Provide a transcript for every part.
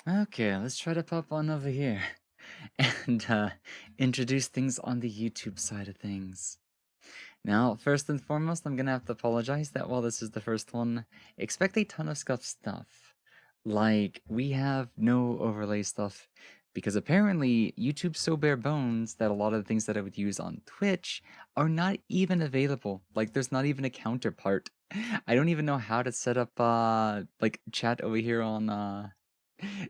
Okay, let's try to pop on over here and introduce things on the YouTube side of things. Now, first and foremost, I'm gonna have to apologize that while this is the first one, expect a ton of stuff. Like, we have no overlay stuff because apparently YouTube's so bare bones that a lot of the things that I would use on Twitch are not even available. Like, there's not even a counterpart. I don't even know how to set up like chat over here on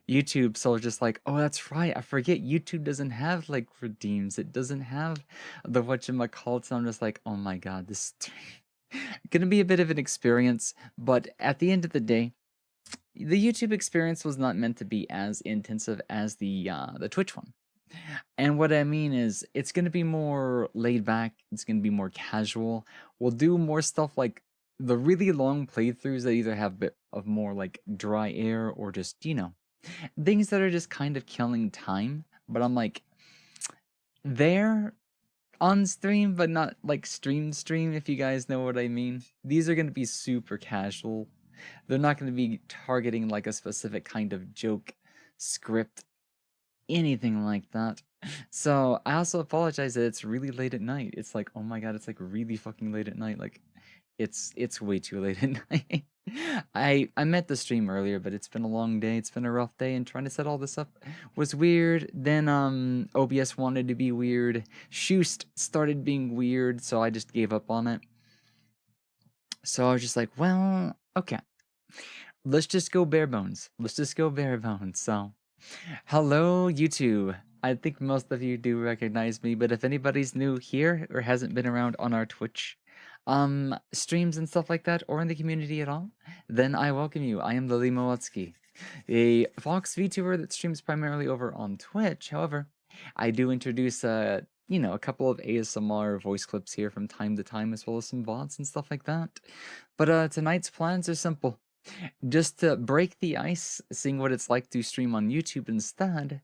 YouTube, so I was just like, oh, that's right. I forget YouTube doesn't have like redeems. It doesn't have the whatchamacallit. So I'm just like, oh my god, this is gonna be a bit of an experience. But at the end of the day, the YouTube experience was not meant to be as intensive as the Twitch one. And what I mean is, it's gonna be more laid back. It's gonna be more casual. We'll do more stuff like the really long playthroughs that either have a bit of more like dry air or just things that are just kind of killing time, but I'm like, they're on stream, but not like stream, if you guys know what I mean. These are going to be super casual. They're not going to be targeting like a specific kind of joke, script, anything like that. So I also apologize that it's really late at night. It's like, oh my god, it's like really fucking late at night. Like, it's way too late at night. I met the stream earlier, but it's been a long day. It's been a rough day, and trying to set all this up was weird. Then OBS wanted to be weird. Shoost started being weird, so I just gave up on it. So I was just like, well, okay. Let's just go bare bones. Let's just go bare bones. So, hello YouTube. I think most of you do recognize me, but if anybody's new here or hasn't been around on our Twitch streams and stuff like that, or in the community at all, then I welcome you. I am Lily Mowatsky, a Fox VTuber that streams primarily over on Twitch. However, I do introduce a couple of ASMR voice clips here from time to time, as well as some VODs and stuff like that. But tonight's plans are simple. Just to break the ice, seeing what it's like to stream on YouTube instead,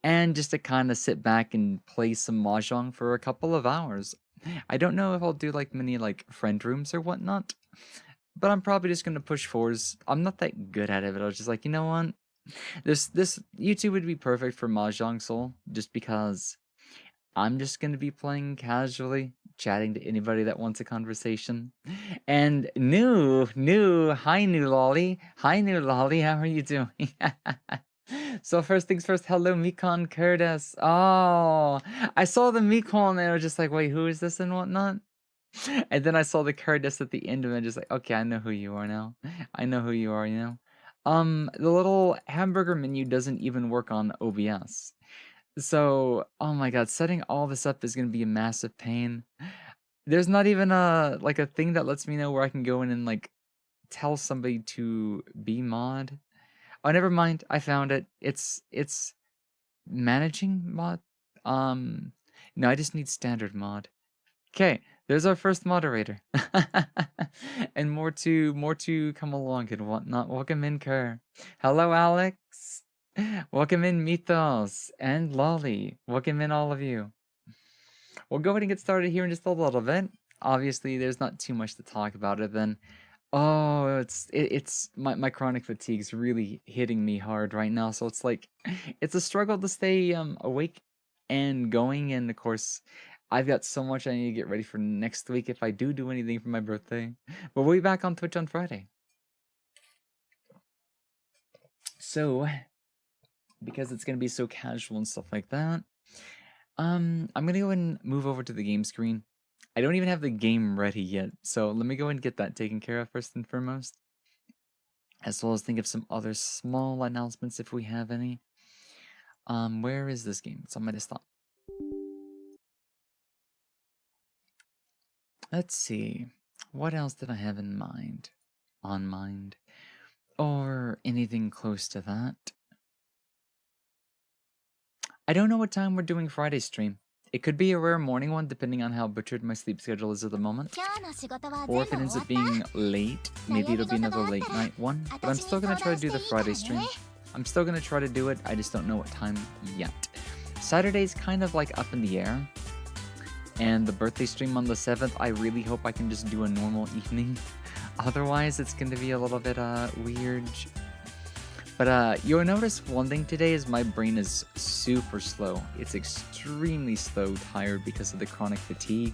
and just to kind of sit back and play some Mahjong for a couple of hours. I don't know if I'll do like many like friend rooms or whatnot, but I'm probably just gonna push fours. I'm not that good at it, but I was just like, you know what? This YouTube would be perfect for Mahjong Soul, just because I'm just gonna be playing casually, chatting to anybody that wants a conversation. And hi new lolly, how are you doing? So first things first, hello Mikon Curtis. Oh, I saw the Mikon and I was just like, wait, who is this and whatnot? And then I saw the Curtis at the end of it, just like, okay, I know who you are now. I know who you are, you know. The little hamburger menu doesn't even work on OBS. So, oh my god, setting all this up is gonna be a massive pain. There's not even a thing that lets me know where I can go in and like tell somebody to be mod. Oh, never mind. I found it. It's managing mod. Um, no, I just need standard mod. Okay, there's our first moderator, and more to come along and whatnot. Welcome in, Kerr. Hello, Alex. Welcome in, Mythos and Lolly. Welcome in, all of you. We'll go ahead and get started here in just a little bit. Obviously, there's not too much to talk about it then. Oh, it's my chronic fatigue's really hitting me hard right now, so it's like it's a struggle to stay awake and going, and of course I've got so much I need to get ready for next week if I do anything for my birthday. But we'll be back on Twitch on Friday. So, because it's gonna be so casual and stuff like that, I'm gonna go and move over to the game screen. I don't even have the game ready yet, so let me go and get that taken care of first and foremost. As well as think of some other small announcements if we have any. Where is this game? It's on my desktop. Let's see. What else did I have in mind? On mind? Or anything close to that? I don't know what time we're doing Friday's stream. It could be a rare morning one depending on how butchered my sleep schedule is at the moment. Or if it ends up being late, maybe it'll be another late night one. But I'm still gonna try to do the Friday stream. I'm still gonna try to do it, I just don't know what time yet. Saturday's kind of like up in the air. And the birthday stream on the 7th, I really hope I can just do a normal evening. Otherwise, it's gonna be a little bit weird. But you'll notice one thing today is my brain is super slow. It's extremely slow, tired because of the chronic fatigue.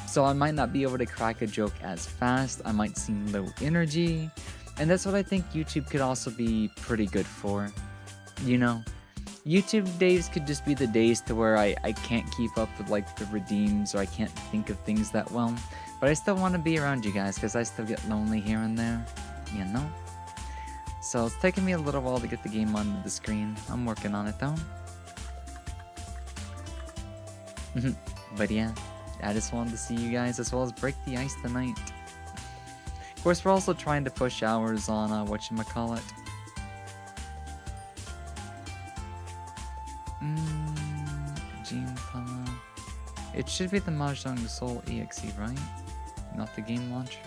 So I might not be able to crack a joke as fast, I might seem low energy, and that's what I think YouTube could also be pretty good for. You know, YouTube days could just be the days to where I can't keep up with like the redeems, or I can't think of things that well, but I still want to be around you guys because I still get lonely here and there, you know? So it's taking me a little while to get the game onto the screen. I'm working on it though. But yeah, I just wanted to see you guys as well as break the ice tonight. Of course, we're also trying to push hours on whatchamacallit. It should be the Mahjong Soul EXE, right? Not the game launcher?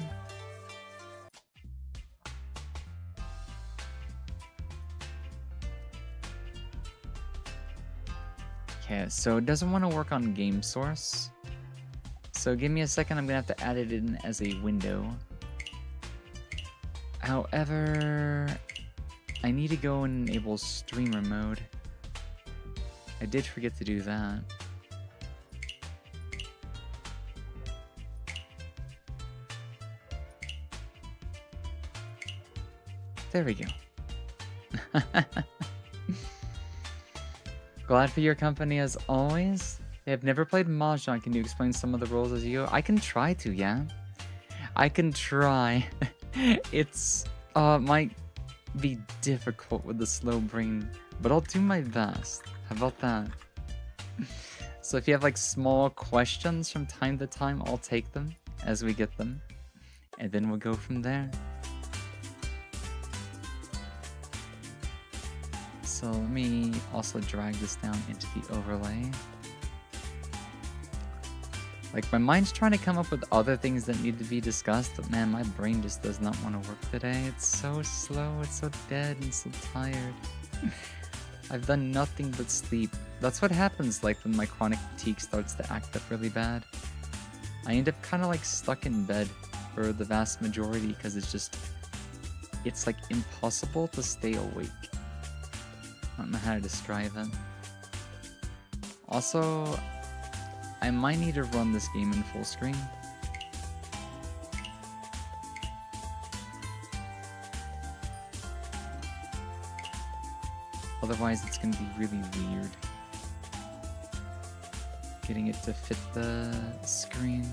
Okay, so it doesn't want to work on game source. So give me a second, I'm gonna have to add it in as a window. However, I need to go and enable streamer mode. I did forget to do that. There we go. Glad for your company as always. I've never played Mahjong. Can you explain some of the rules as you go? I can try to, yeah. I can try. It's might be difficult with the slow brain, but I'll do my best. How about that? So if you have like small questions from time to time, I'll take them as we get them, and then we'll go from there. So let me also drag this down into the overlay. Like, my mind's trying to come up with other things that need to be discussed, but man, my brain just does not want to work today. It's so slow, it's so dead and so tired. I've done nothing but sleep. That's what happens like when my chronic fatigue starts to act up really bad. I end up kind of like stuck in bed for the vast majority because it's like impossible to stay awake. I don't know how to describe it. Also, I might need to run this game in full screen. Otherwise, it's gonna be really weird getting it to fit the screen.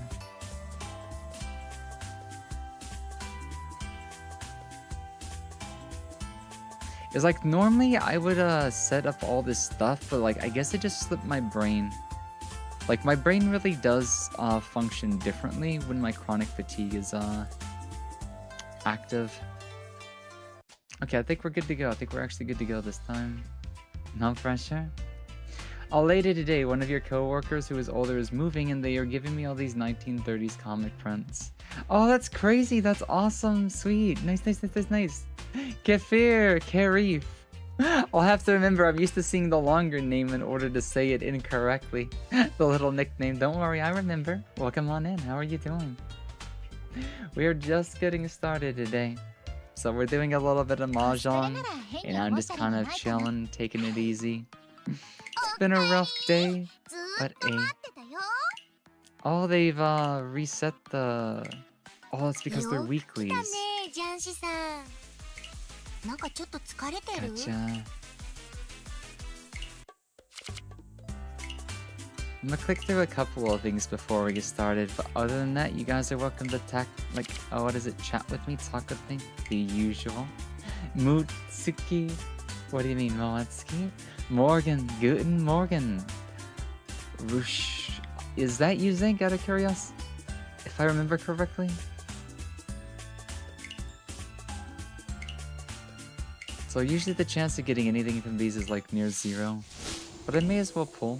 It's like, normally I would set up all this stuff, but like I guess it just slipped my brain. Like, my brain really does function differently when my chronic fatigue is active. Okay, I think we're good to go. I think we're actually good to go this time. No pressure. Later today, one of your coworkers who is older is moving, and they are giving me all these 1930s comic prints. Oh, that's crazy. That's awesome. Sweet. Nice, nice, nice, nice, nice. Kefir, Karif. I'll have to remember, I'm used to seeing the longer name in order to say it incorrectly. The little nickname. Don't worry, I remember. Welcome on in. How are you doing? We are just getting started today. So we're doing a little bit of Mahjong, and I'm just kind of chilling, taking it easy. It's been a rough day, but oh, they've reset the... Oh, it's because they're weeklies. Gotcha. I'm gonna click through a couple of things before we get started, but other than that, you guys are welcome to what is it, chat with me, talk with me, the usual. Mutsuki, what do you mean, Moatsuki? Morgan, guten Morgen. Rush, is that you, Zinc, out of curiosity? If I remember correctly? So usually the chance of getting anything from these is like near zero, but I may as well pull.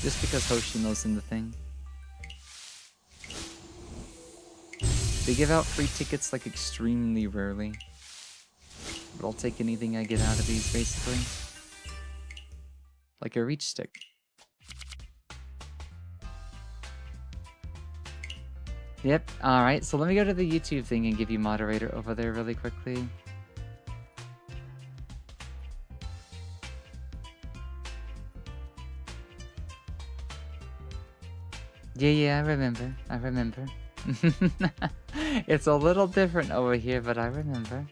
Just because Hoshino's in the thing. They give out free tickets like extremely rarely. But I'll take anything I get out of these, basically. Like a reach stick. Yep, alright, so let me go to the YouTube thing and give you moderator over there really quickly. Yeah, I remember. I remember. It's a little different over here, but I remember.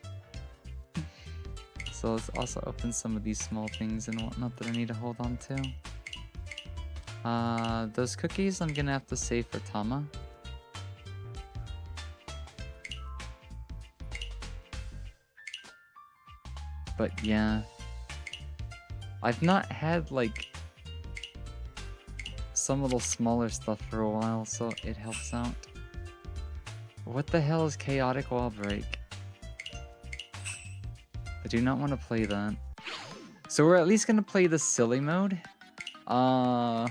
So let's also open some of these small things and whatnot that I need to hold on to. Those cookies I'm gonna have to save for Tama. But yeah. I've not had like some little smaller stuff for a while, so it helps out. What the hell is Chaotic Wall Break? I do not want to play that. So we're at least gonna play the silly mode. A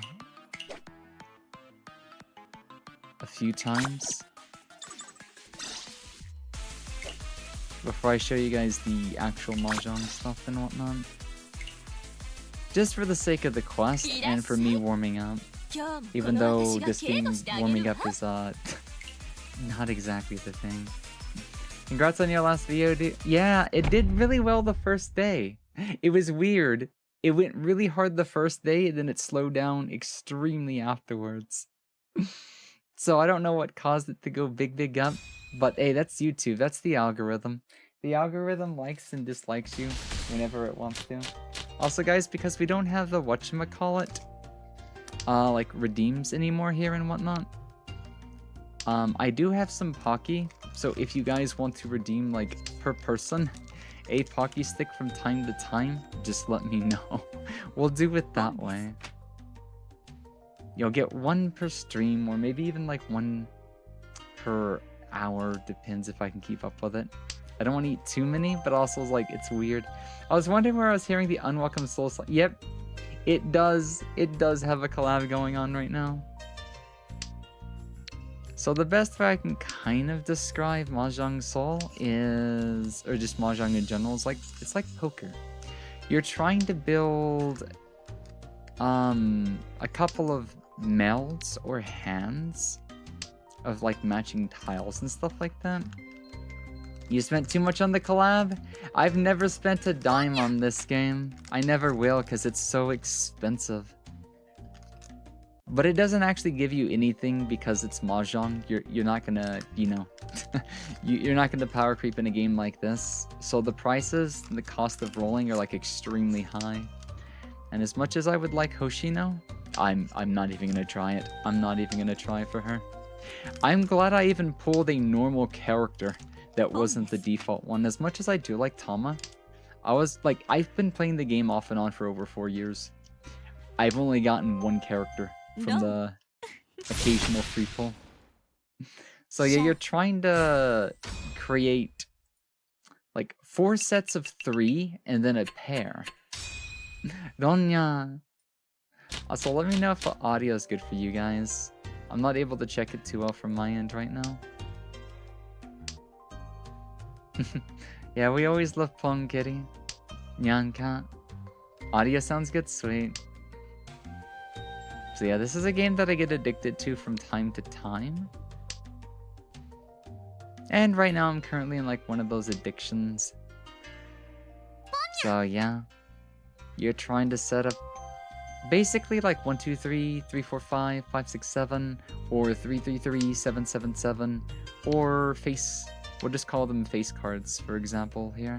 few times. Before I show you guys the actual Mahjong stuff and whatnot. Just for the sake of the quest and for me warming up. Even though this game warming up is not exactly the thing. Congrats on your last video, dude. Yeah, it did really well the first day. It was weird. It went really hard the first day, and then it slowed down extremely afterwards. So I don't know what caused it to go big up. But hey, that's YouTube. That's the algorithm. The algorithm likes and dislikes you whenever it wants to. Also, guys, because we don't have the whatchamacallit, like redeems anymore here and whatnot. I do have some Pocky, so if you guys want to redeem like per person a Pocky stick from time to time, just let me know. We'll do it that way. You'll get one per stream, or maybe even like one per hour, depends if I can keep up with it. I don't want to eat too many, but also like it's weird. I was wondering where I was hearing the Unwelcome Soul. Yep, it does have a collab going on right now. So the best way I can kind of describe Mahjong Soul is, or just Mahjong in general, is like it's like poker. You're trying to build a couple of melds or hands of like matching tiles and stuff like that. You spent too much on the collab? I've never spent a dime on this game. I never will because it's so expensive. But it doesn't actually give you anything because it's Mahjong. You're not gonna, you know, you're not gonna power creep in a game like this. So the prices and the cost of rolling are like extremely high. And as much as I would like Hoshino, I'm not even gonna try it. I'm not even gonna try for her. I'm glad I even pulled a normal character that wasn't the default one. As much as I do like Tama, I've been playing the game off and on for over 4 years. I've only gotten one character from the occasional free pull. So yeah, you're trying to create like 4 sets of 3 and then a pair. Donya. Also, let me know if the audio is good for you guys. I'm not able to check it too well from my end right now. Yeah, we always love Pong Kitty. Nyanka. Audio sounds good, sweet. So yeah, this is a game that I get addicted to from time to time. And right now I'm currently in like one of those addictions. So yeah. You're trying to set up basically like 1, 2, 3, 3, 4, 5, 5, 6, 7, or 3, 3, 3, 7, 7, 7, or face. We'll just call them face cards, for example, here.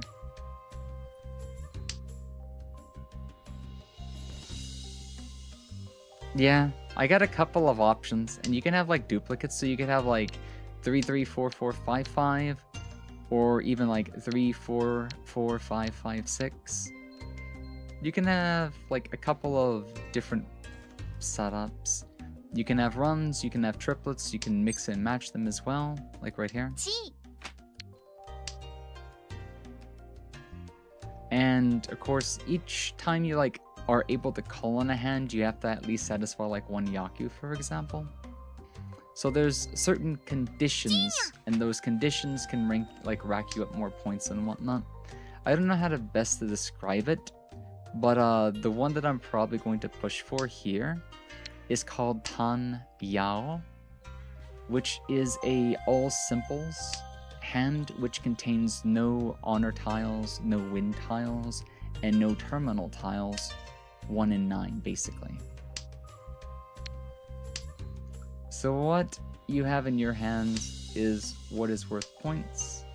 Yeah, I got a couple of options, and you can have like duplicates, so you could have like 3, 3, 4, 4, 5, 5, or even like 3, 4, 4, 5, 5, 6. You can have like a couple of different setups. You can have runs, you can have triplets, you can mix and match them as well, like right here. And of course, each time you like are able to call on a hand, you have to at least satisfy like 1 Yaku, for example. So there's certain conditions, and those conditions can rack you up more points and whatnot. I don't know how to best to describe it, but the one that I'm probably going to push for here is called Tan Yao, which is a all simples hand which contains no honor tiles, no win tiles, and no terminal tiles. 1 in 9 basically. So what you have in your hands is what is worth points.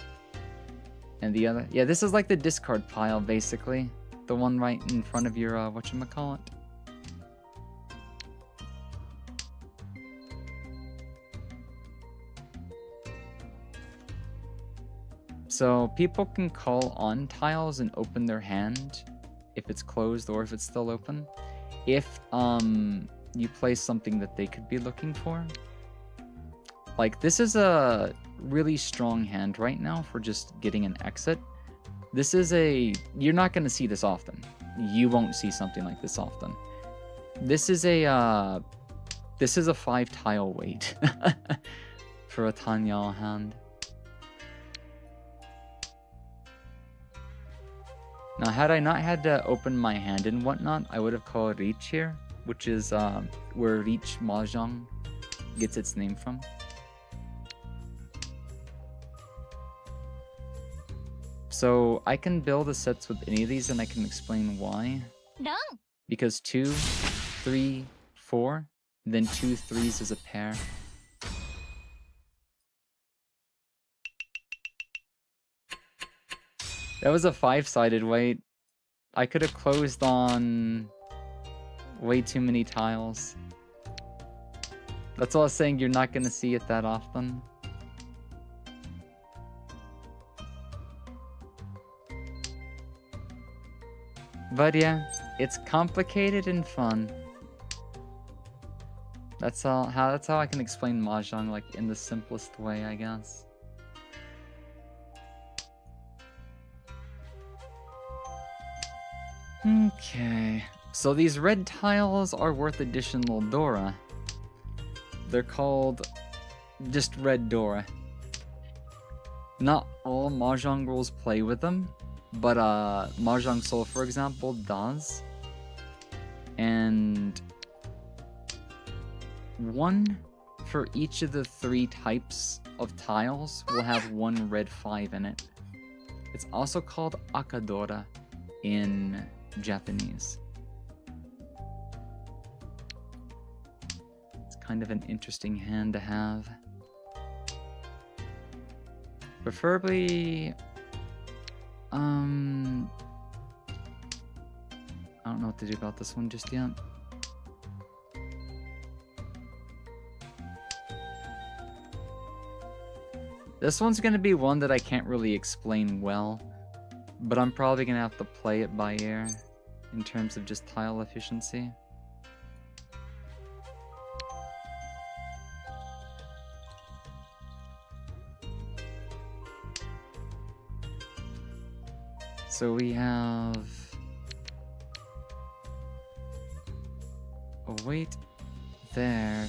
And the other... Yeah, this is like the discard pile, basically. The one right in front of your, whatchamacallit. So people can call on tiles and open their hand if it's closed or if it's still open. If you play something that they could be looking for. Like, this is a really strong hand right now for just getting an exit. This is a... You're not going to see this often. You won't see something like this often. This is a 5 tile weight for a Tanyao hand. Now, had I not had to open my hand and whatnot, I would have called Reach here, which is where Reach Mahjong gets its name from. So I can build the sets with any of these, and I can explain why. No. Because 2, 3, 4, then 2 3s is a pair. That was a 5-sided weight. I could have closed on way too many tiles. That's all I was saying, you're not going to see it that often. But yeah, it's complicated and fun. That's how I can explain Mahjong, like, in the simplest way, I guess. Okay, so these red tiles are worth additional Dora. They're called just Red Dora. Not all Mahjong rules play with them, but Mahjong Soul, for example, does. And one for each of the 3 types of tiles will have 1 red 5 in it. It's also called Akadora in Japanese. It's kind of an interesting hand to have. Preferably, I don't know what to do about this one just yet. This one's gonna be one that I can't really explain well, but I'm probably gonna have to play it by ear in terms of just tile efficiency. So we have a weight there.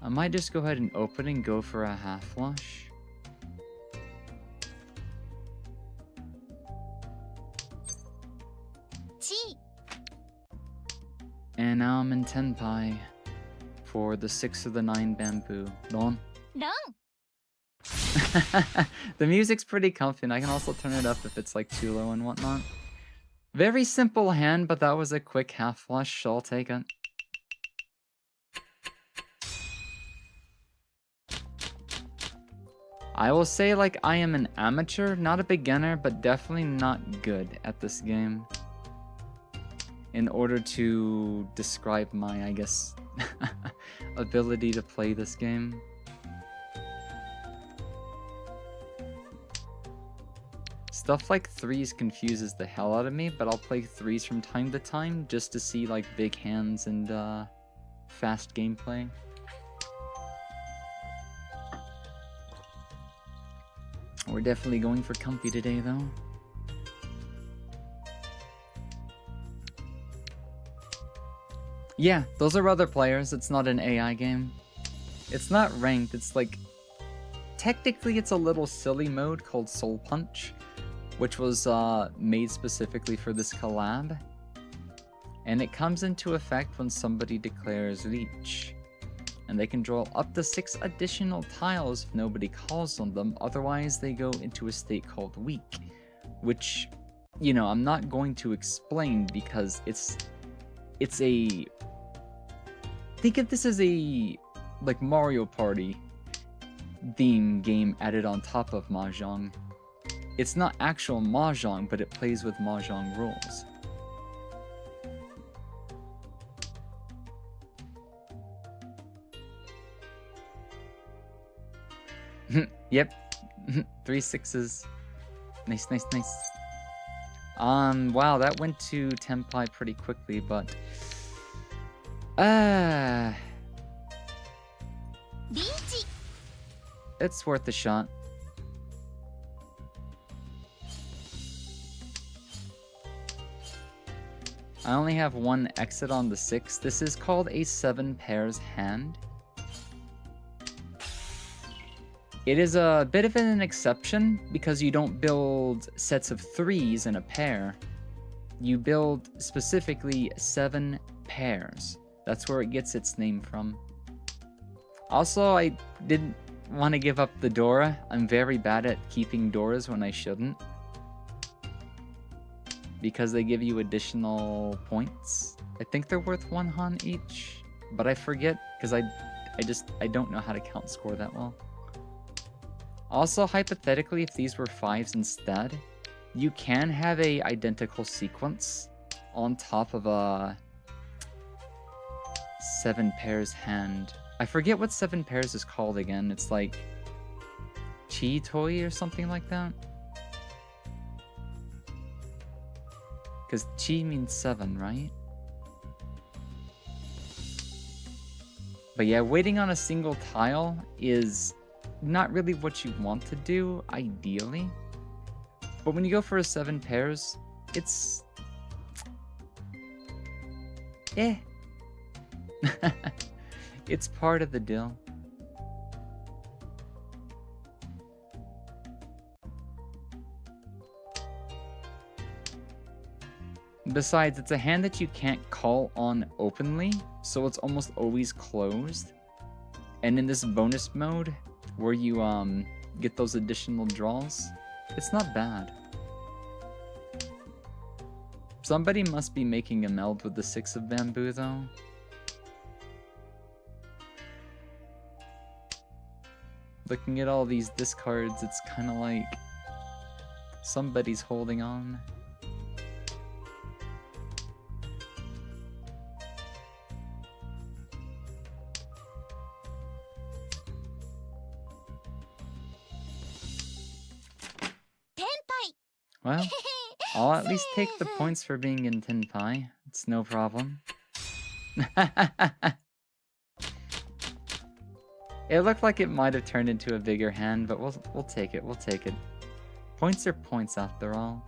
I might just go ahead and open and go for a half flush. And now I'm in Tenpai for the 6 of the 9 bamboo. Don? No. The music's pretty comfy, and I can also turn it up if it's like too low and whatnot. Very simple hand, but that was a quick half flush, so I'll take it. I will say, like, I am an amateur, not a beginner, but definitely not good at this game. In order to describe my, I guess, ability to play this game. Stuff like 3s confuses the hell out of me, but I'll play 3s from time to time just to see, like, big hands and fast gameplay. We're definitely going for comfy today, though. Yeah, those are other players. It's not an AI game. It's not ranked. It's like... Technically, it's a little silly mode called Soul Punch, which was made specifically for this collab. And it comes into effect when somebody declares Reach. and they can draw up to 6 additional tiles if nobody calls on them. Otherwise, they go into a state called weak, which, you know, I'm not going to explain because it's a... Think of this as a, like, Mario Party theme game added on top of Mahjong. It's not actual Mahjong, but it plays with Mahjong rules. Yep. 3 6s. Nice, nice, nice. Wow, that went to Tenpai pretty quickly, but... It's worth a shot. I only have 1 exit on the 6. This is called a 7 pairs hand. It is a bit of an exception because you don't build sets of 3s in a pair. You build specifically 7 pairs. That's where it gets its name from. Also, I didn't want to give up the Dora. I'm very bad at keeping Doras when I shouldn't, because they give you additional points. I think they're worth 1 Han each, but I forget because I don't know how to count score that well. Also, hypothetically, if these were 5s instead, you can have a identical sequence on top of a 7 pairs hand. I forget what 7 pairs is called again. It's like Chi Toy or something like that. Because Chi means 7, right? But yeah, waiting on a single tile is not really what you want to do, ideally. But when you go for a 7 pairs, it's... It's part of the deal. Besides, it's a hand that you can't call on openly, so it's almost always closed. And in this bonus mode, where you get those additional draws, it's not bad. Somebody must be making a meld with the 6 of bamboo, though. Looking at all these discards, it's kind of like somebody's holding on. Well, I'll at least take the points for being in Tenpai. It's no problem. It looked like it might have turned into a bigger hand, but we'll take it. We'll take it. Points are points after all.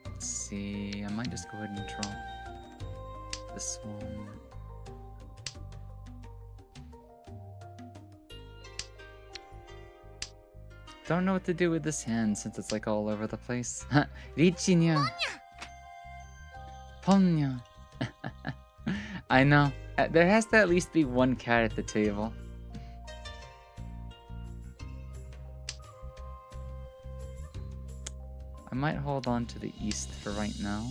Let's see. I might just go ahead and draw this one. Don't know what to do with this hand since it's like all over the place. Richinya! Ponya! I know. There has to at least be 1 cat at the table. I might hold on to the east for right now.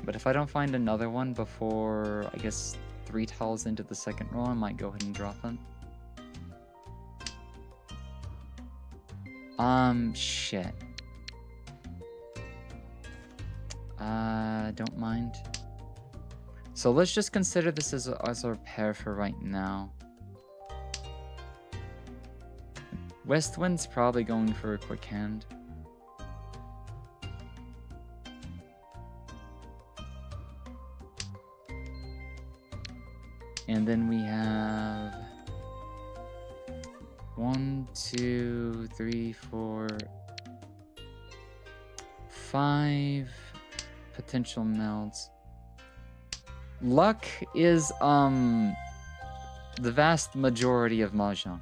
But if I don't find another one before, I guess, 3 tiles into the second roll, I might go ahead and drop it. Shit. Don't mind. So let's just consider this as our pair for right now. Westwind's probably going for a quick hand. And then we have 1, 2, 3, 4, 5 potential melds. Luck is the vast majority of Mahjong.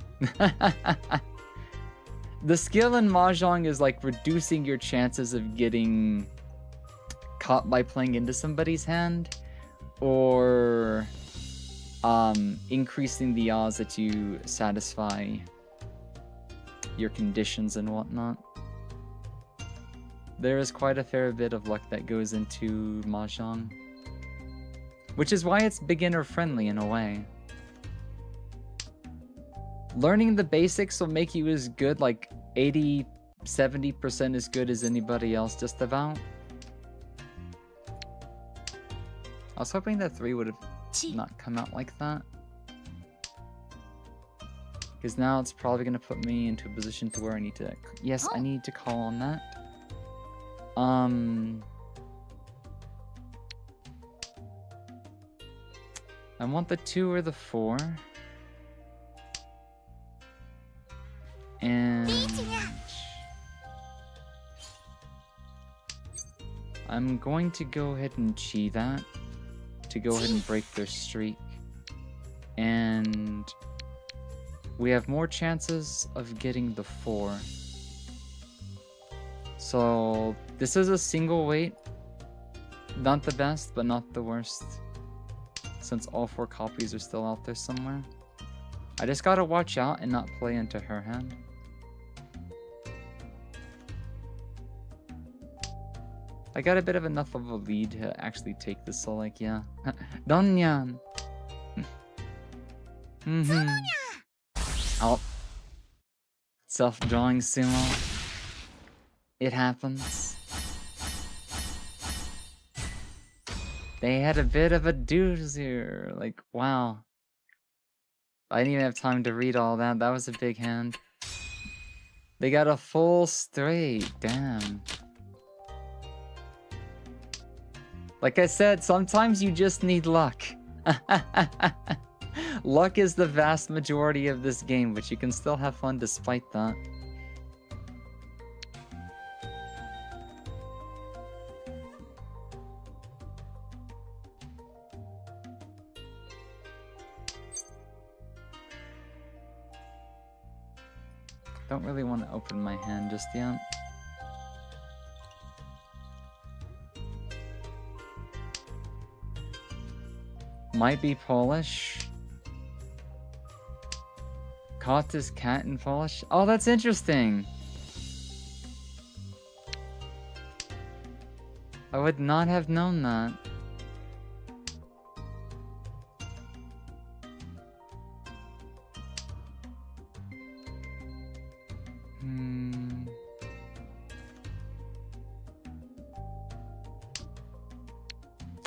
The skill in Mahjong is like reducing your chances of getting caught by playing into somebody's hand, or increasing the odds that you satisfy your conditions and whatnot. There is quite a fair bit of luck that goes into Mahjong, which is why it's beginner friendly in a way. Learning the basics will make you as good, like 80-70% as good as anybody else just about. I was hoping that 3 would have not come out like that, because now it's probably going to put me into a position to where I need to... Yes, I need to call on that. I want the 2 or the 4. And I'm going to go ahead and chi that to go ahead and break their streak. And we have more chances of getting the 4. So this is a single weight. Not the best, but not the worst, since all 4 copies are still out there somewhere. I just gotta watch out and not play into her hand. I got a bit of enough of a lead to actually take this, so like, yeah. Donyan! Oh. Self-drawing sumo. It happens. They had a bit of a doozy. Like, wow. I didn't even have time to read all that. That was a big hand. They got a full straight. Damn. Like I said, sometimes you just need luck. Luck is the vast majority of this game, but you can still have fun despite that. Don't really want to open my hand just yet. Might be Polish. Caught his cat in Polish. Oh, that's interesting. I would not have known that.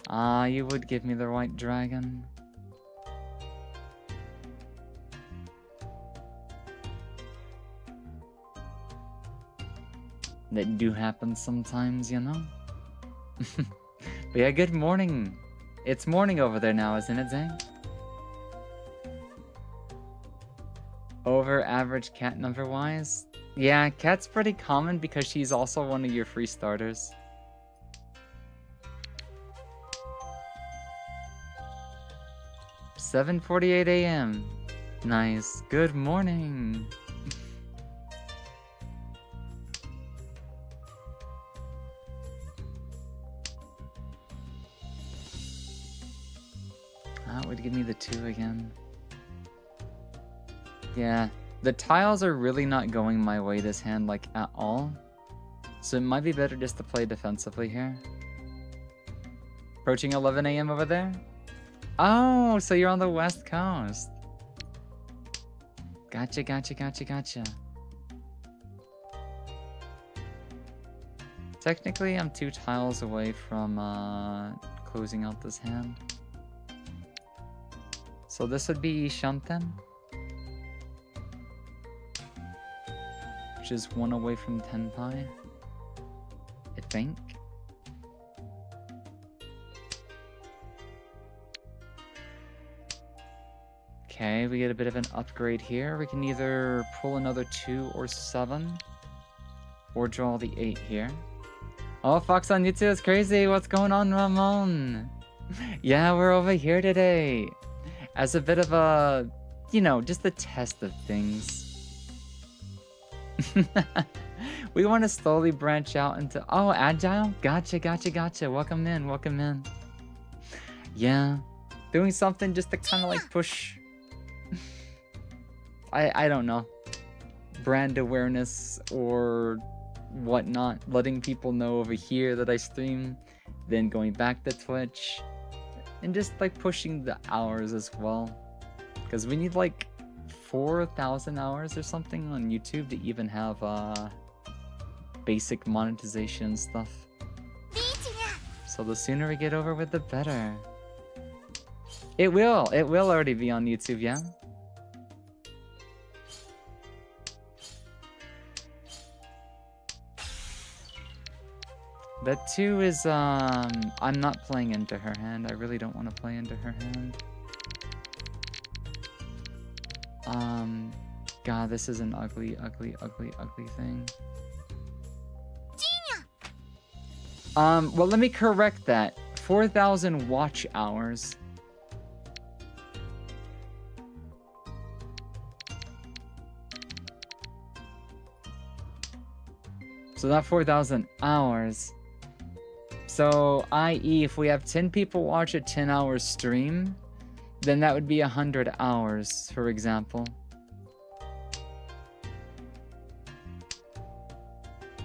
Ah, you would give me the white dragon. That do happen sometimes, you know? But yeah, good morning. It's morning over there now, isn't it, Zang? Over average cat number wise? Yeah, cat's pretty common because she's also one of your free starters. $7:48 a.m. Nice. Good morning. That would give me the 2 again. Yeah, the tiles are really not going my way this hand, like, at all. So it might be better just to play defensively here. Approaching 11 a.m. over there? Oh, so you're on the West Coast. Gotcha, gotcha, gotcha, gotcha. Technically, I'm 2 tiles away from closing out this hand. So this would be Shanten, which is 1 away from Tenpai, I think. Okay, we get a bit of an upgrade here. We can either pull another 2 or 7, or draw the 8 here. Oh, Fox on YouTube is crazy. What's going on, Ramon? Yeah, we're over here today as a bit of a, you know, just a test of things. We want to slowly branch out into... Oh, Agile? Gotcha, gotcha, gotcha. Welcome in, welcome in. Yeah. Doing something just to kind of like push... I don't know. Brand awareness or whatnot. Letting people know over here that I stream. Then going back to Twitch. And just like pushing the hours as well. Because we need like 4,000 hours or something on YouTube to even have basic monetization stuff. So the sooner we get over with, the better. It will already be on YouTube, yeah? That too is, I'm not playing into her hand. I really don't want to play into her hand. God, this is an ugly, ugly, ugly, ugly thing. Well, let me correct that. 4,000 watch hours. So not 4,000 hours. So, i.e., if we have 10 people watch a 10-hour stream, then that would be 100 hours, for example.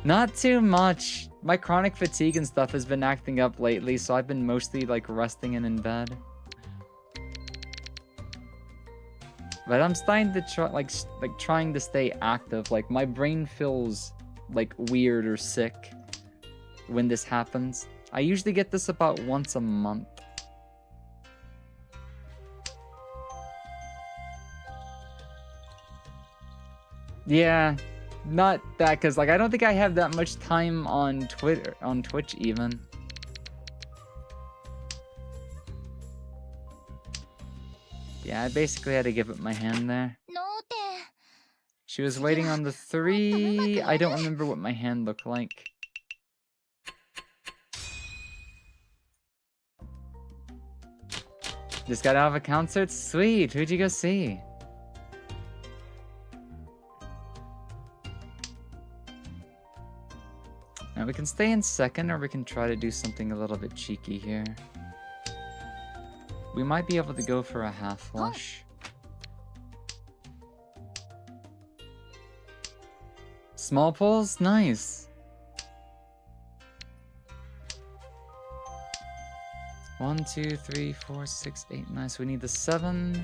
Not too much. My chronic fatigue and stuff has been acting up lately, so I've been mostly like resting and in bed. But I'm starting to try, like trying to stay active. Like my brain feels like weird or sick when this happens. I usually get this about once a month. Yeah, not that, because like I don't think I have that much time on Twitch even. Yeah, I basically had to give up my hand there. She was waiting on the 3. I don't remember what my hand looked like. Just got out of a concert? Sweet! Who'd you go see? Now we can stay in second, or we can try to do something a little bit cheeky here. We might be able to go for a half flush. Small pulls? Nice! 1, 2, 3, 4, 6, 8, 9. So we need the 7.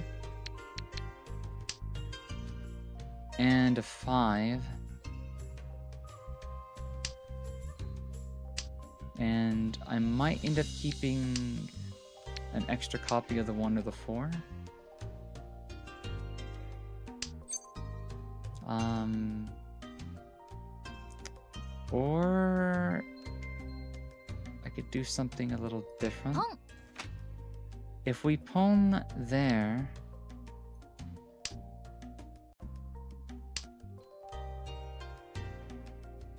And a 5. And I might end up keeping an extra copy of the 1 or the 4. Or I could do something a little different. If we pawn there,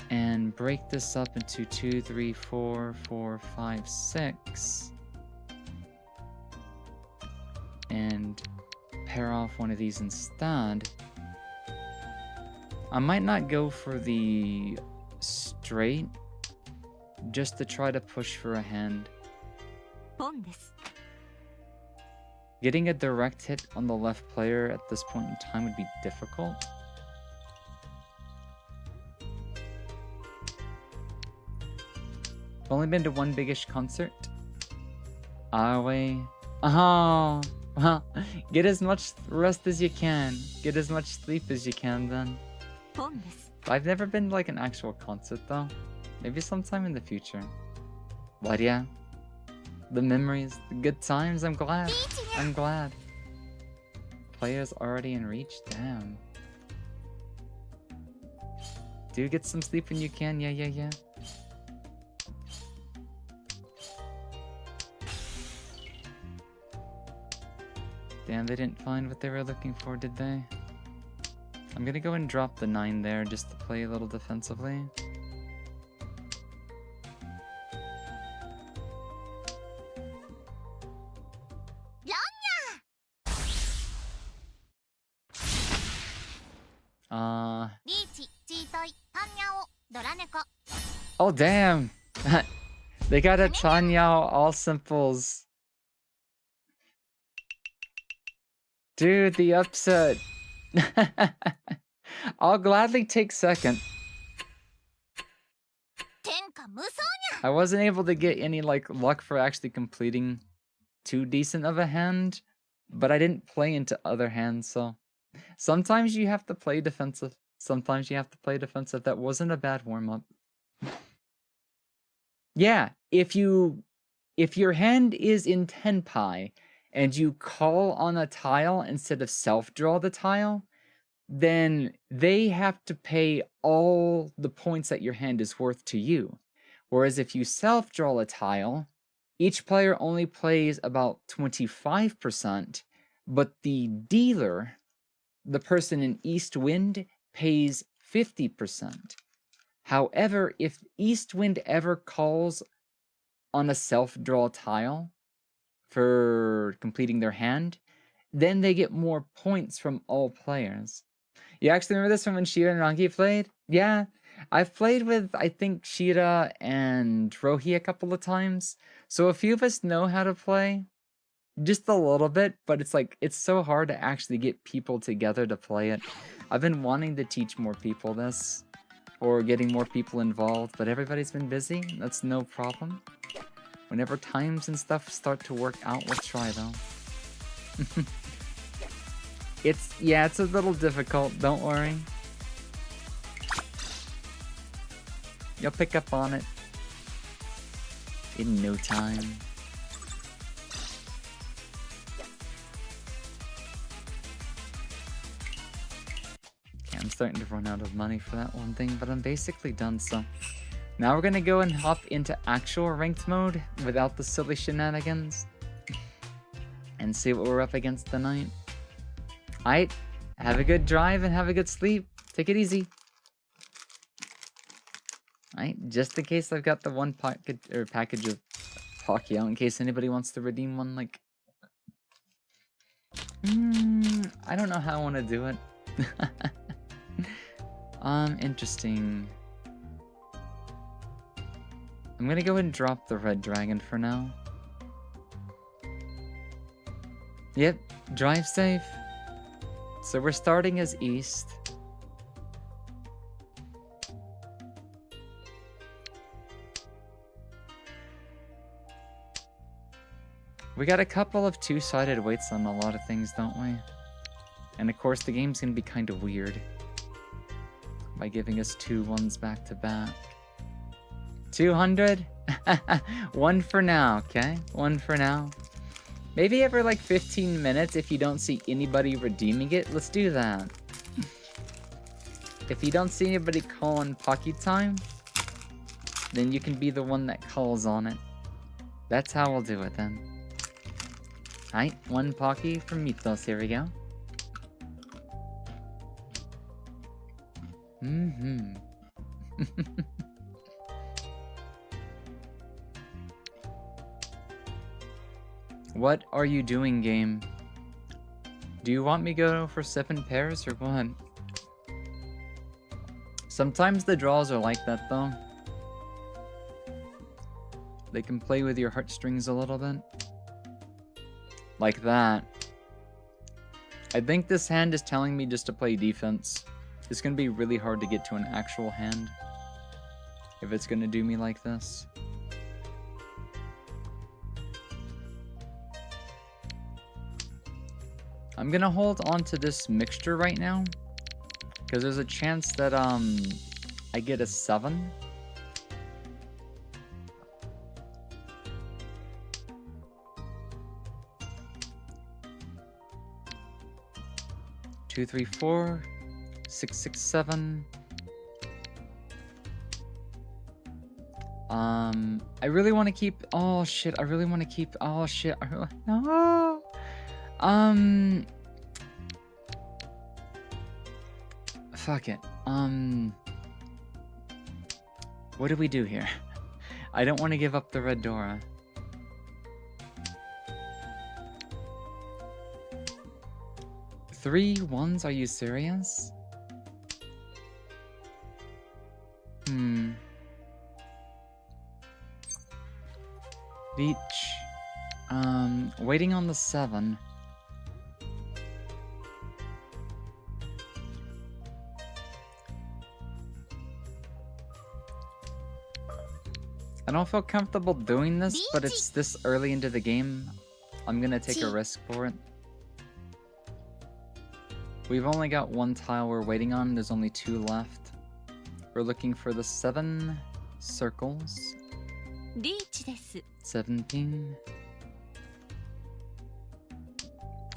and break this up into 2, 3, 4, 4, 5, 6, and pair off one of these instead, I might not go for the straight, just to try to push for a hand. Getting a direct hit on the left player at this point in time would be difficult. I've only been to one biggish concert. Awe. Oh, well, get as much rest as you can. Get as much sleep as you can then. I've never been to like an actual concert though. Maybe sometime in the future. But yeah. The memories, the good times, I'm glad. I'm glad. Players already in reach? Damn. Do get some sleep when you can, yeah. Damn, they didn't find what they were looking for, did they? I'm gonna go and drop the 9 there just to play a little defensively. Oh, damn. They got a Chanyao all simples. Dude, the upset. I'll gladly take second. I wasn't able to get any like luck for actually completing too decent of a hand, but I didn't play into other hands, so sometimes you have to play defensive. Sometimes you have to play defensive. That wasn't a bad warm-up. Yeah, if your hand is in Tenpai and you call on a tile instead of self-draw the tile, then they have to pay all the points that your hand is worth to you. Whereas if you self-draw a tile, each player only plays about 25%, but the dealer, the person in East Wind, pays 50%. However, if East Wind ever calls on a self-draw tile for completing their hand, then they get more points from all players. You actually remember this from when Shira and Rangi played? Yeah, I've played with, I think, Shira and Rohi a couple of times, so a few of us know how to play. Just a little bit, but it's like, it's so hard to actually get people together to play it. I've been wanting to teach more people this, or getting more people involved, but everybody's been busy. That's no problem. Whenever times and stuff start to work out, we'll try though. It's a little difficult, don't worry. You'll pick up on it in no time. Okay, I'm starting to run out of money for that one thing, but I'm basically done, so. Now we're gonna go and hop into actual ranked mode without the silly shenanigans. And see what we're up against tonight. Alright, have a good drive and have a good sleep. Take it easy. Alright, just in case I've got the one package of Pocky out, in case anybody wants to redeem one, like... I don't know how I want to do it. Interesting. I'm gonna go ahead and drop the red dragon for now. Yep, drive safe. So we're starting as East. We got a couple of two-sided weights on a lot of things, don't we? And of course the game's gonna be kind of weird by giving us 2 ones back to back. 200? One for now, okay? One for now. Maybe every like 15 minutes, if you don't see anybody redeeming it, let's do that. If you don't see anybody calling Pocky time, then you can be the one that calls on it. That's how we'll do it then. Alright, 1 Pocky from Mythos, here we go. What are you doing, game? Do you want me to go for 7 pairs or what? Sometimes the draws are like that though. They can play with your heartstrings a little bit. Like that. I think this hand is telling me just to play defense. It's gonna be really hard to get to an actual hand if it's gonna do me like this. I'm gonna hold on to this mixture right now because there's a chance that I get a 7. Two, three, 4, 6, 6, 7. I really want to keep. Oh shit! I really want to keep. Oh shit! No. Fuck it. What do we do here? I don't want to give up the red Dora. Three ones? Are you serious? Beach. Waiting on the 7. I don't feel comfortable doing this, but it's this early into the game. I'm gonna take a risk for it. We've only got 1 tile we're waiting on. There's only 2 left. We're looking for the 7 circles. 17.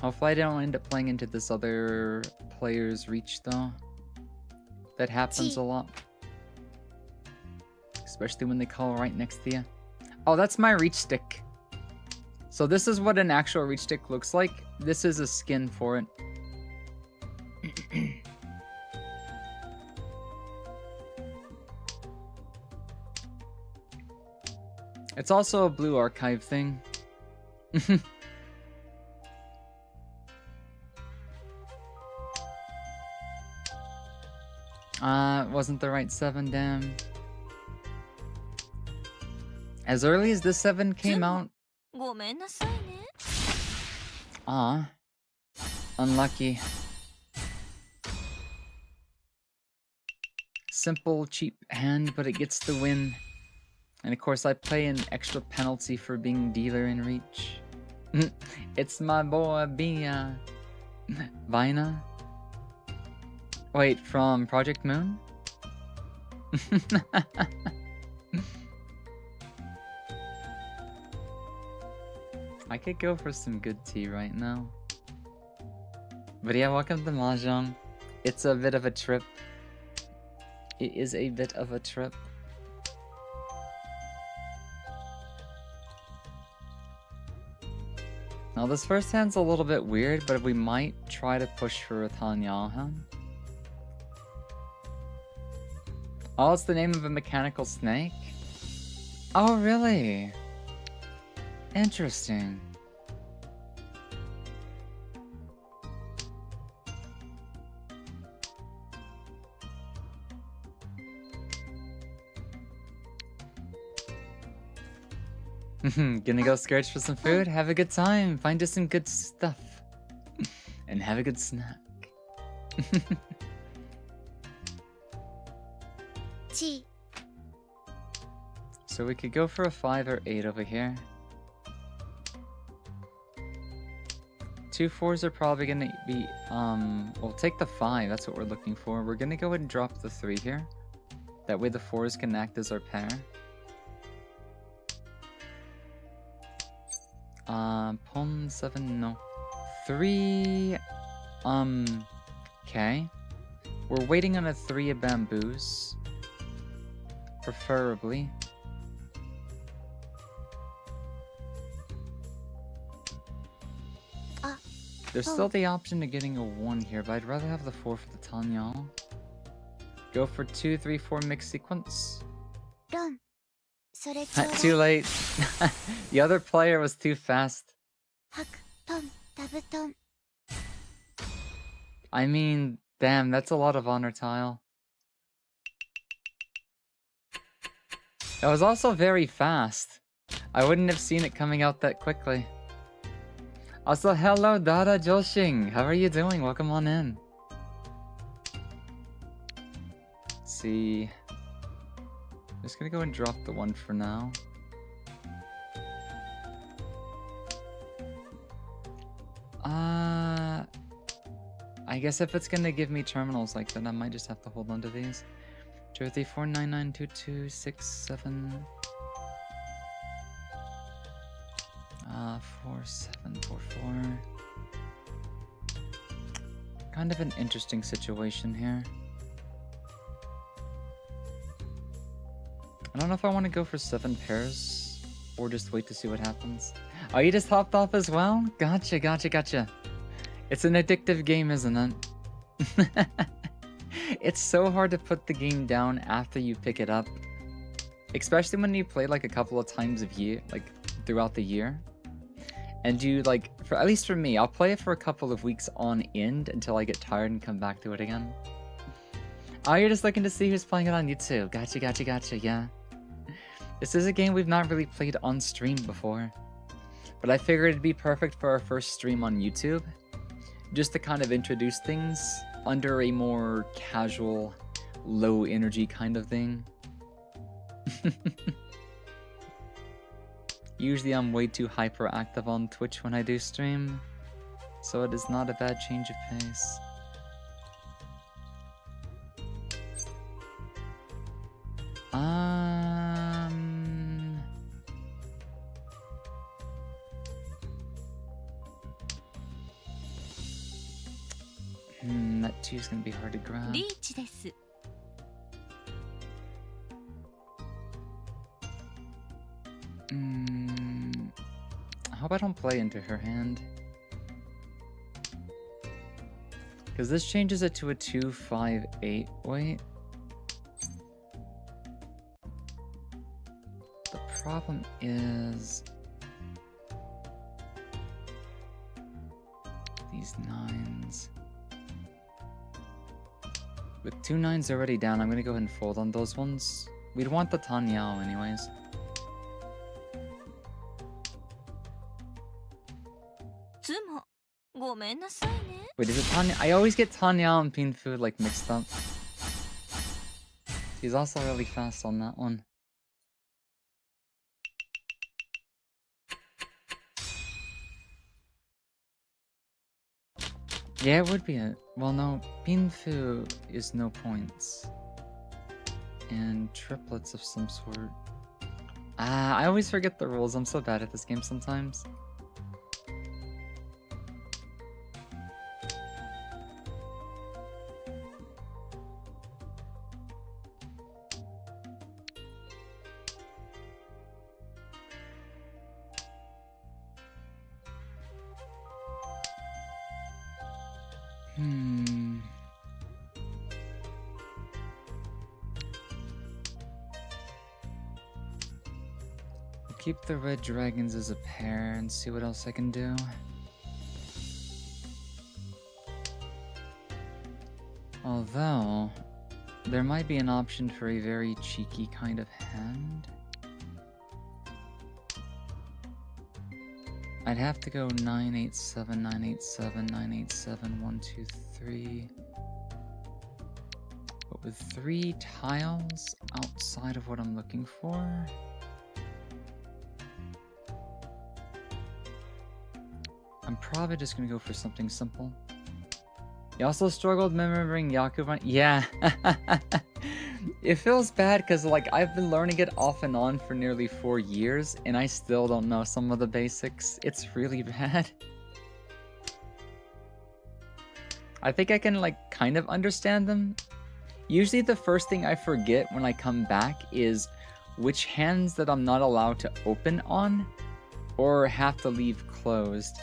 Hopefully I don't end up playing into this other player's reach though. That happens a lot. Especially when they call right next to you. Oh, that's my reach stick. So this is what an actual reach stick looks like. This is a skin for it. It's also a blue archive thing. It wasn't the right 7, damn. As early as this 7 came out. Unlucky. Simple, cheap hand, but it gets the win. And of course I pay an extra penalty for being dealer in reach. It's my boy Bia. Vina? Wait, from Project Moon? I could go for some good tea right now. But yeah, welcome to Mahjong. It's a bit of a trip. It is a bit of a trip. Now this first hand's a little bit weird, but we might try to push for a Tanyahan. Oh, it's the name of a mechanical snake? Oh, really? Interesting. Gonna go search for some food, have a good time, find us some good stuff, and have a good snack. So we could go for a 5 or 8 over here. 2 4s are probably gonna be, we'll take the 5, that's what we're looking for. We're gonna go ahead and drop the 3 here. That way the 4s can act as our pair. Pawn 7, no. 3, okay. We're waiting on a 3 of bamboos. Preferably. There's still the option of getting a 1 here, but I'd rather have the 4 for the Tanyal. Go for 2, 3, 4 mixed sequence. Too late. The other player was too fast. I mean, damn, that's a lot of honor tile. It was also very fast. I wouldn't have seen it coming out that quickly. Also, hello Dada Joshing! How are you doing? Welcome on in. Let's see. I'm just gonna go and drop the 1 for now. I guess if it's gonna give me terminals like that, I might just have to hold on to these. 2 3 4 9 9 2 2 6 7 4 7 4 4. Kind of an interesting situation here. I don't know if I want to go for 7 pairs or just wait to see what happens. Oh, you just hopped off as well? Gotcha, gotcha, gotcha. It's an addictive game, isn't it? It's so hard to put the game down after you pick it up. Especially when you play like a couple of times throughout the year. And you at least for me, I'll play it for a couple of weeks on end until I get tired and come back to it again. Oh, you're just looking to see who's playing it on YouTube. Gotcha, yeah. This is a game we've not really played on stream before. But I figured it'd be perfect for our first stream on YouTube. Just to kind of introduce things under a more casual, low energy kind of thing. Usually I'm way too hyperactive on Twitch when I do stream, so it is not a bad change of pace. That 2 is gonna be hard to grab. I hope I don't play into her hand. Because this changes it to a 2-5-8. Wait. The problem is these 9s. With 2 9s already down, I'm gonna go ahead and fold on those ones. We'd want the Tan Yao anyways. Wait, is it Tanya? I always get Tanya and Pinfu like mixed up. She's also really fast on that one. Yeah, it would be a... Well, no, Pinfu is no points. And triplets of some sort. I always forget the rules. I'm so bad at this game sometimes. Keep the red dragons as a pair and see what else I can do. Although, there might be an option for a very cheeky kind of hand. I'd have to go 9-8-7, 9-8-7, 9-8-7, 1, 2, 3. But with 3 tiles outside of what I'm looking for... I'm probably just gonna go for something simple. You also struggled remembering Yakuba? Yeah. It feels bad because like I've been learning it off and on for nearly 4 years and I still don't know some of the basics. It's really bad. I think I can like kind of understand them. Usually the first thing I forget when I come back is which hands that I'm not allowed to open on or have to leave closed.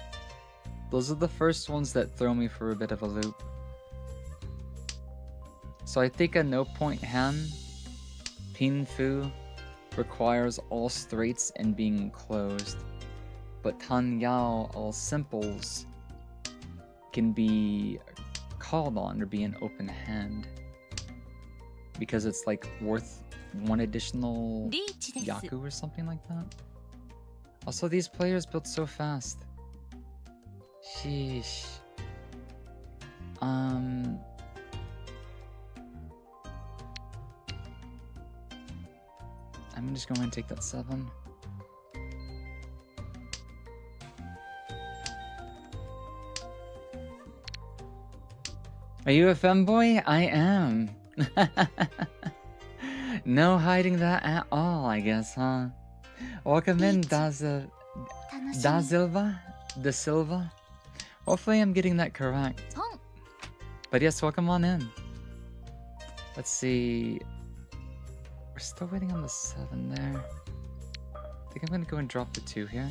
Those are the first ones that throw me for a bit of a loop. So I think a no-point hand, Pinfu, requires all straights and being closed. But Tan Yao, all simples, can be called on or be an open hand. Because it's like worth 1 additional Yaku or something like that. Also, these players build so fast. Sheesh. I'm just going to take that 7. Are you a femboy? I am. No hiding that at all, I guess, huh? Welcome in, Da Silva? Hopefully I'm getting that correct. But yes, welcome on in. Let's see. We're still waiting on the 7 there. I think I'm gonna go and drop the 2 here.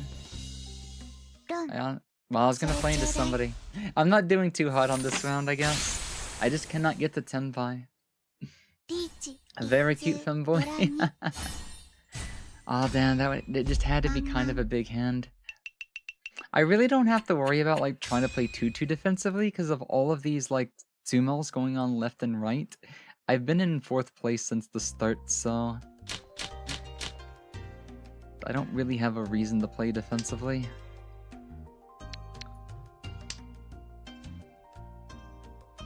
Well, I was gonna play into somebody. I'm not doing too hot on this round, I guess. I just cannot get the Tenpai. A very cute femboy. Oh damn, it just had to be kind of a big hand. I really don't have to worry about like trying to play too defensively because of all of these like Tsumos going on left and right. I've been in 4th place since the start, so I don't really have a reason to play defensively.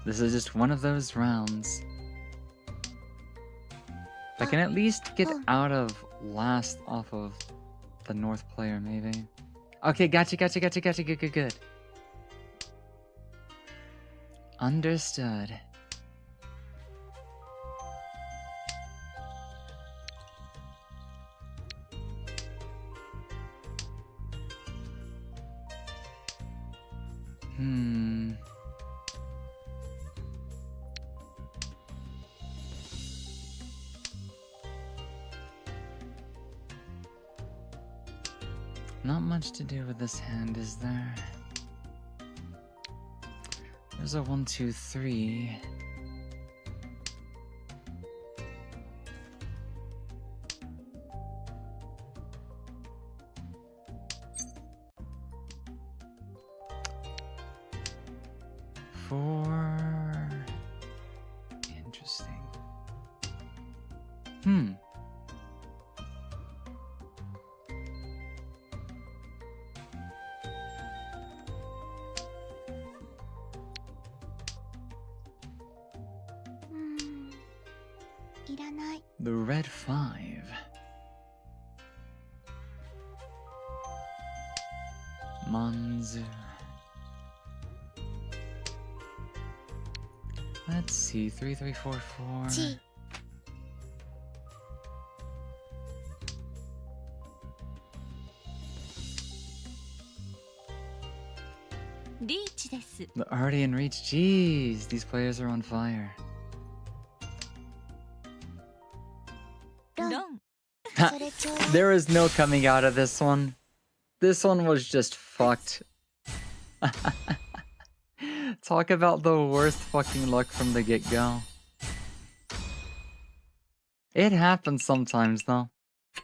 This is just one of those rounds. I can at least get out of last off of the North player, maybe. Okay, gotcha. Good. Understood. Not much to do with this hand, is there? There's a 1, 2, 3. Four. Interesting. The red 5. Manzu. Let's see, 3, 3, 4, 4. They're already in reach. Jeez, these players are on fire. There is no coming out of this one. This one was just fucked. Talk about the worst fucking luck from the get-go. It happens sometimes, though.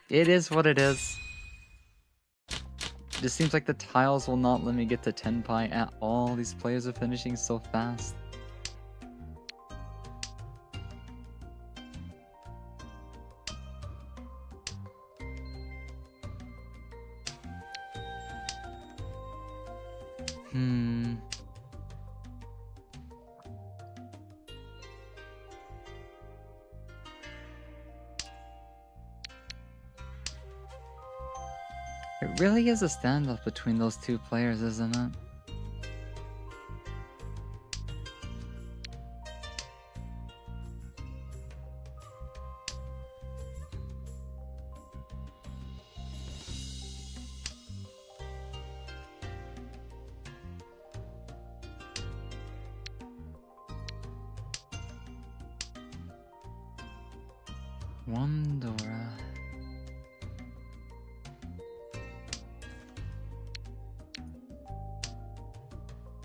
It is what it is. It just seems like the tiles will not let me get to 10 pi at all. These players are finishing so fast. It really is a standoff between those two players, isn't it? One Dora.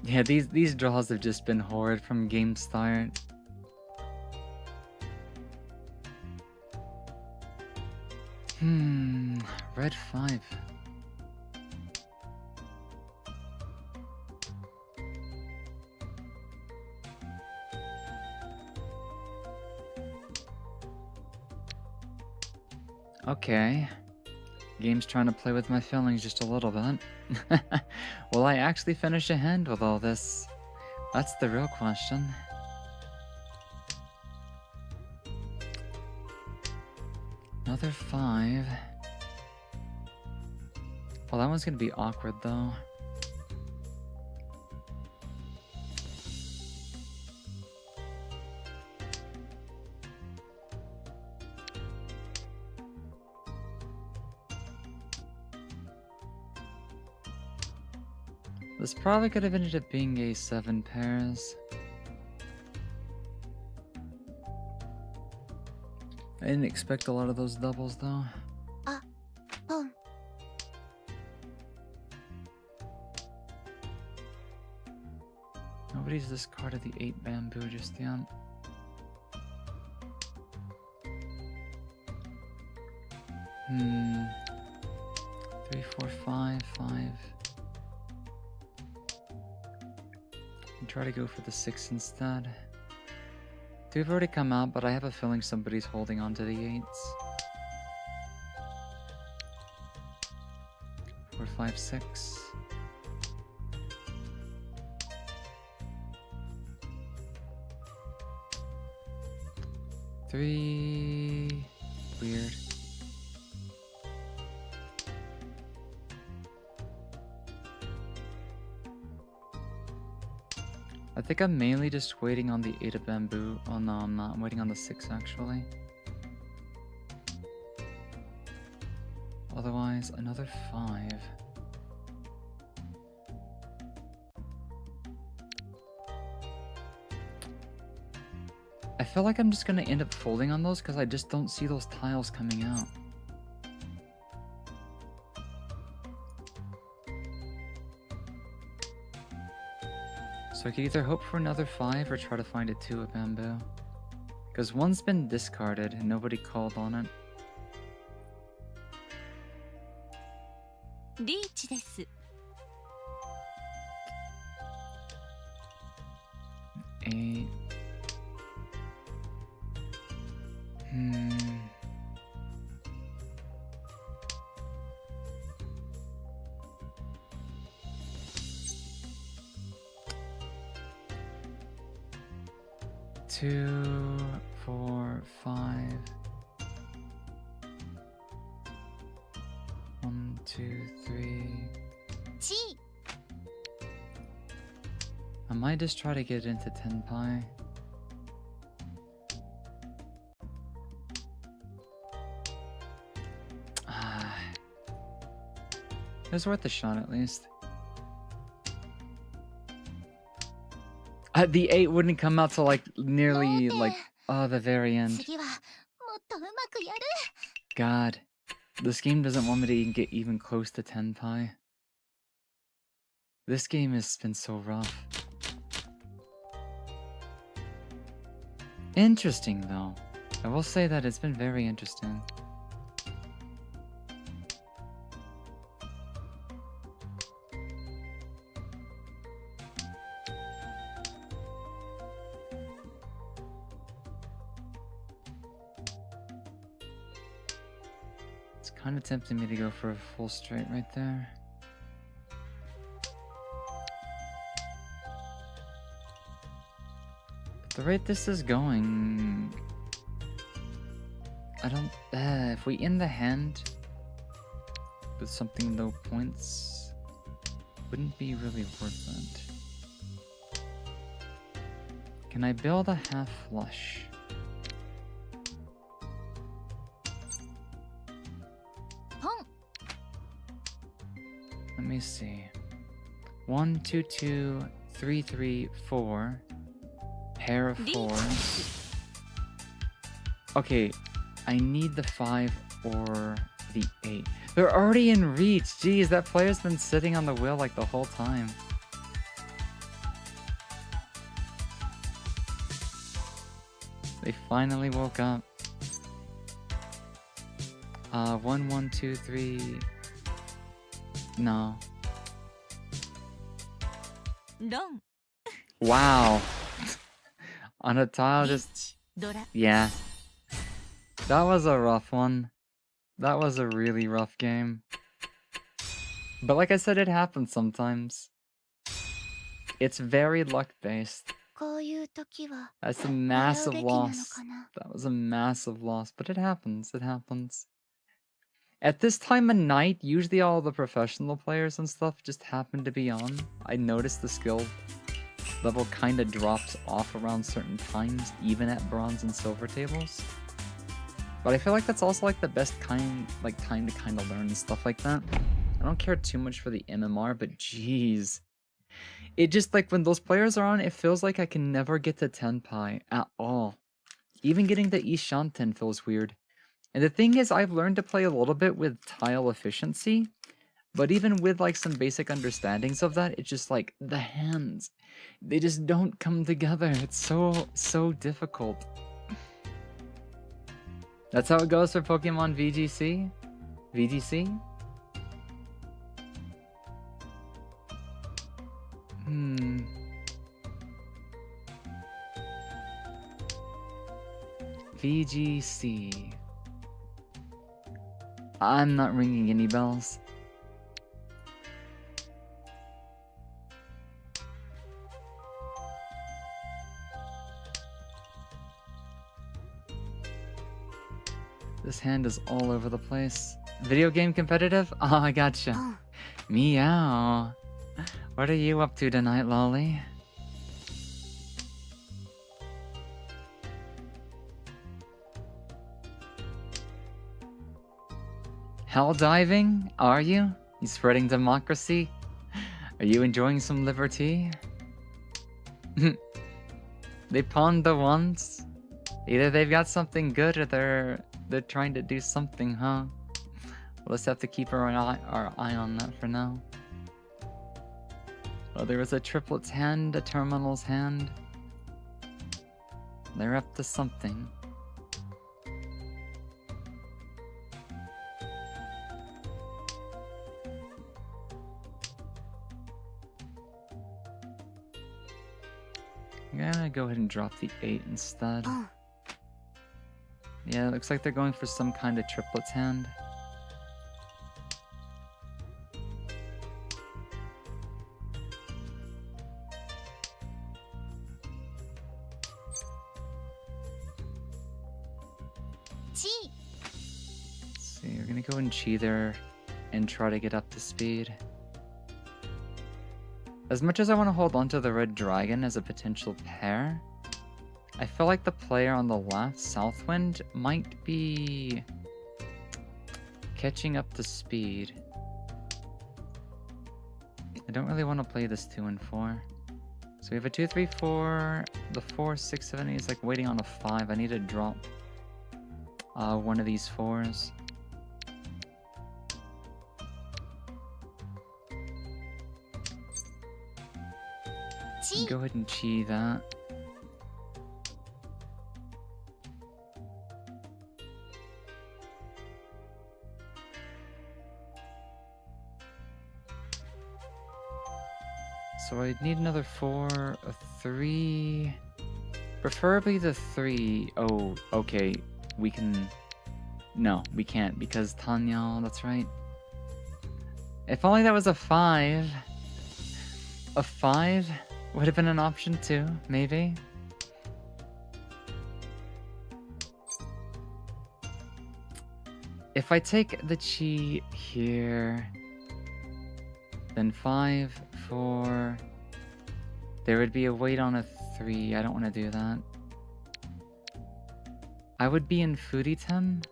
Yeah, these draws have just been horrid from game start. Red 5. Okay. Game's trying to play with my feelings just a little bit. Will I actually finish a hand with all this? That's the real question. Another 5. Well, that one's gonna be awkward though. This probably could have ended up being a 7 pairs. I didn't expect a lot of those doubles though. Nobody's discarded the 8 bamboo just yet. Three, 4, 5, 5. And try to go for the 6 instead. Three have already come out, but I have a feeling somebody's holding on to the 8s. 4, 5, 6. Three. Weird. I think I'm mainly just waiting on the 8 of bamboo. Oh no, I'm not. I'm waiting on the 6 actually. Otherwise, another 5. I feel like I'm just gonna end up folding on those because I just don't see those tiles coming out. So I could either hope for another 5 or try to find a 2 of bamboo. Because one's been discarded and nobody called on it. Reach です。 8. Two, 4, 5. 1, 2, 3. I might just try to get into 10 pi. It was worth a shot at least. The 8 wouldn't come out till like nearly like the very end. God, this game doesn't want me to even get even close to 10 pi. This game has been so rough. Interesting though. I will say that it's been very interesting. It's kind of tempting me to go for a full straight right there. But the rate this is going, I don't. If we end the hand with something low points, wouldn't be really worth it. Can I build a half flush? Let me see. 1, 2, 2, 3, 3, 4. Pair of 4s. Okay, I need the 5 or the 8. They're already in reach. Jeez, that player's been sitting on the wheel like the whole time. They finally woke up. 1, 1, 2, 3. No. Wow. On a tile, just... Yeah. That was a rough one. That was a really rough game. But like I said, it happens sometimes. It's very luck-based. That's a massive loss. That was a massive loss, but it happens. It happens. At this time of night, usually all the professional players and stuff just happen to be on. I noticed the skill level kind of drops off around certain times, even at bronze and silver tables. But I feel like that's also like the best time to kind of learn and stuff like that. I don't care too much for the MMR, but jeez. It just like when those players are on, it feels like I can never get to 10 pi at all. Even getting to Ishanten feels weird. And the thing is, I've learned to play a little bit with tile efficiency, but even with like some basic understandings of that, it's just like the hands, they just don't come together. It's so difficult. That's how it goes for Pokemon VGC? VGC? VGC. I'm not ringing any bells. This hand is all over the place. Video game competitive? Oh, I gotcha. Meow. What are you up to tonight, Lolly? Hell diving? Are you? You spreading democracy? Are you enjoying some liberty? They pawned the ones. Either they've got something good or they're trying to do something, huh? We'll just have to keep our eye on that for now. Oh, there was a triplets hand, a terminals hand. They're up to something. I'm gonna go ahead and drop the 8 instead. Yeah, it looks like they're going for some kind of triplets hand. Let's see, we're gonna go and chi there and try to get up to speed. As much as I want to hold on to the red dragon as a potential pair, I feel like the player on the left, Southwind, might be catching up to speed. I don't really want to play this 2 and 4. So we have a 2, 3, 4. The 4, 6, 7, 8 is like waiting on a 5. I need to drop one of these 4s. Go ahead and chi that. So I need another 4, a 3, preferably the 3. Oh, okay, we can, no, we can't because Tanya, that's right. If only that was a 5. A 5 would have been an option too, maybe. If I take the chi here, then 5, 4, there would be a wait on a 3. I don't want to do that. I would be in Furitem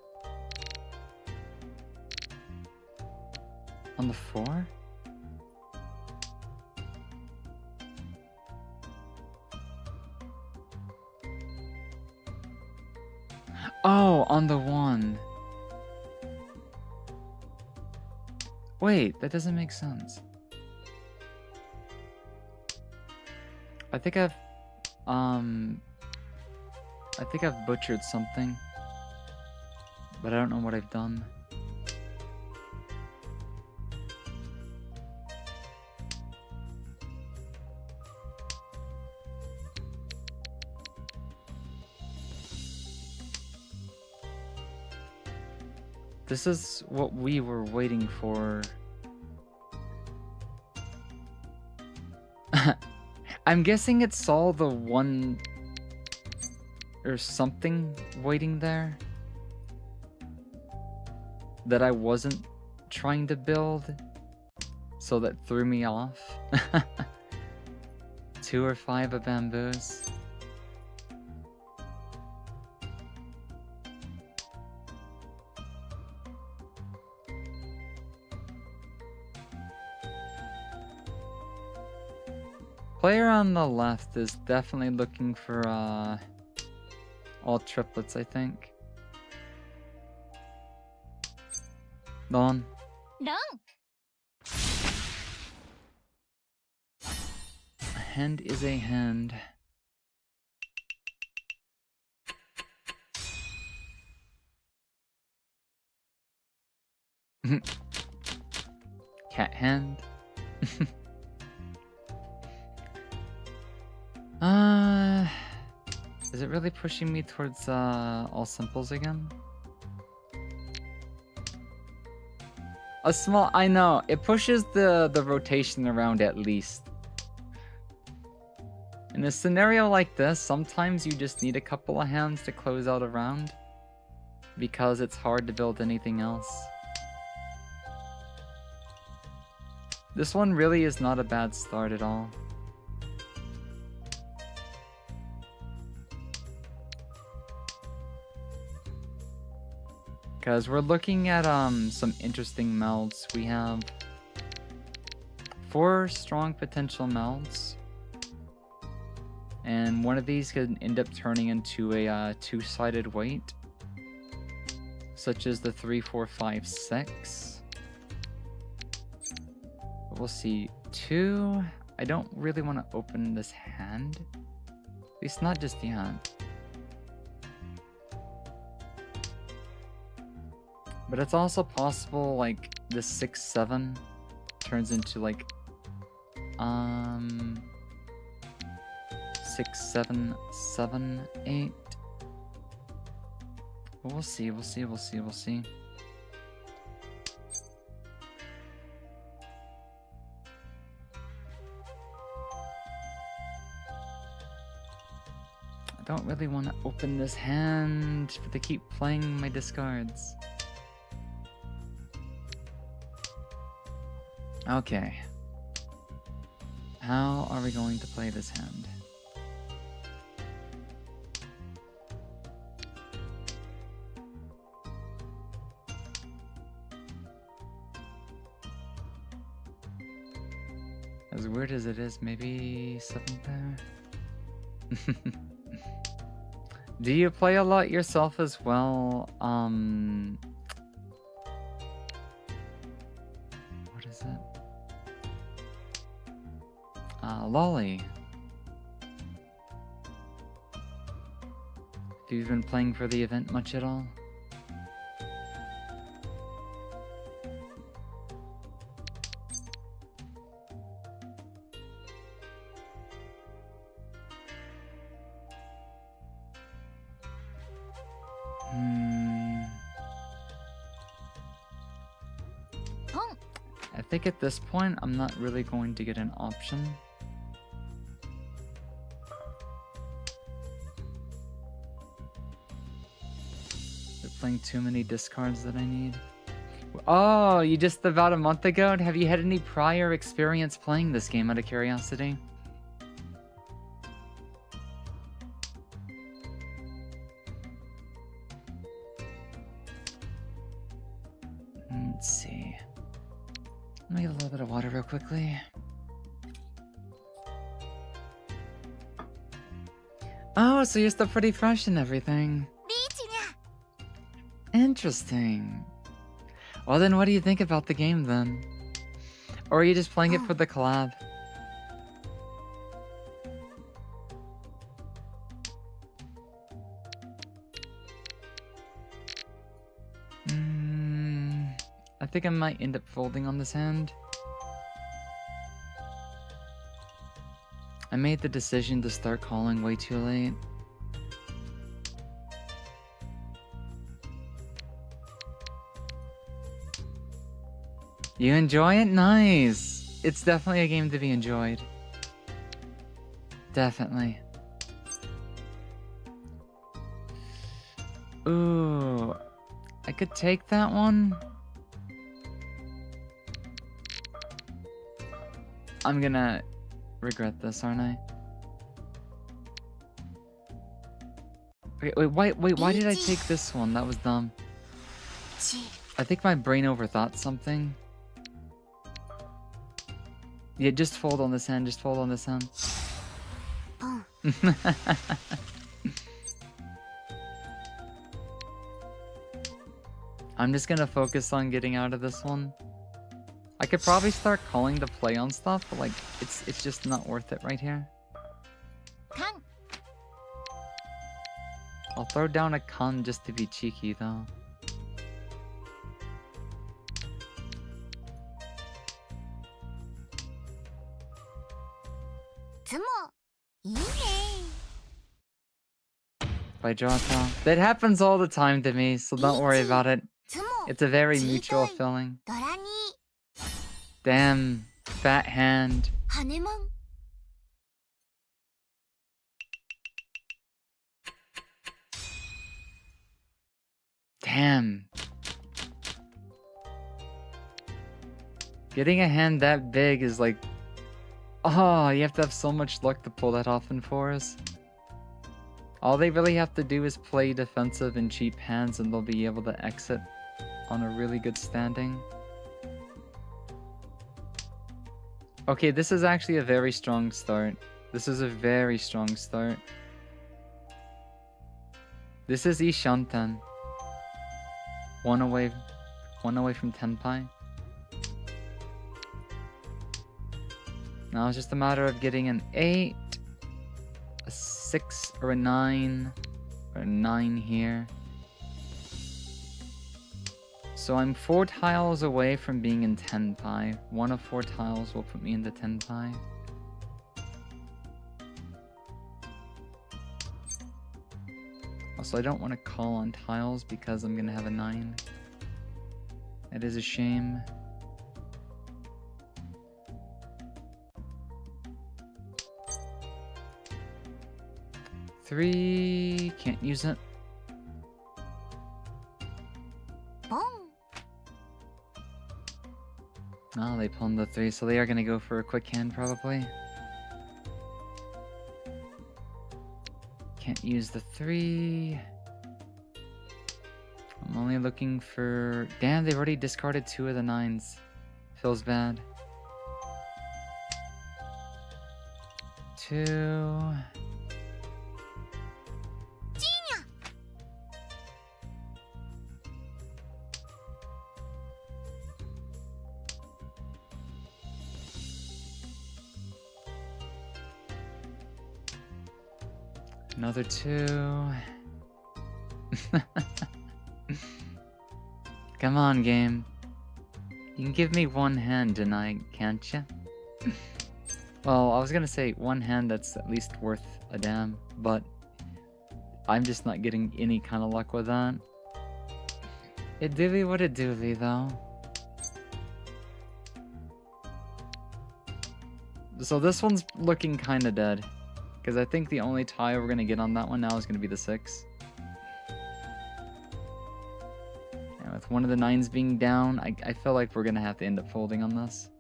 on the 4. Oh, on the 1. Wait, that doesn't make sense. I think I've butchered something, but I don't know what I've done. This is what we were waiting for. I'm guessing it saw the 1 or something waiting there that I wasn't trying to build, so that threw me off. 2 or 5 of bamboos. Player on the left is definitely looking for all triplets, I think. Don. A hand is a hand. Cat hand. Is it really pushing me towards all simples again? A small, I know, it pushes the rotation around at least. In a scenario like this, sometimes you just need a couple of hands to close out a round, because it's hard to build anything else. This one really is not a bad start at all. Because we're looking at some interesting melds. We have 4 strong potential melds. And one of these could end up turning into a 2-sided weight. Such as the 3, 4, 5, 6. We'll see. 2. I don't really want to open this hand. At least not just yet. But it's also possible, like, the 6, 7 turns into, like, 6, 7, 7, 8. But we'll see, we'll see, we'll see, we'll see. I don't really want to open this hand, but they keep playing my discards. Okay. How are we going to play this hand? As weird as it is, maybe 7 pair? Do you play a lot yourself as well? What is it? Lolly. Have you been playing for the event much at all? I think at this point, I'm not really going to get an option. They're playing too many discards that I need. Oh, you just about a month ago? Have you had any prior experience playing this game out of curiosity? Let's see. Let me get a little bit of water real quickly. Oh, so you're still pretty fresh and everything. Interesting. Well then, what do you think about the game then? Or are you just playing it for the collab? I think I might end up folding on this hand. I made the decision to start calling way too late. You enjoy it? Nice! It's definitely a game to be enjoyed. Definitely. Ooh. I could take that one. I'm gonna regret this, aren't I? Okay, wait, why did I take this one? That was dumb. I think my brain overthought something. Yeah, just fold on this hand, just fold on this hand. I'm just gonna focus on getting out of this one. I could probably start calling the play on stuff, but like, it's just not worth it right here. I'll throw down a con just to be cheeky though. by draw top. That happens all the time to me, so don't worry about it. It's a very mutual feeling. Damn, fat hand. Damn. Getting a hand that big is like... Oh, you have to have so much luck to pull that off in fours. All they really have to do is play defensive and cheap hands and they'll be able to exit on a really good standing. Okay, this is actually a very strong start. This is a very strong start. This is Ishanten. One away from Tenpai. Now it's just a matter of getting an 8, a 6, or a 9, or a 9 here. So I'm 4 tiles away from being in Tenpai. One of 4 tiles will put me into Tenpai. Also, I don't want to call on tiles because I'm gonna have a 9. That is a shame. Three, can't use it. Oh, they pawned the 3, so they are gonna go for a quick hand probably. Can't use the 3. I'm only looking for... Damn, they've already discarded 2 of the 9s. Feels bad. 2... Another 2. Come on, game. You can give me one hand tonight, can't you? Well, I was gonna say one hand that's at least worth a damn, but I'm just not getting any kind of luck with that. It dooley what it dooley, though. So this one's looking kinda dead. Because I think the only tie we're going to get on that one now is going to be the 6. And with one of the 9s being down, I feel like we're going to have to end up folding on this.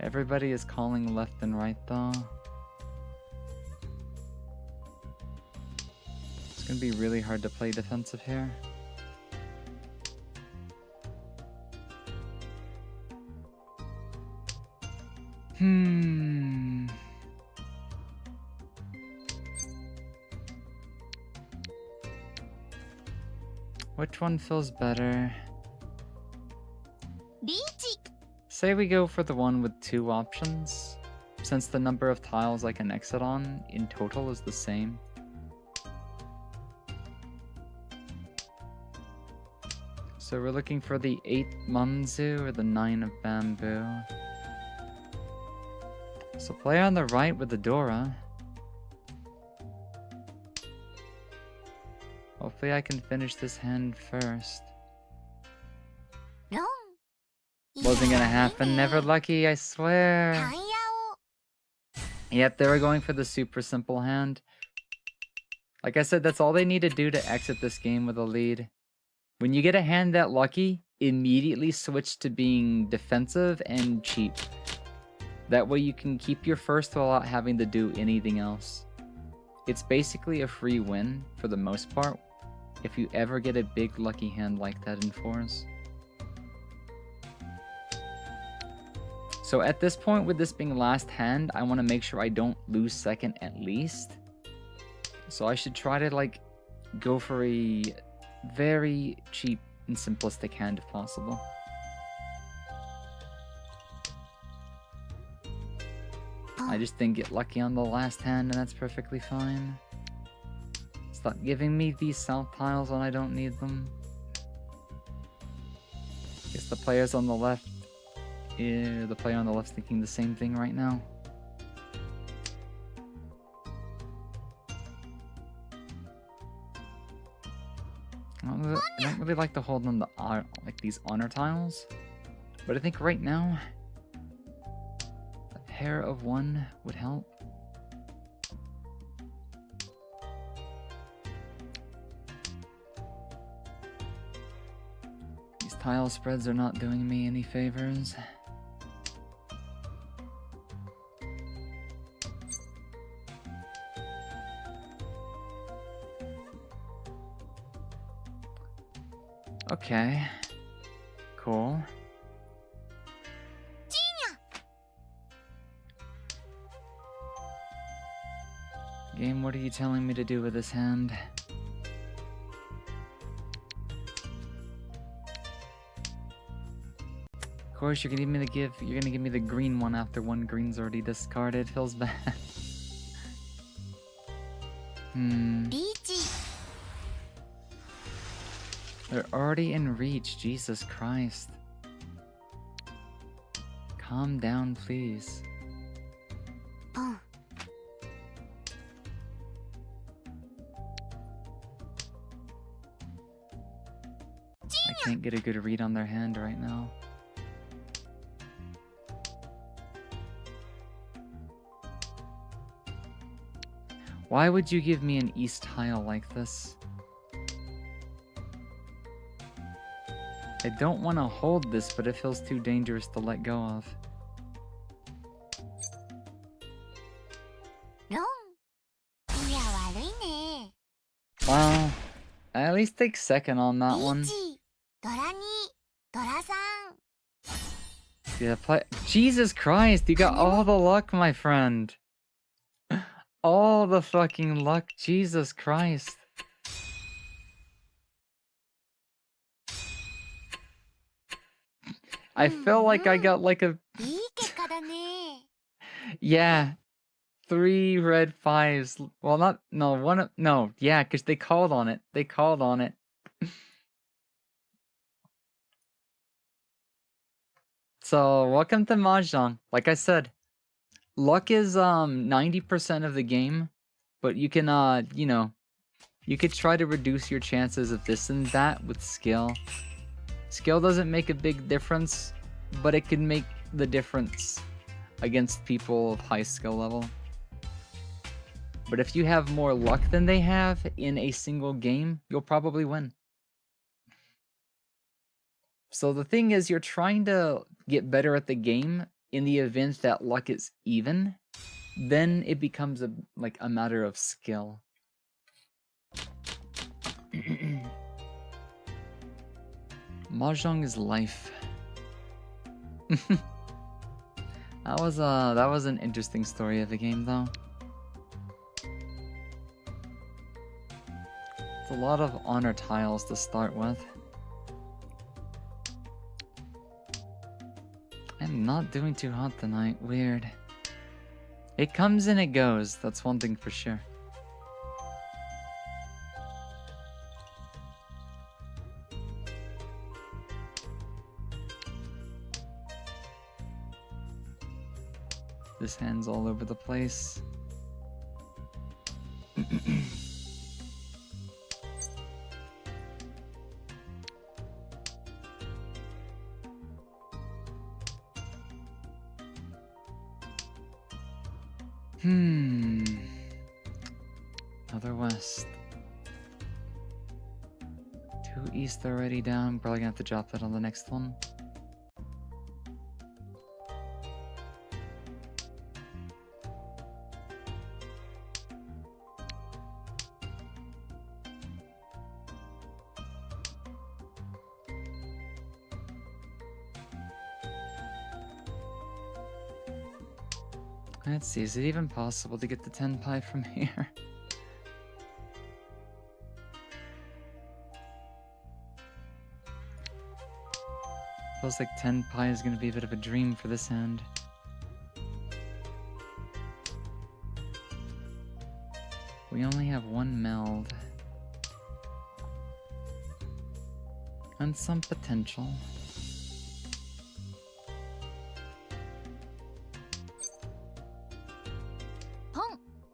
Everybody is calling left and right though. It's gonna be really hard to play defensive here. Which one feels better? Say we go for the one with 2 options, since the number of tiles I can exit on in total is the same. So we're looking for the 8 Manzu or the 9 of Bamboo. So play on the right with the Dora. Hopefully I can finish this hand first. Wasn't gonna happen, never lucky, I swear. Yep, they were going for the super simple hand. Like I said, that's all they need to do to exit this game with a lead. When you get a hand that lucky, immediately switch to being defensive and cheap. That way you can keep your first without having to do anything else. It's basically a free win for the most part, if you ever get a big lucky hand like that in 4s. So at this point, with this being last hand, I want to make sure I don't lose second at least. So I should try to like go for a very cheap and simplistic hand if possible. I just didn't get lucky on the last hand and that's perfectly fine. It's Stop giving me these south tiles when I don't need them. Guess the players on the left... the player on the left's thinking the same thing right now. I don't really like to hold on the like these honor tiles, but I think right now a pair of one would help. These tile spreads are not doing me any favors. Okay. Cool. Game, what are you telling me to do with this hand? Of course, you're gonna give me the green one after one green's already discarded. Feels bad. They're already in reach, Jesus Christ. Calm down, please. I can't get a good read on their hand right now. Why would you give me an east tile like this? I don't want to hold this, but it feels too dangerous to let go of. Well, I at least take second on that one. Yeah, Jesus Christ, you got all the luck, my friend. All the fucking luck, Jesus Christ. I felt like I got like a... Yeah. 3 red 5s. Well, not... No, one... No, yeah, because they called on it. They called on it. So, welcome to Mahjong. Like I said, luck is 90% of the game, but you can, you know, you could try to reduce your chances of this and that with skill. Skill doesn't make a big difference, but it can make the difference against people of high skill level. But if you have more luck than they have in a single game, you'll probably win. So the thing is, you're trying to get better at the game in the event that luck is even, then it becomes a matter of skill. Mahjong is life. That was an interesting story of the game, though. It's a lot of honor tiles to start with. I'm not doing too hot tonight. Weird. It comes and it goes. That's one thing for sure. This hand's all over the place. Another west. 2 east already down. Probably gonna have to drop that on the next one. Let's see, is it even possible to get the 10 pie from here? Feels like 10 pie is gonna be a bit of a dream for this hand. We only have 1 meld. And some potential.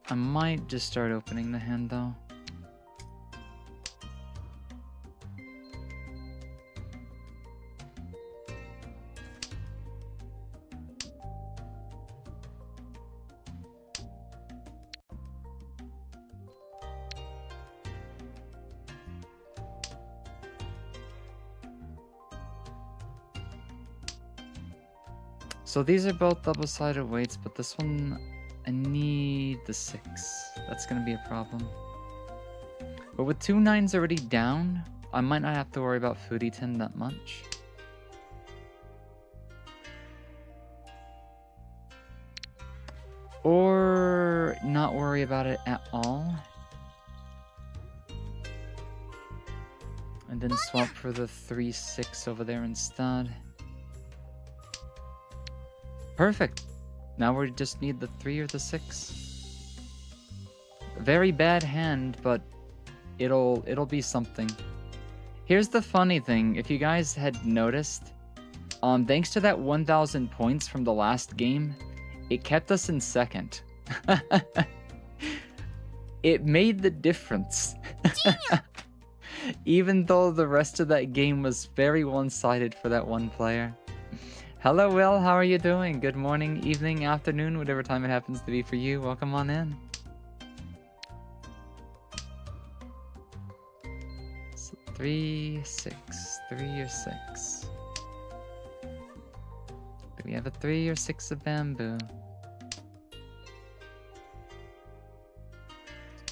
I might just start opening the hand though. So these are both double-sided weights, but this one, I need the 6. That's gonna be a problem. But with 2 9s already down, I might not have to worry about foodie tin that much. Or not worry about it at all. And then swap for the 3 6 over there instead. Perfect. Now we just need the 3 or the 6. Very bad hand, but it'll be something. Here's the funny thing, if you guys had noticed, thanks to that 1,000 points from the last game, it kept us in second. It made the difference. Even though the rest of that game was very one-sided for that one player. Hello, Will. How are you doing? Good morning, evening, afternoon, whatever time it happens to be for you. Welcome on in. So 3 6. 3 or 6. Do we have a 3 or 6 of bamboo?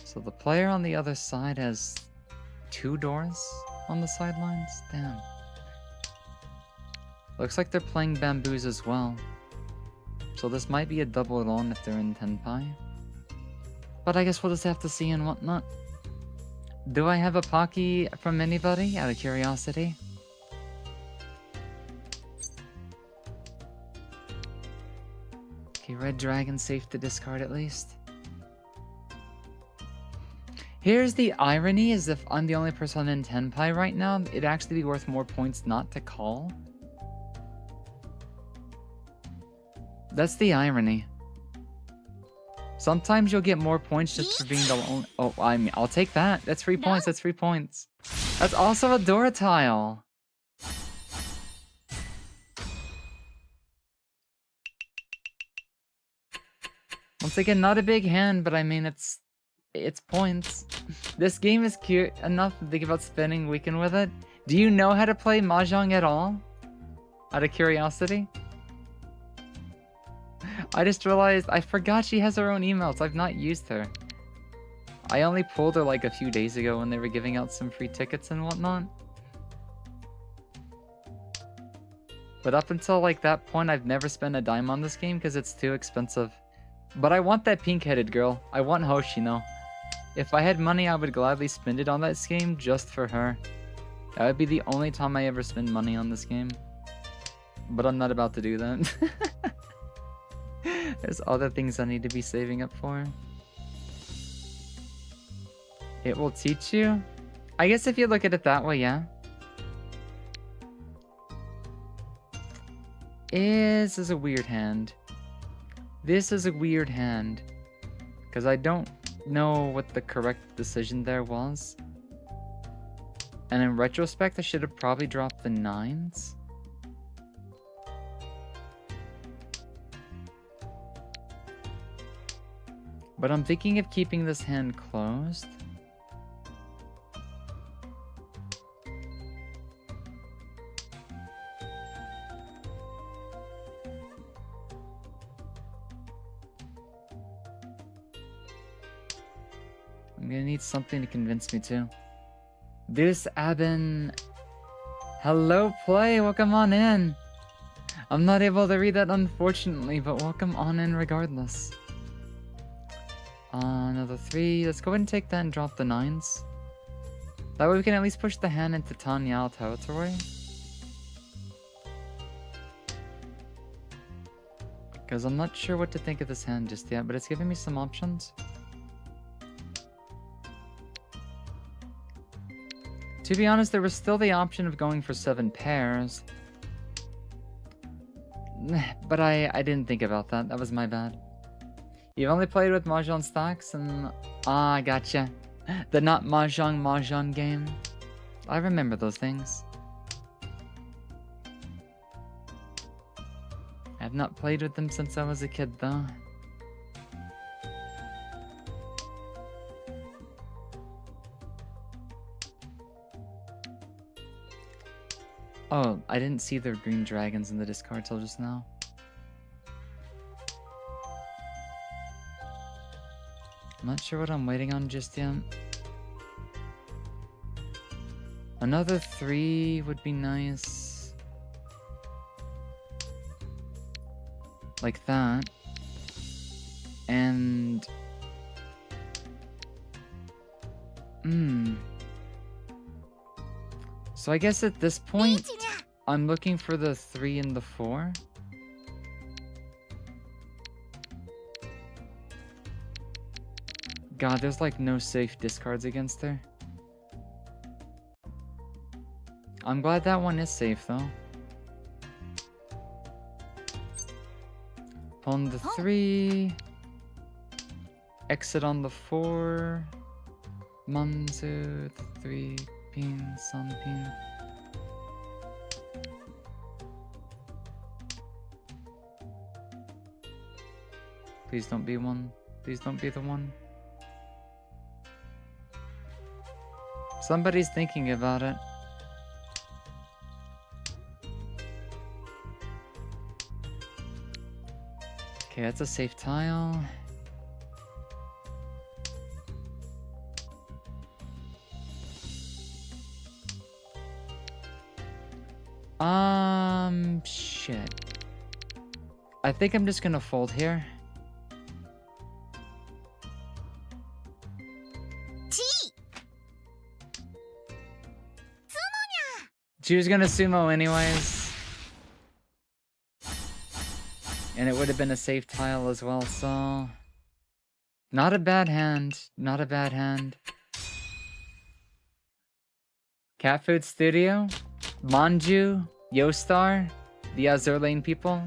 So the player on the other side has 2 doors on the sidelines? Damn. Looks like they're playing bamboos as well. So this might be a double alone if they're in Tenpai. But I guess we'll just have to see and whatnot. Do I have a Pocky from anybody, out of curiosity? Okay, red dragon safe to discard at least. Here's the irony, is if I'm the only person in Tenpai right now, it'd actually be worth more points not to call. That's the irony. Sometimes you'll get more points just for being the only... Oh, I mean, I'll take that. That's 3 points, that's 3 points. That's also a Dora tile. Once again, not a big hand, but I mean, it's points. This game is cute enough to think about spending weekend with it. Do you know how to play Mahjong at all? Out of curiosity? I just realized I forgot she has her own emails. I've not used her. I only pulled her like a few days ago when they were giving out some free tickets and whatnot. But up until like that point, I've never spent a dime on this game because it's too expensive. But I want that pink-headed girl. I want Hoshino. If I had money, I would gladly spend it on that game just for her. That would be the only time I ever spend money on this game. But I'm not about to do that. There's other things I need to be saving up for. It will teach you? I guess if you look at it that way, yeah. This is a weird hand. This is a weird hand. Because I don't know what the correct decision there was. And in retrospect, I should have probably dropped the 9s. But I'm thinking of keeping this hand closed. I'm gonna need something to convince me to. This Abin. Hello, play. Welcome on in. I'm not able to read that, unfortunately, but welcome on in regardless. Another 3. Let's go ahead and take that and drop the 9s. That way we can at least push the hand into Tanyao territory. Because I'm not sure what to think of this hand just yet, but it's giving me some options. To be honest, there was still the option of going for 7 pairs. But I didn't think about that. That was my bad. You've only played with Mahjong stacks and... Ah, gotcha. The not Mahjong game. I remember those things. I've not played with them since I was a kid, though. Oh, I didn't see the green dragons in the discard till just now. I'm not sure what I'm waiting on just yet. Another 3 would be nice. Like that. And... So I guess at this point, I'm looking for the 3 and the 4. God, there's like no safe discards against her. I'm glad that one is safe though. On the 3. Exit on the 4. Manzu, the 3. Pin, Sun Pin. Please don't be one. Please don't be the one. Somebody's thinking about it. Okay, that's a safe tile. Shit. I think I'm just gonna fold here. She was gonna sumo anyways. And it would have been a safe tile as well, so... Not a bad hand. Not a bad hand. Cat Food Studio? Manju? Yostar? The Azur Lane people?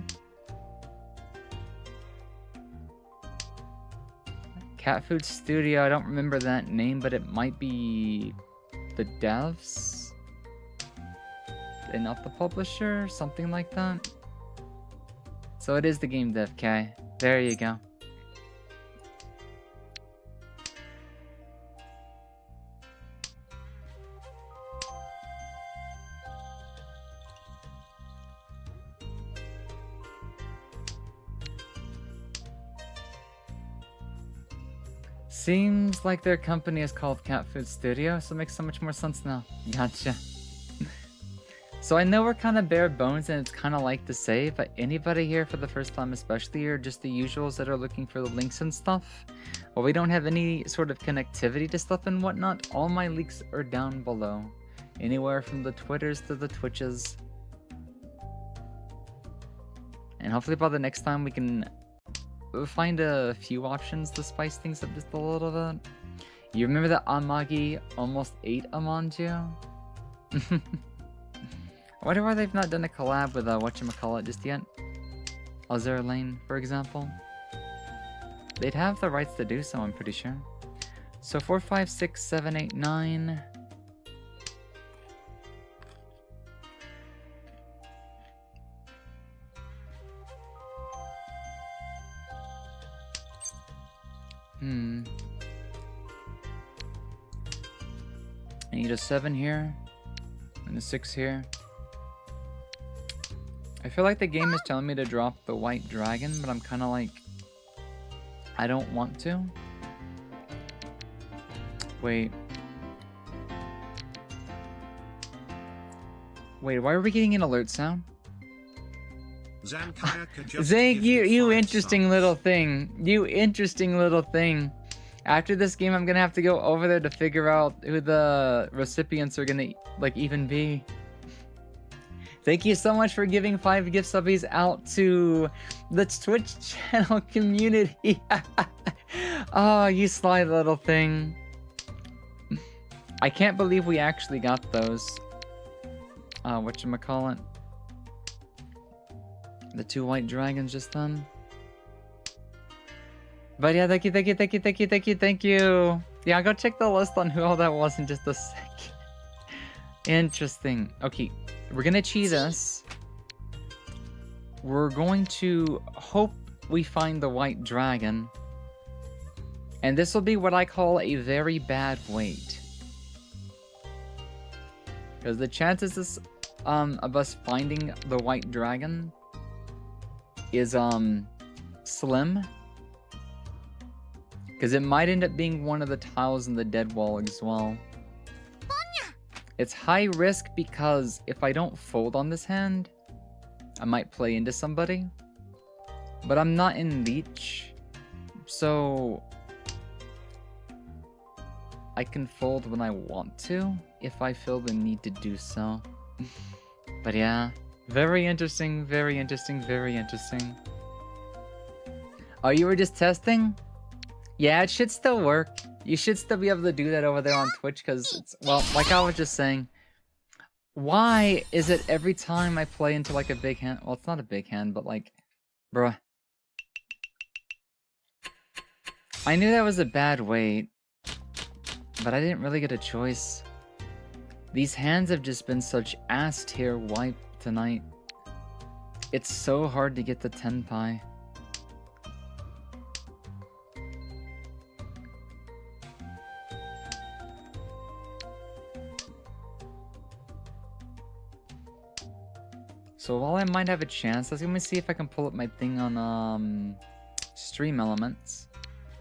Cat Food Studio, I don't remember that name, but it might be... the devs? And not the publisher? Something like that? So it is the game dev, K. There you go. Seems like their company is called Cat Food Studio, so it makes so much more sense now. Gotcha. So I know we're kind of bare bones and it's kind of like to say, but anybody here for the first time especially, or just the usuals that are looking for the links and stuff, well, we don't have any sort of connectivity to stuff and whatnot, all my links are down below. Anywhere from the Twitters to the Twitches. And hopefully by the next time we can find a few options to spice things up just a little bit. You remember that Amagi almost ate Amanju? I wonder why they've not done a collab with whatchamacallit just yet. Azur Lane, for example. They'd have the rights to do so, I'm pretty sure. So 4, 5, 6, 7, 8, 9. I need a 7 here. And a 6 here. I feel like the game is telling me to drop the white dragon, but I'm kind of like... I don't want to. Wait. Wait, why are we getting an alert sound? Zank, you interesting little thing. You interesting little thing. After this game, I'm gonna have to go over there to figure out who the recipients are gonna, like, even be. Thank you so much for giving 5 gift subbies out to the Twitch channel community. Oh, you sly little thing. I can't believe we actually got those. Whatchamacallit? The 2 white dragons just then. But yeah, thank you, thank you, thank you, thank you, thank you, thank you. Yeah, go check the list on who all that was in just a second. Interesting. Okay, we're gonna cheat this. We're going to hope we find the white dragon. And this will be what I call a very bad wait. Because the chances of us finding the white dragon is slim. Because it might end up being one of the tiles in the dead wall as well. It's high risk because if I don't fold on this hand, I might play into somebody. But I'm not in leech, so I can fold when I want to if I feel the need to do so. But yeah, very interesting, very interesting, very interesting. Oh, you were just testing? Yeah, it should still work. You should still be able to do that over there on Twitch because it's, well, like I was just saying, why is it every time I play into like a big hand, well, it's not a big hand, but like, bruh. I knew that was a bad wait, but I didn't really get a choice. These hands have just been such ass tier wipe tonight. It's so hard to get the tenpai. So while I might have a chance, let's let me see if I can pull up my thing on Stream Elements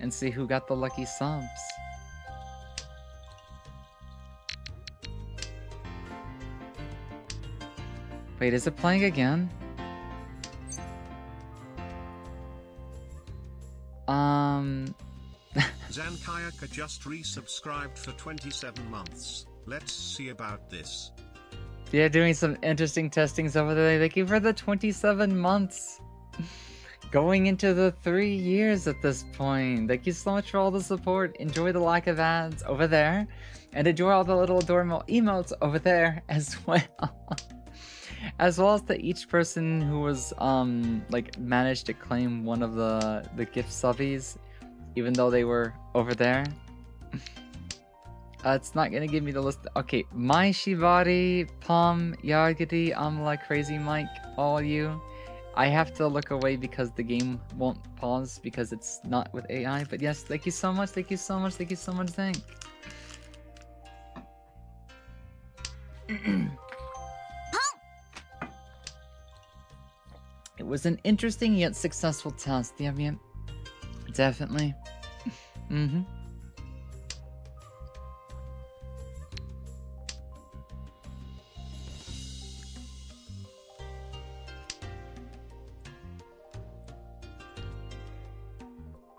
and see who got the lucky subs. Wait, is it playing again? Zankayaka just resubscribed for 27 months. Let's see about this. Yeah, doing some interesting testings over there. Thank you for the 27 months. Going into the 3 years at this point. Thank you so much for all the support. Enjoy the lack of ads over there. And enjoy all the little adorable emotes over there as well. As well as to each person who was, like, managed to claim one of the gift subbies. Even though they were over there. It's not gonna give me the list. Okay, My Shibari, Palm, Yargity, Amla, Crazy Mike, all you. I have to look away because the game won't pause because it's not with AI. But yes, thank you so much, thank you so much, thank you so much, thank. It was an interesting yet successful test. Yeah, definitely. Mm-hmm.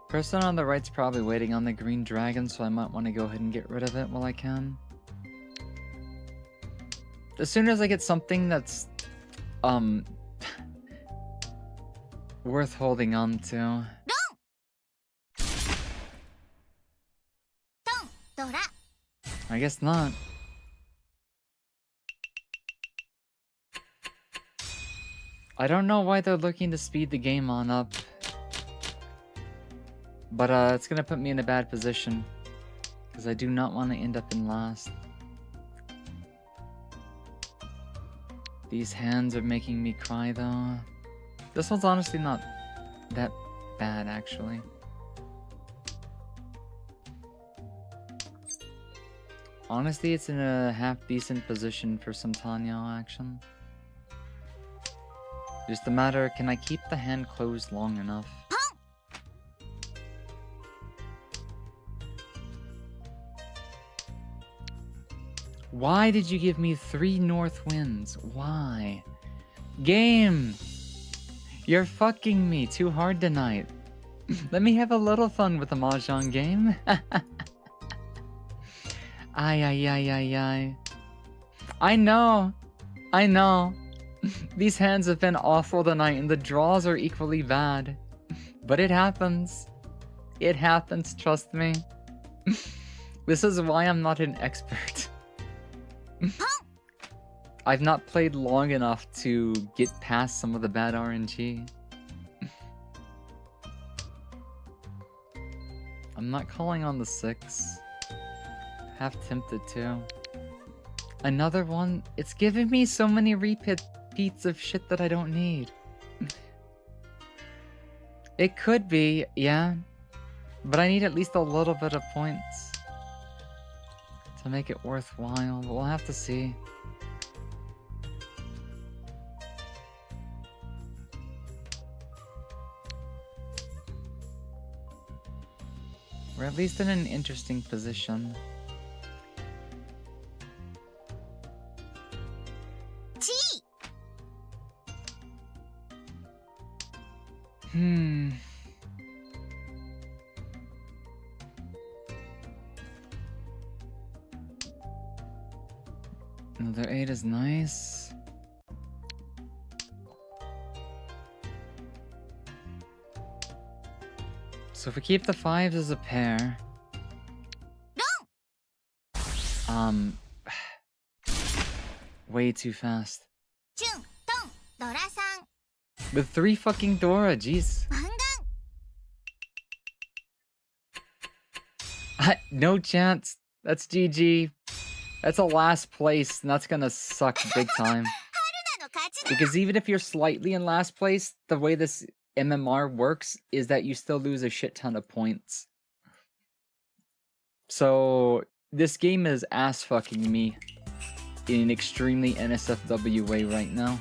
Person on the right's probably waiting on the green dragon, so I might want to go ahead and get rid of it while I can. As soon as I get something that's worth holding on to. I guess not. I don't know why they're looking to speed the game on up. But it's gonna put me in a bad position. Because I do not want to end up in last. These hands are making me cry though. This one's honestly not that bad actually. Honestly, it's in a half-decent position for some Tanyo action. Just a matter, can I keep the hand closed long enough? Why did you give me 3 north winds? Why? Game! You're fucking me too hard tonight. Let me have a little fun with the Mahjong game. Ay. I know. These hands have been awful tonight and the draws are equally bad. But it happens. It happens, trust me. This is why I'm not an expert. I've not played long enough to get past some of the bad RNG. I'm not calling on the 6. Half tempted to. Another one? It's giving me so many repeats of shit that I don't need. It could be, yeah. But I need at least a little bit of points to make it worthwhile, but we'll have to see. We're at least in an interesting position. Another 8 is nice. So if we keep the 5s as a pair... way too fast. With 3 fucking Dora, jeez. No chance. That's GG. That's a last place, and that's gonna suck big time. Because even if you're slightly in last place, the way this MMR works is that you still lose a shit ton of points. So this game is ass fucking me in an extremely NSFW way right now.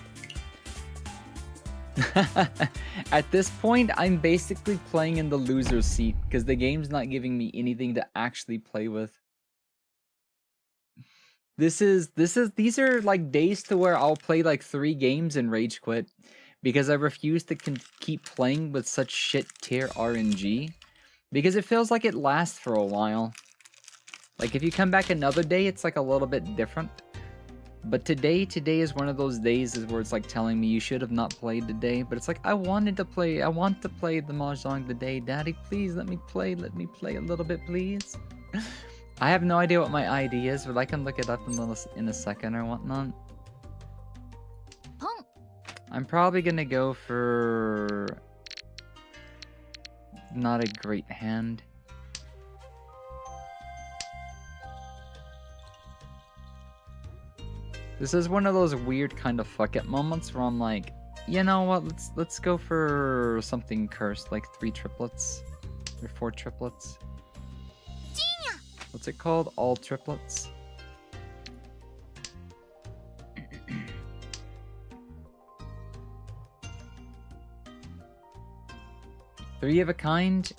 At this point, I'm basically playing in the loser's seat because the game's not giving me anything to actually play with. These are like days to where I'll play like 3 games and rage quit because I refuse to keep playing with such shit tier RNG because it feels like it lasts for a while. Like if you come back another day, it's like a little bit different. But today is one of those days where it's like telling me you should have not played today. But it's like, I want to play the Mahjong today. Daddy, please let me play a little bit, please. I have no idea what my ID is, but I can look it up in a second or whatnot. I'm probably gonna go for... not a great hand. This is one of those weird kind of fuck it moments where I'm like, you know what, let's go for something cursed, like 3 triplets or 4 triplets. What's it called? All triplets. Three of a kind.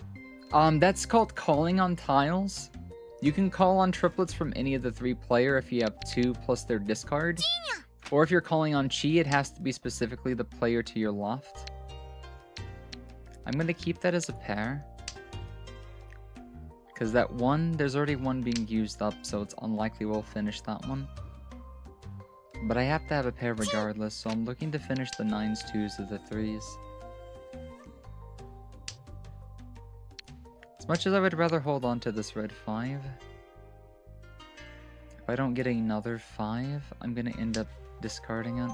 That's called calling on tiles. You can call on triplets from any of the 3 player if you have 2 plus their discard. Or if you're calling on chi, it has to be specifically the player to your left. I'm gonna keep that as a pair. Because that one, there's already one being used up, so it's unlikely we'll finish that one. But I have to have a pair regardless, so I'm looking to finish the 9s, 2s, or the 3s. As much as I would rather hold on to this red 5, if I don't get another 5, I'm gonna end up discarding it.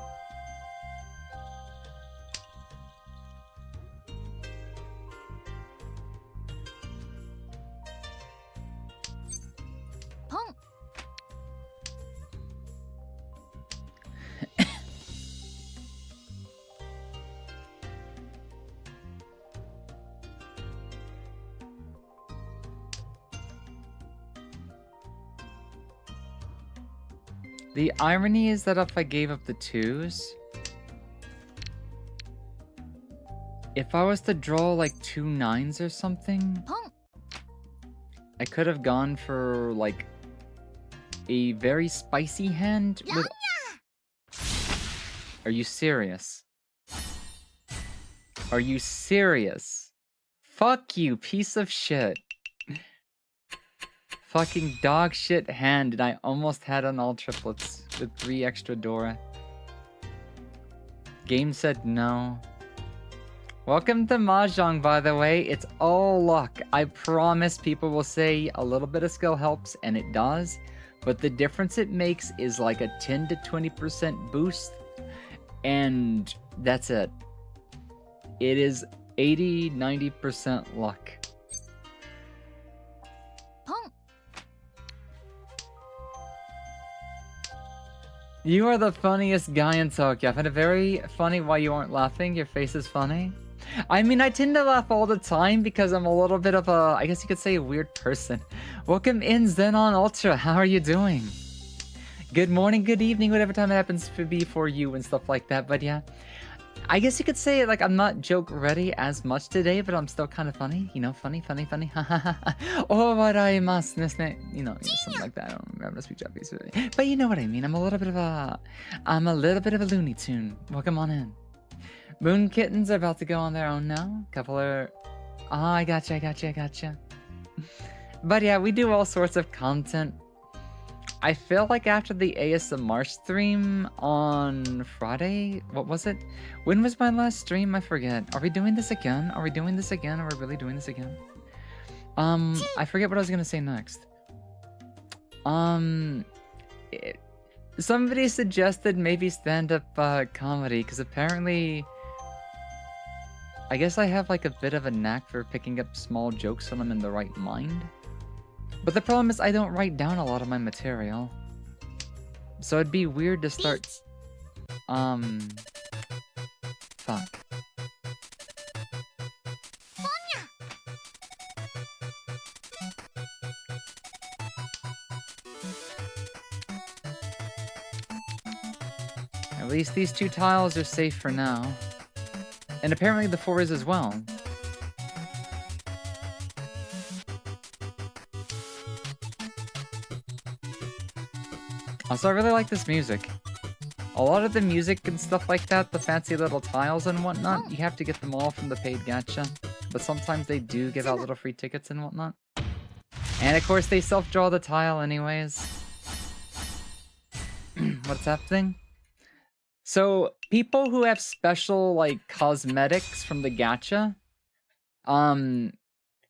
The irony is that if I gave up the 2s, if I was to draw like 2 9s or something, I could have gone for like a very spicy hand with... Are you serious? Are you serious? Fuck you, piece of shit. Fucking dog shit hand, and I almost had on all triplets with 3 extra Dora. Game said no. Welcome to Mahjong, by the way. It's all luck. I promise people will say a little bit of skill helps, and it does. But the difference it makes is like a 10 to 20% boost. And that's it. It is 80, 90% luck. You are the funniest guy in Tokyo. I find it very funny why you aren't laughing. Your face is funny. I mean, I tend to laugh all the time because I'm a little bit of a, I guess you could say, a weird person. Welcome in, Xenon Ultra. How are you doing? Good morning, good evening, whatever time it happens to be for you and stuff like that. But yeah, I guess you could say, like, I'm not joke ready as much today, but I'm still kind of funny. You know, funny. Oh, waraimasu, you know, something like that. I don't remember to speak Japanese, but you know what I mean. I'm a little bit of a Looney Tune. Welcome on in. Moon Kittens are about to go on their own now. Couple are... Oh, I gotcha. But yeah, we do all sorts of content. I feel like after the ASMR stream on Friday... What was it? When was my last stream? I forget. Are we doing this again? Are we really doing this again? I forget what I was gonna say next. Somebody suggested maybe stand-up comedy, because apparently... I guess I have like a bit of a knack for picking up small jokes when I'm in the right mind. But the problem is I don't write down a lot of my material. So it'd be weird to start... Fuck. At least these 2 tiles are safe for now. And apparently the 4 is as well. Also, I really like this music. A lot of the music and stuff like that, the fancy little tiles and whatnot, you have to get them all from the paid gacha. But sometimes they do give out little free tickets and whatnot. And of course, they self-draw the tile anyways. What's happening? So, people who have special, like, cosmetics from the gacha,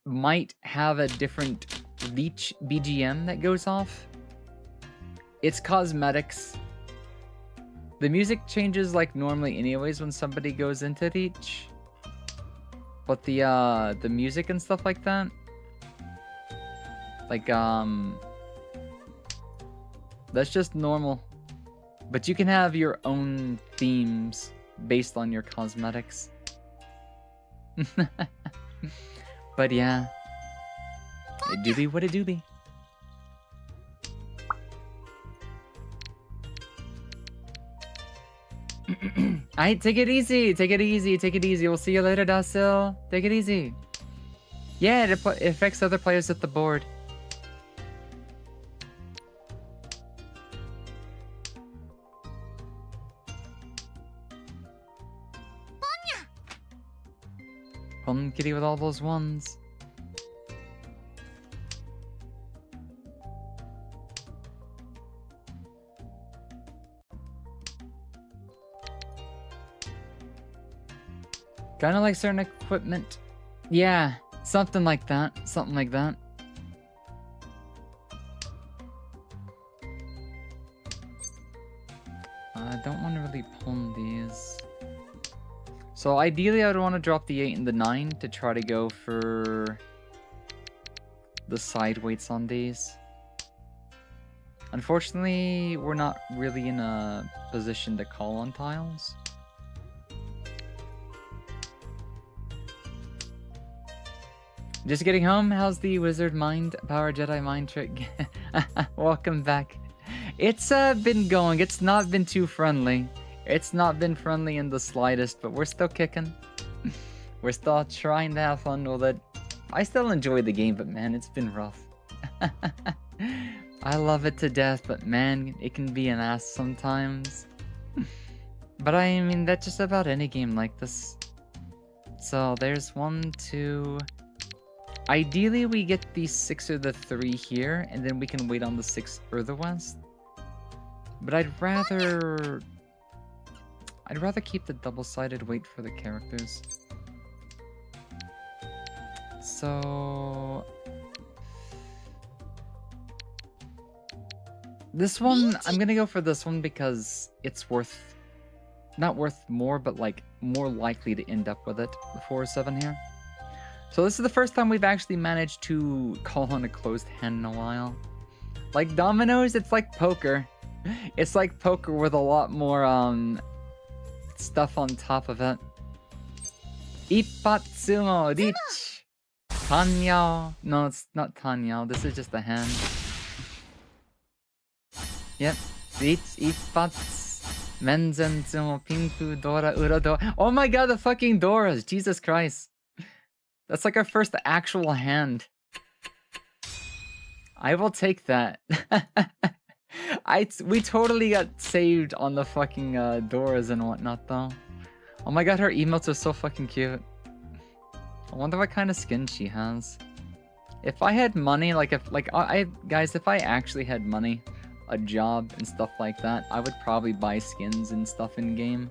might have a different leech BGM that goes off. It's cosmetics. The music changes, like, normally anyways when somebody goes into leech. But the music and stuff like that, like, that's just normal. But you can have your own themes based on your cosmetics. But yeah. It do be what it do be. Alright, take it easy. We'll see you later, Dasil. Take it easy. Yeah, it affects other players at the board. Fun kitty with all those ones. Kinda like certain equipment. Yeah, something like that. I don't want to really pawn these. So ideally I would want to drop the 8 and the 9 to try to go for the side weights on these. Unfortunately, we're not really in a position to call on tiles. Just getting home. How's the wizard mind power Jedi mind trick? Welcome back. It's been going. It's not been too friendly. It's not been friendly in the slightest, but we're still kicking. We're still trying to have fun with it. I still enjoy the game, but man, it's been rough. I love it to death, but man, it can be an ass sometimes. But I mean, that's just about any game like this. So there's 1, 2... Ideally, we get the 6 or the 3 here, and then we can wait on the 6 or the west. But I'd rather keep the double-sided weight for the characters. So... this one, I'm gonna go for this one because it's worth... not worth more, but like more likely to end up with it. The 4-7 here. So this is the first time we've actually managed to call on a closed hand in a while. Like dominoes, it's like poker. It's like poker with a lot more stuff on top of it. Ippatsumo rich. Tanyao. No, it's not Tanyao. This is just a hand. Yep. Rich ippats. Menzen pinku dora urado. Oh my god, the fucking Doras! Jesus Christ. That's like our first actual hand. I will take that. We totally got saved on the fucking Doras and whatnot though. Oh my god, her emotes are so fucking cute. I wonder what kind of skin she has. If I had money, like if I actually had money, a job and stuff like that, I would probably buy skins and stuff in game.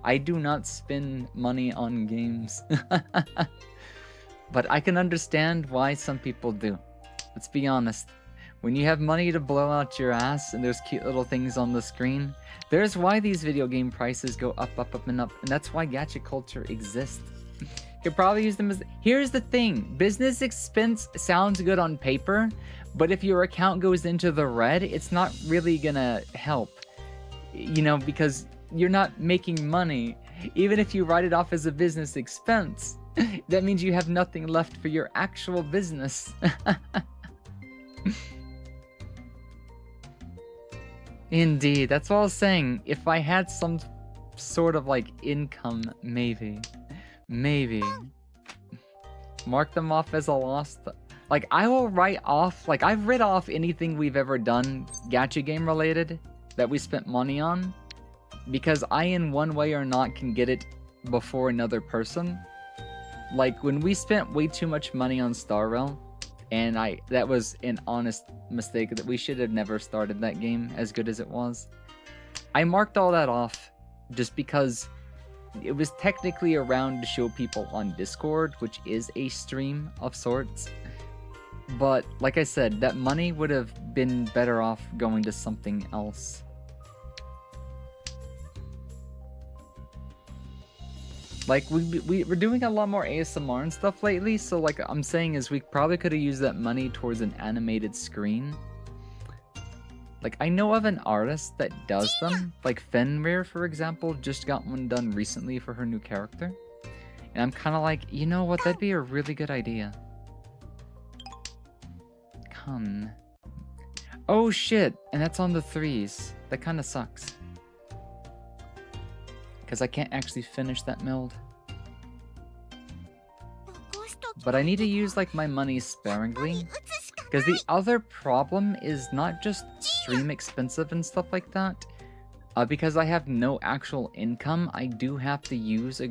I do not spend money on games. But I can understand why some people do. Let's be honest. When you have money to blow out your ass and there's cute little things on the screen, there's why these video game prices go up, up, up, and up. And that's why gacha culture exists. You could probably use them as... Here's the thing. Business expense sounds good on paper, but if your account goes into the red, it's not really gonna help. You know, because you're not making money. Even if you write it off as a business expense, that means you have nothing left for your actual business. Indeed, that's what I was saying. If I had some sort of like income, maybe. Mark them off as a loss. Like, I will write off, like, I've written off anything we've ever done gacha game related that we spent money on, because I, in one way or not, can get it before another person. Like, when we spent way too much money on Star Rail, and that was an honest mistake, that we should have never started that game as good as it was. I marked all that off just because it was technically around to show people on Discord, which is a stream of sorts. But, like I said, that money would have been better off going to something else. Like, we're doing a lot more ASMR and stuff lately, so like I'm saying is we probably could have used that money towards an animated screen. Like, I know of an artist that does them. Like, Fenrir, for example, just got one done recently for her new character. And I'm kind of like, you know what, that'd be a really good idea. Come. Oh shit, and that's on the 3s. That kind of sucks. Because I can't actually finish that build. But I need to use like my money sparingly. Because the other problem is not just stream expensive and stuff like that. Because I have no actual income, I do have to use a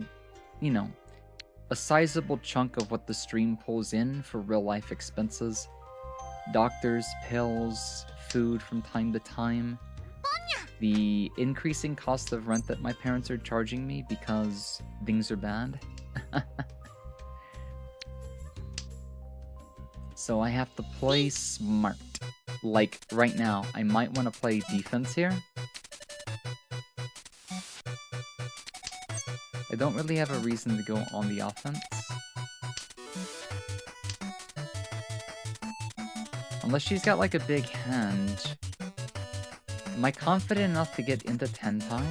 sizable chunk of what the stream pulls in for real life expenses. Doctors, pills, food from time to time. The increasing cost of rent that my parents are charging me because things are bad. So I have to play smart. Like, right now, I might want to play defense here. I don't really have a reason to go on the offense. Unless she's got like a big hand. Am I confident enough to get into Tentai?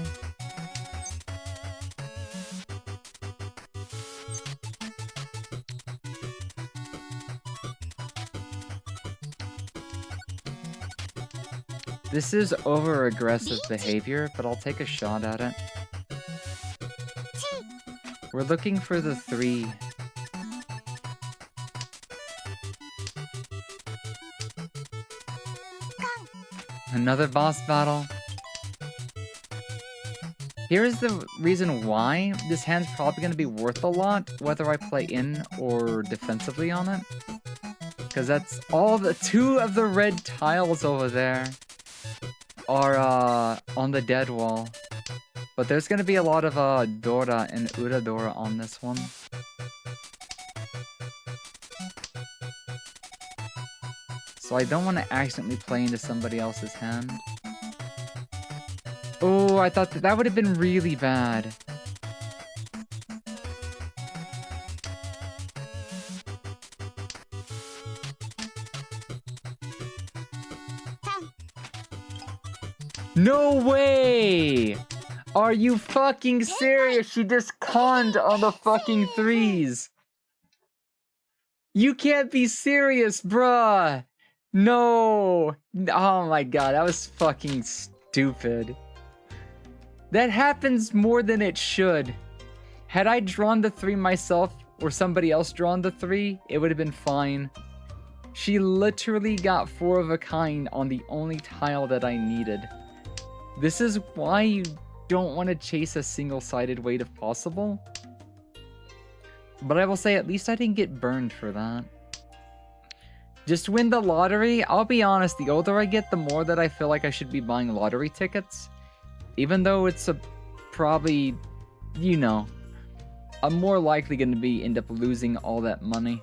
This is over-aggressive behavior, but I'll take a shot at it. We're looking for the 3. Another boss battle. Here's the reason why this hand's probably going to be worth a lot, whether I play in or defensively on it. Because that's all the 2 of the red tiles over there are on the dead wall. But there's going to be a lot of Dora and Uradora on this one. so I don't want to accidentally play into somebody else's hand. Oh, I thought that would have been really bad. No way! Are you fucking serious? She just conned on the fucking threes. You can't be serious, bruh. No. Oh my god, that was fucking stupid. That happens more than it should. Had I drawn the 3 myself or somebody else drawn the 3, it would have been fine. She literally got 4 of a kind on the only tile that I needed. This is why you don't want to chase a single-sided weight if possible. But I will say, at least I didn't get burned for that. Just win the lottery. I'll be honest, the older I get, the more that I feel like I should be buying lottery tickets. Even though it's probably, you know, I'm more likely going to end up losing all that money.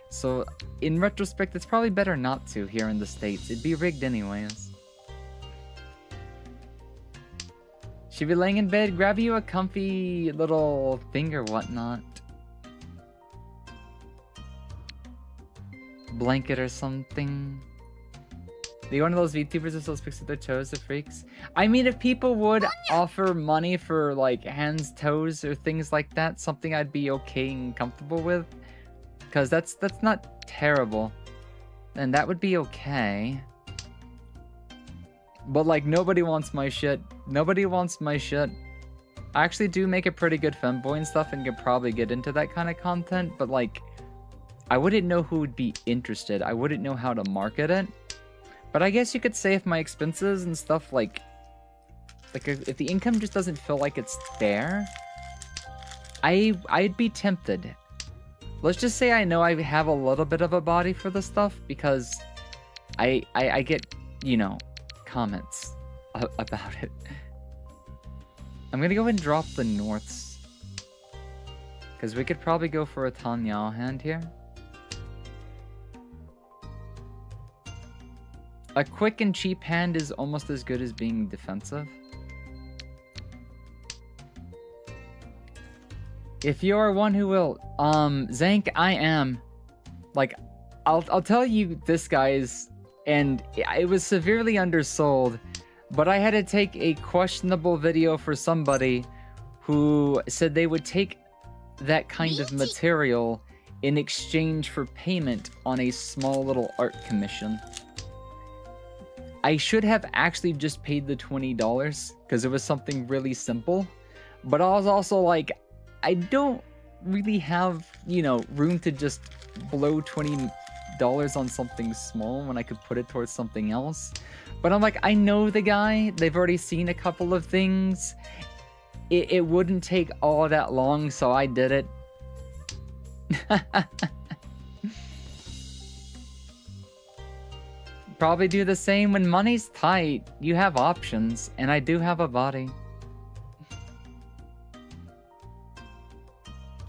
So, in retrospect, it's probably better not to here in the States. It'd be rigged anyways. Should be laying in bed, grab you a comfy little thing or whatnot. Blanket or something. Are you one of those VTubers that still speaks to their toes, the freaks? I mean, if people would offer money for like hands, toes, or things like that, something I'd be okay and comfortable with. Because that's not terrible. And that would be okay. But like, nobody wants my shit. Nobody wants my shit. I actually do make a pretty good femboy and stuff and could probably get into that kind of content, but like, I wouldn't know who would be interested. I wouldn't know how to market it. But I guess you could say if my expenses and stuff like if the income just doesn't feel like it's there, I'd be tempted. Let's just say I know I have a little bit of a body for the stuff because I get, you know, comments about it. I'm gonna go and drop the Norths. Because we could probably go for a Tanyao hand here. A quick and cheap hand is almost as good as being defensive. If you are one who will, Zank, I am. Like, I'll tell you this, guys, and it was severely undersold, but I had to take a questionable video for somebody who said they would take that kind of material in exchange for payment on a small little art commission. I should have actually just paid the $20 because it was something really simple, but I was also like, I don't really have, you know, room to just blow $20 on something small when I could put it towards something else. But I'm like, I know the guy, they've already seen a couple of things. It wouldn't take all that long, so I did it. Probably do the same when money's tight. You have options, and I do have a body.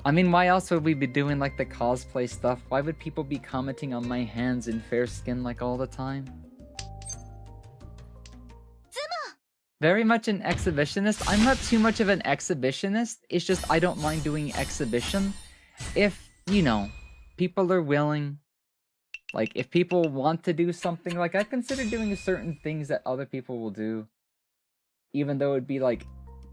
I mean, why else would we be doing like the cosplay stuff? Why would people be commenting on my hands in fair skin like all the time? Very much an exhibitionist. I'm not too much of an exhibitionist. It's just I don't mind doing exhibition if, you know, people are willing. Like, if people want to do something, like, I consider doing certain things that other people will do. Even though it'd be like,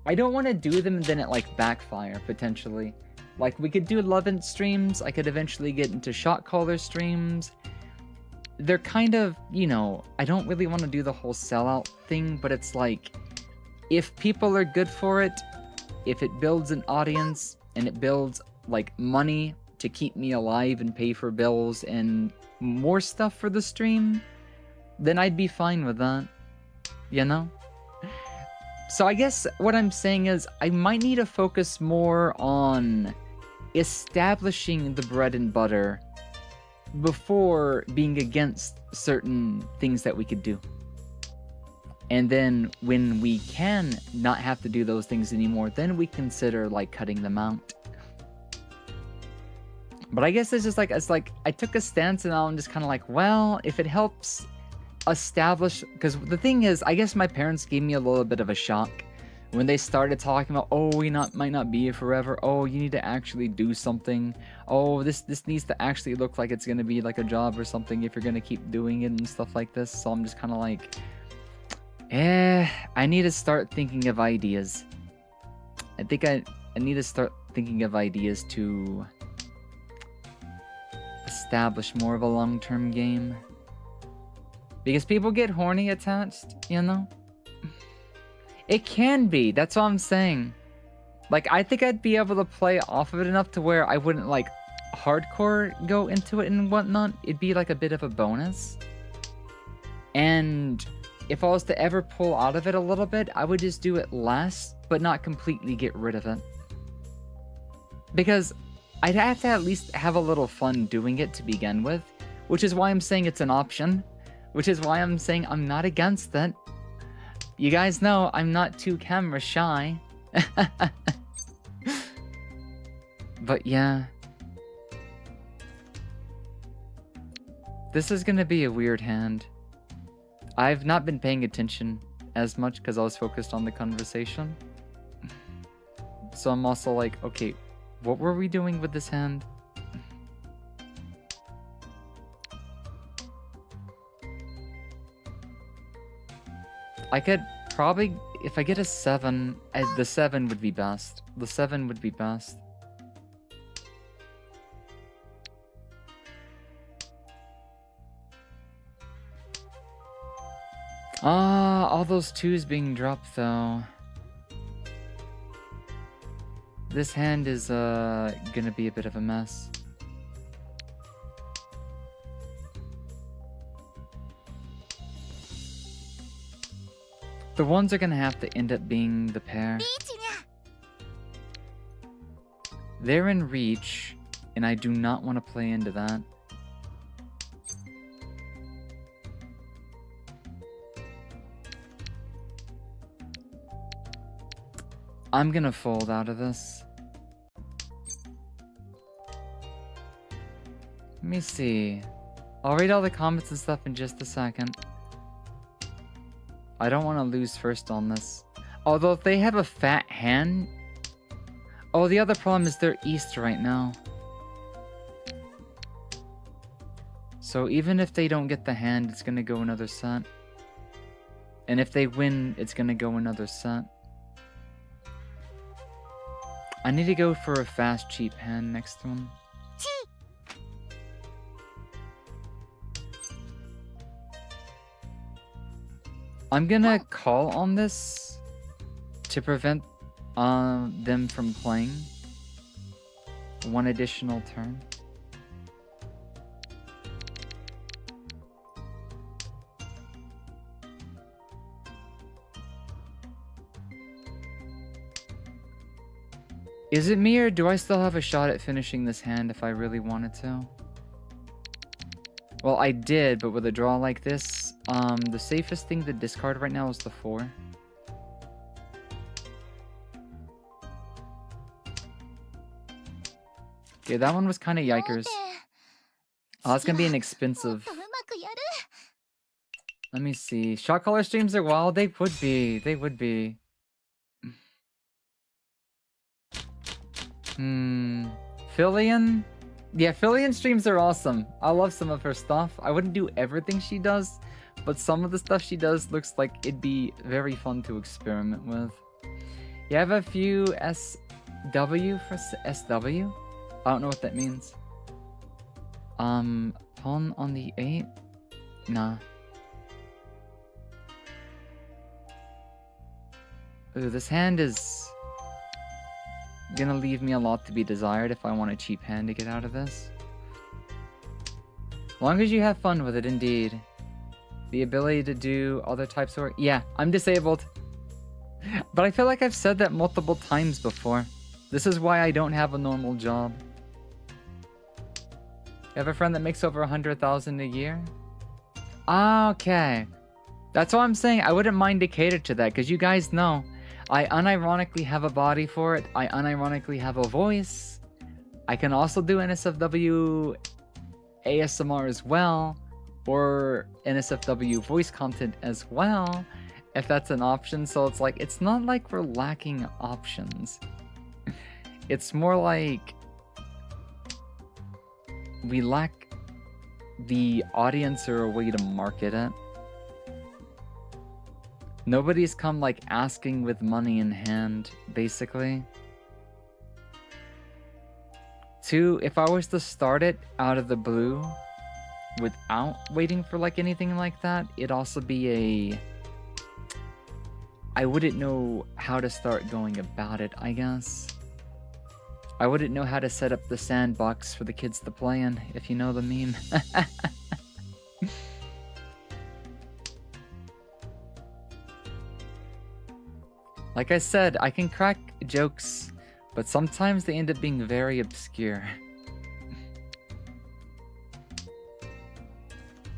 I don't want to do them and then it, like, backfire, potentially. Like, we could do Lovent streams, I could eventually get into shot caller streams. They're kind of, you know, I don't really want to do the whole sellout thing, but it's like, if people are good for it, if it builds an audience, and it builds, like, money to keep me alive and pay for bills and more stuff for the stream, then I'd be fine with that, you know? So I guess what I'm saying is I might need to focus more on establishing the bread and butter before being against certain things that we could do. And then when we can not have to do those things anymore, then we consider like cutting them out. But I guess it's just like, I took a stance and now I'm just kind of like, well, if it helps establish, because the thing is, I guess my parents gave me a little bit of a shock when they started talking about, oh, we might not be here forever. Oh, you need to actually do something. Oh, this needs to actually look like it's gonna be like a job or something if you're gonna keep doing it and stuff like this. So I'm just kind of like, I need to start thinking of ideas. I think I need to start thinking of ideas to establish more of a long-term game. Because people get horny attached, you know? It can be, that's what I'm saying. Like, I think I'd be able to play off of it enough to where I wouldn't, like, hardcore go into it and whatnot. It'd be, like, a bit of a bonus. And if I was to ever pull out of it a little bit, I would just do it less, but not completely get rid of it. Because I'd have to at least have a little fun doing it to begin with, which is why I'm saying it's an option, which is why I'm saying I'm not against it. You guys know I'm not too camera shy. But yeah. This is gonna be a weird hand. I've not been paying attention as much because I was focused on the conversation. So I'm also like, okay, what were we doing with this hand? I could probably, if I get a 7, the 7 would be best. The 7 would be best. Ah, all those 2s being dropped though. This hand is gonna be a bit of a mess. The ones are gonna have to end up being the pair. They're in reach, and I do not want to play into that. I'm gonna fold out of this. Let me see. I'll read all the comments and stuff in just a second. I don't want to lose first on this. Although if they have a fat hand... Oh, the other problem is they're east right now. So even if they don't get the hand, it's gonna go another set. And if they win, it's gonna go another set. I need to go for a fast, cheap hand next one. I'm gonna call on this to prevent them from playing one additional turn. Is it me, or do I still have a shot at finishing this hand if I really wanted to? Well, I did, but with a draw like this, the safest thing to discard right now is the 4. Yeah, that one was kind of yikers. Oh, it's gonna be an expensive... Let me see. Shot caller streams are wild. They would be. They would be. Fillion? Yeah, Fillion streams are awesome. I love some of her stuff. I wouldn't do everything she does, but some of the stuff she does looks like it'd be very fun to experiment with. You have a few SW for SW? I don't know what that means. Pawn on the 8? Nah. Ooh, this hand is gonna leave me a lot to be desired if I want a cheap hand to get out of this. As long as you have fun with it, indeed. The ability to do other types of work. Yeah, I'm disabled. But I feel like I've said that multiple times before. This is why I don't have a normal job. You have a friend that makes over 100,000 a year? Ah, okay. That's what I'm saying. I wouldn't mind to cater to that, because you guys know I unironically have a body for it. I unironically have a voice. I can also do NSFW ASMR as well, or NSFW voice content as well, if that's an option. So it's like, it's not like we're lacking options. It's more like we lack the audience or a way to market it. Nobody's come like asking with money in hand, basically. Two, if I was to start it out of the blue without waiting for like anything like that, it'd also be I wouldn't know how to start going about it, I guess. I wouldn't know how to set up the sandbox for the kids to play in, if you know the meme. Like I said, I can crack jokes, but sometimes they end up being very obscure.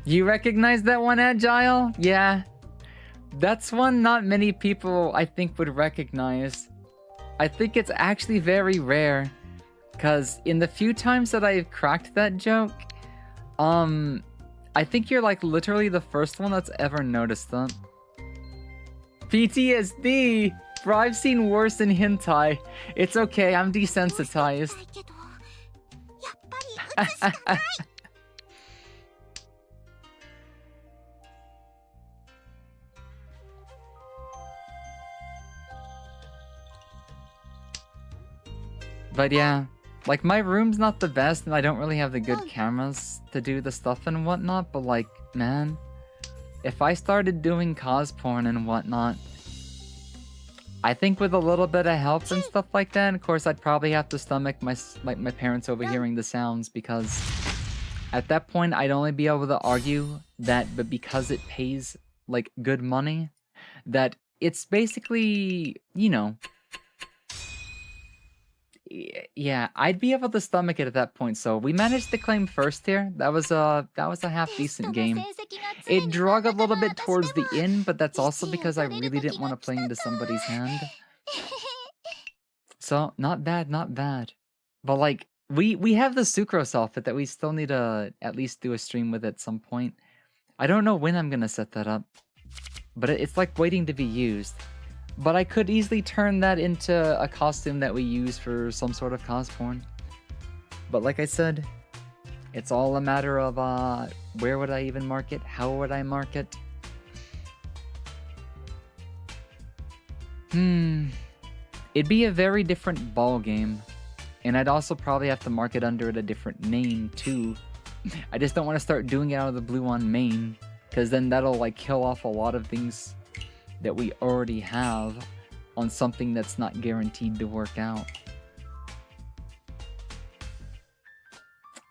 You recognize that one, Agile? Yeah. That's one not many people, I think, would recognize. I think it's actually very rare, because in the few times that I've cracked that joke, I think you're like literally the first one that's ever noticed them. PTSD! Bro, I've seen worse in hentai. It's okay, I'm desensitized. But yeah, like my room's not the best and I don't really have the good cameras to do the stuff and whatnot, but like, man, if I started doing cos porn and whatnot, I think with a little bit of help and stuff like that, of course I'd probably have to stomach my parents overhearing the sounds, because at that point I'd only be able to argue that, but because it pays like good money, that it's basically, you know, yeah, I'd be able to stomach it at that point. So we managed to claim first here. That was a half decent game. It drug a little bit towards the end, but that's also because I really didn't want to play into somebody's hand. So not bad, not bad. But like we have the sucrose outfit that we still need to at least do a stream with at some point. I don't know when I'm gonna set that up, but it's like waiting to be used. But I could easily turn that into a costume that we use for some sort of cos porn. But like I said, it's all a matter of where would I even market? How would I market? It'd be a very different ball game. And I'd also probably have to market under it a different name too. I just don't want to start doing it out of the blue on main, because then that'll like kill off a lot of things that we already have on something that's not guaranteed to work out.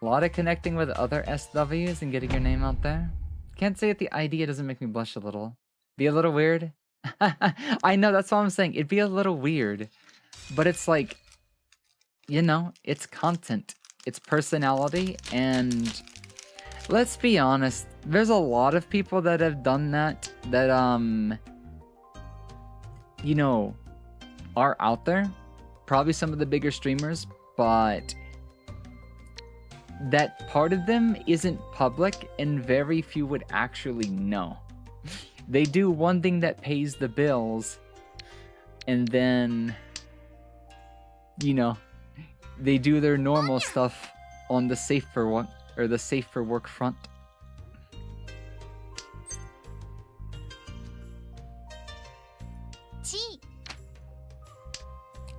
A lot of connecting with other SWs and getting your name out there. Can't say that the idea doesn't make me blush a little. Be a little weird? I know, that's all I'm saying. It'd be a little weird. But it's like, you know, it's content. It's personality, and let's be honest, there's a lot of people that have done that, you know, are out there. Probably some of the bigger streamers, but that part of them isn't public and very few would actually know. They do one thing that pays the bills, and then, you know, they do their normal stuff on the safe for work, or the safe for work front.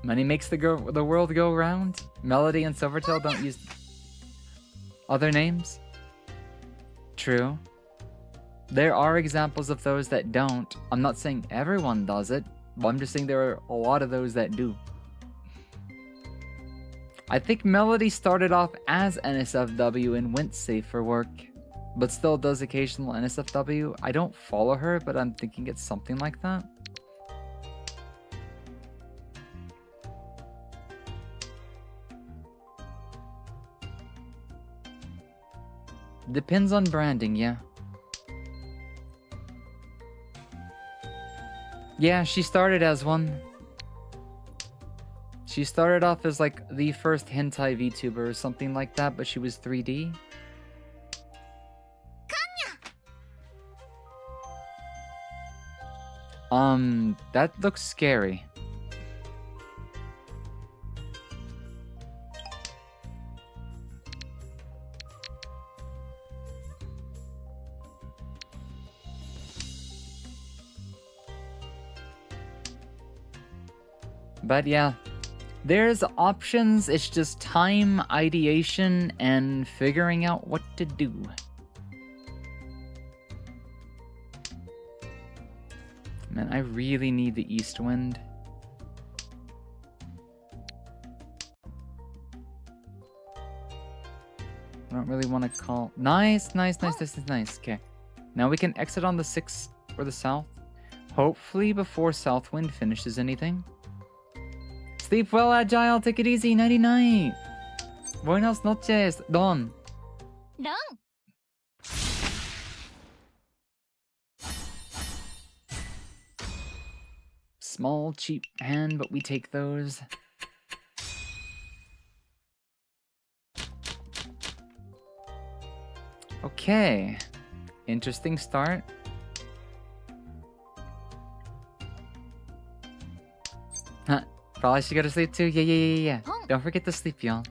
Money makes the world go round. Melody and Silvertail don't use other names. True. There are examples of those that don't. I'm not saying everyone does it, but I'm just saying there are a lot of those that do. I think Melody started off as NSFW and went safe for work, but still does occasional NSFW. I don't follow her, but I'm thinking it's something like that. Depends on branding, yeah. Yeah, she started as one. She started off as like the first hentai VTuber or something like that, but she was 3D. That looks scary. But yeah, there's options, it's just time, ideation, and figuring out what to do. Man, I really need the east wind. I don't really want to call... Nice. This is nice. Okay. Now we can exit on the 6th or the south. Hopefully before south wind finishes anything. Sleep well, Agile. Take it easy. Nighty night. Buenas noches, Don. Don. Small, cheap hand, but we take those. Okay. Interesting start. Huh. Probably should go to sleep too. Yeah. Don't forget to sleep, y'all.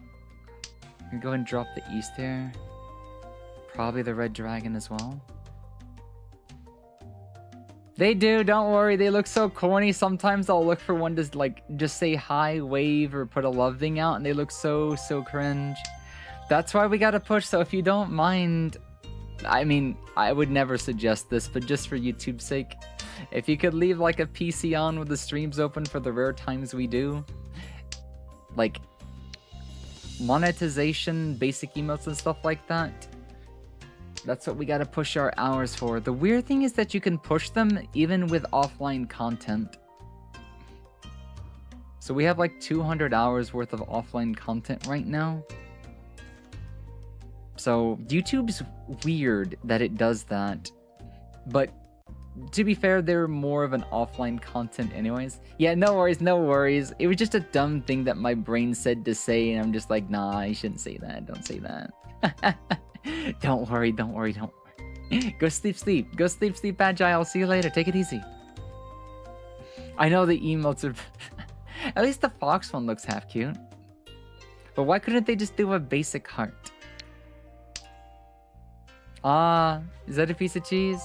Go ahead and drop the east there. Probably the red dragon as well. They do, don't worry, they look so corny. Sometimes I'll look for one to like just say hi, wave, or put a love thing out, and they look so cringe. That's why we gotta push, so if you don't mind, I mean, I would never suggest this, but just for YouTube's sake, if you could leave like a PC on with the streams open for the rare times we do, like monetization, basic emotes and stuff like that, that's what we gotta push our hours for. The weird thing is that you can push them even with offline content. So we have like 200 hours worth of offline content right now. So YouTube's weird that it does that. But to be fair, they're more of an offline content anyways. Yeah, no worries. It was just a dumb thing that my brain said to say, and I'm just like, nah, I shouldn't say that. Don't say that. Don't worry. Go sleep. Go sleep, Agile. I'll see you later. Take it easy. I know the emotes are... At least the fox one looks half cute. But why couldn't they just do a basic heart? Ah, is that a piece of cheese?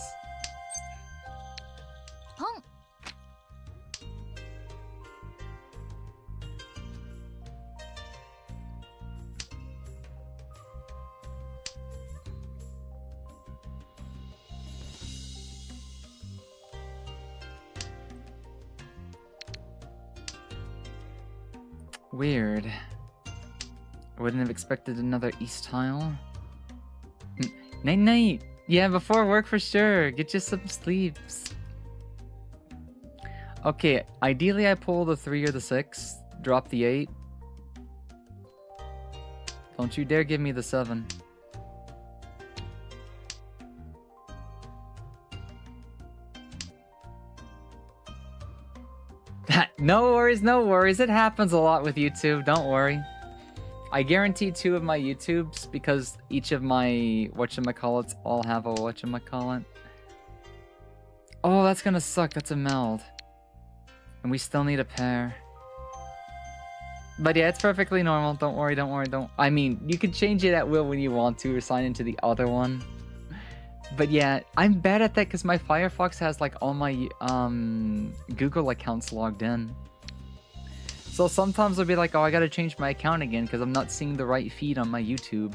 Weird. I wouldn't have expected another east tile. Night. Yeah, before work for sure. Get you some sleeps. Okay, ideally I pull the 3 or the 6. Drop the 8. Don't you dare give me the 7. No worries. It happens a lot with YouTube. Don't worry. I guarantee 2 of my YouTubes, because each of my whatchamacallits all have a whatchamacallit. Oh, that's gonna suck. That's a meld. And we still need a pair. But yeah, it's perfectly normal. Don't worry. I mean, you can change it at will when you want to, or sign into the other one. But yeah, I'm bad at that because my Firefox has like all my Google accounts logged in. So sometimes I'll be like, oh, I gotta change my account again because I'm not seeing the right feed on my YouTube.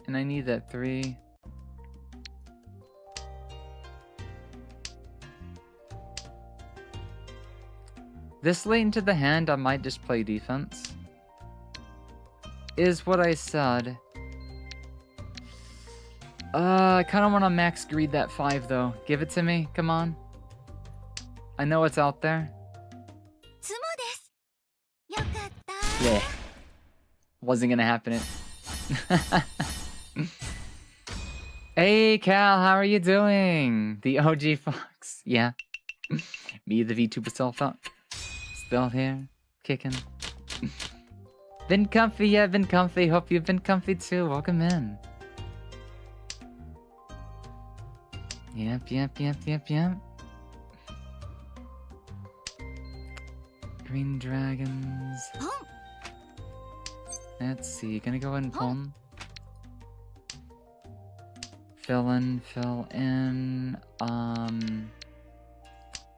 And I need that 3. This late into the hand, I might just play defense. Is what I said. I kind of want to max greed that 5 though. Give it to me, come on. I know it's out there. Yeah. Wasn't gonna happen. Hey Cal, how are you doing? The OG Fox. Yeah. Me, the VTuber self out. Still here. Kicking. Been comfy, yeah, been comfy. Hope you've been comfy too. Welcome in. Yep. Green dragons. Let's see. Gonna go ahead and pull 'em. Fill in.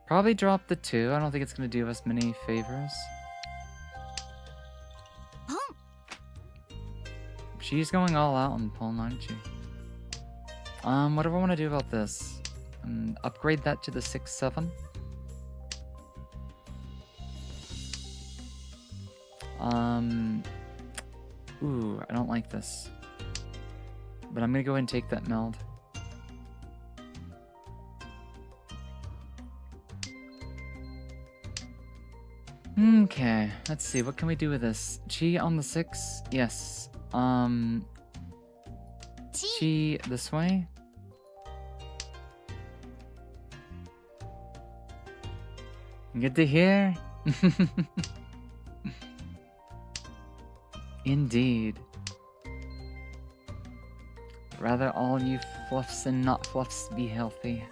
Probably drop the 2. I don't think it's gonna do us many favors. She's going all out on Puln, aren't she? What do I want to do about this? Upgrade that to the 6-7. Ooh, I don't like this. But I'm gonna go ahead and take that meld. Okay, let's see, what can we do with this? Chi on the 6? Yes. Chi this way? Good to hear. Indeed. Rather all you fluffs and not fluffs be healthy.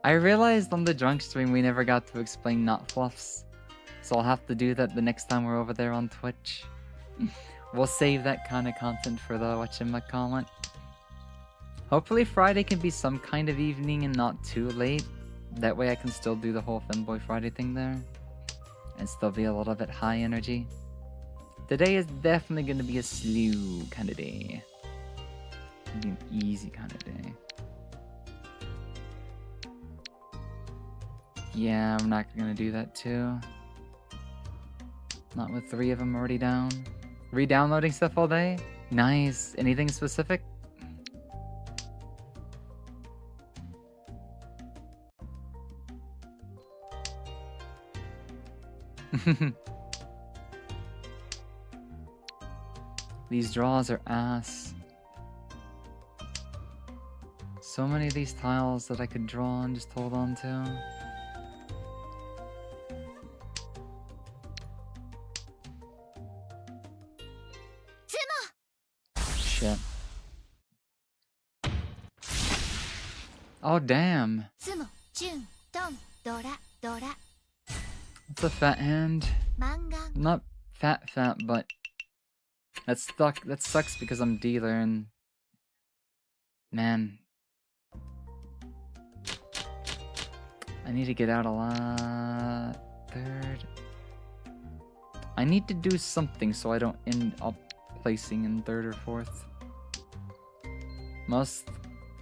I realized on the drunk stream we never got to explain not fluffs. So I'll have to do that the next time we're over there on Twitch. We'll save that kind of content for the whatchamacallit. Hopefully Friday can be some kind of evening and not too late. That way I can still do the whole Femboy Friday thing there. And still be a little bit high energy. Today is definitely going to be a slow kind of day. Be an easy kind of day. Yeah, I'm not going to do that too. Not with 3 of them already down. Re-downloading stuff all day? Nice. Anything specific? These draws are ass. So many of these tiles that I could draw and just hold on to. Shit. Oh damn. That's a fat hand. Not fat, but that sucks because I'm dealer and man, I need to get out a lot. 3rd. I need to do something so I don't end up placing in 3rd or 4th. Most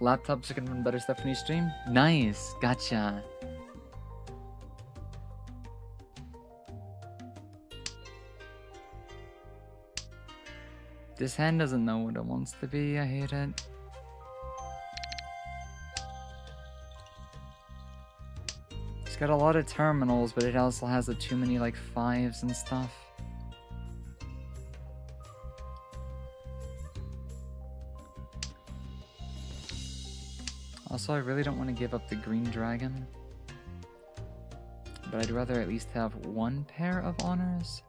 laptops are gonna run better stuff when you stream. Nice, gotcha. This hand doesn't know what it wants to be, I hate it. It's got a lot of terminals, but it also has too many like 5s and stuff. Also, I really don't want to give up the green dragon. But I'd rather at least have 1 pair of honors.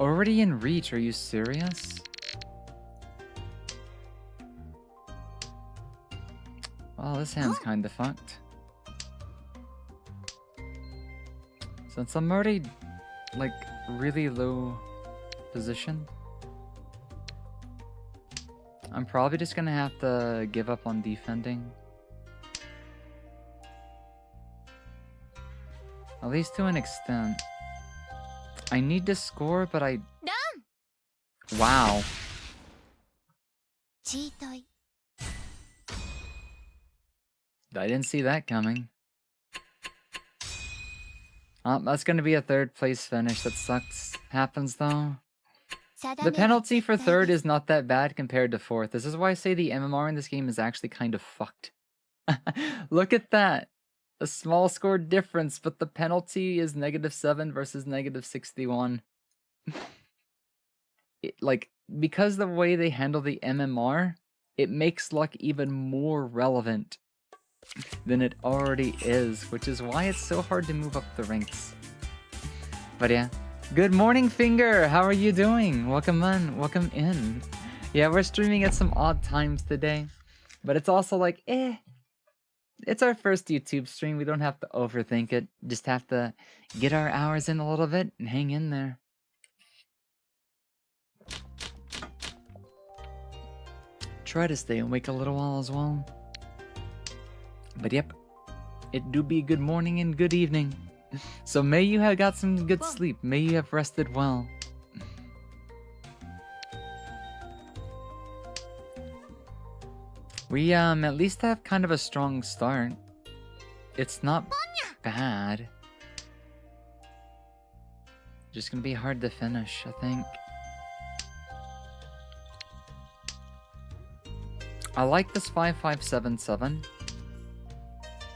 Already in reach, are you serious? Well, this hand's kinda fucked. Since I'm already, like, really low position, I'm probably just gonna have to give up on defending. At least to an extent. I need to score, but I... Wow. I didn't see that coming. That's gonna be a third place finish. That sucks. Happens though. The 定めは penalty 絶 for 対 third です is not that bad compared to fourth. This is why I say the MMR in this game is actually kind of fucked. Look at that. A small score difference, but the penalty is -7 versus -61. Like, because the way they handle the MMR, it makes luck even more relevant than it already is, which is why it's so hard to move up the ranks. But yeah. Good morning, Finger! How are you doing? Welcome in. Yeah, we're streaming at some odd times today. But it's also like, it's our first YouTube stream. We don't have to overthink it. Just have to get our hours in a little bit and hang in there. Try to stay awake a little while as well. But yep, it do be good morning and good evening. So may you have got some good sleep. May you have rested well. We at least have kind of a strong start. It's not bad. Just gonna be hard to finish, I think. I like this 5577.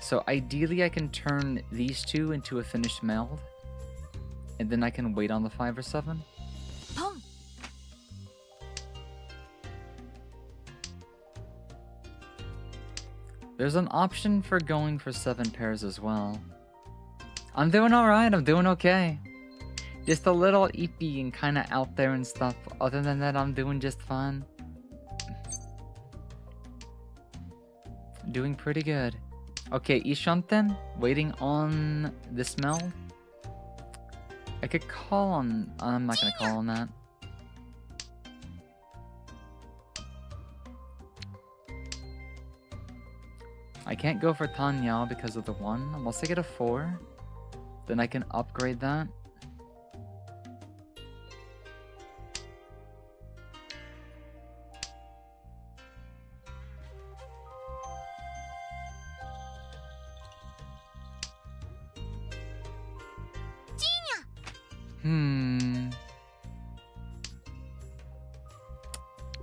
So ideally I can turn these two into a finished meld. And then I can wait on the 5 or 7. ポン There's an option for going for 7 pairs as well. I'm doing alright, I'm doing okay. Just a little eepy and kinda out there and stuff. Other than that, I'm doing just fine. Doing pretty good. Okay, Ishanten, waiting on this meld. I could call on... I'm not gonna call on that. I can't go for Tanya because of the 1. Unless I get a 4, then I can upgrade that.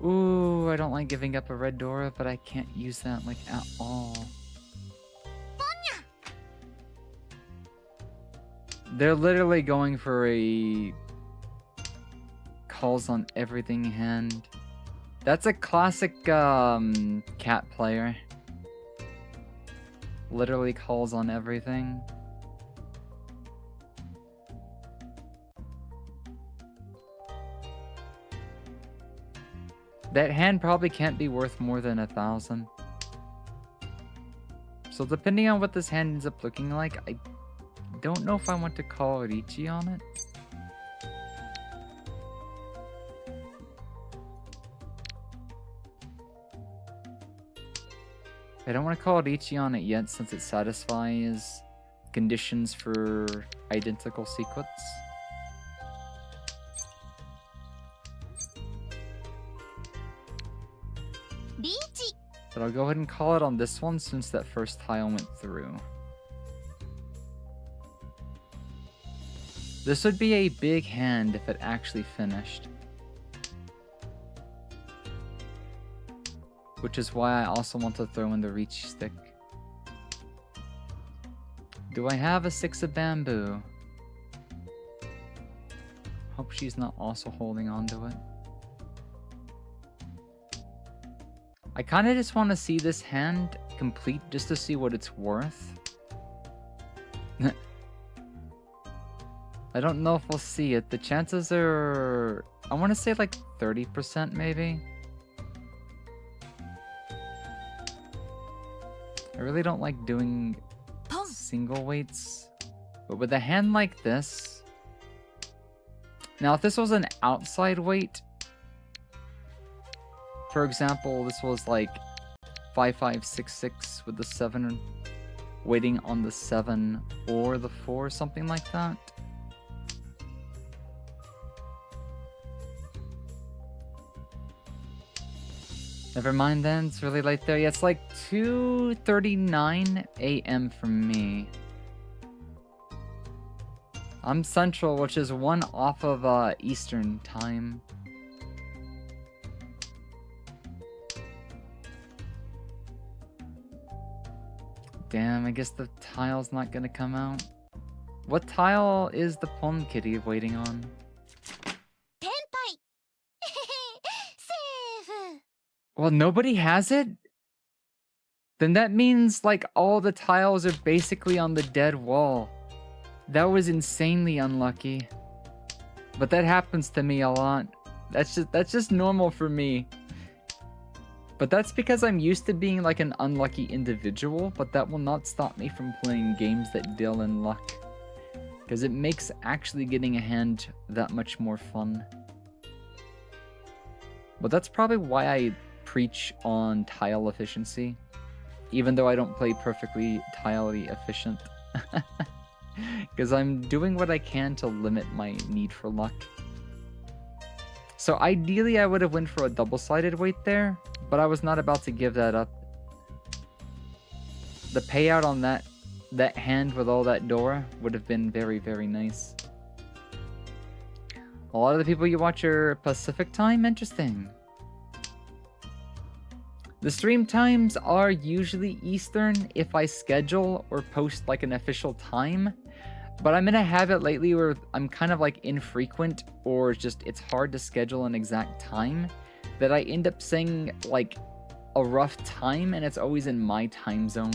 Ooh, I don't like giving up a red Dora, but I can't use that, like, at all. They're literally going for a... calls on everything hand. That's a classic, cat player. Literally calls on everything. That hand probably can't be worth more than 1,000. So depending on what this hand ends up looking like, I don't know if I want to call Ricci on it. I don't want to call Ricci on it yet since it satisfies conditions for identical sequence. But I'll go ahead and call it on this one since that first tile went through. This would be a big hand if it actually finished. Which is why I also want to throw in the reach stick. Do I have a 6 of bamboo? Hope she's not also holding on to it. I kind of just want to see this hand complete just to see what it's worth. I don't know if we'll see it. The chances are... I want to say like 30% maybe. I really don't like doing single weights. But with a hand like this... Now if this was an outside weight... For example, this was like 5566 with the 7 waiting on the 7 or the 4, something like that. Never mind then, it's really late there. Yeah, it's like 2:39 a.m. for me. I'm Central, which is 1 off of Eastern time. Damn, I guess the tile's not gonna come out. What tile is the Pon Kitty waiting on? Tenpai. Save. Well, nobody has it? Then that means, like, all the tiles are basically on the dead wall. That was insanely unlucky. But that happens to me a lot. That's just normal for me. But that's because I'm used to being like an unlucky individual, but that will not stop me from playing games that deal in luck. Because it makes actually getting a hand that much more fun. But that's probably why I preach on tile efficiency. Even though I don't play perfectly tilely efficient. Because I'm doing what I can to limit my need for luck. So ideally I would have went for a double-sided weight there, but I was not about to give that up. The payout on that hand with all that Dora would have been very, very nice. A lot of the people you watch are Pacific time? Interesting. The stream times are usually Eastern if I schedule or post like an official time. But I'm in a habit lately where I'm kind of like infrequent, or just it's hard to schedule an exact time, that I end up saying like a rough time, and it's always in my time zone,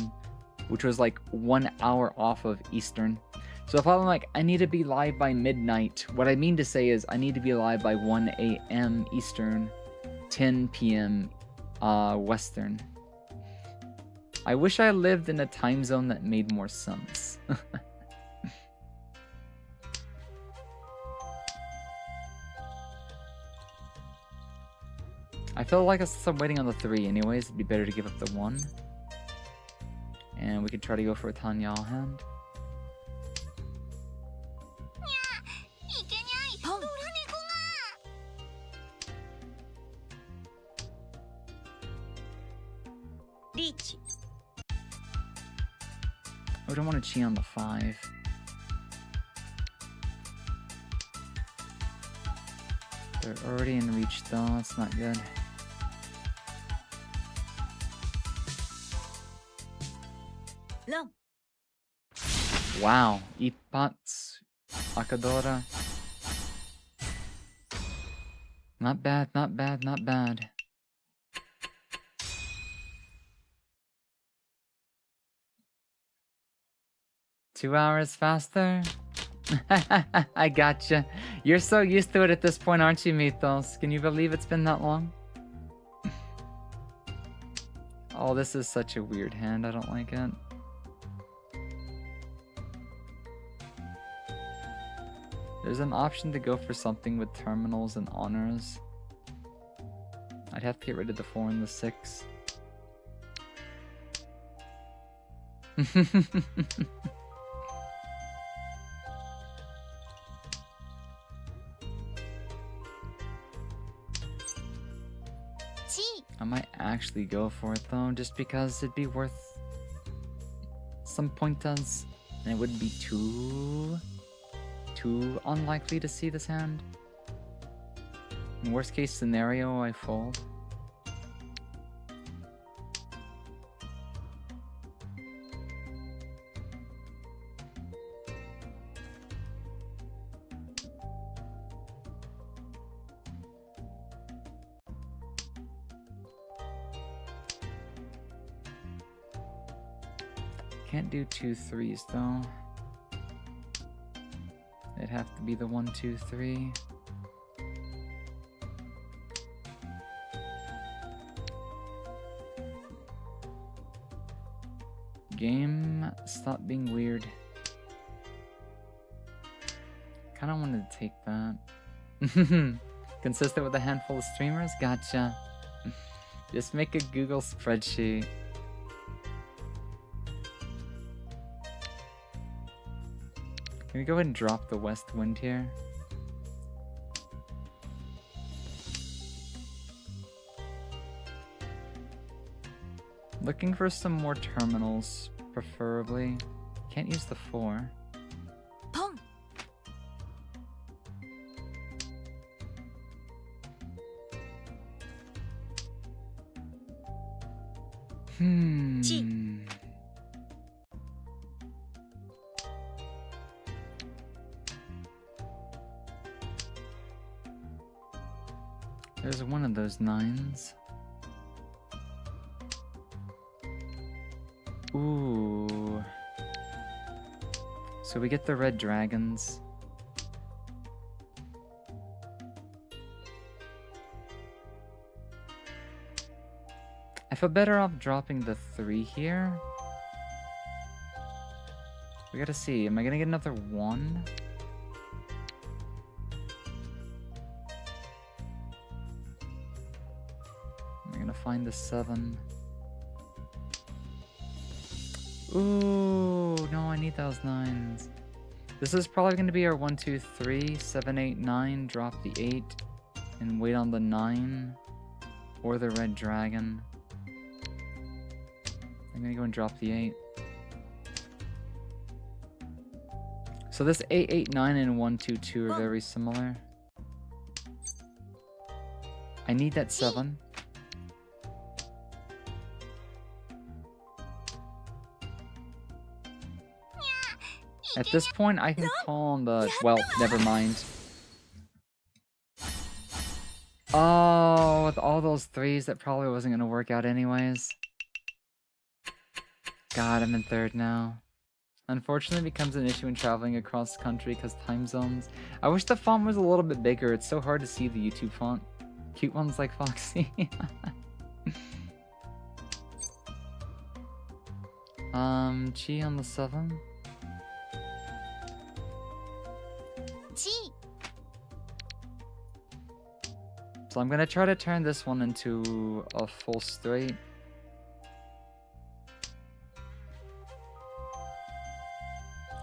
which was like 1 hour off of Eastern. So if I'm like, I need to be live by midnight, what I mean to say is I need to be live by 1 a.m. Eastern, 10 p.m. Western. I wish I lived in a time zone that made more sense. I feel like since I'm waiting on the 3 anyways, it'd be better to give up the 1. And we could try to go for a Tanyao hand. I don't want to chi on the 5. They're already in reach though, that's not good. Wow, Ippatsu, Akadora. Not bad, not bad, not bad. Two hours faster? I gotcha. You're so used to it at this point, aren't you, Mythos? Can you believe it's been that long? Oh, this is such a weird hand. I don't like it. There's an option to go for something with terminals and honors. I'd have to get rid of the 4 and the 6. I might actually go for it though, just because it'd be worth some pointas, and it wouldn't be too unlikely to see this hand. In worst case scenario, I fold. Can't do 2 3s though. It'd have to be the 1 2 3. Game, stop being weird. Kinda wanted to take that. Consistent with a handful of streamers? Gotcha. Just make a Google spreadsheet. Can we go ahead and drop the west wind here? Looking for some more terminals, preferably. Can't use the 4. Hmm. There's one of those 9s. Ooh. So we get the red dragons. I feel better off dropping the 3 here. We gotta see. Am I gonna get another 1? Am I gonna find the 7? Ooh, no, I need those 9s. This is probably gonna be our 1, 2, 3, 7, 8, 9. Drop the 8 and wait on the 9 or the red dragon. I'm gonna go and drop the 8. So this 8, 8, 9, and 1, 2, 2 are very similar. I need that 7. At this point, I can call on the... Well, never mind. Oh, with all those 3s, that probably wasn't gonna work out anyways. God, I'm in 3rd now. Unfortunately, it becomes an issue when traveling across the country because time zones. I wish the font was a little bit bigger. It's so hard to see the YouTube font. Cute ones like Foxy. Chi on the 7. Chi. So I'm gonna try to turn this one into a full straight.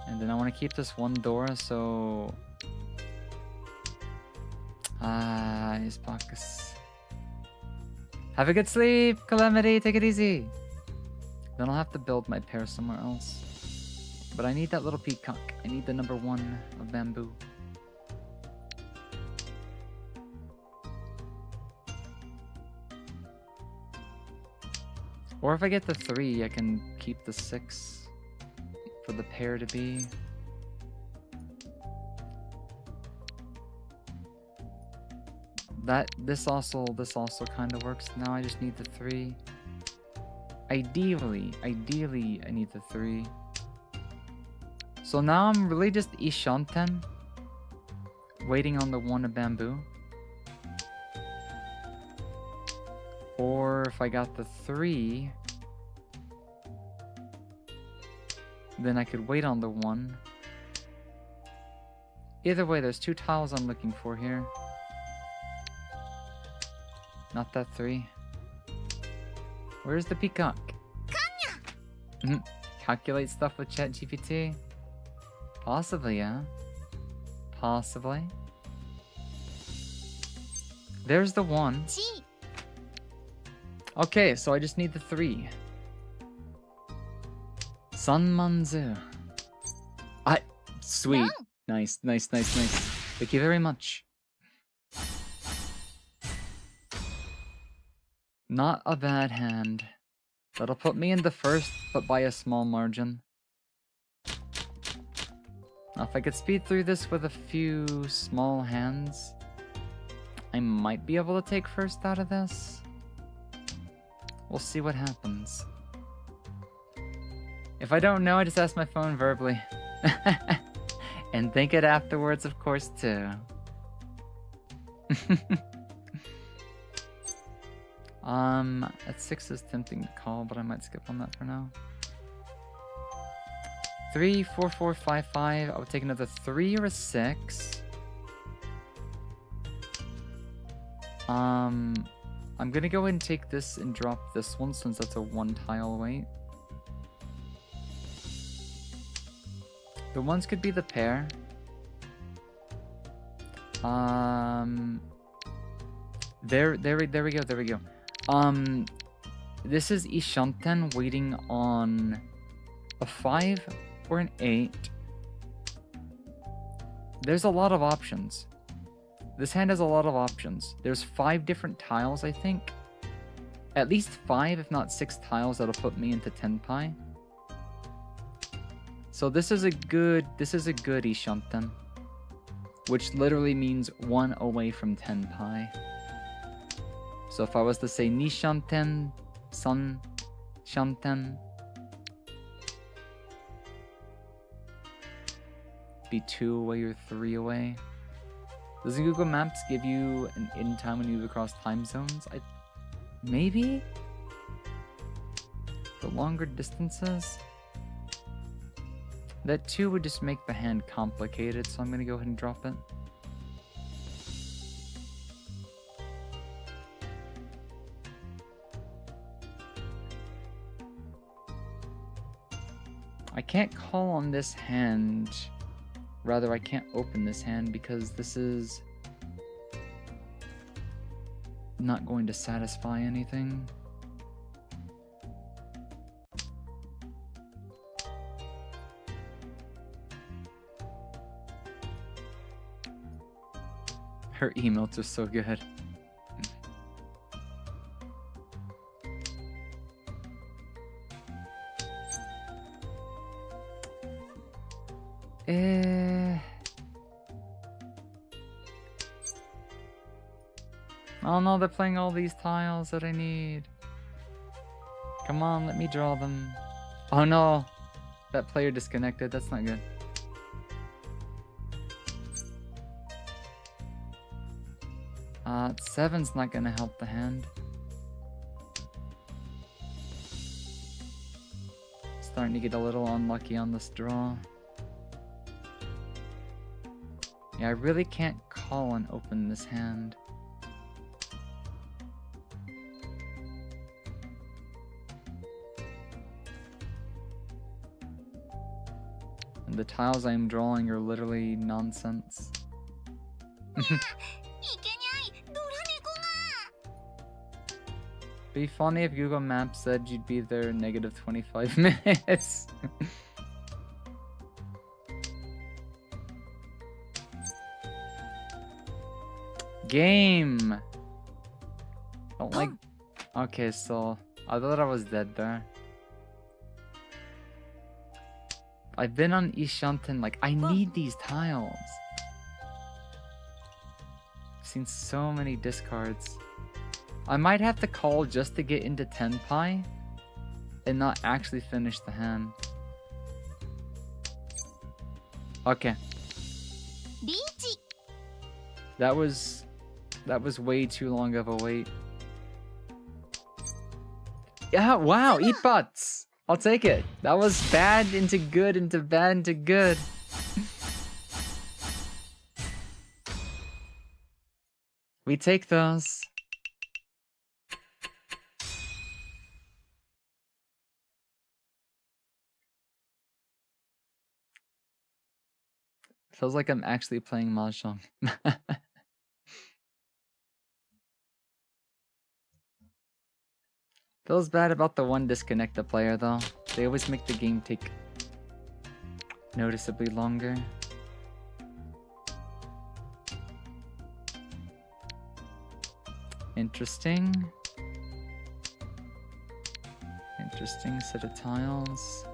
And then I want to keep this 1 Dora, so... Is Bacchus. Have a good sleep, Calamity, take it easy! Then I'll have to build my pair somewhere else. But I need that little peacock. I need the number 1 of bamboo. Or if I get the 3, I can keep the 6 for the pair to be. This also kind of works. Now I just need the 3. Ideally, I need the 3. So now I'm really just Ishanten, waiting on the 1 of bamboo. Or if I got the 3, then I could wait on the 1. Either way, there's 2 tiles I'm looking for here. Not that 3. Where's the peacock? Calculate stuff with ChatGPT? Possibly, yeah. Possibly. There's the 1. Chi. Okay, so I just need the 3. Sanmanzu. Sweet. No. Nice. Thank you very much. Not a bad hand. That'll put me in the 1st, but by a small margin. Now, if I could speed through this with a few small hands, I might be able to take 1st out of this. We'll see what happens. If I don't know, I just ask my phone verbally. And think it afterwards, of course, too. At 6 is tempting to call, but I might skip on that for now. 3, 4, 4, 5, 5. I would take another 3 or a 6. I'm gonna go ahead and take this and drop this one since that's a 1 tile weight. The 1s could be the pair. There we go. This is Ishanten waiting on a 5 or an 8. There's a lot of options. This hand has a lot of options. There's 5 different tiles, I think. at least 5, if not 6 tiles that'll put me into 10 pi. So this is a good Ishanten, which literally means 1 away from 10 pi. So if I was to say Nishanten, Sun Shanten, be 2 away or 3 away. Doesn't Google Maps give you an in time when you move across time zones? Maybe? The longer distances? That 2 would just make the hand complicated, so I'm gonna go ahead and drop it. I can't call on this hand. Rather, I can't open this hand because this is not going to satisfy anything. Her emotes are so good. Oh no, they're playing all these tiles that I need. Come on, let me draw them. Oh no, that player disconnected. That's not good. Seven's not gonna help the hand. Starting to get a little unlucky on this draw. Yeah, I really can't call and open this hand. And the tiles I'm drawing are literally nonsense. Be funny if Google Maps said you'd be there in negative 25 minutes. Game! Don't like... Okay, so... I thought I was dead there. I've been on Ishanten, like, I need these tiles. I've seen so many discards. I might have to call just to get into 10 pi and not actually finish the hand. Okay. That was way too long of a wait. Yeah, wow, eat butts. I'll take it. That was bad into good into bad into good. We take those. Feels like I'm actually playing Mahjong. Feels bad about the one disconnected player though. They always make the game take noticeably longer. Interesting. Interesting set of tiles.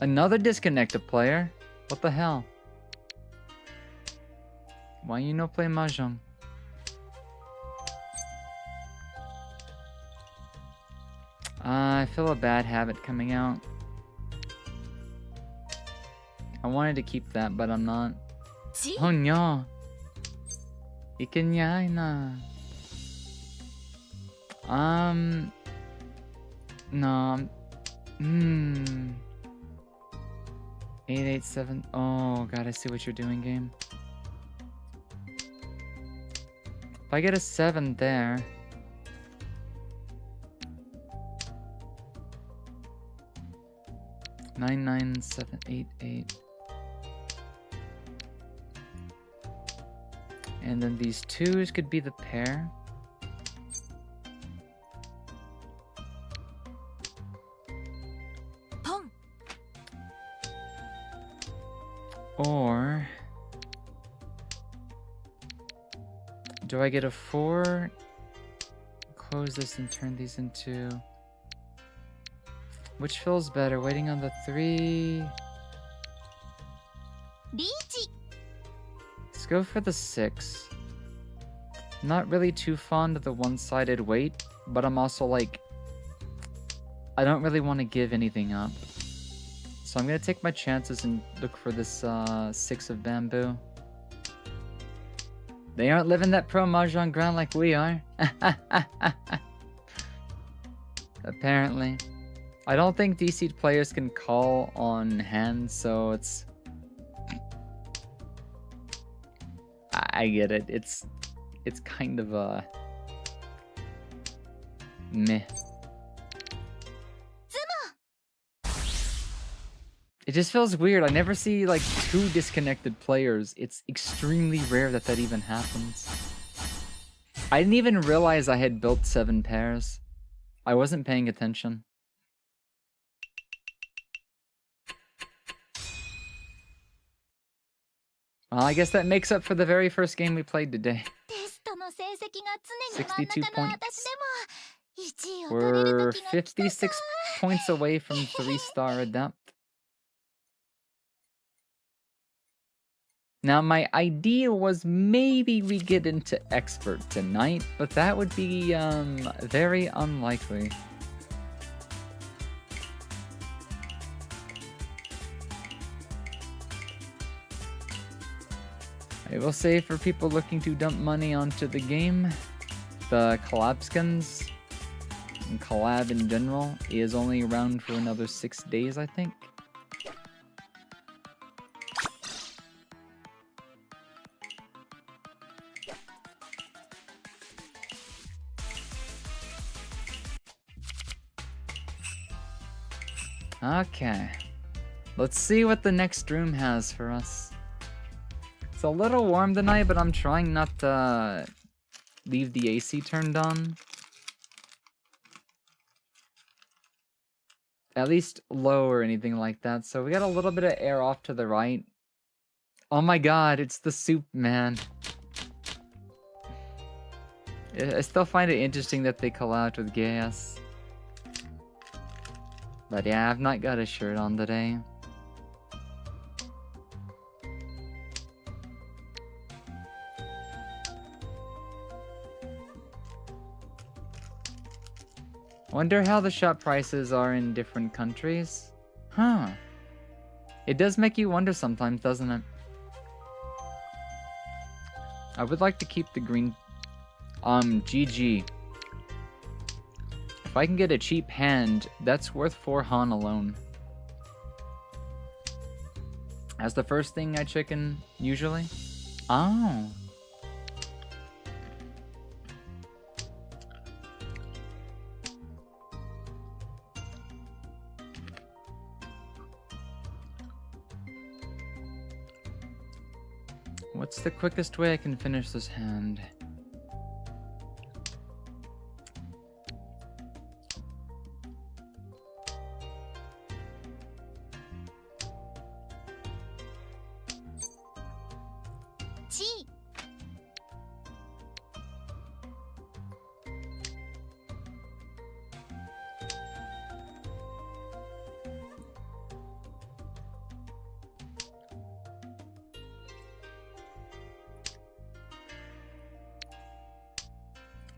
Another disconnected player? What the hell? Why you no play Mahjong? I feel a bad habit coming out. I wanted to keep that, but I'm not. Oh no! Ikanyay na. No. 887. Oh god, I see what you're doing, game. If I get a 7 there. Nine, 9, 7, 8, 8. And then these 2s could be the pair. Or Do I get a 4? Close this and turn these into... Which feels better? Waiting on the 3? リーチ Let's go for the 6. Not really too fond of the one-sided wait, but I'm also like... I don't really want to give anything up. So I'm going to take my chances and look for this 6 of bamboo. They aren't living that pro Mahjong ground like we are. Apparently. I don't think DC'd players can call on hands, so it's... I get it. It's kind of a... meh. It just feels weird. I never see like 2 disconnected players. It's extremely rare that that even happens. I didn't even realize I had built 7 pairs. I wasn't paying attention. Well, I guess that makes up for the very first game we played today. テストの成績が常に62真ん中の points. 私でも1位を取れる We're 時が来たさ 56 points away from 3-star adept. Now, my idea was maybe we get into expert tonight, but that would be very unlikely. I will say for people looking to dump money onto the game, the collab skins and collab in general is only around for another 6 days, I think. Okay, let's see what the next room has for us. It's a little warm tonight, but I'm trying not to leave the AC turned on. At least low or anything like that. So we got a little bit of air off to the right. Oh my god, it's the soup man. I still find it interesting that they collabed with gas. But yeah, I've not got a shirt on today. Wonder how the shop prices are in different countries? Huh. It does make you wonder sometimes, doesn't it? I would like to keep the green... GG. If I can get a cheap hand, that's worth 4 Han alone. That's the first thing I chicken, usually. Oh. What's the quickest way I can finish this hand? G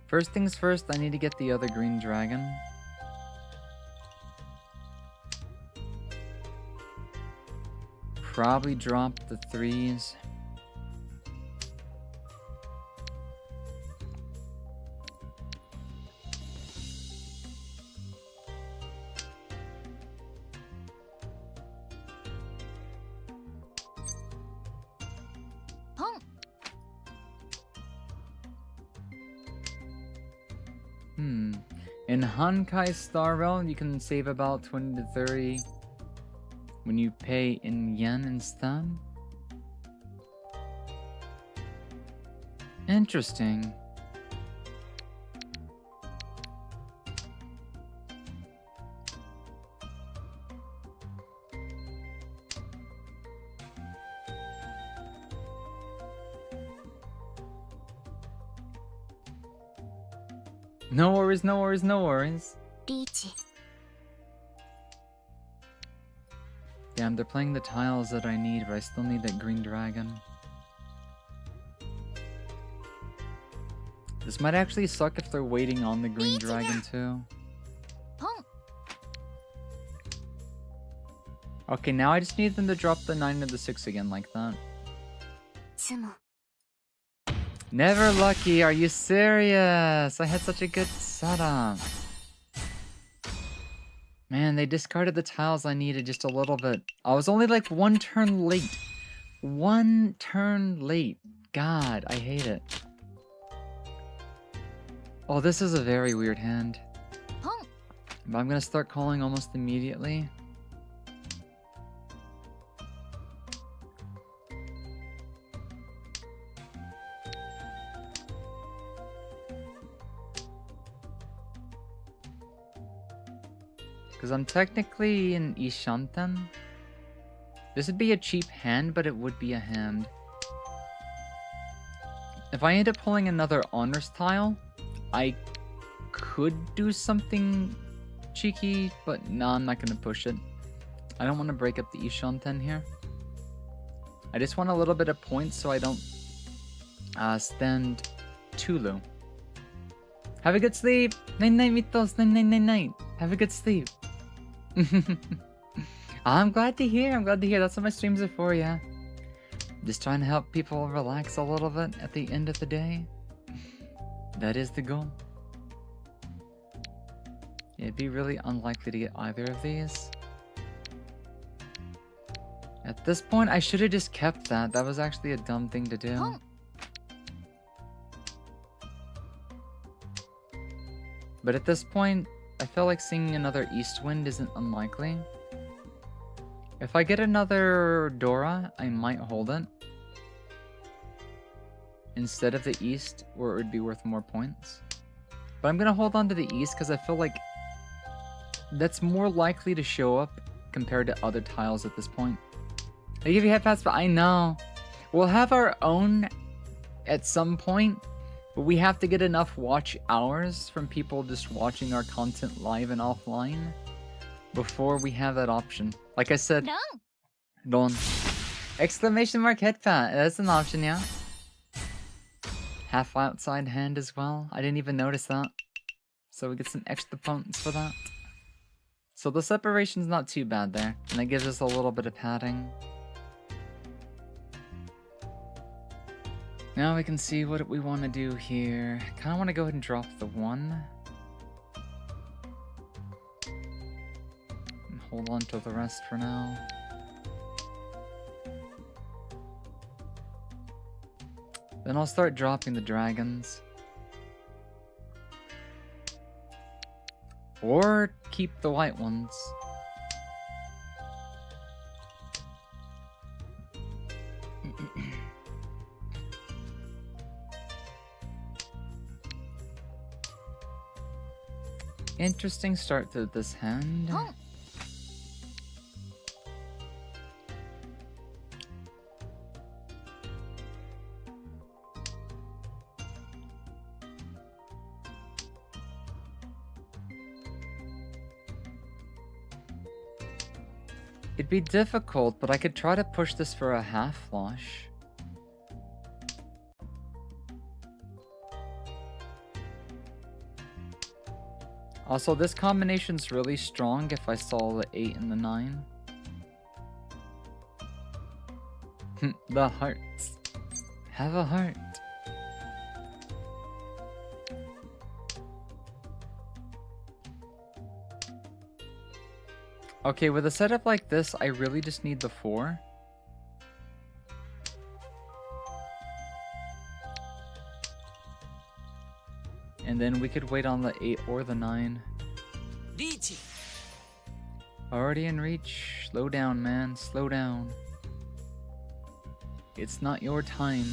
First things first, I need to get the other green dragon. Probably drop the 3s. Pong In Hankai Star Realm, you can save about 20 to 30 when you pay in yen instead. Interesting. No worries, no worries, no worries. リーチ Damn, they're playing the tiles that I need, but I still need that green dragon. This might actually suck if they're waiting on the green dragon too. ポン Okay, now I just need them to drop the 9 or the 6 again like that. ツモ Never lucky, are you serious? I had such a good setup. Man, they discarded the tiles I needed just a little bit. I was only like 1 turn late. 1 turn late. God, I hate it. Oh, this is a very weird hand. ポン But I'm gonna start calling almost immediately. Because I'm technically in Ishanten. This would be a cheap hand, but it would be a hand. If I end up pulling another honors tile, I could do something cheeky, but no, I'm not going to push it. I don't want to break up the Ishanten here. I just want a little bit of points so I don't stand Tulu. Have a good sleep! Night night, Mitos! Night night, night night! Have a good sleep! I'm glad to hear, That's what my streams are for, yeah. Just trying to help people relax a little bit at the end of the day. That is the goal. It'd be really unlikely to get either of these. At this point, I should have just kept that. That was actually a dumb thing to do. ポン But at this point, I feel like seeing another east wind isn't unlikely. If I get another Dora, I might hold it. Instead of the east, where it would be worth more points. But I'm gonna hold on to the east because I feel like that's more likely to show up compared to other tiles at this point. They give you head pass, but I know. We'll have our own at some point, but we have to get enough watch hours from people just watching our content live and offline before we have that option. Like I said, ラン Don. Exclamation mark head pat. That's an option, yeah. Half outside hand as well. I didn't even notice that. So we get some extra points for that. So the separation's not too bad there. And it gives us a little bit of padding. Now we can see what we want to do here. Kind of want to go ahead and drop the 1. And hold on to the rest for now. Then I'll start dropping the dragons. Or keep the white ones. Interesting start to this hand. ポン It'd be difficult, but I could try to push this for a half flush. Also, this combination's really strong if I saw the 8 and the 9. The hearts. Have a heart. Okay, with a setup like this, I really just need the 4. And then we could wait on the 8 or the 9. Reach. Already in reach. Slow down, man. Slow down. It's not your time.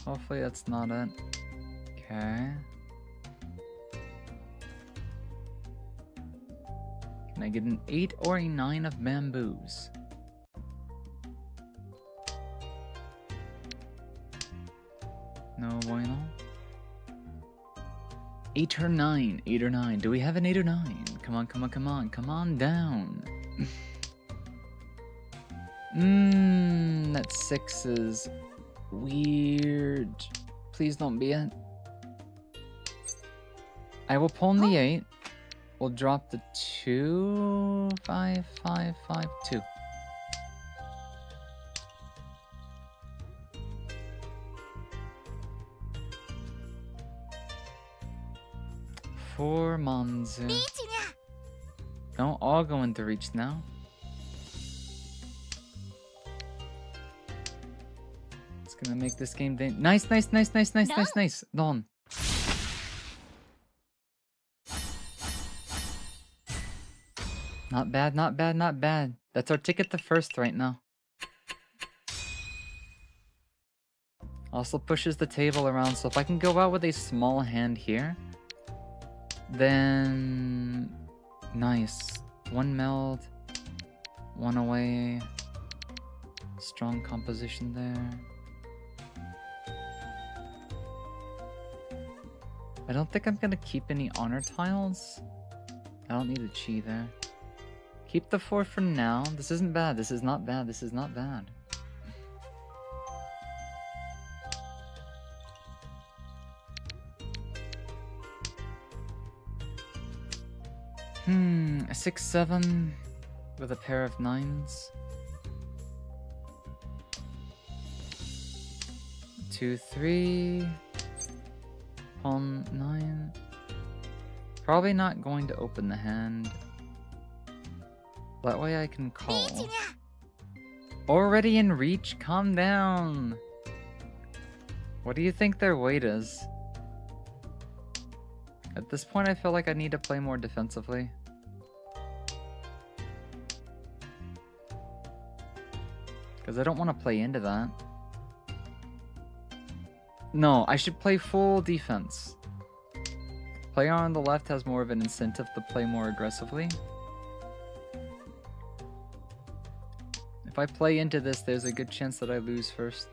Hopefully that's not it. Okay. Can I get an 8 or a 9 of bamboos? No bueno. 8 or 9. 8 or 9. Do we have an 8 or 9? Come on, come on, come on. Come on down. That 6 is weird. Please don't be it. I will pawn the 8. We'll drop the 2. 5, 5, 5, 2. For Manzu. Don't all go into reach now. It's gonna make this game nice, nice, nice, nice, nice, nice, nice. Don. Not bad, not bad, not bad. That's our ticket to first right now. Also pushes the table around, so if I can go out with a small hand here, then nice. 1 meld, 1 away. Strong composition there. I don't think I'm gonna keep any honor tiles. I don't need a chi there. Keep the 4 for now. This isn't bad. This is not bad. This is not bad. A 6, 7 with a pair of 9s. 2, 3. Pawn 9. Probably not going to open the hand. That way I can call. Already in reach? Calm down. What do you think their weight is? At this point I feel like I need to play more defensively. Because I don't want to play into that. No, I should play full defense. Player on the left has more of an incentive to play more aggressively. If I play into this, there's a good chance that I lose first.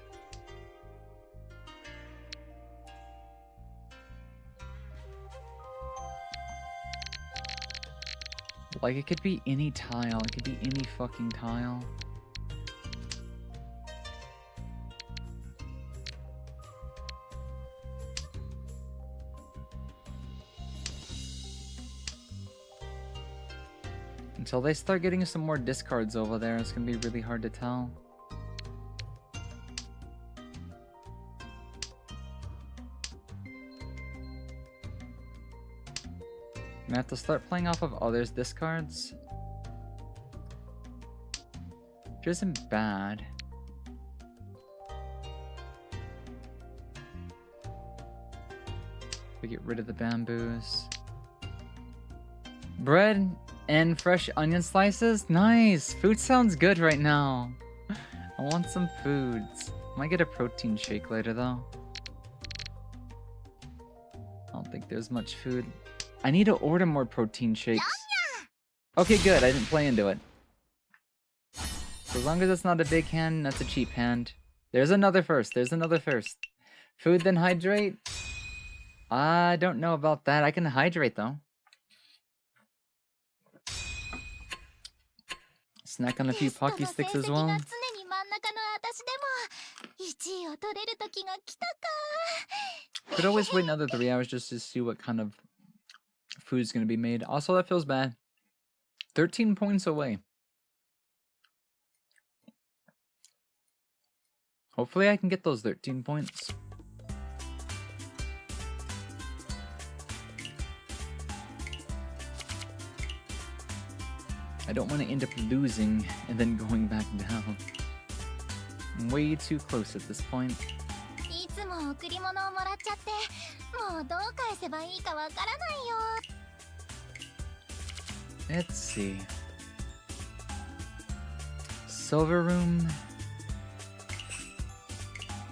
Like, it could be any tile. It could be any fucking tile. Until they start getting some more discards over there, it's gonna be really hard to tell. I have to start playing off of others' discards. Which isn't bad. We get rid of the bamboos. Bread and fresh onion slices? Nice! Food sounds good right now. I want some foods. Might get a protein shake later though. I don't think there's much food. I need to order more protein shakes. Okay, good. I didn't play into it. So as long as it's not a big hand, that's a cheap hand. There's another first. There's another first. Food then hydrate? I don't know about that. I can hydrate though. Snack on a few Pocky Sticks as well. Could always wait another 3 hours just to see what kind of food's gonna be made. Also, that feels bad. 13 points away. Hopefully I can get those 13 points. I don't want to end up losing and then going back down. I'm way too close at this point. Let's see. Silver room.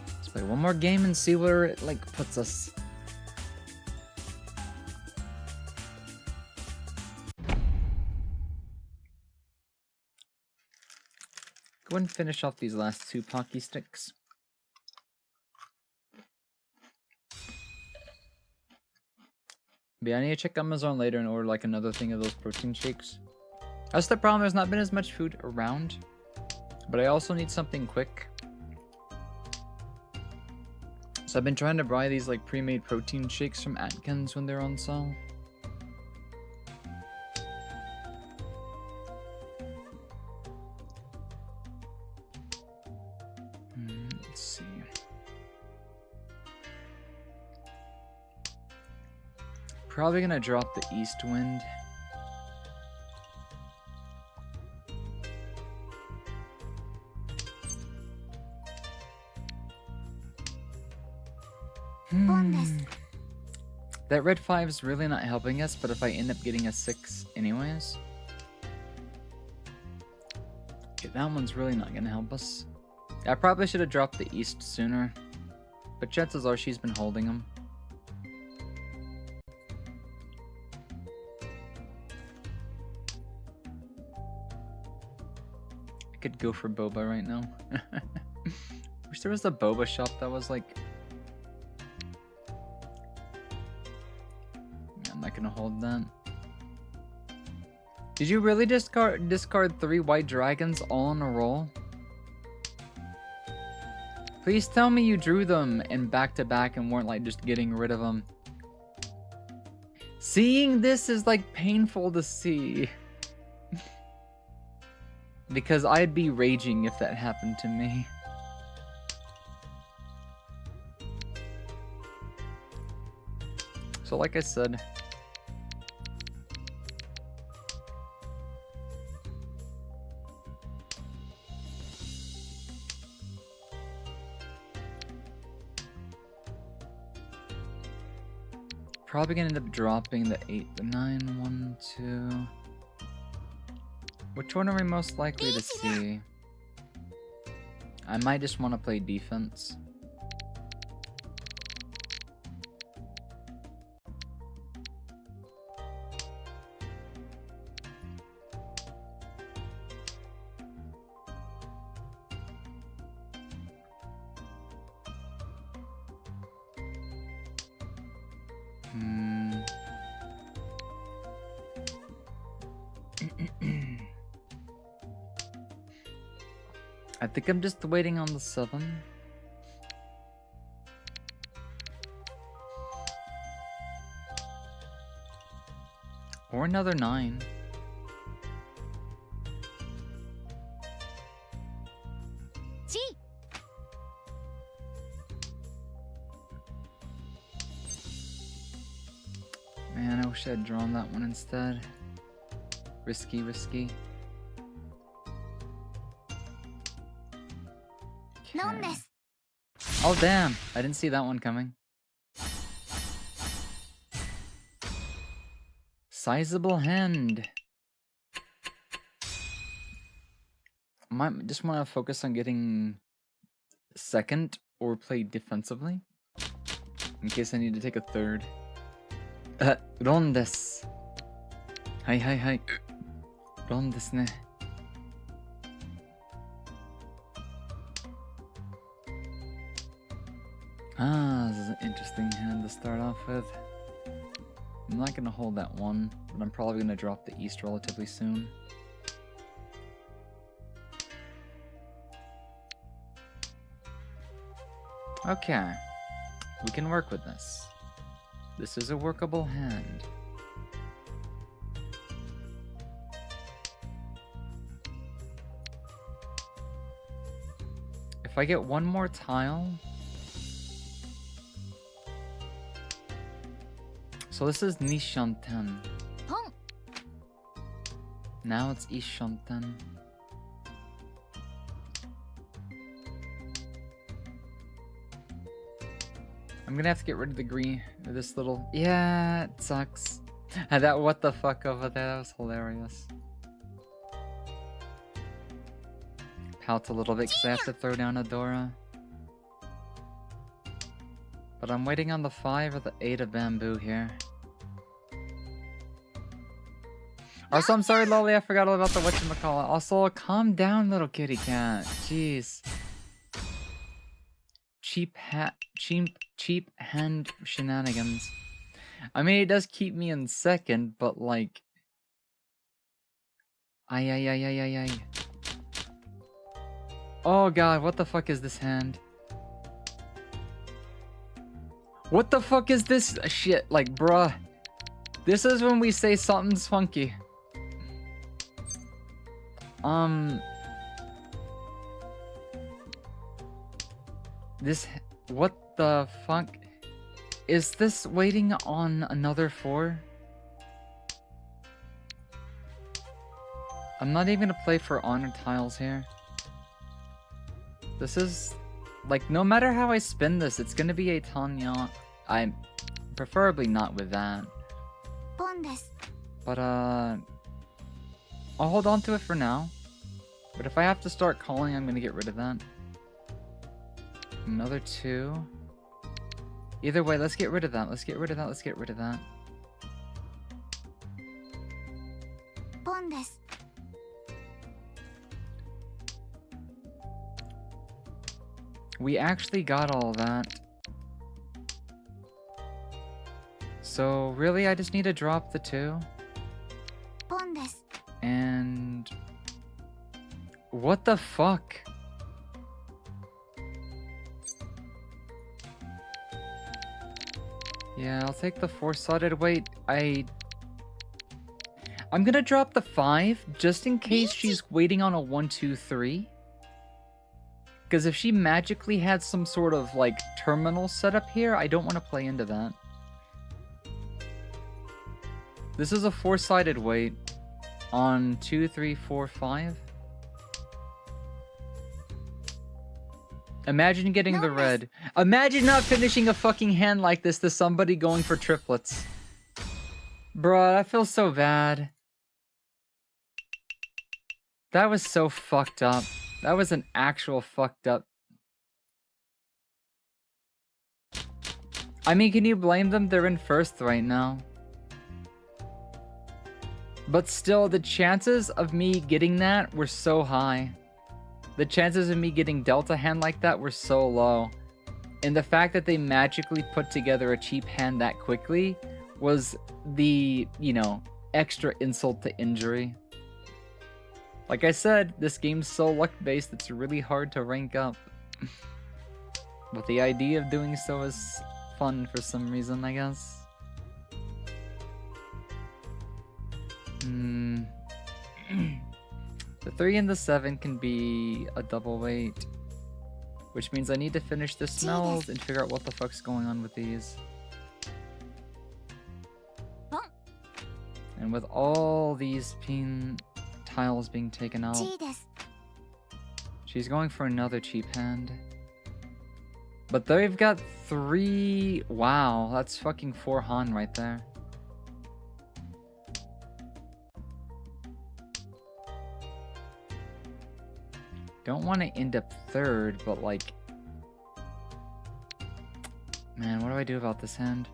Let's play one more game and see where it like puts us. Go and finish off these last 2 Pocky Sticks. But yeah, I need to check Amazon later and order like another thing of those protein shakes. That's the problem, there's not been as much food around. But I also need something quick. So I've been trying to buy these like pre-made protein shakes from Atkins when they're on sale. Let's see. Probably gonna drop the east wind. That red 5 is really not helping us, but if I end up getting a 6 anyways... Okay, that one's really not gonna help us. I probably should have dropped the east sooner, but chances are she's been holding them. I could go for boba right now. Wish there was a boba shop that was like... I'm not gonna hold that. Did you really discard 3 white dragons all in a row? Please tell me you drew them in back-to-back and weren't like just getting rid of them. Seeing this is like painful to see. Because I'd be raging if that happened to me. So like I said... Probably gonna end up dropping the 8, the 9, 1, 2... Which one are we most likely to see? I might just want to play defense. I think I'm just waiting on the 7. Or another 9. G. Man, I wish I had drawn that one instead. Risky, risky. Okay. Oh damn, I didn't see that one coming. Sizable hand. I might just want to focus on getting second or play defensively. In case I need to take a third. Ron desu. Hai hai hai. Ron desu ne. Ah, this is an interesting hand to start off with. I'm not gonna hold that one, but I'm probably gonna drop the east relatively soon. Okay, we can work with this. This is a workable hand. If I get one more tile... So this is Nishanten. Now it's Ishanten. I'm gonna have to get rid of the green, or this little... Yeah, it sucks. That what the fuck over there, that was hilarious. Pout a little bit because I have to throw down a Dora. But I'm waiting on the 5 or the 8 of bamboo here. Also, I'm sorry, Lolly, I forgot all about the whatchamacallit. Also, calm down, little kitty cat. Jeez. Cheap hand shenanigans. I mean, it does keep me in second, but like... Ay. Oh god, what the fuck is this hand? What the fuck is this shit? Like, bruh. This is when we say something's funky. This... What the fuck? Is this waiting on another 4? I'm not even gonna play for honor tiles here. This is... Like, no matter how I spin this, it's gonna be a Tanya. I'm... Preferably not with that. But, I'll hold on to it for now. But if I have to start calling, I'm gonna get rid of that. Another 2. Either way, let's get rid of that. Let's get rid of that. Let's get rid of that. We actually got all that. So, really, I just need to drop the 2. And... What the fuck? Yeah, I'll take the 4-sided weight. I'm gonna drop the 5, just in case she's waiting on a 1, 2, 3. Because if she magically had some sort of, like, terminal setup here, I don't want to play into that. This is a 4-sided weight on 2, 3, 4, 5. Imagine getting the red. Imagine not finishing a fucking hand like this to somebody going for triplets. Bruh, I feel so bad. That was so fucked up. That was an actual fucked up. I mean, can you blame them? They're in first right now. But still, the chances of me getting that were so high. The chances of me getting dealt a hand like that were so low. And the fact that they magically put together a cheap hand that quickly was the, you know, extra insult to injury. Like I said, this game's so luck-based, it's really hard to rank up. But the idea of doing so is fun for some reason, I guess. The 3 and the 7 can be a double weight. Which means I need to finish the smells and figure out what the fuck's going on with these. And with all these pin tiles being taken out, she's going for another cheap hand. But they've got 3... Wow, that's fucking 4 Han right there. Don't want to end up third, but like... Man, what do I do about this hand?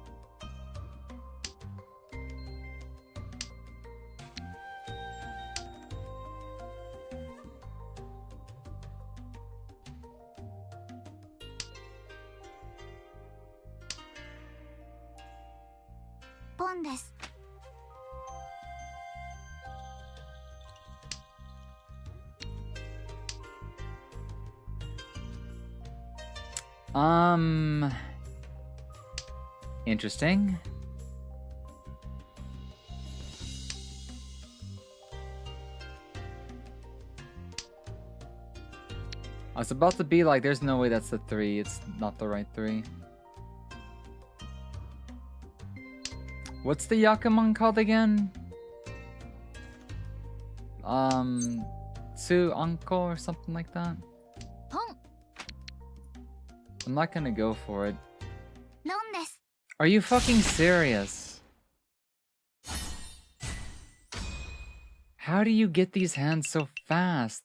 Interesting. I was about to be like, there's no way that's the 3. It's not the right 3. What's the Yakuman called again? Tsu Anko or something like that? I'm not gonna go for it. Are you fucking serious? How do you get these hands so fast?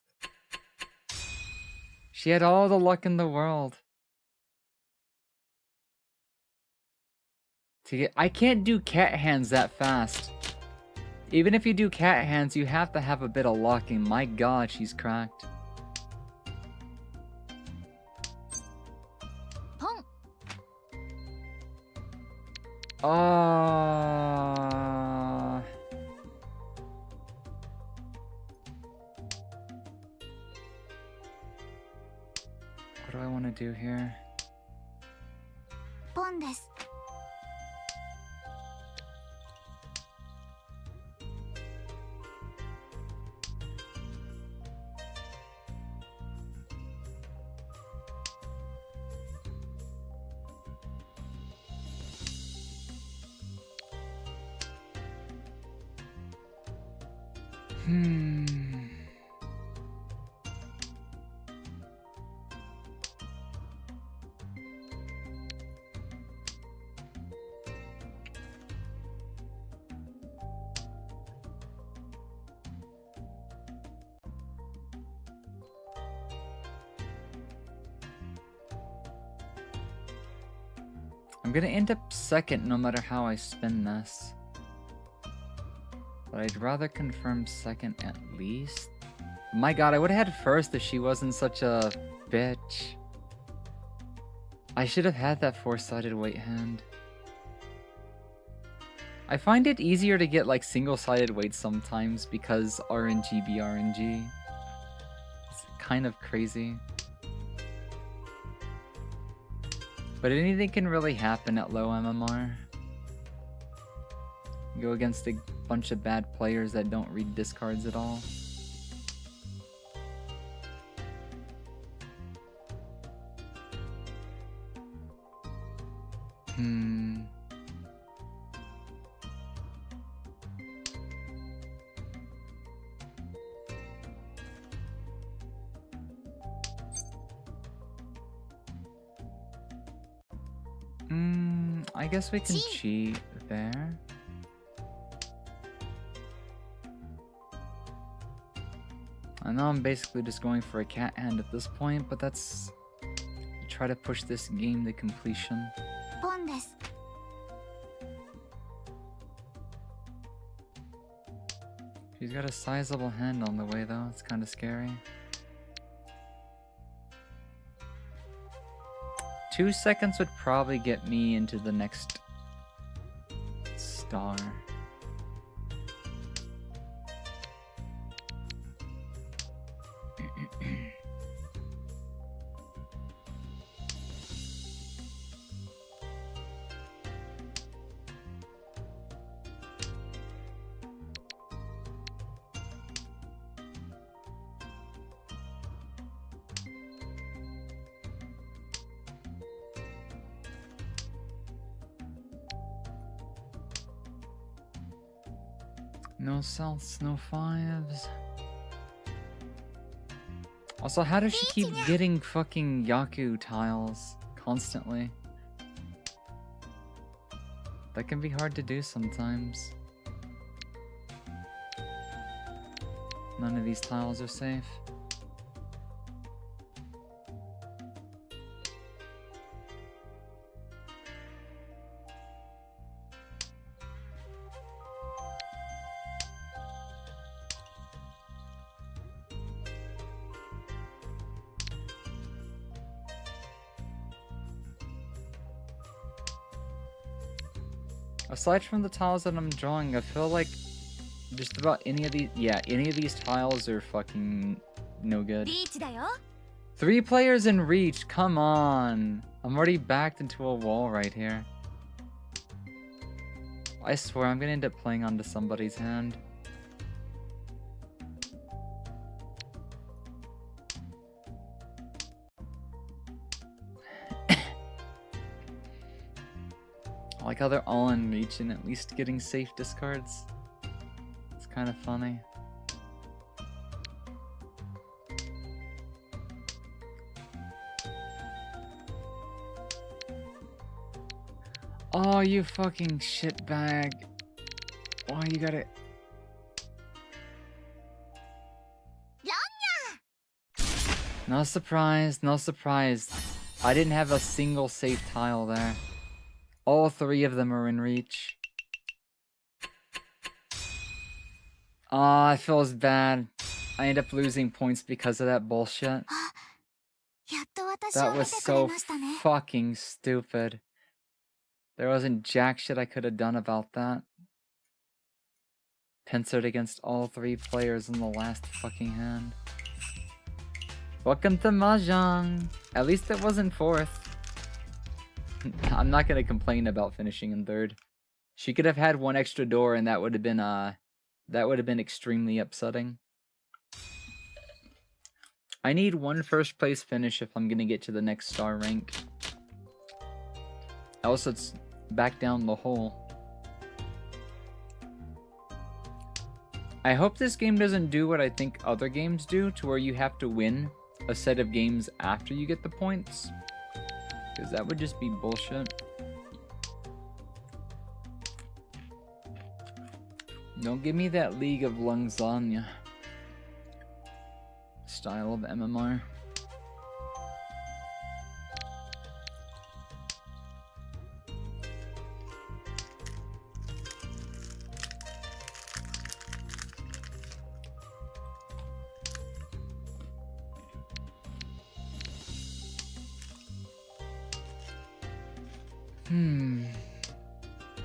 She had all the luck in the world. I can't do cat hands that fast. Even if you do cat hands, you have to have a bit of luck, and my god, she's cracked. ポン What do I want to do here? ポンです I'm gonna end up second no matter how I spin this. But I'd rather confirm second at least. My god, I would have had first if she wasn't such a bitch. I should have had that four-sided weight hand. I find it easier to get like single-sided weights sometimes because RNG be RNG. It's kind of crazy. But anything can really happen at low MMR. Go against a bunch of bad players that don't read discards at all. I guess we can cheat there. I know I'm basically just going for a cat hand at this point, but that's... try to push this game to completion. ポンです She's got a sizable hand on the way though, it's kind of scary. 2 seconds would probably get me into the next star. No souths, no fives. Also, how does she keep getting fucking Yaku tiles constantly? That can be hard to do sometimes. None of these tiles are safe. Aside from the tiles that I'm drawing, I feel like just about any of these tiles are fucking no good. リーチだよ 3 players in reach, come on! I'm already backed into a wall right here. I swear I'm gonna end up playing onto somebody's hand. I like how they're all in reach and at least getting safe discards. It's kind of funny. Oh, you fucking shitbag. Why you gotta... No surprise, no surprise. I didn't have a single safe tile there. All 3 of them are in reach. Aw, it feels bad. I end up losing points because of that bullshit. やっと私 That を見 was てくれ so ましたね。 fucking stupid. There wasn't jack shit I could have done about that. Pincered against all 3 players in the last fucking hand. Welcome to Mahjong! At least it wasn't 4th. I'm not gonna complain about finishing in 3rd. She could have had 1 extra door and that would have been extremely upsetting. I need 1 first place finish if I'm gonna get to the next star rank. Else it's back down the hole. I hope this game doesn't do what I think other games do, to where you have to win a set of games after you get the points. Because that would just be bullshit. Don't give me that League of Lasagna style of MMR.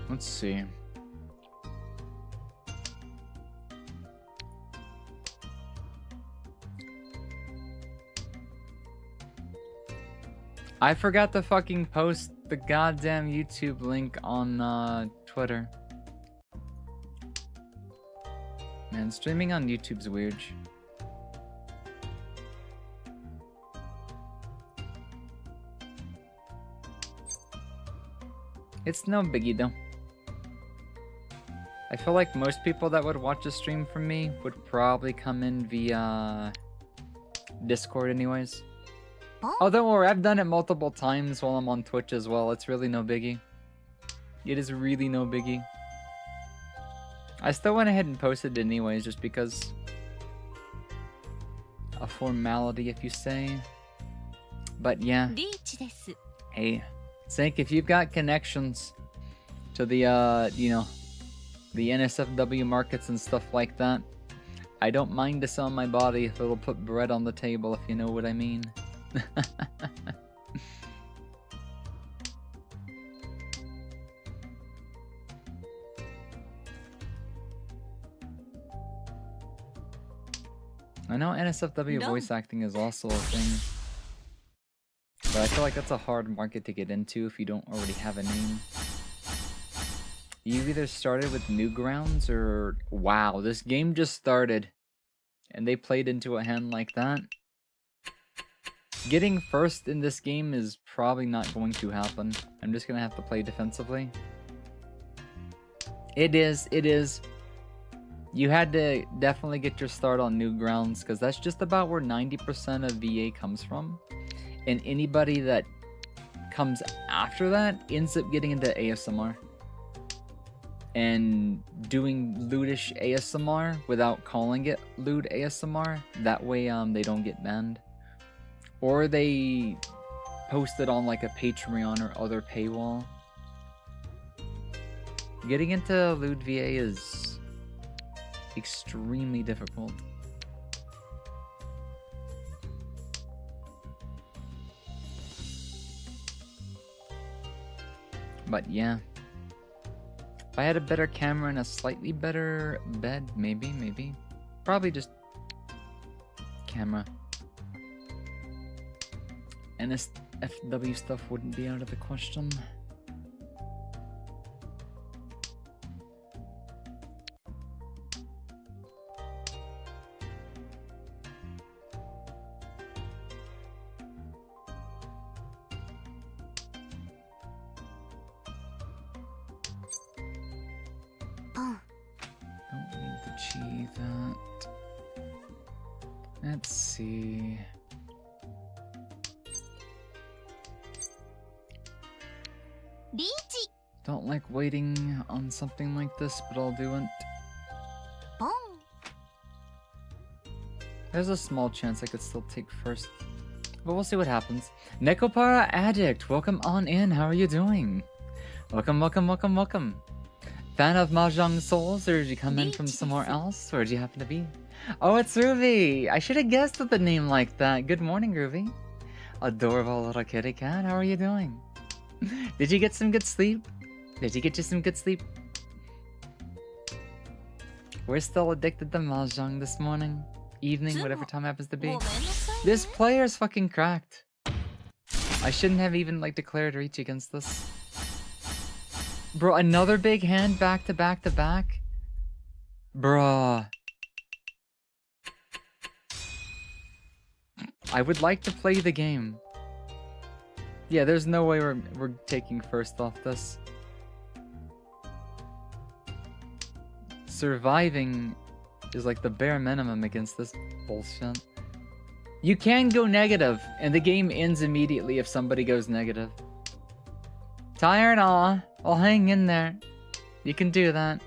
Let's see. I forgot to fucking post the goddamn YouTube link on Twitter. Man, streaming on YouTube's weird. It's no biggie though. I feel like most people that would watch a stream from me would probably come in via Discord anyways. Oh, don't worry, I've done it multiple times while I'm on Twitch as well. It's really no biggie. It is really no biggie. I still went ahead and posted it anyways, just because a formality, if you say. But yeah. リーチです。 Hey, Sink, if you've got connections to the, you know, the NSFW markets and stuff like that, I don't mind to sell my body if it'll put bread on the table, if you know what I mean. I know NSFW voice acting is also a thing, but I feel like that's a hard market to get into if you don't already have a name. You either started with Newgrounds or... Wow, this game just started and they played into a hand like that. Getting first in this game is probably not going to happen. I'm just gonna have to play defensively. It is. You had to definitely get your start on Newgrounds, because that's just about where 90% of VA comes from. And anybody that comes after that ends up getting into ASMR. And doing lewdish ASMR without calling it lewd ASMR. That way they don't get banned. Or they post it on like a Patreon or other paywall. Getting into lewd VA is extremely difficult. But yeah. If I had a better camera and a slightly better bed, maybe. Probably just camera. NSFW stuff wouldn't be out of the question. Don't need to achieve that. Let's see. Don't like waiting on something like this, but I'll do it. There's a small chance I could still take first, but we'll see what happens. Nekopara Addict, welcome on in. How are you doing? Welcome. Fan of Mahjong Souls, or did you come in from somewhere else? Where did you happen to be? Oh, it's Ruby! I should have guessed with a name like that. Good morning, Ruby. Adorable little kitty cat, how are you doing? Did you get some good sleep? Did you get you some good sleep? We're still addicted to Mahjong this morning, evening, whatever time happens to be. This player's fucking cracked. I shouldn't have even like declared reach against this. Bro, another big hand back to back to back? Bruh. I would like to play the game. Yeah, there's no way we're taking first off this. Surviving is like the bare minimum against this bullshit. You can go negative, and the game ends immediately if somebody goes negative. Tired? Aw, I'll hang in there. You can do that.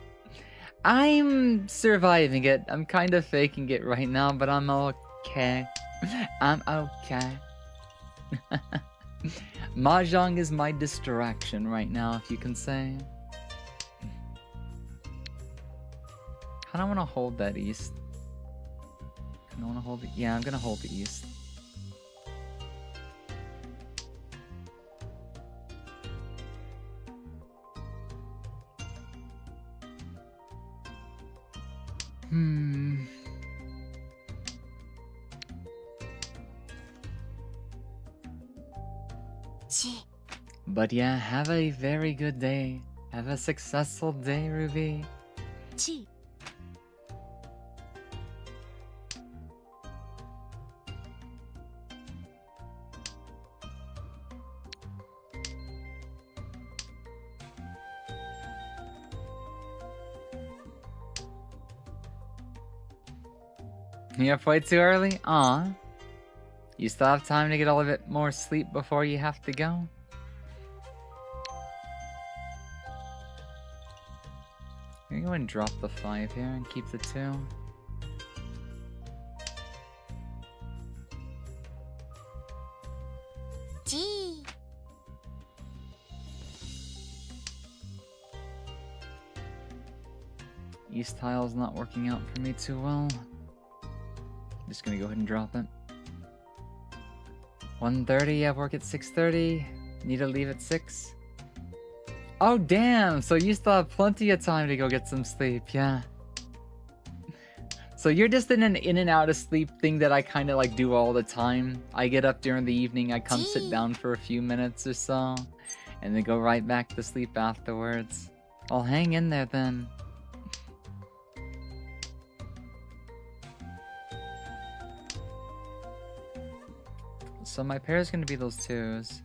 I'm surviving it. I'm kind of faking it right now, but I'm okay. I'm okay. Mahjong is my distraction right now, if you can say. I don't want to hold that east. I don't want to hold it. Yeah, I'm gonna hold the east. But yeah, have a very good day. Have a successful day, Ruby. You up way too early? Aw. You still have time to get a little bit more sleep before you have to go? I'm gonna go and drop the 5 here and keep the 2. East tile's not working out for me too well. Just gonna go ahead and drop it. 1:30, I have work at 6:30. Need to leave at 6. Oh damn! So you still have plenty of time to go get some sleep, yeah. So you're just in an in and out of sleep thing that I kind of like do all the time. I get up during the evening, I come sit down for a few minutes or so, and then go right back to sleep afterwards. I'll hang in there then. So my pair is going to be those 2s.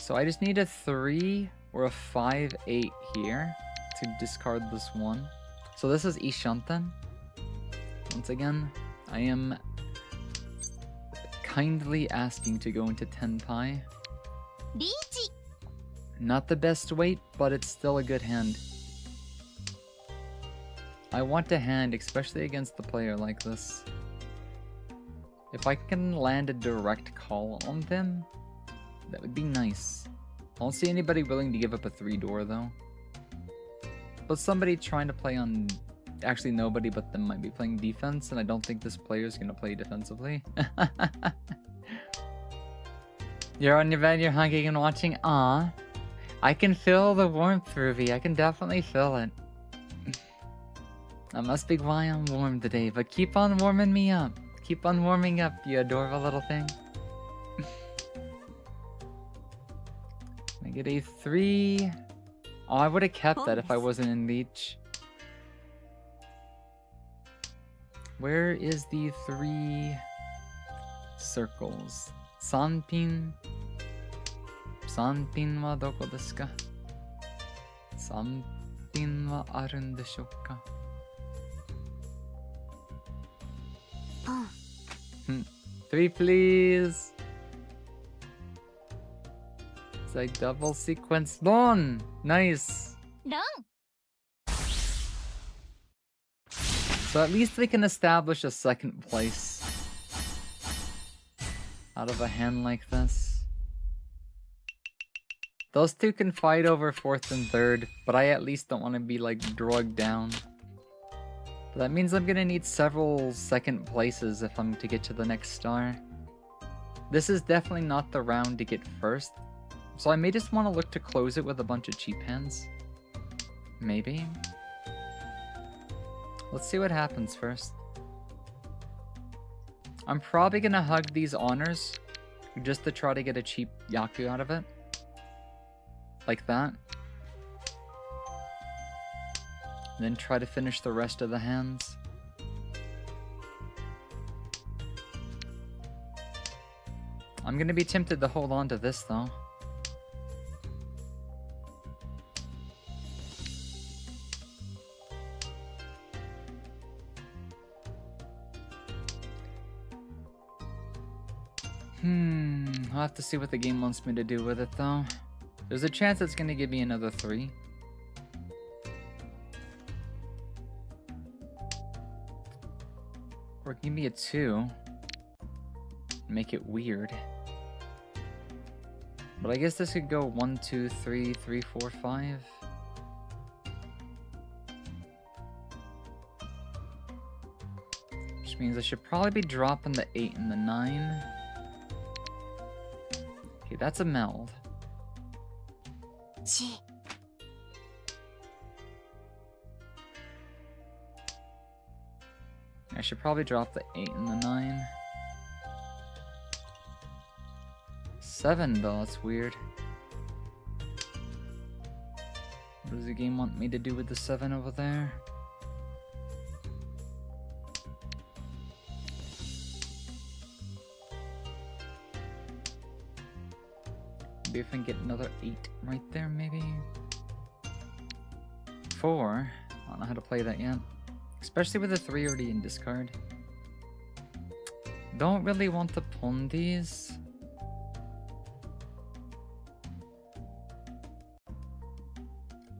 So I just need a 3 or a 5-8 here to discard this 1. So this is Ishanten. Once again, I am kindly asking to go into Tenpai. Not the best weight, but it's still a good hand. I want a hand, especially against the player like this. If I can land a direct call on them, that would be nice. I don't see anybody willing to give up a 3-door though. But somebody trying to play on... Actually nobody but them might be playing defense, and I don't think this player is going to play defensively. You're on your bed, you're hugging and watching? Aw. I can feel the warmth, Ruby. I can definitely feel it. That must be why I'm warm today, but keep on warming me up. Keep on warming up, you adorable little thing. I get a 3. Oh, I would have kept that if I wasn't in Leech. Where is the 3 circles? Sanpin? Sanpin wa doko desu ka? Sanpin wa arun deshou ka? 3 please. It's like double sequence bone. Nice. So at least we can establish a 2nd place out of a hand like this. Those two can fight over 4th and 3rd, but I at least don't want to be like drugged down. But that means I'm gonna need several 2nd places if I'm to get to the next star. This is definitely not the round to get 1st, so I may just want to look to close it with a bunch of cheap hands. Maybe. Let's see what happens first. I'm probably gonna hug these honors just to try to get a cheap Yaku out of it. Like that. And then try to finish the rest of the hands. I'm gonna be tempted to hold on to this though. I'll have to see what the game wants me to do with it though. There's a chance it's gonna give me another 3. Or give me a 2. Make it weird. But I guess this could go 1, 2, 3, 3, 4, 5. Which means I should probably be dropping the 8 and the 9. Okay, that's a meld. G. I should probably drop the 8 and the 9. 7 though, that's weird. What does the game want me to do with the 7 over there? Maybe if I can get another 8 right there, maybe? 4? I don't know how to play that yet. Especially with the 3 already in discard. Don't really want to pawn these.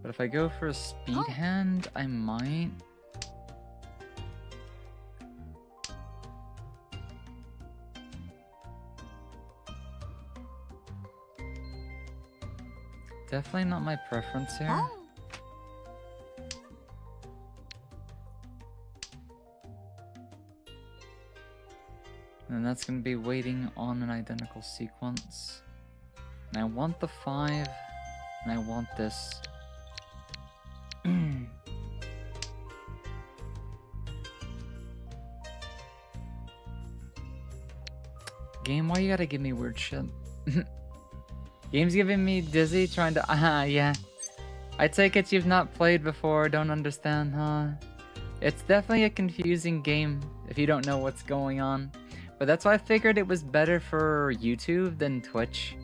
But if I go for a speed hand, I might. Definitely not my preference here. And that's going to be waiting on an identical sequence. And I want the 5, and I want this. Game, why you gotta give me weird shit? Game's giving me dizzy, trying to... yeah. I take it you've not played before, don't understand, huh? It's definitely a confusing game if you don't know what's going on. But that's why I figured it was better for YouTube than Twitch.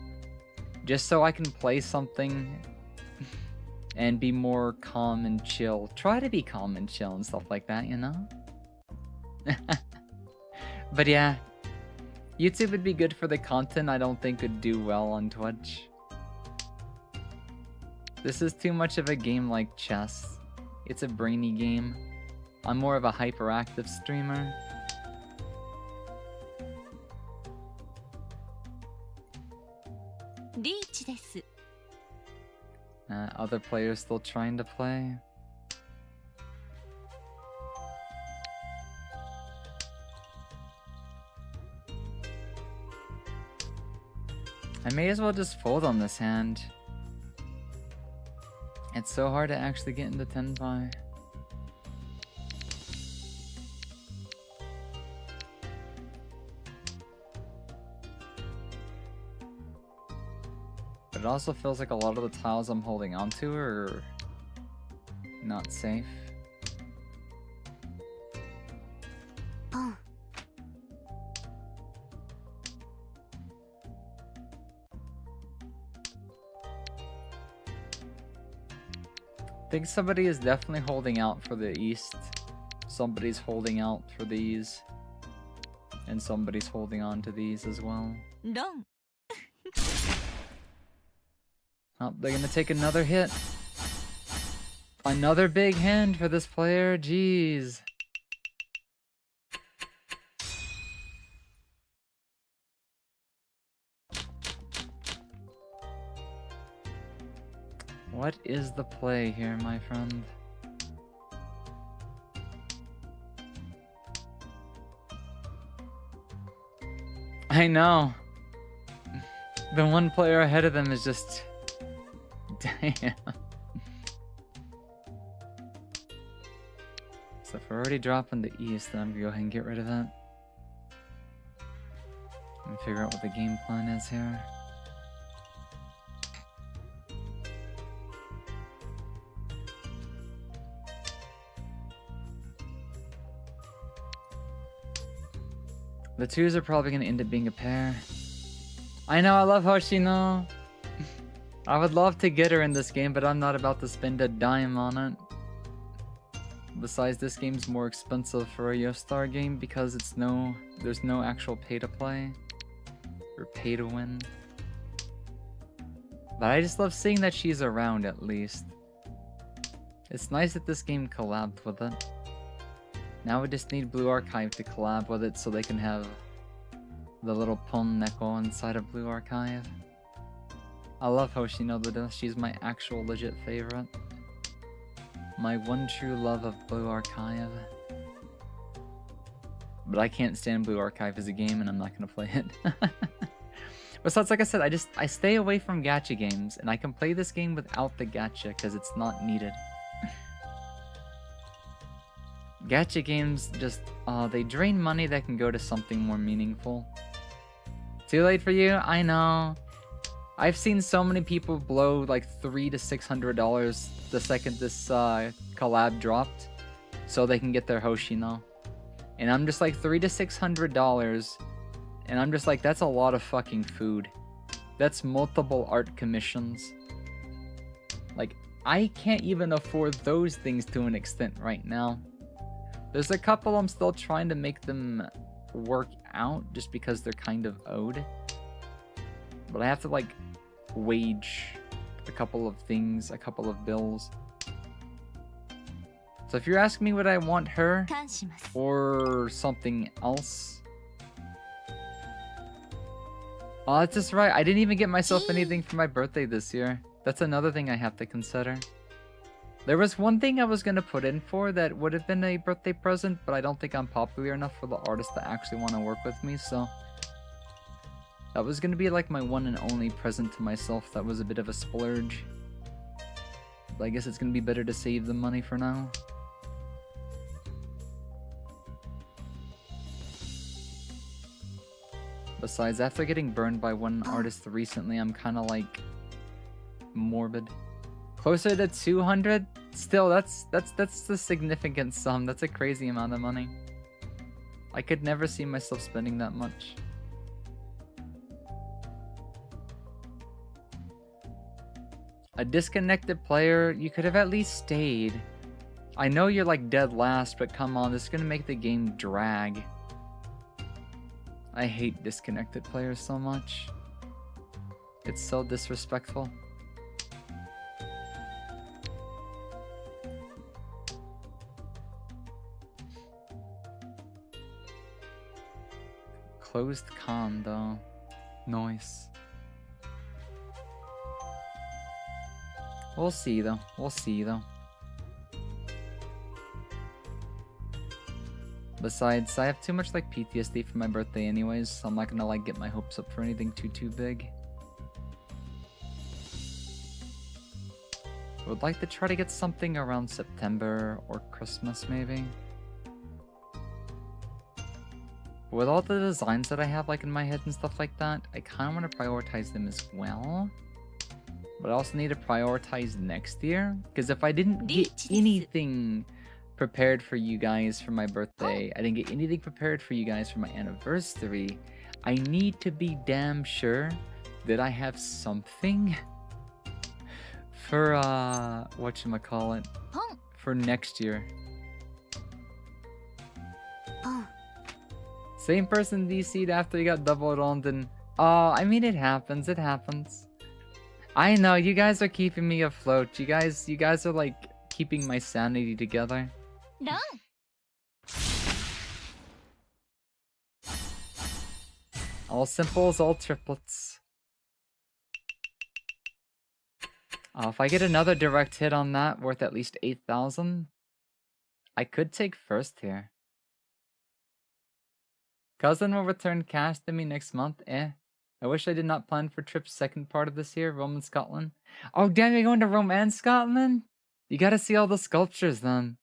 Just so I can play something and be more calm and chill. Try to be calm and chill and stuff like that, you know? But yeah. YouTube would be good for the content I don't think would do well on Twitch. This is too much of a game like chess. It's a brainy game. I'm more of a hyperactive streamer. Reach です。 Other players still trying to play. I may as well just fold on this hand. It's so hard to actually get into 10 by. But it also feels like a lot of the tiles I'm holding onto are not safe. Pon. I think somebody is definitely holding out for the east. Somebody's holding out for these. And somebody's holding on to these as well. ロン。 Oh, they're gonna take another hit. Another big hand for this player, jeez. What is the play here, my friend? I know. The one player ahead of them is just... Damn. So if we're already dropping the east, then I'm gonna go ahead and get rid of that. And figure out what the game plan is here. The twos are probably gonna end up being a pair. I know, I love Hoshino. I would love to get her in this game, but I'm not about to spend a dime on it. Besides, this game's more expensive for a Yostar game because there's no actual pay to play or pay to win. But I just love seeing that she's around at least. It's nice that this game collabed with it. Now we just need Blue Archive to collab with it so they can have the little Pon Neko inside of Blue Archive. I love Hoshino though, she's my actual legit favorite. My one true love of Blue Archive. But I can't stand Blue Archive as a game and I'm not gonna play it. Besides, like I said, I stay away from gacha games and I can play this game without the gacha because it's not needed. Gacha games just, they drain money that can go to something more meaningful. Too late for you? I know. I've seen so many people blow like $300 to $600 the second this collab dropped so they can get their Hoshino. And I'm just like $300 to $600 and I'm just like, that's a lot of fucking food. That's multiple art commissions. Like, I can't even afford those things to an extent right now. There's a couple I'm still trying to make them work out just because they're kind of owed. But I have to like wage a couple of things, a couple of bills. So if you're asking me would I want her or something else? Oh, that's just right. I didn't even get myself anything for my birthday this year. That's another thing I have to consider. There was one thing I was going to put in for that would have been a birthday present, but I don't think I'm popular enough for the artist to actually want to work with me, so... That was going to be like my one and only present to myself that was a bit of a splurge. But I guess it's going to be better to save the money for now. Besides, after getting burned by one artist recently, I'm kind of like... morbid. Closer to 200? Still, that's a significant sum. That's a crazy amount of money. I could never see myself spending that much. A disconnected player, you could have at least stayed. I know you're like dead last, but come on, this is gonna make the game drag. I hate disconnected players so much. It's so disrespectful. Closed con though. Noise. We'll see though. We'll see though. Besides, I have too much like PTSD for my birthday anyways, so I'm not gonna like get my hopes up for anything too big. I would like to try to get something around September or Christmas maybe. With all the designs that I have like in my head and stuff like that, I kind of want to prioritize them as well. But I also need to prioritize next year, because if I didn't get anything prepared for you guys for my birthday, I didn't get anything prepared for you guys for my anniversary, I need to be damn sure that I have something for, whatchamacallit, for next year. Same person DC'd after he got doubled on, then... Oh, I mean, it happens, it happens. I know, you guys are keeping me afloat. You guys are, like, keeping my sanity together. All simples, all triplets. If I get another direct hit on that worth at least 8,000, I could take first here. Cousin will return cash to me next month. I wish I did not plan for trip's second part of this year, Rome and Scotland. Oh damn, you're going to Rome and Scotland? You gotta see all the sculptures then.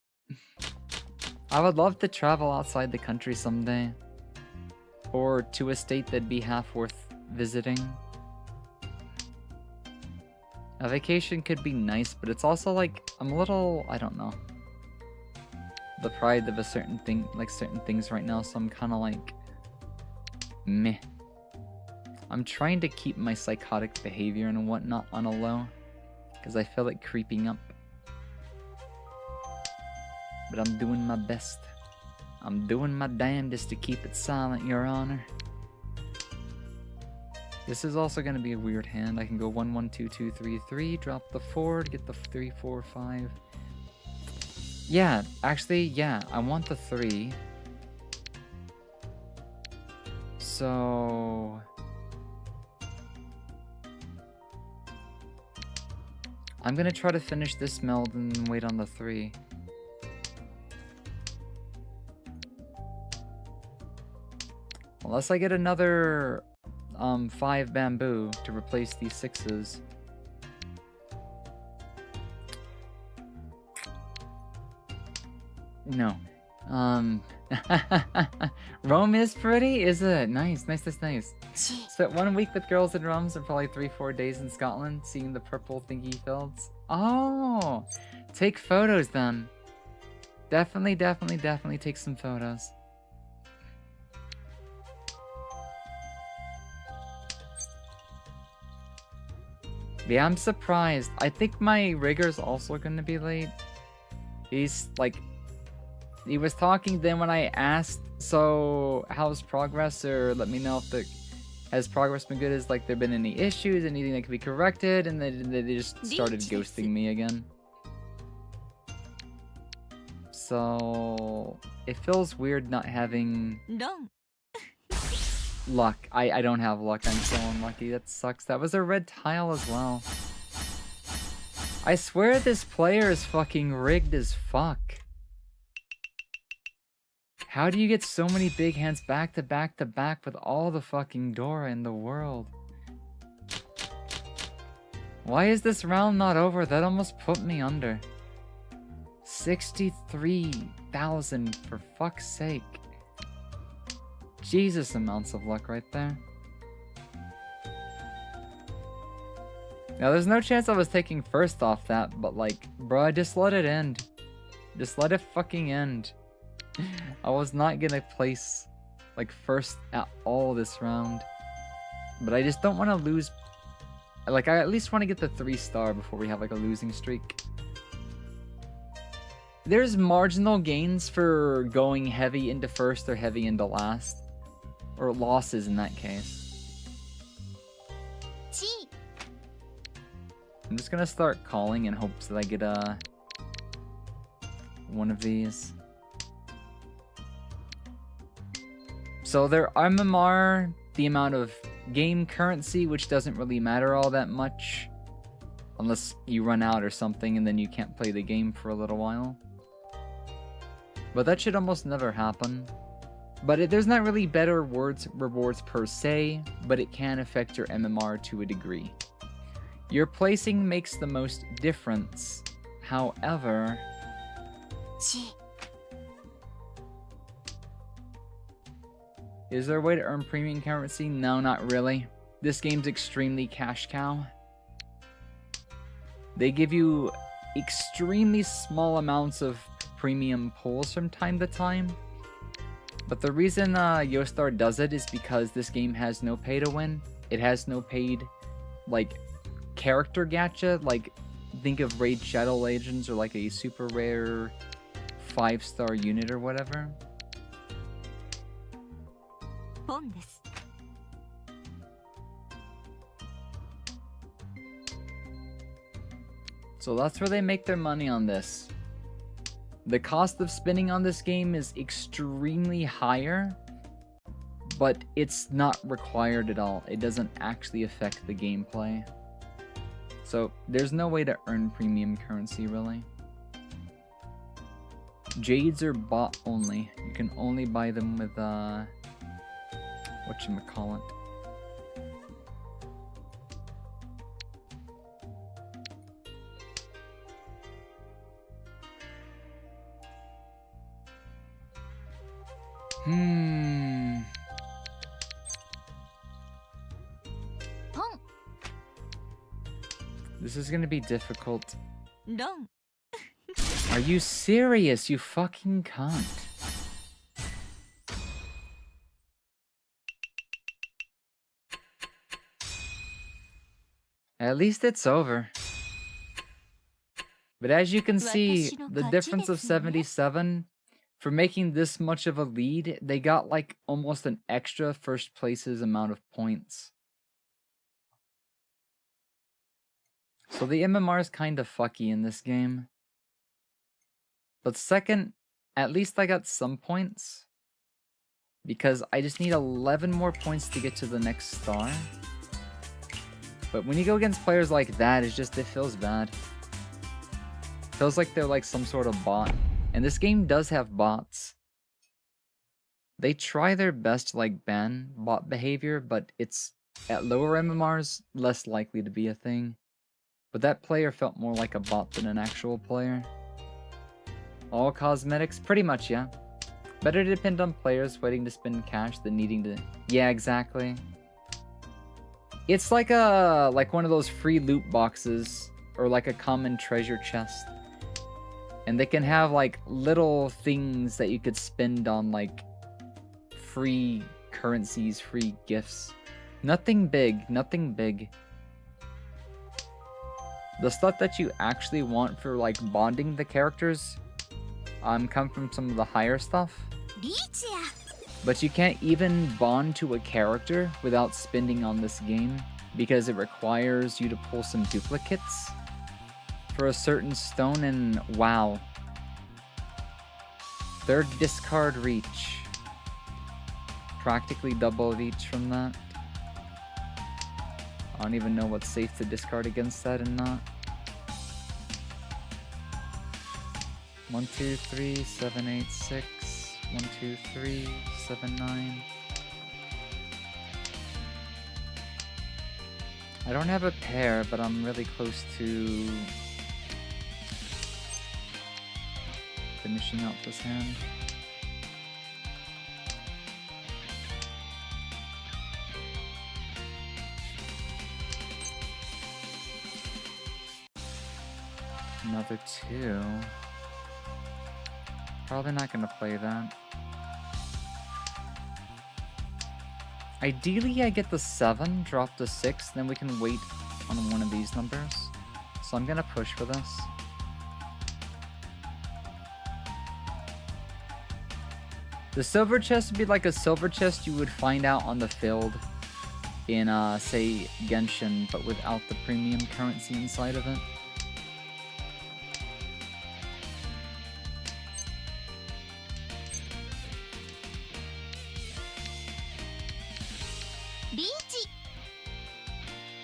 I would love to travel outside the country someday. Or to a state that'd be half worth visiting. A vacation could be nice, but it's also like, I'm a little, I don't know. Deprived of a certain thing, like certain things right now, so I'm kind of like, meh. I'm trying to keep my psychotic behavior and whatnot on a low, because I feel it creeping up. But I'm doing my best. I'm doing my damnedest to keep it silent, Your Honor. This is also going to be a weird hand. I can go 1, 1, 2, 2, 3, 3, drop the 4, get the 3, 4, 5. Yeah, actually, yeah, I want the 3. So... I'm going to try to finish this meld and wait on the 3. Unless I get another 5 bamboo to replace these 6s. No. Rome is pretty, is it? Nice, nice, nice, nice. Spent 1 week with girls in Rome and probably 3-4 days in Scotland, seeing the purple thingy fields. Oh! Take photos then. Definitely take some photos. Yeah, I'm surprised. I think my rigger's also gonna be late. He's like... He was talking then when I asked, so how's progress, or let me know if the... Has progress been good? Has like there been any issues, anything that could be corrected? And then they just started ghosting me again. So... It feels weird not having... luck. I don't have luck. I'm so unlucky. That sucks. That was a red tile as well. I swear this player is fucking rigged as fuck. How do you get so many big hands back to back to back with all the fucking Dora in the world? Why is this round not over? That almost put me under. 63,000 for fuck's sake. Jesus, amounts of luck right there. Now, there's no chance I was taking first off that, but like, bruh, just let it end. Just let it fucking end. I was not gonna place, like, first at all this round. But I just don't want to lose. Like, I at least want to get the 3-star before we have, like, a losing streak. There's marginal gains for going heavy into first or heavy into last. Or losses in that case. I'm just gonna start calling in hopes that I get one of these. So their MMR, the amount of game currency, which doesn't really matter all that much. Unless you run out or something and then you can't play the game for a little while. But that should almost never happen. But there's not really better rewards per se, but it can affect your MMR to a degree. Your placing makes the most difference. However... Is there a way to earn premium currency? No, not really. This game's extremely cash cow. They give you extremely small amounts of premium pulls from time to time. But the reason Yostar does it is because this game has no pay to win. It has no paid, like, character gacha. Like, think of Raid Shadow Legends or like a super rare 5-star unit or whatever. So that's where they make their money on this. The cost of spinning on this game is extremely higher, but it's not required at all. It doesn't actually affect the gameplay. So there's no way to earn premium currency, really. Jades are bought only. You can only buy them with, whatchamacallit. This is gonna be difficult. ロン Are you serious, you fucking cunt? At least it's over. But as you can see, the difference of 77, for making this much of a lead, they got like almost an extra first place's amount of points. So the MMR is kind of fucky in this game. But second, at least I got some points. Because I just need 11 more points to get to the next star. But when you go against players like that, it feels bad. It feels like they're like some sort of bot. And this game does have bots. They try their best to like ban bot behavior, but it's at lower MMRs less likely to be a thing. But that player felt more like a bot than an actual player. All cosmetics? Pretty much, yeah. Better to depend on players waiting to spend cash than needing to... Yeah, exactly. It's like one of those free loot boxes, or like a common treasure chest. And they can have like little things that you could spend on like free currencies, free gifts. Nothing big, nothing big. The stuff that you actually want for like bonding the characters come from some of the higher stuff. But you can't even bond to a character without spending on this game because it requires you to pull some duplicates for a certain stone, and wow. Third discard reach. Practically double reach from that. I don't even know what's safe to discard against that and not. 1, 2, 3, 7, 8, 6. 1, 2, 3, 7, 9. I don't have a pair, but I'm really close to finishing out this hand. Another 2. Probably not gonna play that. Ideally, I get the 7, drop the 6, then we can wait on one of these numbers. So I'm gonna push for this. The silver chest would be like a silver chest you would find out on the field in, say, Genshin, but without the premium currency inside of it.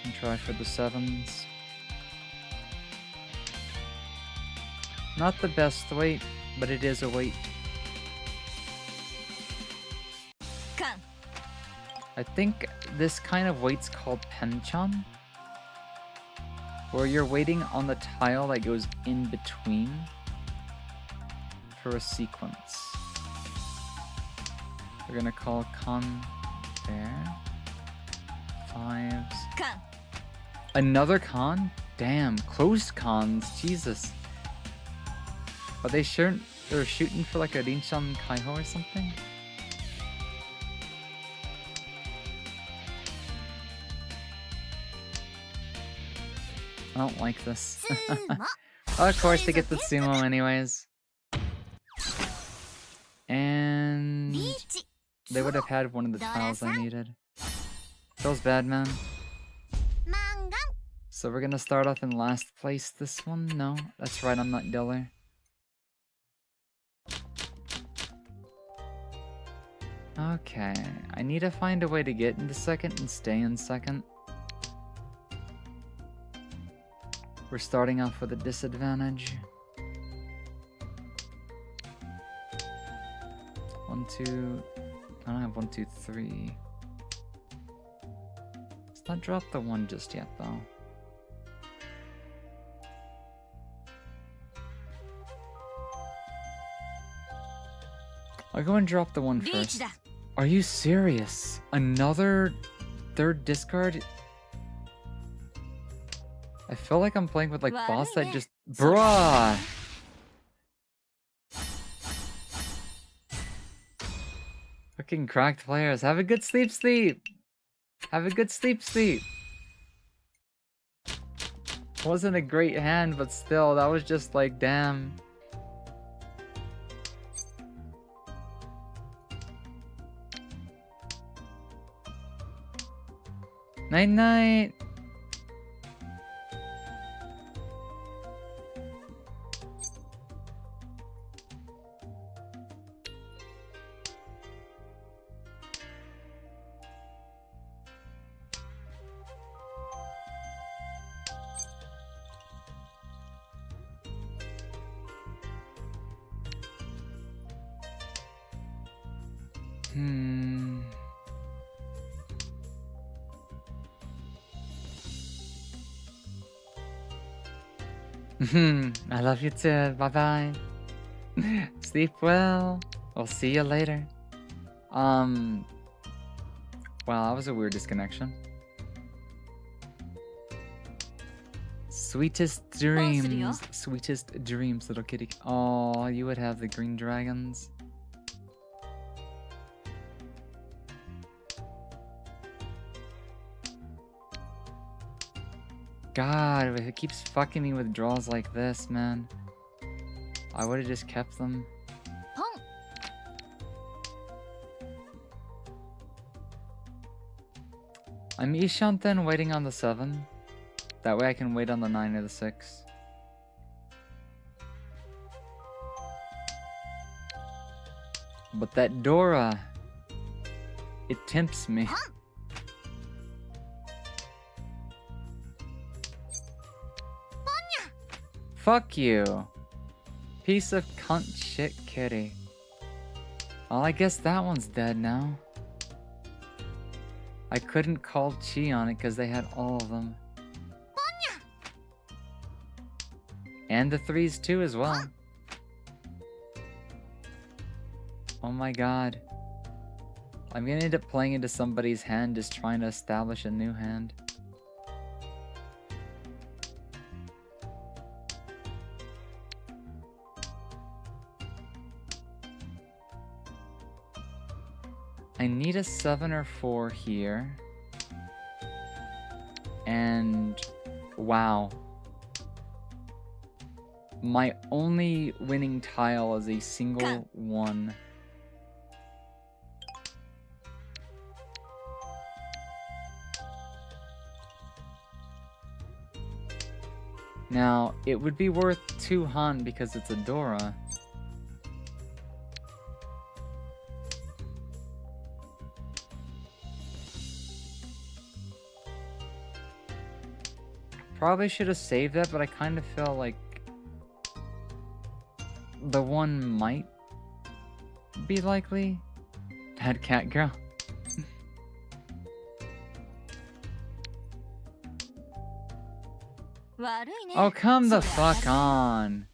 And try for the 7s. Not the best weight, but it is a weight. I think this kind of weight's called Penchan, where you're waiting on the tile that goes in between for a sequence. We're gonna call Con there. 5s. Another con? Damn, close cons, Jesus. Are they sure they're shooting for like a Rinchan Kaiho or something? I don't like this. Of course, they get the sumo anyways. And they would have had one of the tiles I needed. Feels bad, man. So we're gonna start off in last place this one? No, that's right, I'm not Diller. Okay, I need to find a way to get into second and stay in second. We're starting off with a disadvantage. 1, 2. I don't have 1, 2, 3. Let's not drop the 1 just yet, though. I'll go and drop the 1 first. Are you serious? Another third discard? I feel like I'm playing with like boss that just... Bruh! Fucking cracked players. Have a good sleep. Have a good sleep. Wasn't a great hand, but still, that was just like, damn. Night night. I love you too. Bye bye. Sleep well. I'll see you later. Wow, that was a weird disconnection. Sweetest dreams. Sweetest dreams, little kitty. Oh, you would have the green dragons. God, it keeps fucking me with draws like this, man. I would have just kept them. I'm Ishanten waiting on the 7. That way I can wait on the 9 or the 6. But that Dora, it tempts me. Fuck you. Piece of cunt shit kitty. Well, I guess that one's dead now. I couldn't call Chi on it because they had all of them. And the 3s too as well. Oh my god. I'm gonna end up playing into somebody's hand just trying to establish a new hand. I need a 7 or 4 here. And wow. My only winning tile is a single 1. Now, it would be worth 2 Han because it's a Dora. Probably should have saved that, but I kind of feel like the 1 might be likely. Bad cat girl. Oh, come the fuck on.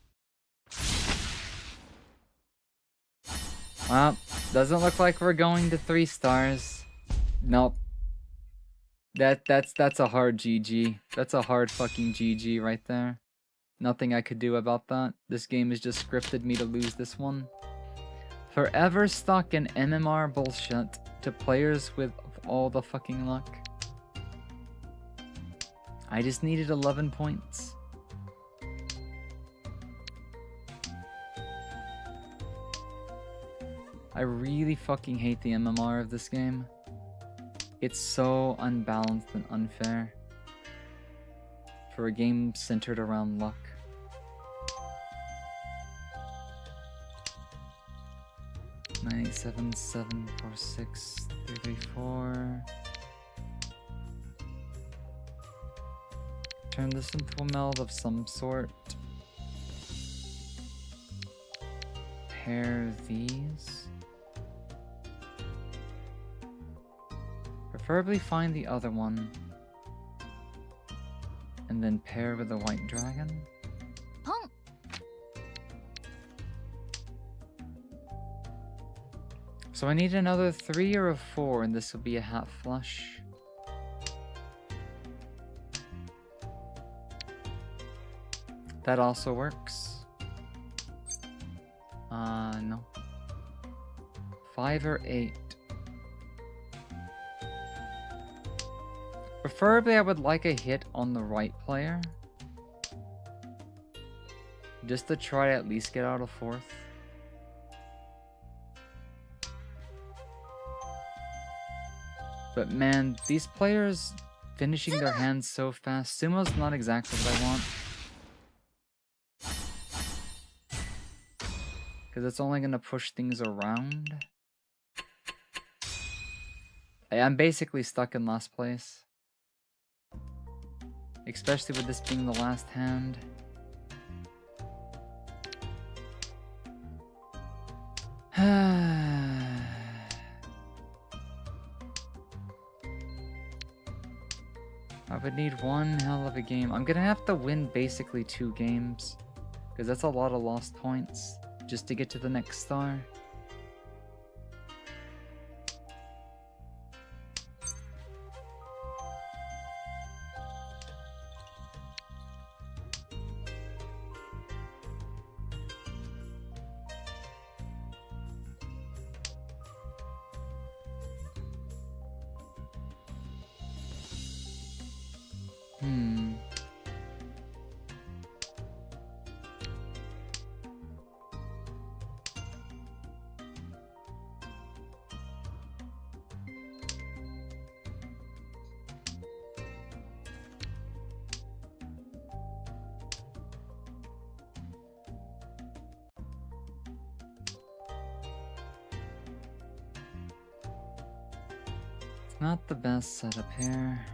Well, doesn't look like we're going to 3 stars. Nope. That's a hard GG. That's a hard fucking GG right there. Nothing I could do about that. This game has just scripted me to lose this one. Forever stuck in MMR bullshit to players with all the fucking luck. I just needed 11 points. I really fucking hate the MMR of this game. It's so unbalanced and unfair for a game centered around luck. Nine, 8, 7, 7, 4, 6, 3, 3, 4. Turn this into a meld of some sort. Pair these. Preferably find the other one. And then pair with the white dragon. Pong. So I need another 3 or a 4, and this will be a half flush. That also works. No. 5 or 8. Preferably I would like a hit on the right player. Just to try to at least get out a 4th. But man, these players finishing their hands so fast. Sumo's not exactly what I want. Because it's only going to push things around. I'm basically stuck in last place. Especially with this being the last hand. I would need one hell of a game. I'm gonna have to win basically 2 games. Because that's a lot of lost points. Just to get to the next star. Not the best setup here.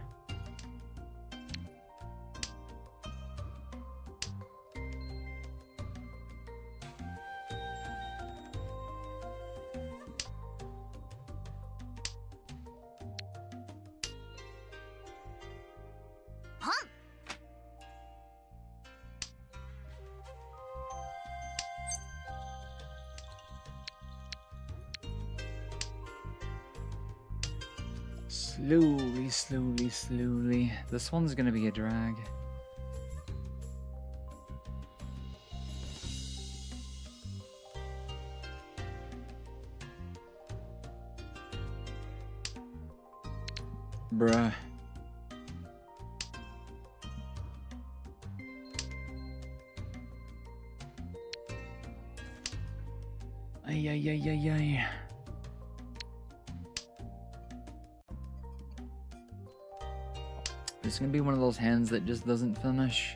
Slowly. This one's gonna be a drag. Bruh. Ay. It's gonna be one of those hands that just doesn't finish.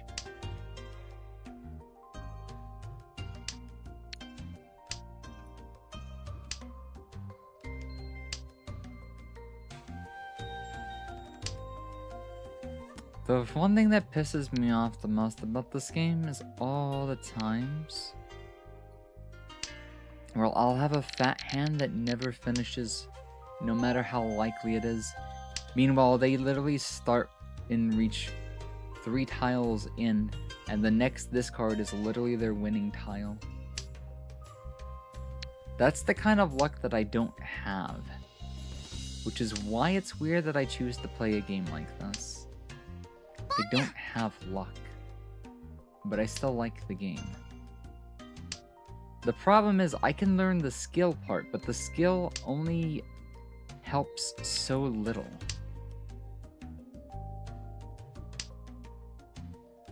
The one thing that pisses me off the most about this game is all the times where I'll have a fat hand that never finishes, no matter how likely it is. Meanwhile, they literally start in reach 3 tiles in, and the next discard is literally their winning tile. That's the kind of luck that I don't have, which is why it's weird that I choose to play a game like this. I don't have luck, but I still like the game. The problem is I can learn the skill part, but the skill only helps so little.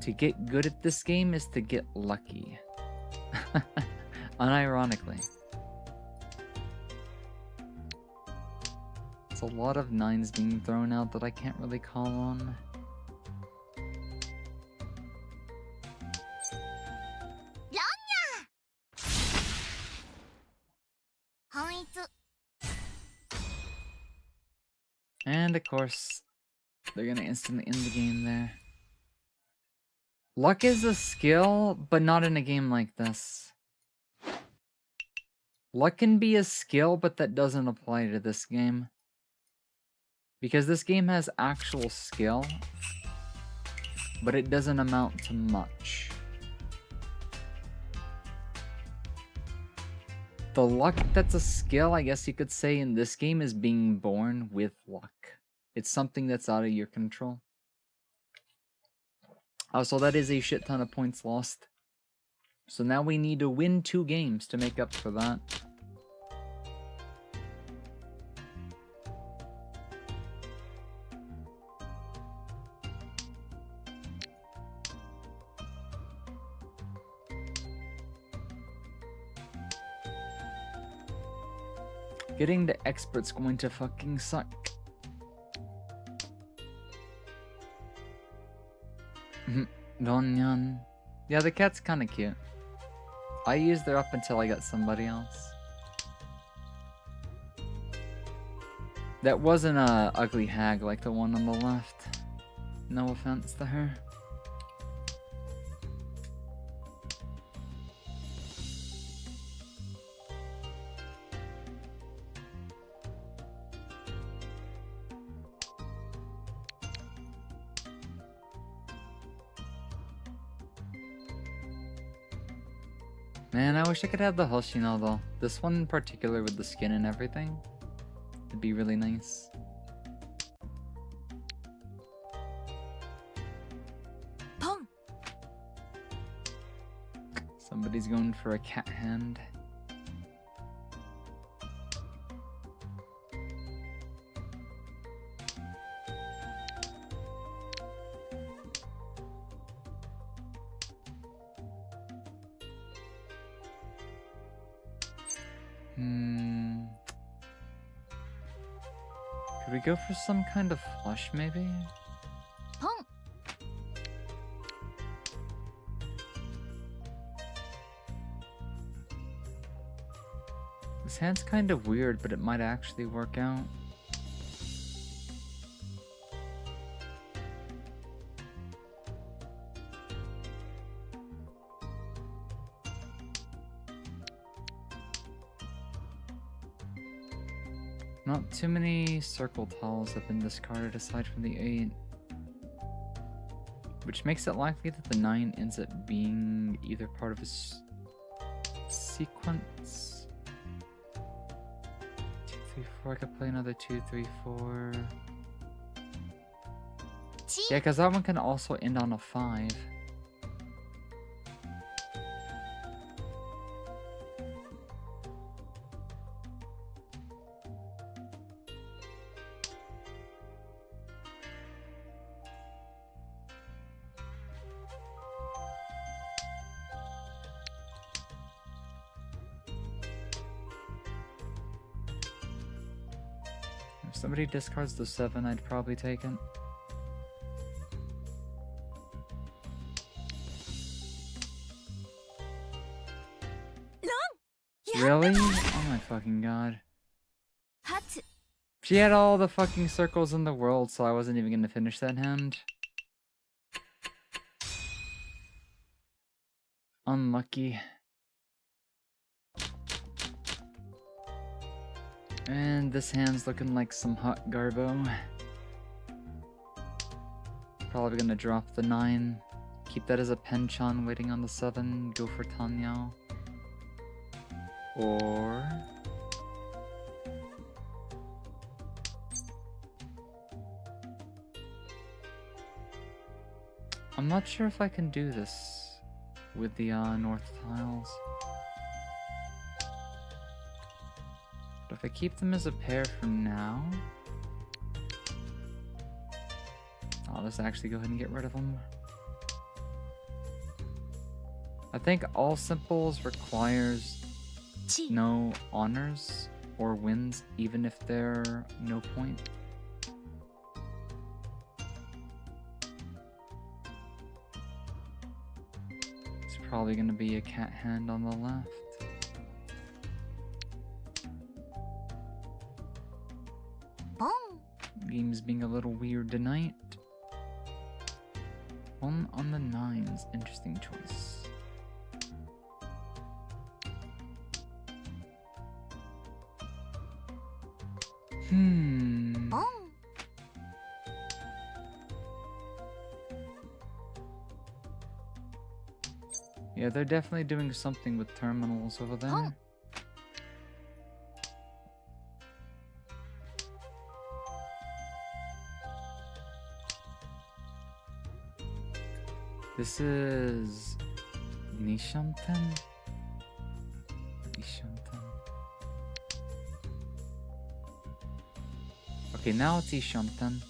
To get good at this game is to get lucky. Unironically. It's a lot of 9s being thrown out that I can't really call on. And of course, they're gonna instantly end the game there. Luck is a skill, but not in a game like this. Luck can be a skill, but that doesn't apply to this game. Because this game has actual skill, but it doesn't amount to much. The luck that's a skill, I guess you could say, in this game is being born with luck. It's something that's out of your control. So that is a shit ton of points lost. So now we need to win 2 games to make up for that. Getting the expert's going to fucking suck. Donyan. Yeah, the cat's kinda cute. I used her up until I got somebody else. That wasn't a ugly hag like the one on the left. No offense to her. Man, I wish I could have the Hoshino though. This one in particular with the skin and everything. It'd be really nice. Pong. Somebody's going for a cat hand. Could we go for some kind of flush, maybe? Pong. This hand's kind of weird, but it might actually work out. Not too many circle tiles have been discarded aside from the 8. Which makes it likely that the 9 ends up being either part of a sequence. 2, 3, 4. I could play another 2, 3, 4. Yeah, because that one can also end on a 5. If somebody discards the 7, I'd probably take it. Really? Oh my fucking god. Hatsu. She had all the fucking circles in the world, so I wasn't even gonna finish that hand. Unlucky. And this hand's looking like some hot garbo. Probably gonna drop the 9. Keep that as a penchant waiting on the 7. Go for Tanyao. Or... I'm not sure if I can do this with the north tiles. But if I keep them as a pair for now... I'll just actually go ahead and get rid of them. I think all simples requires no honors or wins, even if they're no point. It's probably gonna be a cat hand on the left. Pong. Game's being a little weird tonight. 1 on the 9s. Interesting choice. Pong. Yeah, they're definitely doing something with terminals over there. Pong. This is Nishanten. Okay, now it's Ishanten.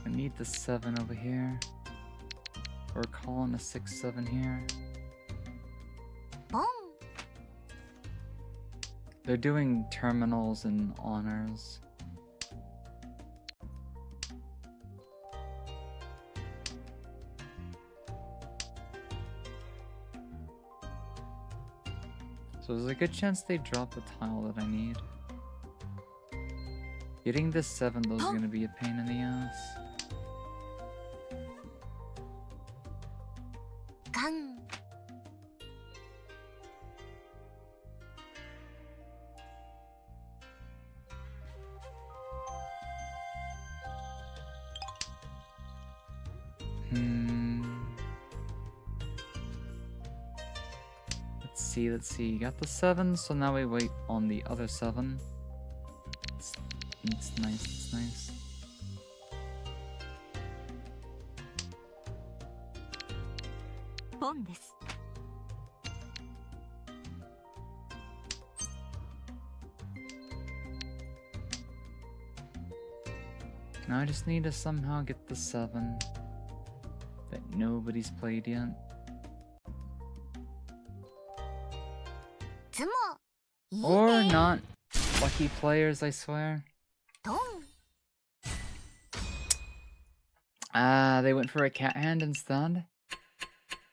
I need the 7 over here. We're calling a 6-7 here. Pong. They're doing terminals and honors. So there's a good chance they drop the tile that I need. Getting this 7 though is gonna be a pain in the ass. Gang. Let's see. Got the 7, so now we wait on the other 7. It's nice. Pong です。Now I just need to somehow get the 7 that nobody's played yet. つも。いい Or ね。 not. Lucky players, I swear. トン。 Ah, they went for a cat hand instead?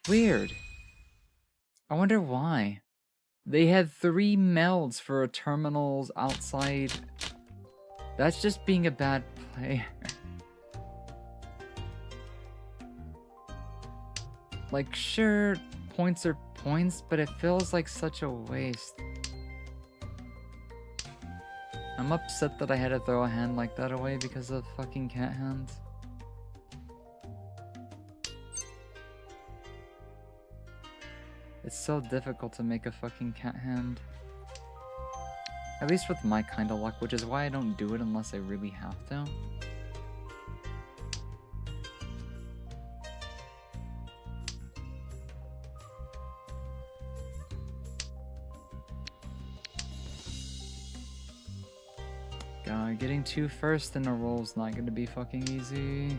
Weird. I wonder why. They had 3 melds for terminals outside. That's just being a bad player. Like, sure, points are points, but it feels like such a waste. I'm upset that I had to throw a hand like that away because of fucking cat hands. It's so difficult to make a fucking cat hand. At least with my kind of luck, which is why I don't do it unless I really have to. God, getting 2 first in a row is not gonna be fucking easy.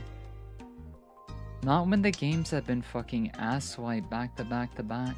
Not when the games have been fucking ass-swipe back to back to back.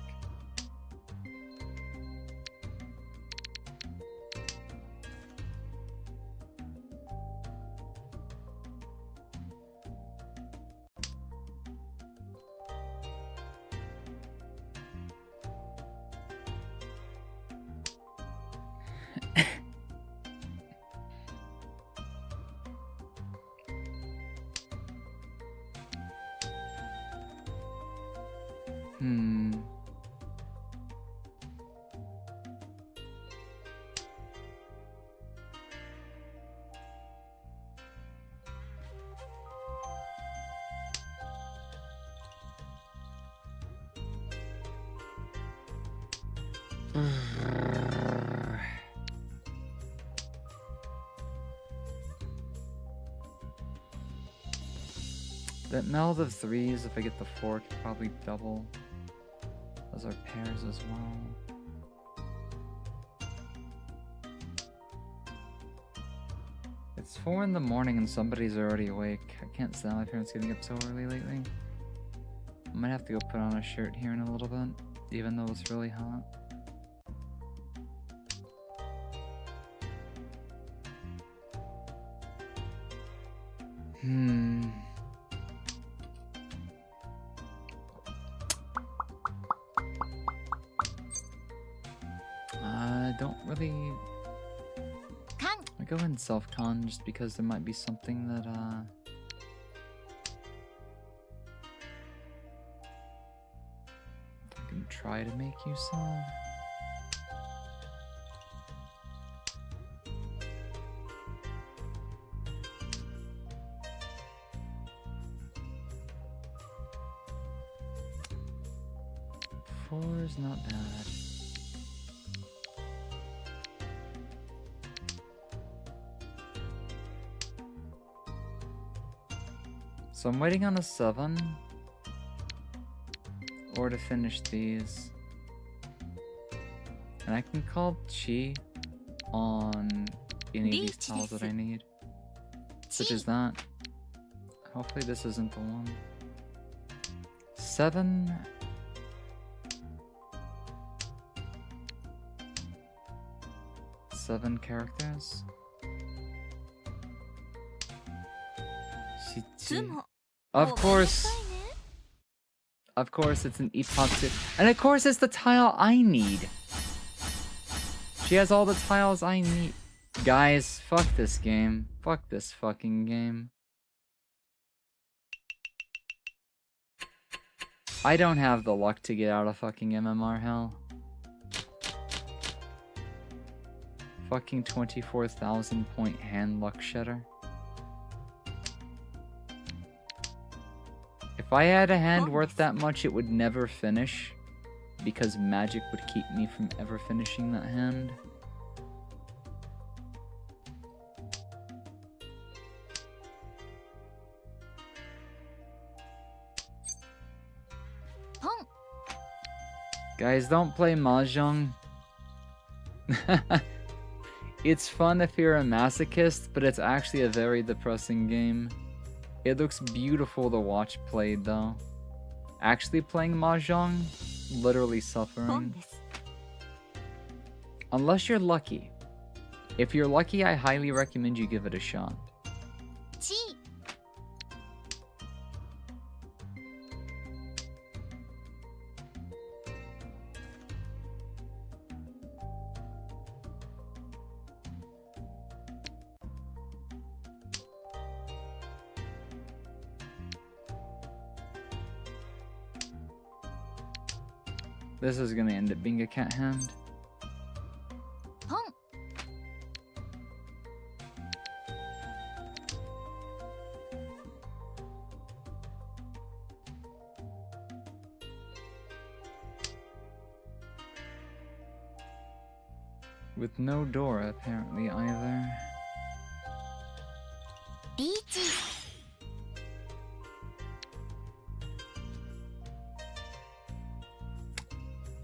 That meld of 3s, if I get the 4, could probably double. Those are pairs as well. It's 4 in the morning and somebody's already awake. I can't stand my parents getting up so early lately. I might have to go put on a shirt here in a little bit, even though it's really hot. I don't really... カン。go in self-con just because there might be something that, I can try to make use of. Four is not bad. So I'm waiting on a 7 or to finish these. And I can call Chi on any of these tiles that I need. Such as that. Hopefully this isn't the one. 7. Seven characters. Of course. Of course, it's an epoxy. And of course, it's the tile I need. She has all the tiles I need. Guys, fuck this game. Fuck this fucking game. I don't have the luck to get out of fucking MMR hell. Fucking 24,000 point hand luck shedder. If I had a hand worth that much, it would never finish. Because magic would keep me from ever finishing that hand. Guys, don't play Mahjong. It's fun if you're a masochist, but it's actually a very depressing game. It looks beautiful to watch played though. Actually playing Mahjong, literally suffering. Unless you're lucky. If you're lucky, I highly recommend you give it a shot. This is gonna end up being a cat hand. With no door apparently either.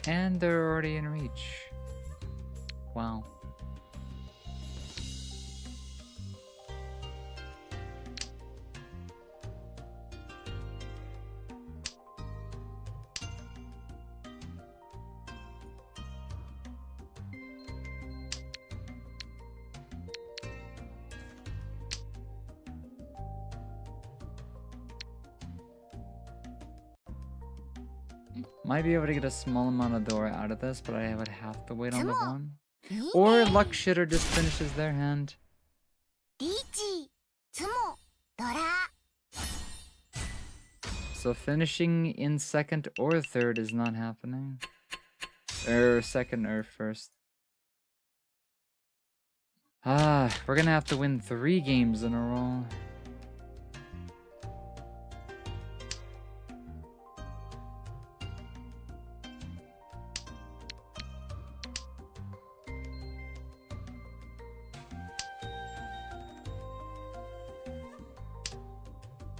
And they're already in reach. Wow. Might be able to get a small amount of door out of this, but I would have to wait on the one. Or Luck Shitter just finishes their hand. So finishing in second or third is not happening. Or second or first. We're gonna have to win 3 games in a row.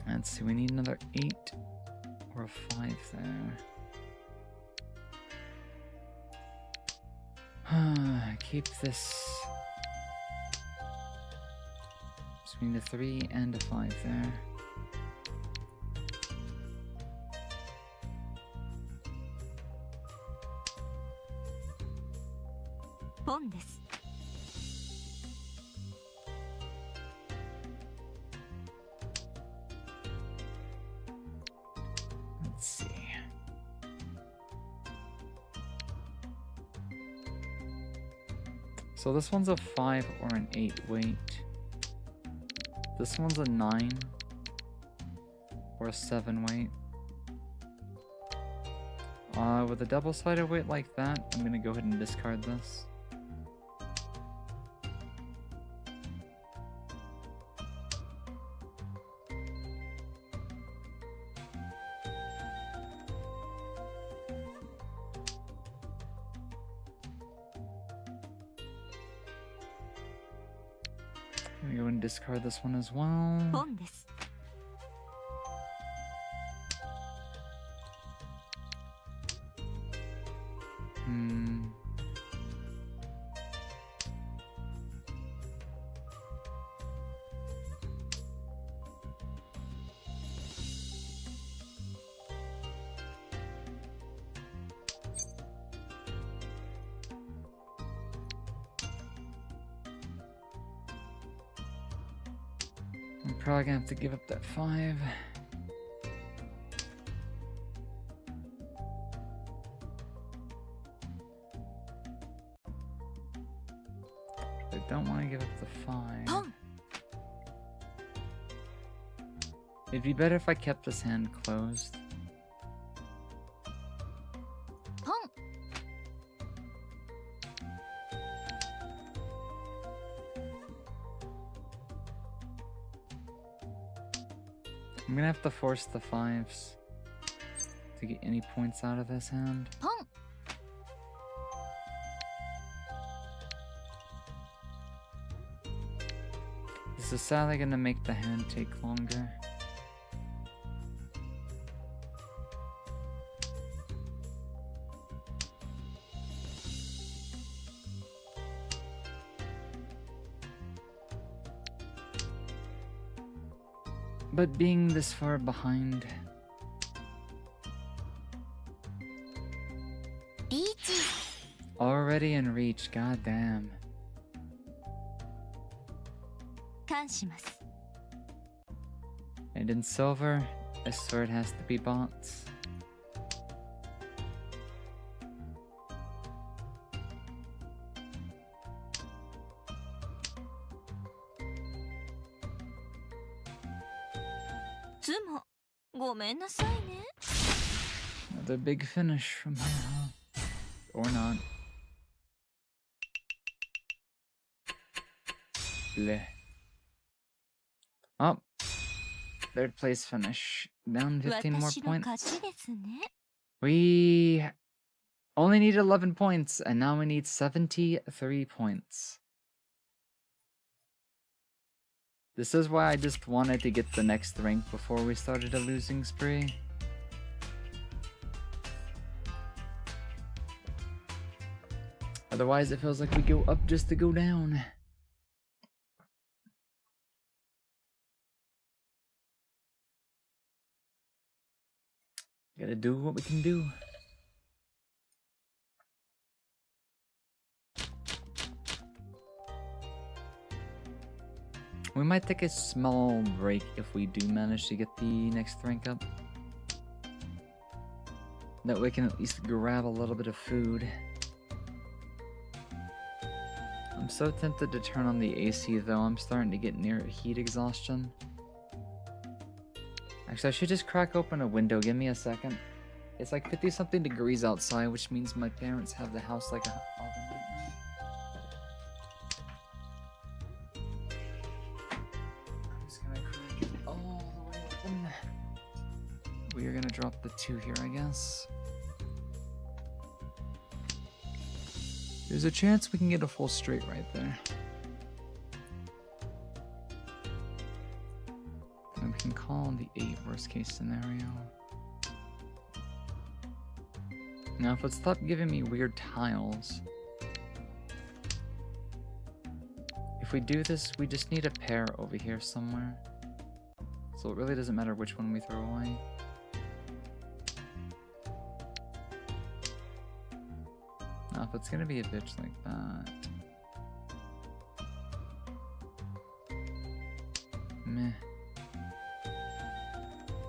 Let's see, we need another 8 or a 5 there. Keep this between a 3 and a 5 there. Let's see. So this one's a 5 or an 8 weight. This one's a 9 or a 7 weight. With a double-sided weight like that, I'm gonna go ahead and discard this. I'm gonna go and discard this one as well. 本です。 I'm probably gonna have to give up that 5. I don't want to give up the 5. ポン It'd be better if I kept this hand closed. ポン I'm gonna have to force the 5s to get any points out of this hand. ポン This is sadly gonna make the hand take longer. But being this far behind, リーチ already in reach, goddamn. 感します And in silver, a sword has to be bought.「つもごめんなさいね」 Another big finish from here, huh? Or not. Bleh. Oh. Third place finish. Down 15 more 私の勝 points. ちですね We only need 11 points, and now we need 73 points. This is why I just wanted to get the next rank before we started a losing spree. Otherwise, it feels like we go up just to go down. Gotta do what we can do. We might take a small break if we do manage to get the next rank up. That way we can at least grab a little bit of food. I'm so tempted to turn on the AC though, I'm starting to get near heat exhaustion. Actually, I should just crack open a window, give me a second. It's like 50 something degrees outside, which means my parents have the house like a oven right now. I'm just gonna crack it all the way open. We are gonna drop the 2 here, I guess. There's a chance we can get a full straight right there. And we can call the 8 worst case scenario. Now if it stopped giving me weird tiles, if we do this, we just need a pair over here somewhere. So it really doesn't matter which one we throw away. Now if it's gonna be a bitch like that, meh.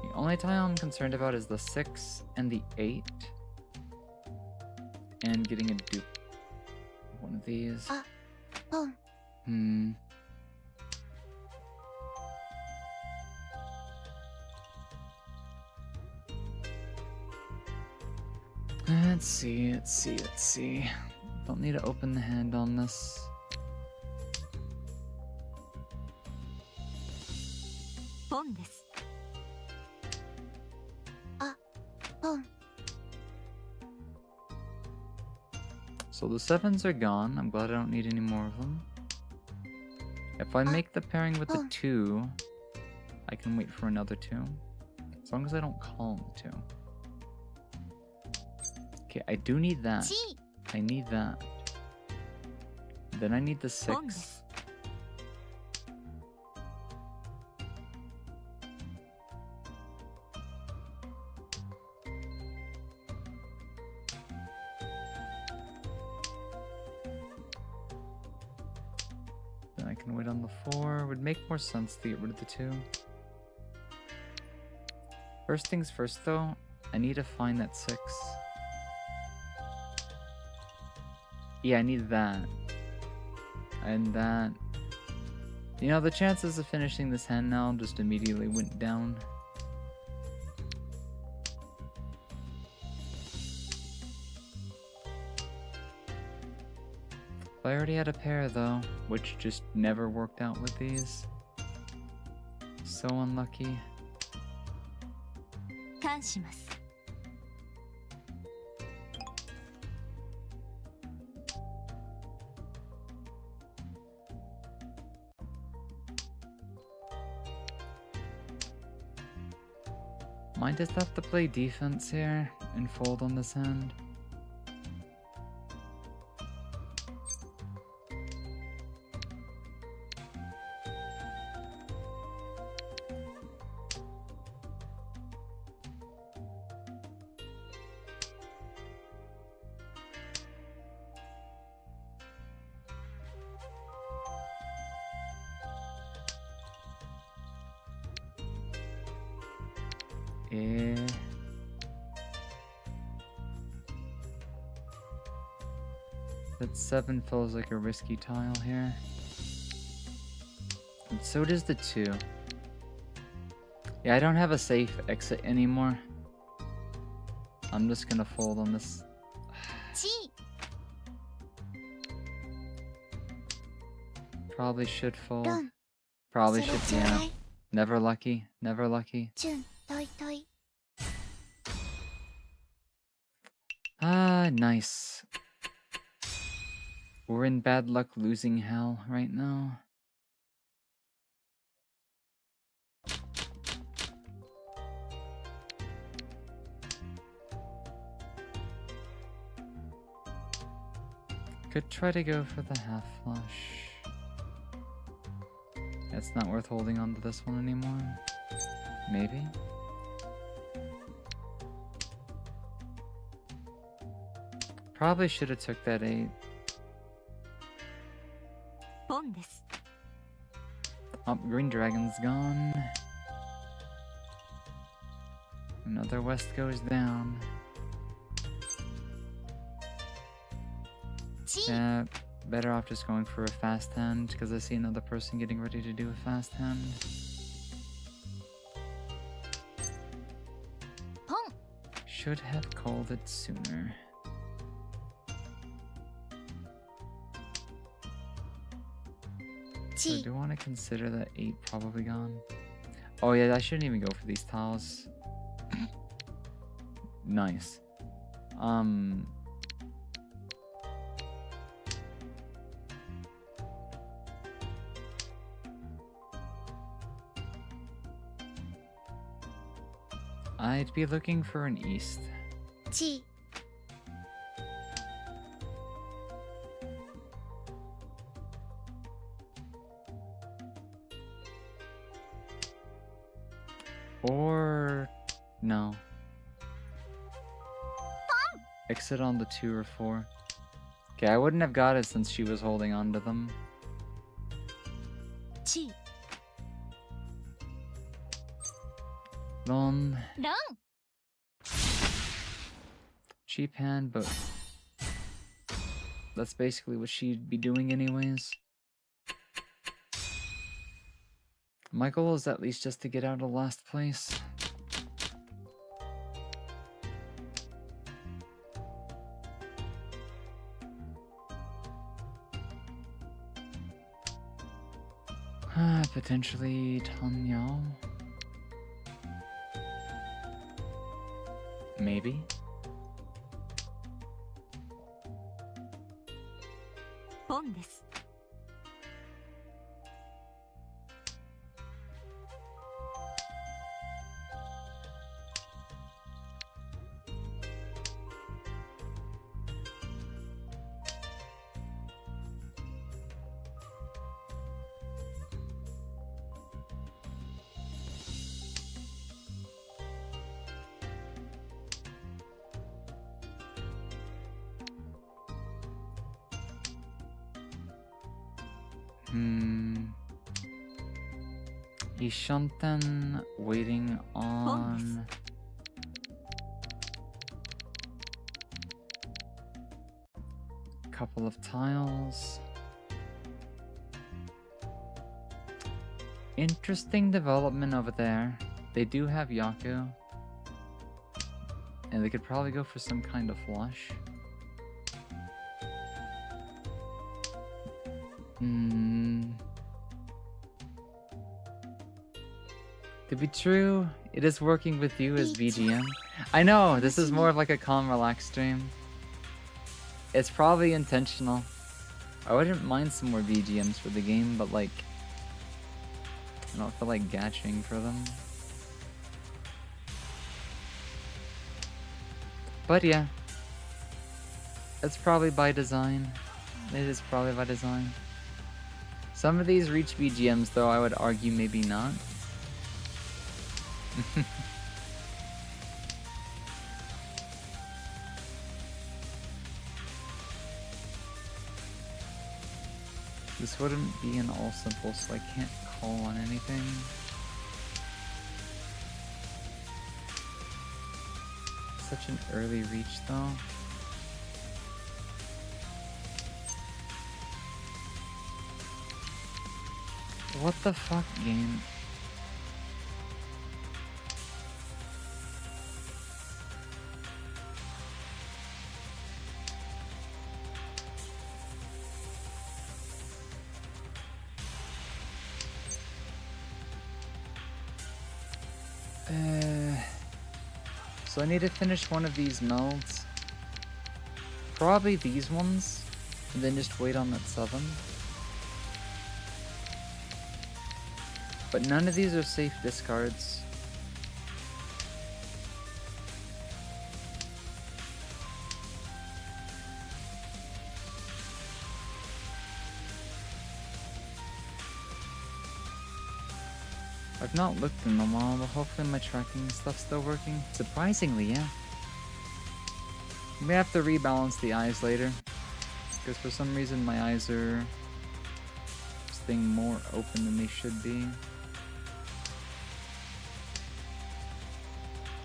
The only tile I'm concerned about is the 6 and the 8. And getting a dupe. One of these. ポン Hmm. Let's see. Don't need to open the hand on this. ポンです。あ、ポン So the sevens are gone. I'm glad I don't need any more of them. If I make the pairing with the 2, I can wait for another 2. As long as I don't call the 2. Okay, I do need that. チ I need that. Then I need the ポンで 6. す。 Then I can wait on the 4. Would make more sense to get rid of the 2. First things first though, I need to find that 6. Yeah, I need that. And that. You know, the chances of finishing this hand now just immediately went down. I already had a pair though, which just never worked out with these. So unlucky. 感します。 Might just have to play defense here and fold on this hand. That 7 feels like a risky tile here. And so does the 2. Yeah, I don't have a safe exit anymore. I'm just gonna fold on this. チ Probably should fold. ロン Probably それ should, ちょうだ yeah. い Never lucky. Never lucky. チュントイトイ Ah, nice. We're in bad luck losing hell right now. Could try to go for the half flush. It's not worth holding on to this one anymore. Maybe? Probably should have took that 8. ポンです。 Oh, Green Dragon's gone. Another West goes down. チ Yeah, better off just going for a fast hand, because I see another person getting ready to do a fast hand. ポン Should have called it sooner. So I チ do want to consider that 8 probably gone. Oh yeah, I shouldn't even go for these tiles. Nice. I'd be looking for an east. チ Or no. Exit on the 2 or 4. Okay, I wouldn't have got it since she was holding on to them. チ Lon, ロン cheap hand, but That's basically what she'd be doing anyways. My goal is at least just to get out of last place. Potentially Tanyao. Maybe. Ishanten waiting on a couple of tiles. Interesting development over there. They do have Yaku. And they could probably go for some kind of flush. To be true, it is working with you as BGM. I know, this is more of like a calm, relaxed stream. It's probably intentional. I wouldn't mind some more BGMs for the game, but like, I don't feel like gatching for them. But yeah, it's probably by design. It is probably by design. Some of these reach BGMs though, I would argue maybe not. This wouldn't be an all simple, so I can't call on anything. Such an early reach though. What the fuck, game? So I need to finish one of these melds. Probably these ones. And then just wait on that 7. But none of these are safe discards. I've not looked in a while, but hopefully my tracking stuff's still working. Surprisingly, yeah. I may have to rebalance the eyes later. Because for some reason my eyes are staying more open than they should be.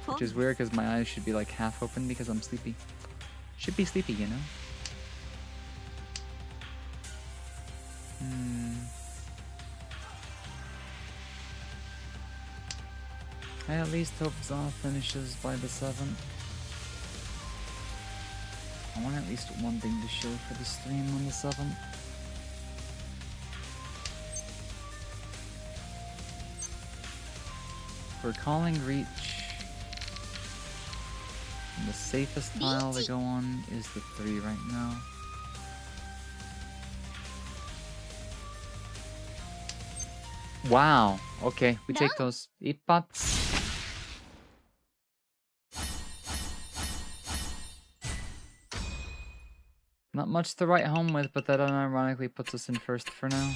Which is weird because my eyes should be like half open because I'm sleepy. Should be sleepy, you know? I at least hope Za finishes by the 7th. I want at least one thing to show for the stream on the 7th. We're calling reach. And the safest tile to go on is the 3 right now. Wow. Okay, we take those. Ipats. Not much to write home with, but that unironically puts us in first for now.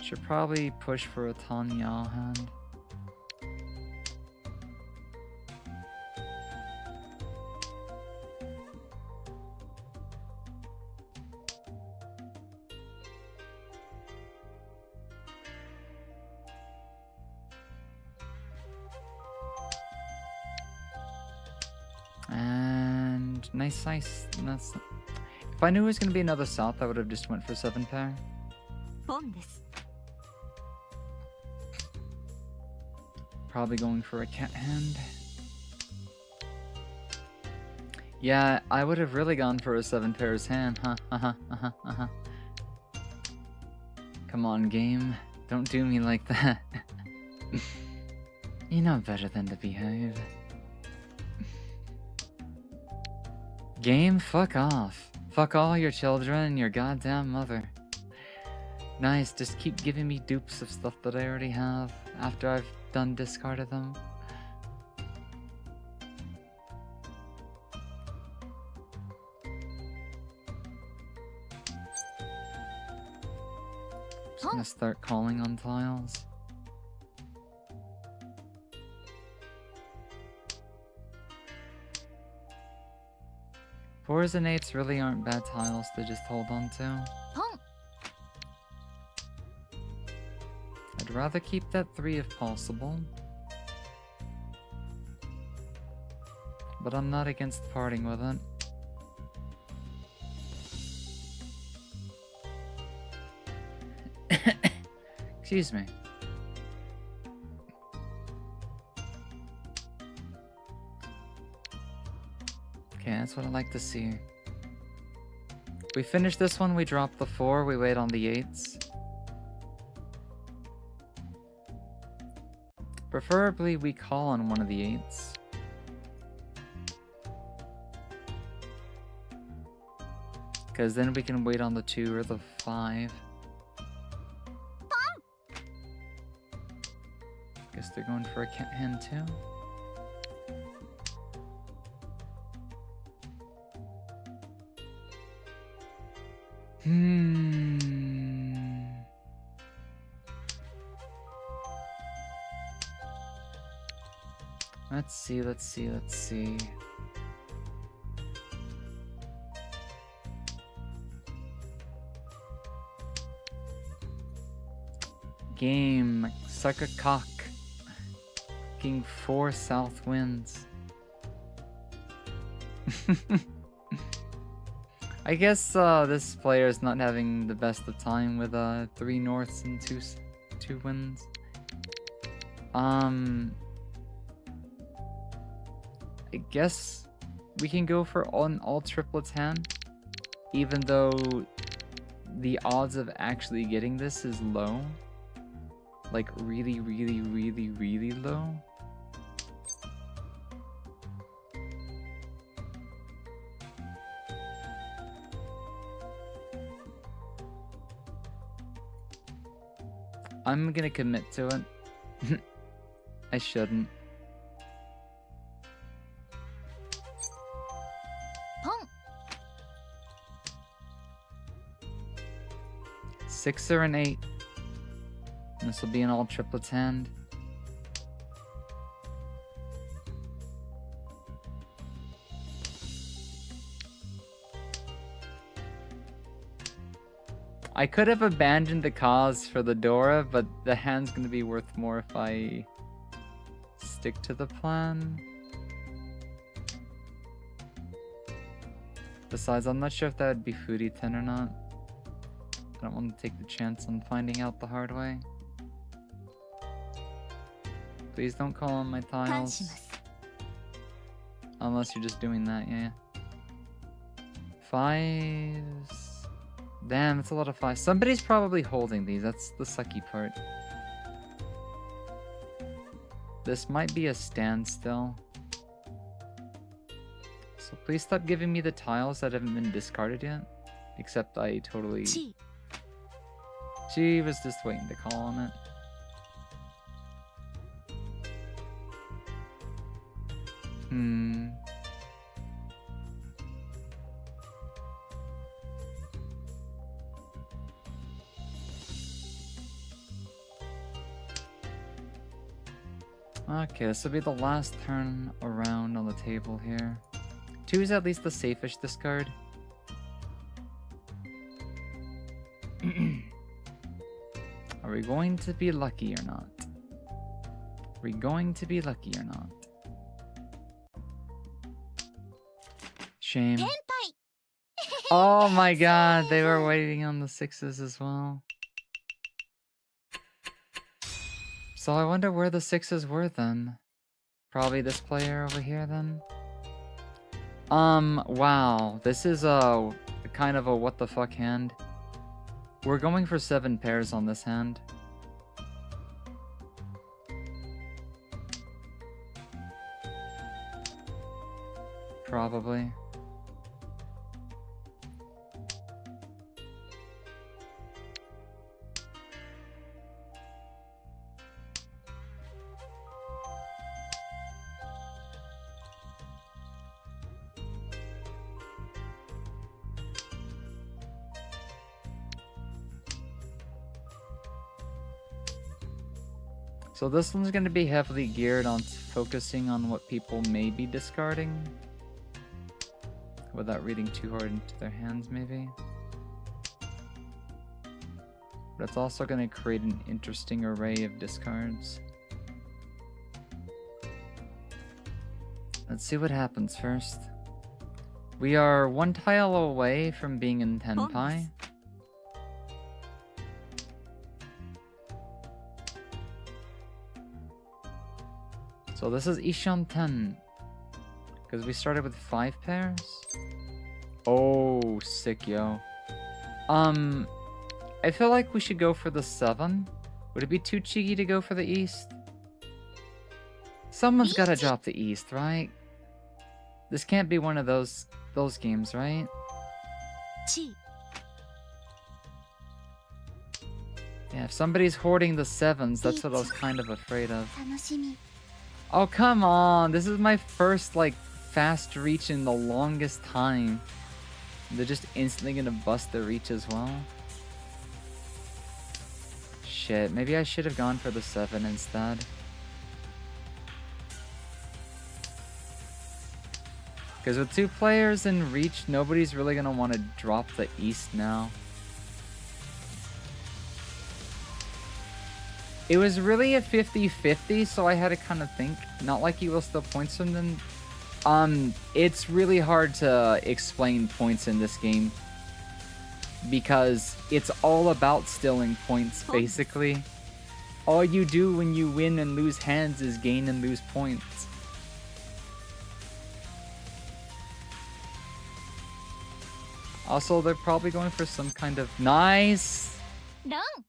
Should probably push for a Tanya hand. And nice ice. That's. If I knew it was gonna be another south, I would have just went for 7 pair. ポンです。 Probably going for a cat hand. Yeah, I would have really gone for a 7 pairs hand, huh? Come on, game. Don't do me like that. You know better than to behave. Game, fuck off. Fuck all your children and your goddamn mother. Nice, just keep giving me dupes of stuff that I already have after I've done discarded them. Just gonna start calling on tiles. Fours and eights really aren't bad tiles to just hold on to. ポン I'd rather keep that 3 if possible. But I'm not against parting with it. Excuse me. Okay, that's what I like to see. We finish this one, we drop the 4, we wait on the 8s. Preferably we call on one of the 8s. Because then we can wait on the 2 or the 5. Guess they're going for a cat hand too. Let's see. Game, suck a cock. King 4 south winds. I guess this player is not having the best of time with 3 norths and 2 winds. I guess we can go for all triplets hand, even though the odds of actually getting this is low. Like really low. I'm gonna commit to it. I shouldn't. ポン 6 or an 8. And this will be an all triplets hand. I could have abandoned the cause for the Dora, but the hand's gonna be worth more if I stick to the plan. Besides, I'm not sure if that would be foodie 10 or not. I don't want to take the chance on finding out the hard way. Please don't call on my 感 tiles. します Unless you're just doing that, yeah. 5s. Damn, it's a lot of 5s. Somebody's probably holding these. That's the sucky part. This might be a standstill. So please stop giving me the tiles that haven't been discarded yet. Except I totally... チ She was just waiting to call on it. Okay, this will be the last turn around on the table here. 2 is at least the safest discard. Are we going to be lucky or not? Are we going to be lucky or not? Shame. 天体 Oh my god, they were waiting on the 6s as well. So I wonder where the 6s were then. Probably this player over here then. Wow. This is a kind of a what the fuck hand. We're going for 7 pairs on this hand. Probably. So this one's going to be heavily geared on focusing on what people may be discarding. Without reading too hard into their hands, maybe. But it's also going to create an interesting array of discards. Let's see what happens first. We are 1 tile away from being in Tenpai. So this is Ishan 10. Because we started with 5 pairs. Oh, sick, yo. I feel like we should go for the 7. Would it be too cheeky to go for the East? Someone's gotta drop the East, right? This can't be one of those games, right? 地 Yeah, if somebody's hoarding the 7s, that's what I was kind of afraid of. 楽しみ Oh, come on! This is my first, like, fast reach in the longest time. They're just instantly gonna bust the reach as well. Shit, maybe I should have gone for the 7 instead. Because with 2 players in reach, nobody's really gonna want to drop the East now. It was really a 50-50, so I had to kind of think. Not like you will steal points from them. It's really hard to explain points in this game. Because it's all about stealing points, basically. All you do when you win and lose hands is gain and lose points. Also, they're probably going for some kind of... Nice! ラン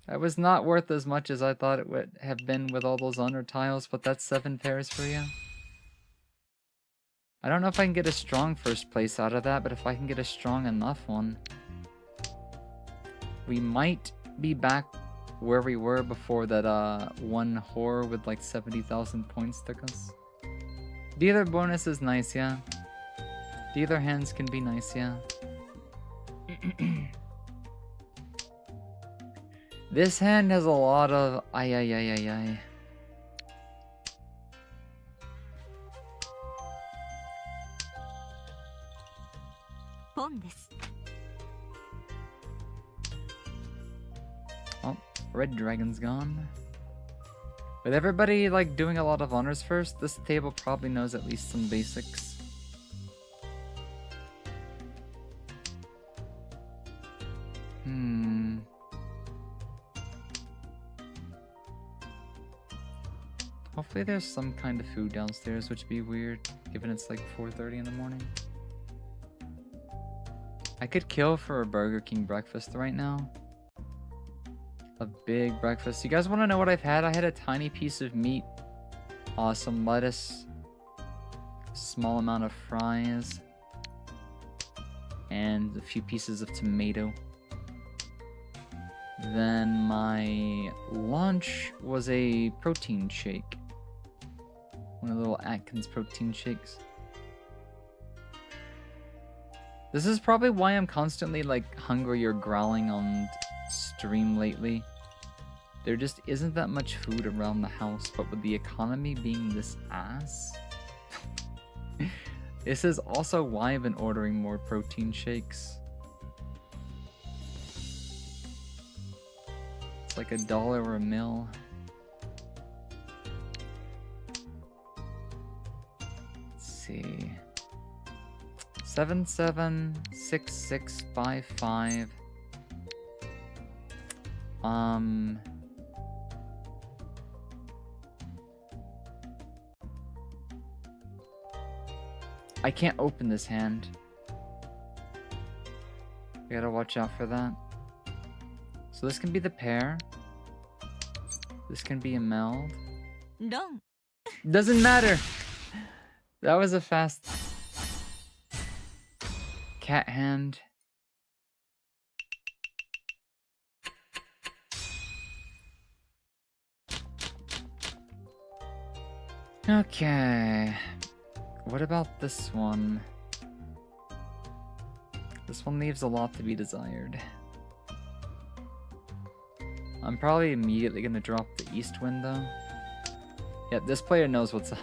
That was not worth as much as I thought it would have been with all those honor tiles, but that's 7 pairs for you. I don't know if I can get a strong first place out of that, but if I can get a strong enough one, we might be back where we were before that one horror with like 70,000 points took us. The other bonus is nice, yeah. The other hands can be nice, yeah. This hand has a lot of ay ay ay ay ay. Oh, red dragon's gone. With everybody like doing a lot of honors first, this table probably knows at least some basics. Hopefully there's some kind of food downstairs, which would be weird, given it's like 4:30 in the morning. I could kill for a Burger King breakfast right now. A big breakfast. You guys want to know what I've had? I had a tiny piece of meat, some lettuce, small amount of fries, and a few pieces of tomato. Then my lunch was a protein shake. One of the little Atkins protein shakes. This is probably why I'm constantly like hungry or growling on stream lately. There just isn't that much food around the house, but with the economy being this ass, this is also why I've been ordering more protein shakes. It's like $1 a mil. see. 776655. I can't open this hand. I gotta watch out for that. So this can be the pair. This can be a meld. Done. Doesn't matter. That was a fast cat hand. Okay. What about this one? This one leaves a lot to be desired. I'm probably immediately gonna drop the east window. Yep, this player knows what's up.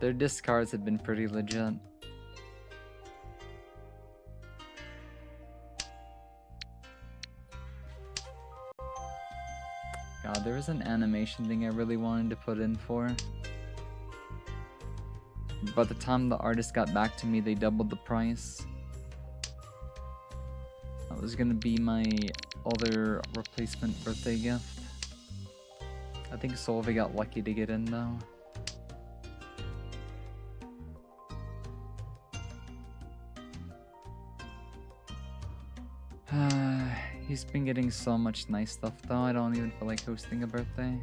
Their discards have been pretty legit. God, there was an animation thing I really wanted to put in for. By the time the artist got back to me, they doubled the price. That was gonna be my other replacement birthday gift. I think Solvay got lucky to get in though. He's been getting so much nice stuff though, I don't even feel like hosting a birthday.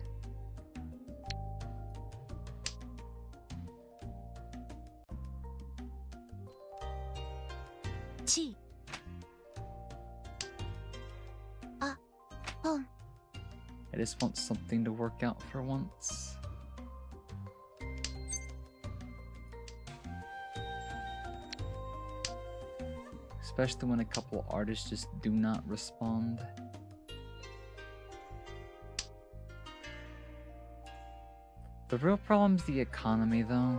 Chi. Pon. I just want something to work out for once. Especially when a couple artists just do not respond. The real problem's the economy though.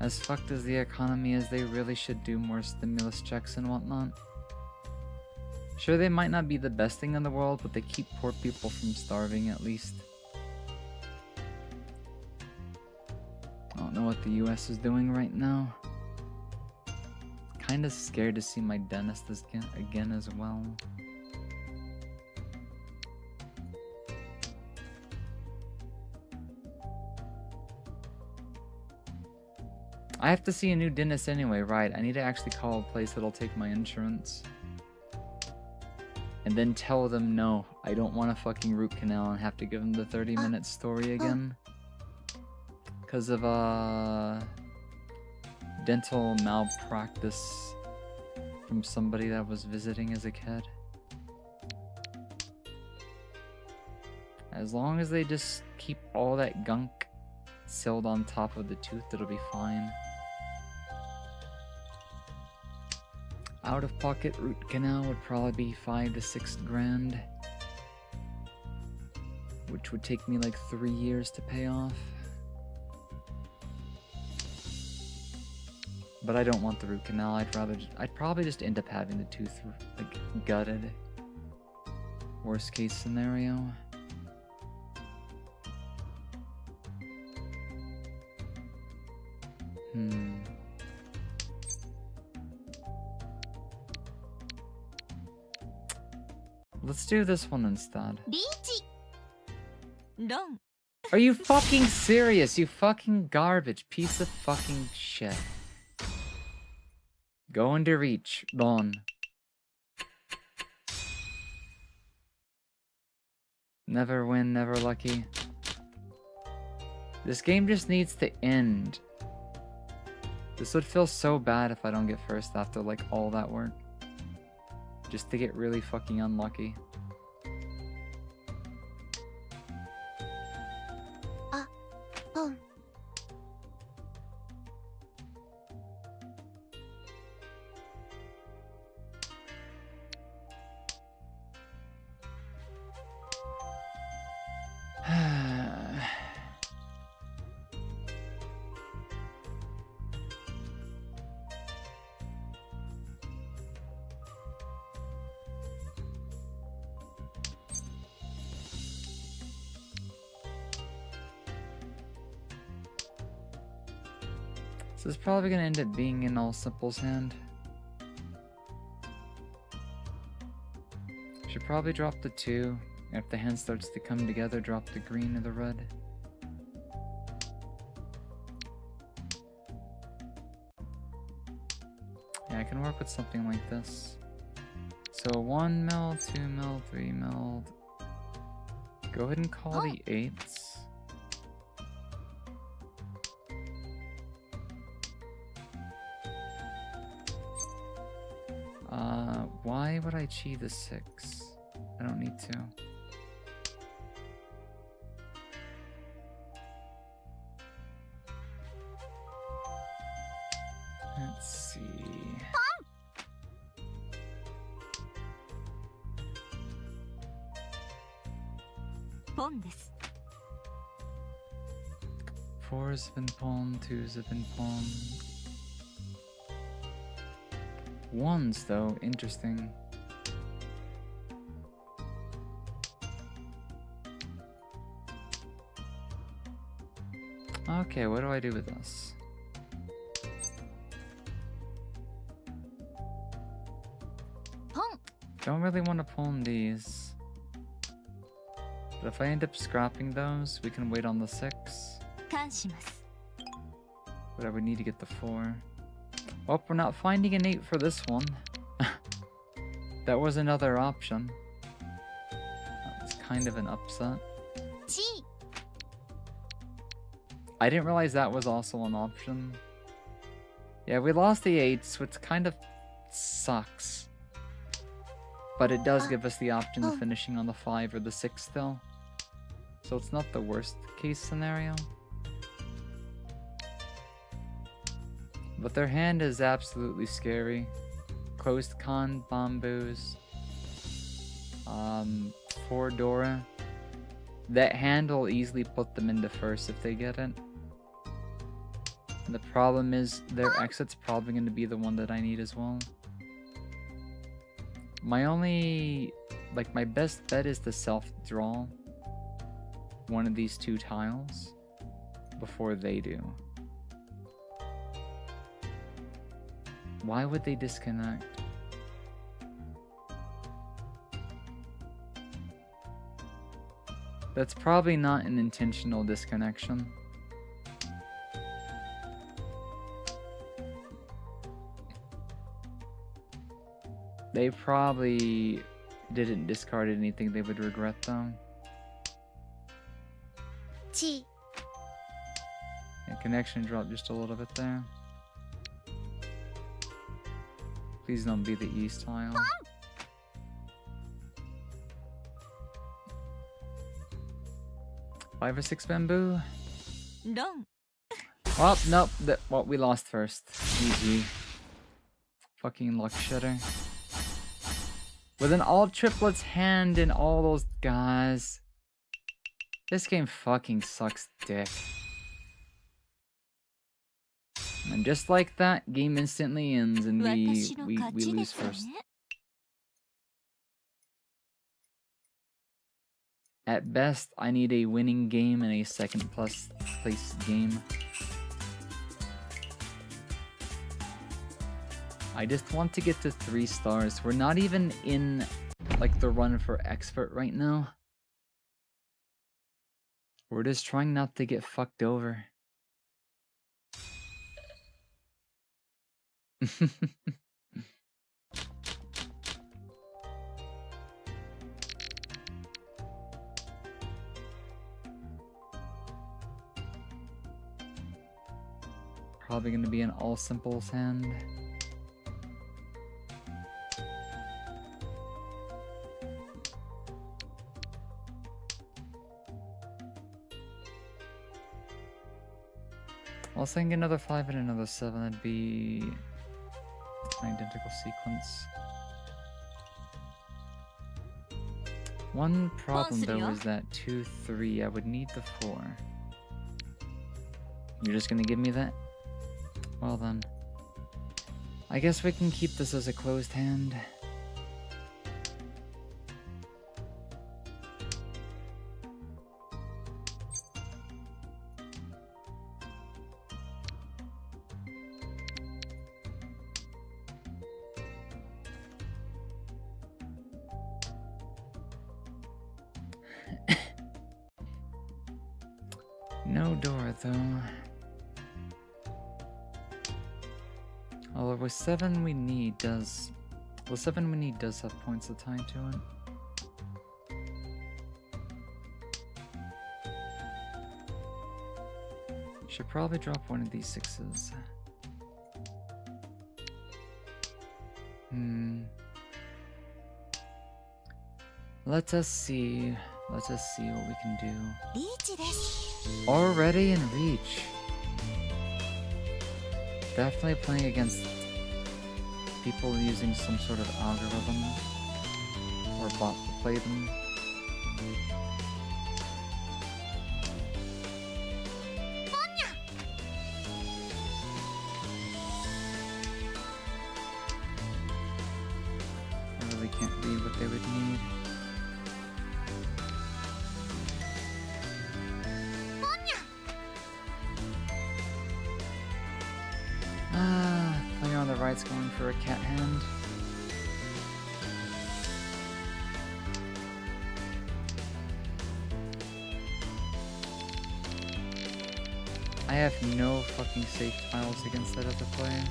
As fucked as the economy is, they really should do more stimulus checks and whatnot. Sure, they might not be the best thing in the world, but they keep poor people from starving at least. I don't know what the US is doing right now. Kinda scared to see my dentist again as well. I have to see a new dentist anyway, right? I need to actually call a place that'll take my insurance. And then tell them no, I don't want a fucking root canal and have to give them the 30-minute story again. Because of dental malpractice from somebody that was visiting as a kid. As long as they just keep all that gunk sealed on top of the tooth, it'll be fine. Out-of-pocket root canal would probably be 5 to 6 grand, which would take me like 3 years to pay off. But I don't want the root canal. I'd probably just end up having the tooth like gutted. Worst case scenario. Let's do this one instead. Riichi. Done. Are you fucking serious? You fucking garbage piece of fucking shit. Going to reach. Gone. Never win, never lucky. This game just needs to end. This would feel so bad if I don't get first after like all that work. Just to get really fucking unlucky. Pon. So it's probably gonna end up being an all simples hand. Should probably drop the 2. If the hand starts to come together, drop the green or the red. Yeah, I can work with something like this. So 1 mil, 2 mil, 3 mil. Go ahead and call the 8s. Why would I chi the 6? I don't need to. Let's see. Pon です。 4s have been pawned, 2s have been pawned. 1s though, interesting. Okay, what do I do with this? Pon. Don't really want to pawn these. But if I end up scrapping those, we can wait on the 6. 感します。 But I would need to get the 4. Well, we're not finding an 8 for this one. That was another option. It's kind of an upset. チ I didn't realize that was also an option. Yeah, we lost the 8s, which kind of sucks. But it does give us the option of finishing on the 5 or the 6 still. So it's not the worst case scenario. But their hand is absolutely scary. Closed con, bamboos. 4 Dora. That hand will easily put them into first if they get it. And the problem is their exit's probably going to be the one that I need as well. My only, my best bet is to self-draw one of these 2 tiles before they do. Why would they disconnect? That's probably not an intentional disconnection. They probably didn't discard anything they would regret though. チ And connection dropped just a little bit there. Please don't be the east tile. Five or 6 bamboo. ロン Oh, nope. Well, we lost first. GG. Fucking luck shitter. With an all triplets hand and all those guys. This game fucking sucks dick. And just like that, game instantly ends and 私の we 勝ちで lose すね first. At best, I need a winning game and a second plus place game. I just want to get to 3 stars. We're not even in the run for expert right now. We're just trying not to get fucked over. Probably gonna be an all simples hand. I'll sing another 5 and another 7. That'd be an identical sequence. One problem though is that 2, 3. I would need the 4. You're just gonna give me that? Well then. I guess we can keep this as a closed hand. No door, though. Although with 7 we need does... The 7 we need does have points tied to it. Should probably drop one of these 6s. Let us see what we can do. リーチです。 Already in reach. Definitely playing against people using some sort of algorithm or bot to play them. I really can't read what they would need. Player on the right's going for a cat hand. I have no fucking safe tiles against that other player.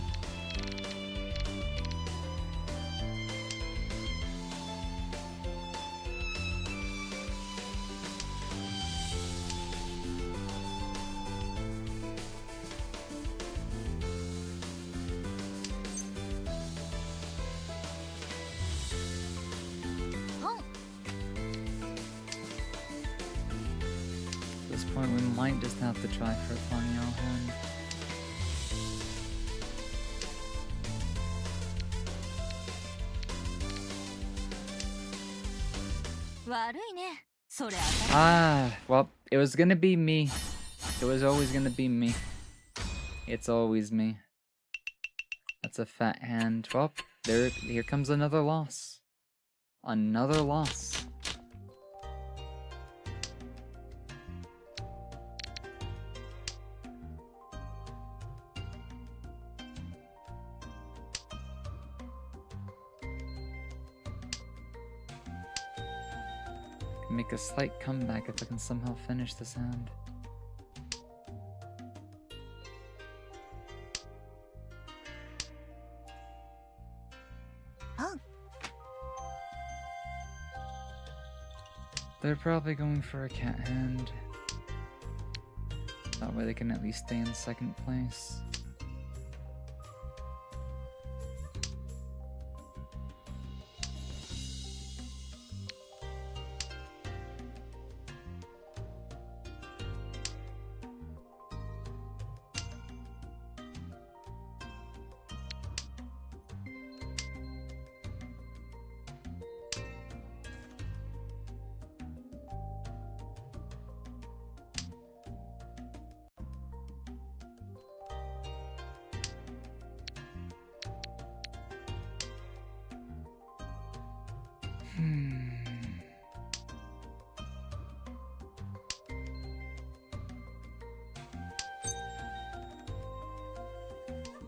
At this point, we might just have to try for a Panyao hand. Well, it was gonna be me. It was always gonna be me. It's always me. That's a fat hand. Well, here comes another loss. Another loss. Make a slight comeback if I can somehow finish this hand. They're probably going for a cat hand. That way they can at least stay in second place.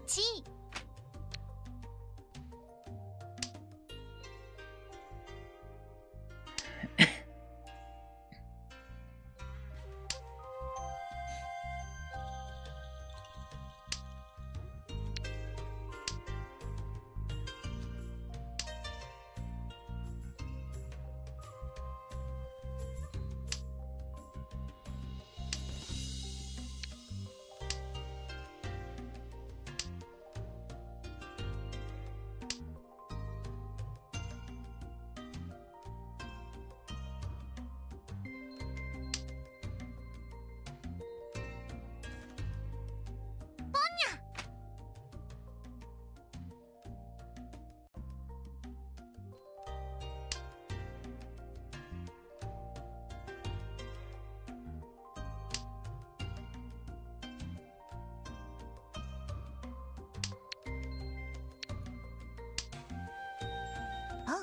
G. Oh.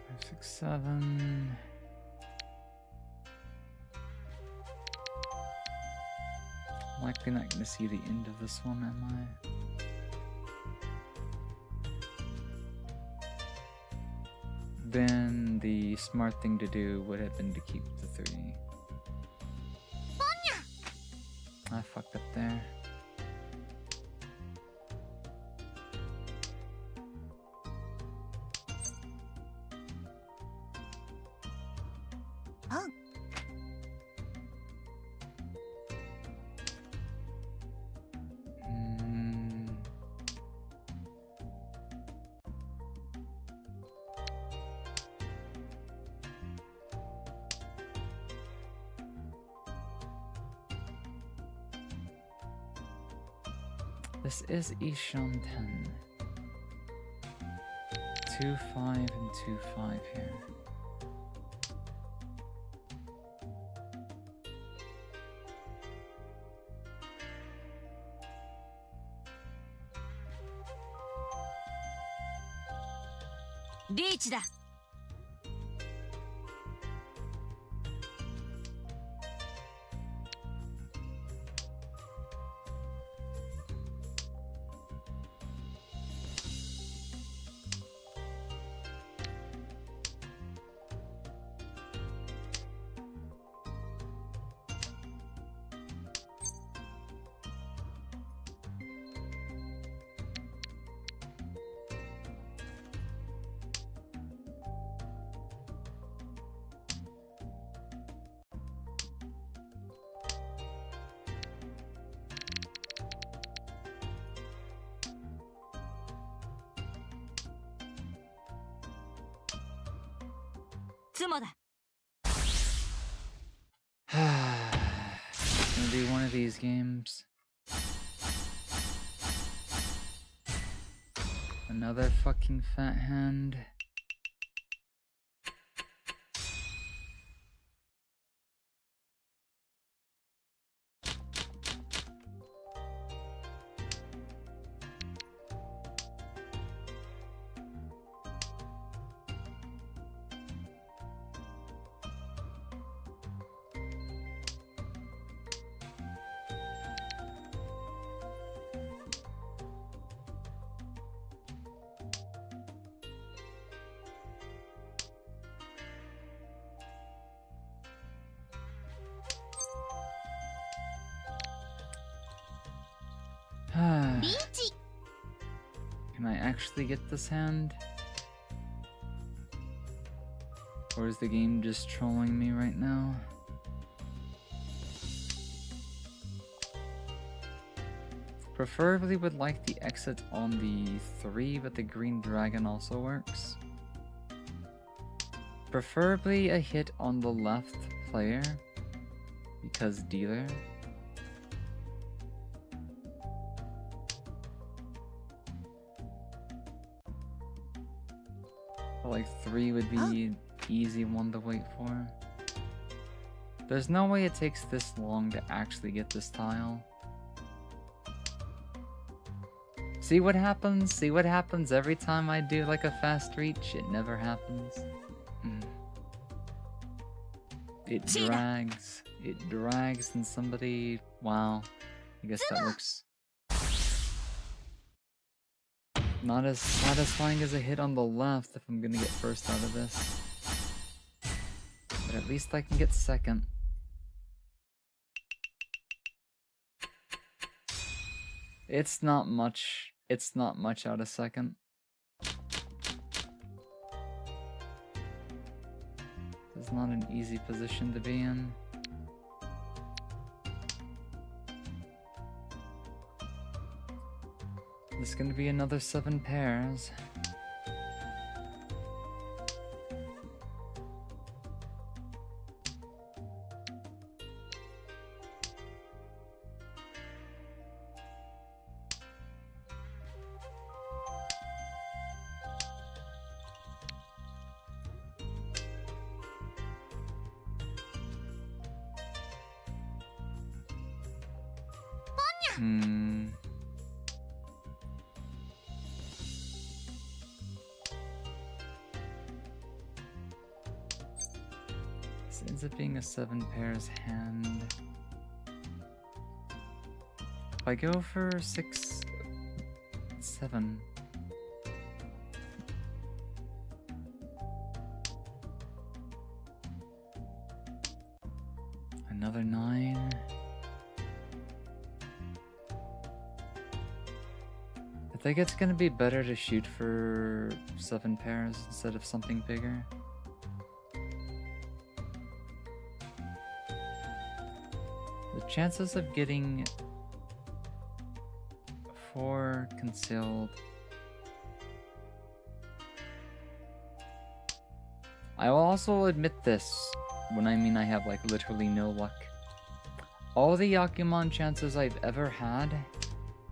5, 6, 7. Likely not going to see the end of this one, am I? been the smart thing to do would have been to keep the 3. I fucked up there. Oh. This is Ishon 10. 2-5 and 2-5 here. Reach だ。妻だ。 It's gonna be one of these games. Another fucking fat hand. Can I actually get this hand? Or is the game just trolling me right now? Preferably would like the exit on the 3, but the green dragon also works. Preferably a hit on the left player, because dealer. Like 3 would be easy one to wait for. There's no way it takes this long to actually get this tile. See what happens? See what happens every time I do like a fast reach? It never happens. It drags. It drags and somebody... Wow. I guess that looks... not as satisfying as a hit on the left if I'm gonna get first out of this. But at least I can get second. It's not much out of second. It's not an easy position to be in. There's gonna be another 7 pairs. This ends up being a 7 pairs hand. If I go for 6, 7. think it's gonna be better to shoot for 7 pairs instead of something bigger. The chances of getting 4 concealed. I will also admit this when I mean I have like literally no luck. All the Yakuman chances I've ever had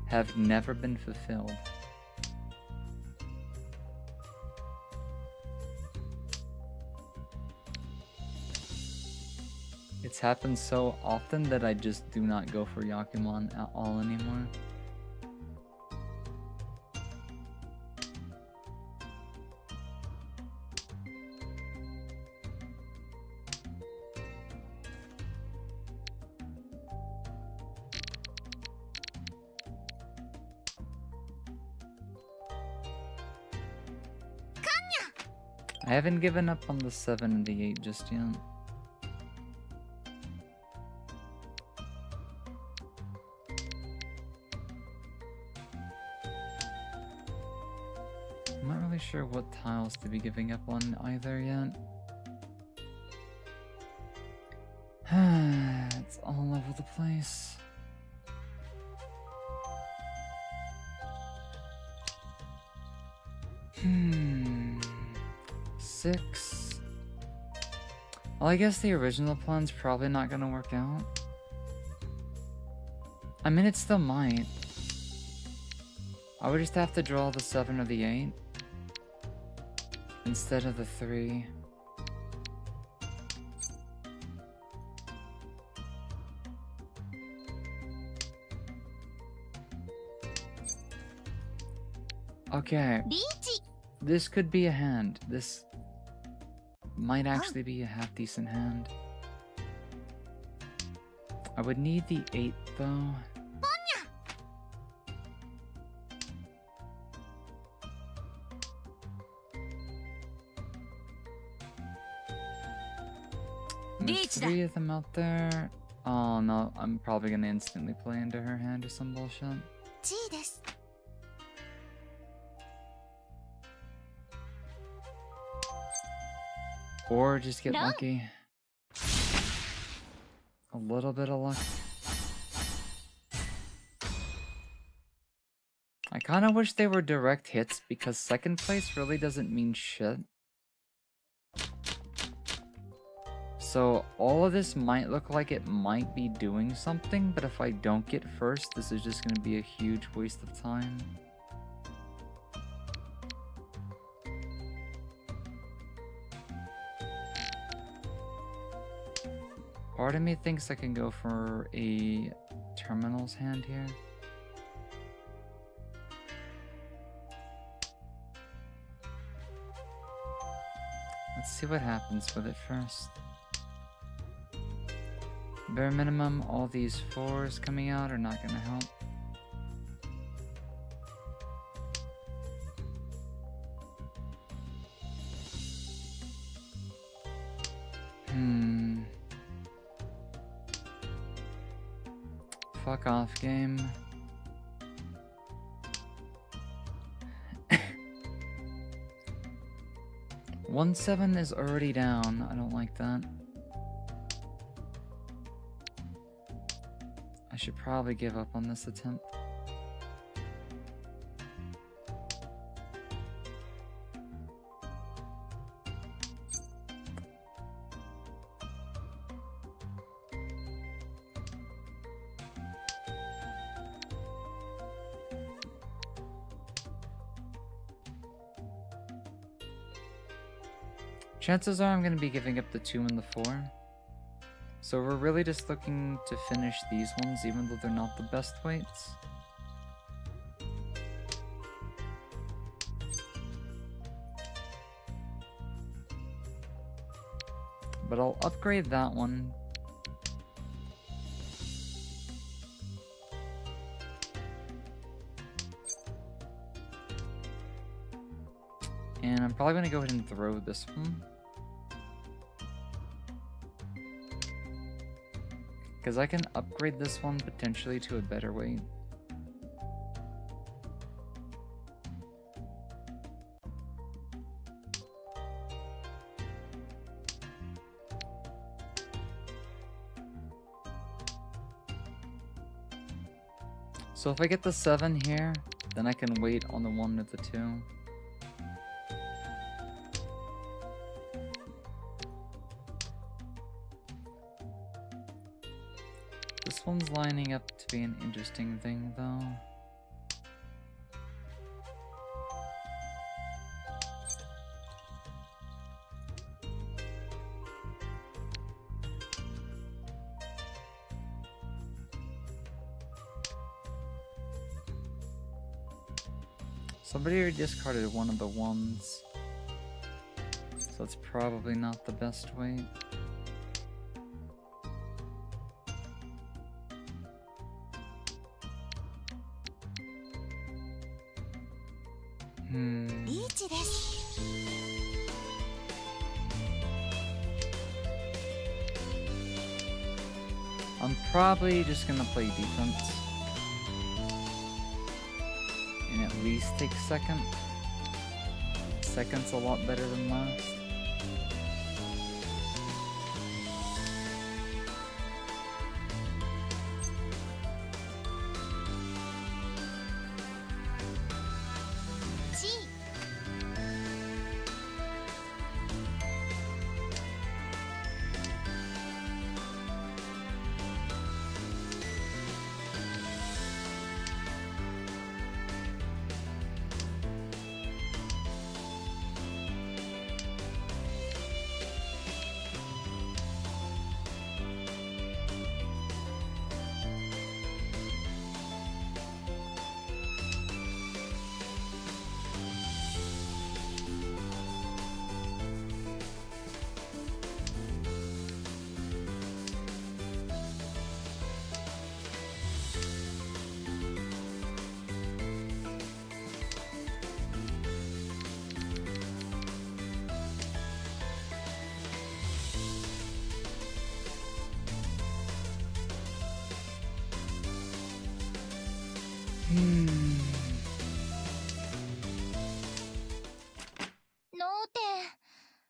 have never been fulfilled. It's happened so often that I just do not go for Yakuman at all anymore. I haven't given up on the 7 and the 8 just yet. I'm not really sure what tiles to be giving up on either yet. It's all over the place. Hmm. 6. Well, I guess the original plan's probably not gonna work out. I mean, it still might. I would just have to draw the 7 or the 8 instead of the 3. Okay. This could be a hand. This might actually be a half decent hand. I would need the 8 though. There's 3 of them out there. Oh no, I'm probably gonna instantly play into her hand or some bullshit. Or just get lucky. A little bit of luck. I kinda wish they were direct hits because second place really doesn't mean shit. So all of this might look like it might be doing something, but if I don't get first, this is just gonna be a huge waste of time. Part of me thinks I can go for a terminals hand here. Let's see what happens with it first. Bare minimum, all these 4s coming out are not gonna help. Fuck off, game. One 7 is already down. I don't like that. I should probably give up on this attempt. Chances are I'm going to be giving up the 2 and the 4. So we're really just looking to finish these ones even though they're not the best weights. But I'll upgrade that one. And I'm probably going to go ahead and throw this one. Because I can upgrade this one potentially to a better weight. So if I get the 7 here, then I can wait on the 1 or the 2. This one's lining up to be an interesting thing, though. Somebody already discarded one of the 1s, so it's probably not the best weight. I'm probably just gonna play defense and at least take second. Second's a lot better than last.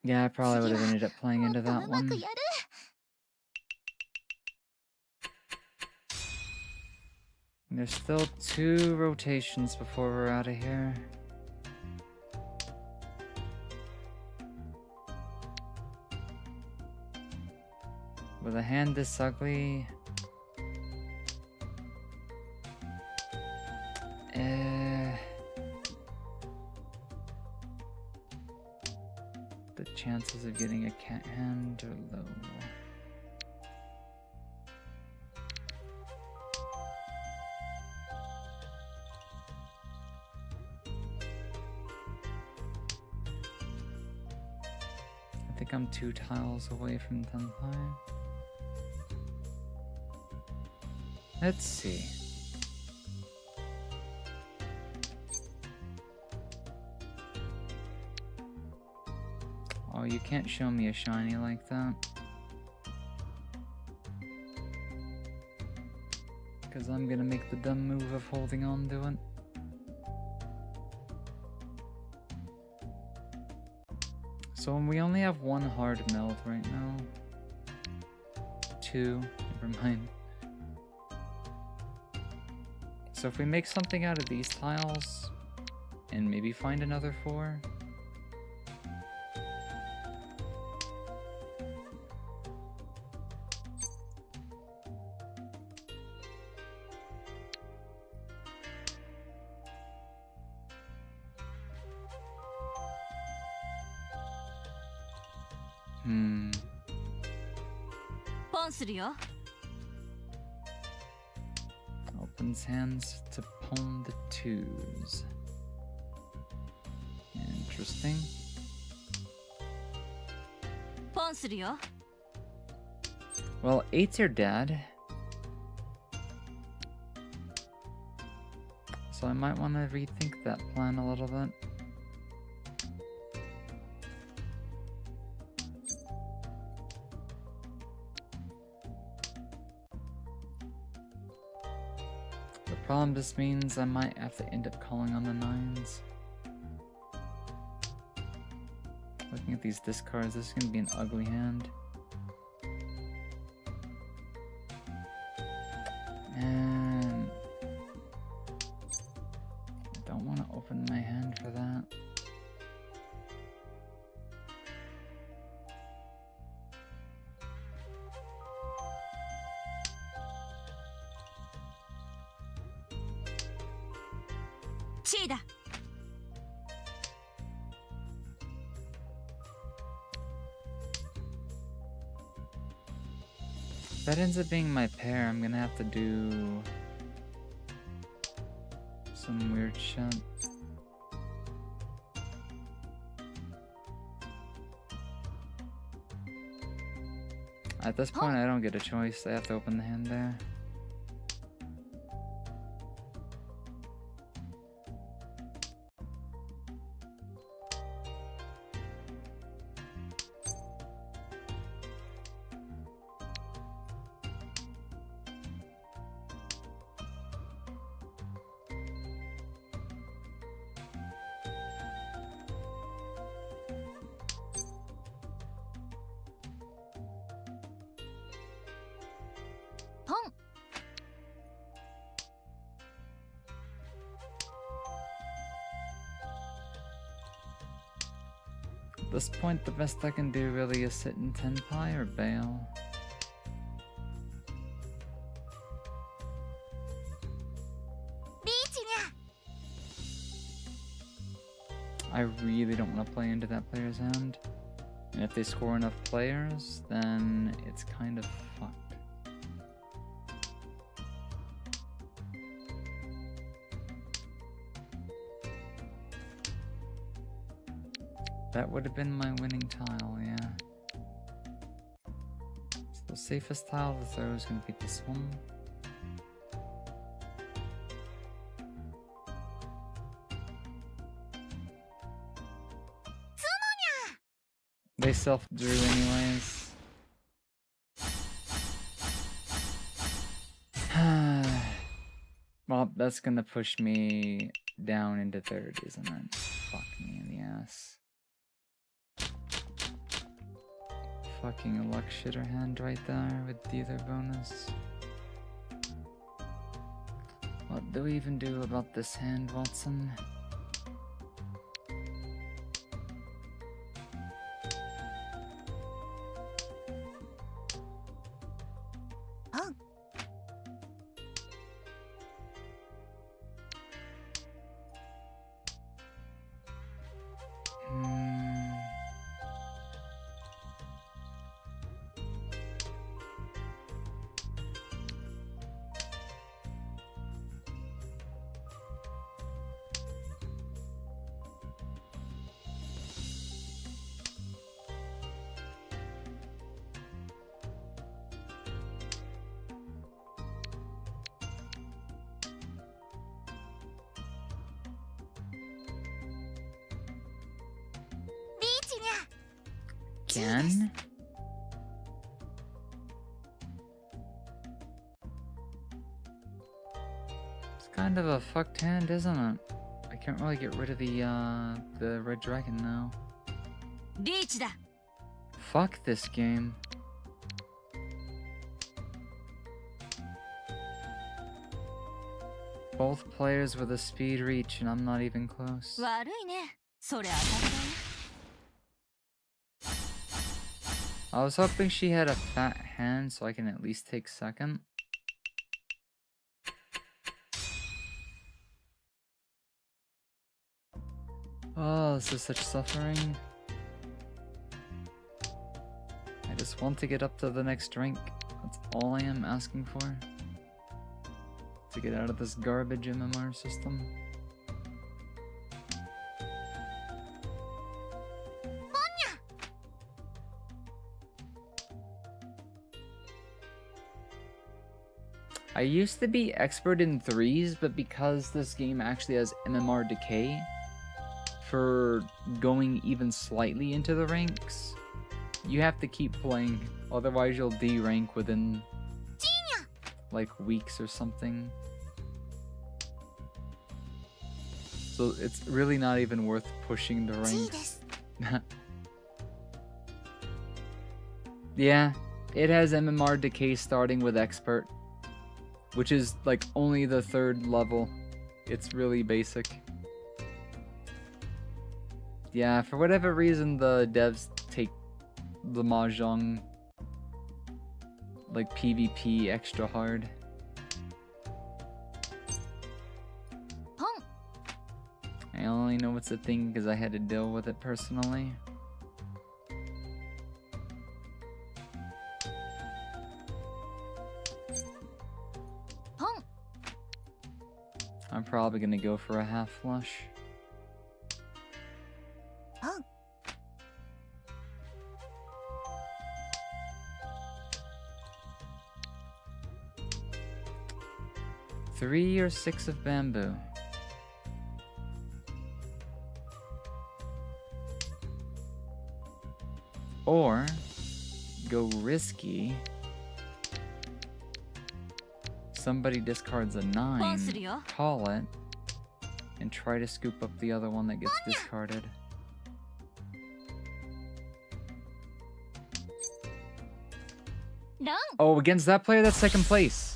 Yeah, I probably would have ended up playing into that one. There's still 2 rotations before we're out of here. With a hand this ugly, the chances of getting a cat hand are low. I think I'm 2 tiles away from Tenpai. Let's see. Oh, you can't show me a shiny like that. Because I'm gonna make the dumb move of holding on to it. So we only have 1 hard meld right now. 2, never mind. So if we make something out of these tiles, and maybe find another 4. Opens hands to pawn the 2s. Interesting. Well, 8s are dead. So I might want to rethink that plan a little bit. The problem just means I might have to end up calling on the 9s. Looking at these discards, this is going to be an ugly hand. And C だ。 If that ends up being my pair, I'm gonna have to do some weird shit. At this point, I don't get a choice. I have to open the hand there. At this point, the best I can do really is sit in Tenpai or bail. I really don't want to play into that player's hand. And if they score enough players, then it's kind of fucked. That would have been my winning tile, yeah. So the safest tile to throw is going to be this one. They self-drew anyways. Well, that's gonna push me down into third, isn't it? Fuck me in the ass. Fucking luck shitter hand right there with the other bonus. What do we even do about this hand, Watson? Again? It's kind of a fucked hand, isn't it? I can't really get rid of the red dragon now. リーチだ。 Fuck this game. Both players with a speed reach and I'm not even close. 悪いね。それ当たりだよ。 I was hoping she had a fat hand so I can at least take second. Oh, this is such suffering. I just want to get up to the next rank. That's all I am asking for. To get out of this garbage MMR system. I used to be expert in threes, but because this game actually has MMR decay for going even slightly into the ranks, you have to keep playing, otherwise you'll D-rank within like weeks or something. So it's really not even worth pushing the ranks. Yeah, it has MMR decay starting with expert, which is like only the 3rd level. It's really basic. Yeah, for whatever reason the devs take the Mahjong like PvP extra hard. I only know it's a thing because I had to deal with it personally. I'm probably gonna go for a half flush. Oh. 3 or 6 of bamboo. Or go risky. Somebody discards a 9, call it, and try to scoop up the other one that gets discarded. Oh, against that player, that's second place.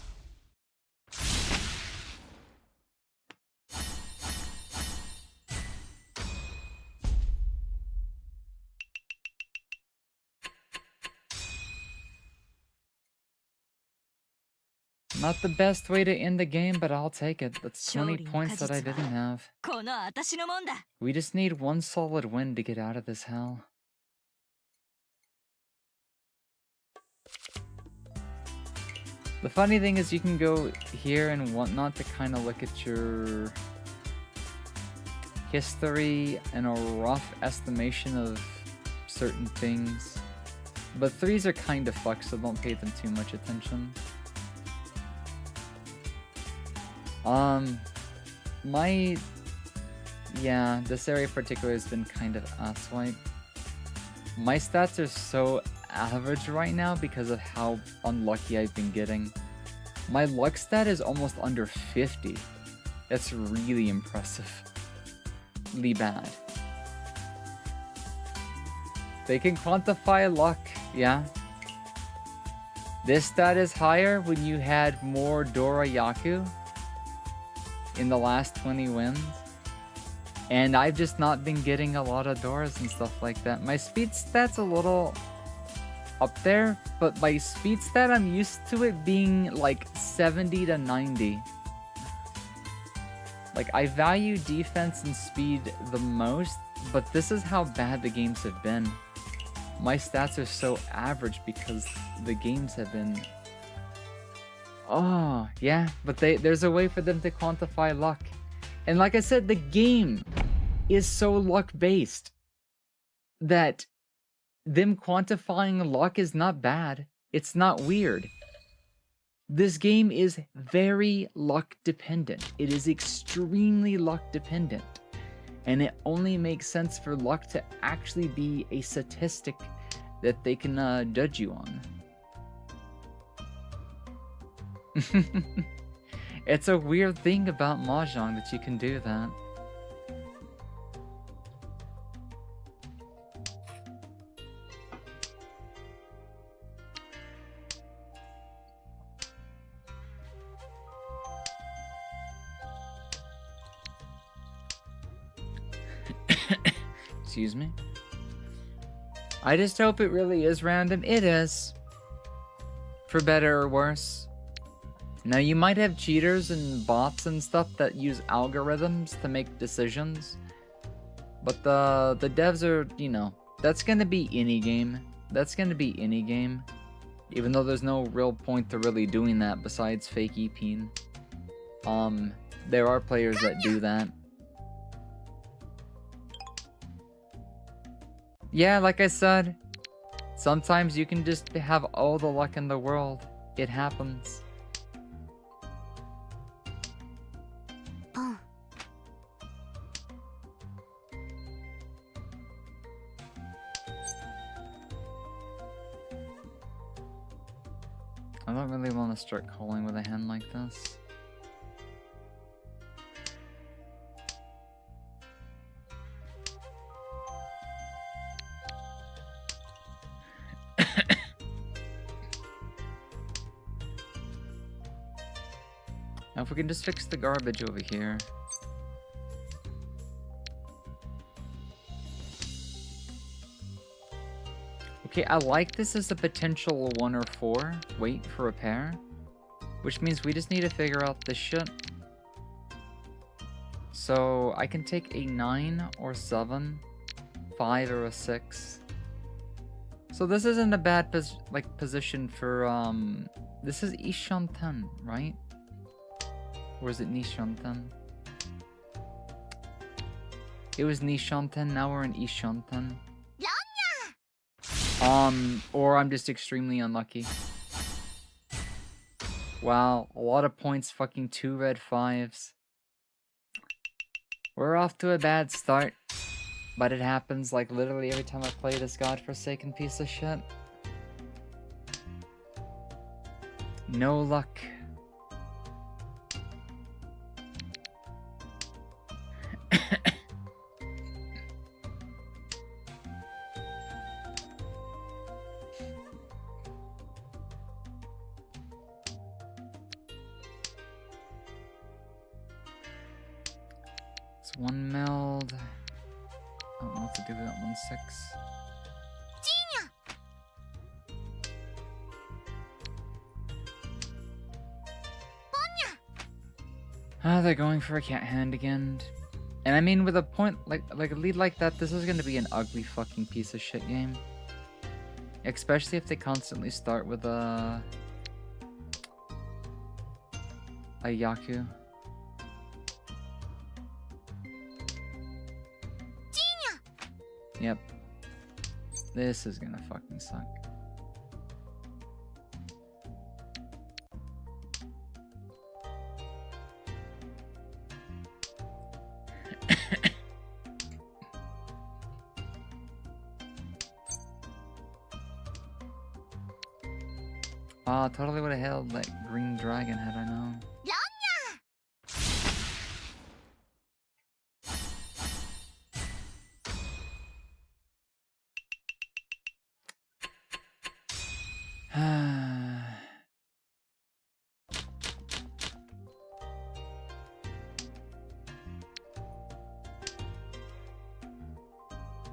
Not the best way to end the game, but I'll take it. That's 20 points that I didn't have. We just need one solid win to get out of this hell. The funny thing is you can go here and whatnot to kind of look at your history and a rough estimation of certain things. But 3s are kind of fucked, so don't pay them too much attention. Yeah, this area in particular has been kind of asswipe. My stats are so average right now because of how unlucky I've been getting. My luck stat is almost under 50. That's really impressively bad. They can quantify luck, yeah. This stat is higher when you had more Dorayaku in the last 20 wins. And I've just not been getting a lot of Doras and stuff like that. My speed stat's a little up there, but my speed stat, I'm used to it being like 70 to 90. Like, I value defense and speed the most, but this is how bad the games have been. My stats are so average because the games have been... Oh, yeah, but there's a way for them to quantify luck. And like I said, the game is so luck-based that them quantifying luck is not bad. It's not weird. This game is very luck-dependent. It is extremely luck-dependent. And it only makes sense for luck to actually be a statistic that they can judge you on. It's a weird thing about Mahjong that you can do that. Excuse me. I just hope it really is random. It is. For better or worse. Now, you might have cheaters and bots and stuff that use algorithms to make decisions. But the devs are, you know, that's gonna be any game. That's gonna be any game. Even though there's no real point to really doing that besides fake EPing. There are players that do that. Yeah, like I said, sometimes you can just have all the luck in the world. It happens. I don't really want to start calling with a hand like this. Now if we can just fix the garbage over here. Okay, I like this as a potential 1 or 4. Wait for a pair. Which means we just need to figure out this shit. So I can take a 9 or 7, 5 or a 6. So this isn't a bad position for this is Ishanten, right? Or is it Nishanten? It was Nishanten, now we're in Ishanten. Or I'm just extremely unlucky. Wow, a lot of points, fucking 2 red 5s. We're off to a bad start. But it happens like literally every time I play this godforsaken piece of shit. No luck. It's 1 meld. I don't know what to do with that 1/6. Ah, they're going for a cat hand again. And I mean, with a point like a lead like that, this is gonna be an ugly fucking piece of shit game. Especially if they constantly start with a Yaku. Yep. This is gonna fucking suck. Oh, totally would have held that green dragon had I known.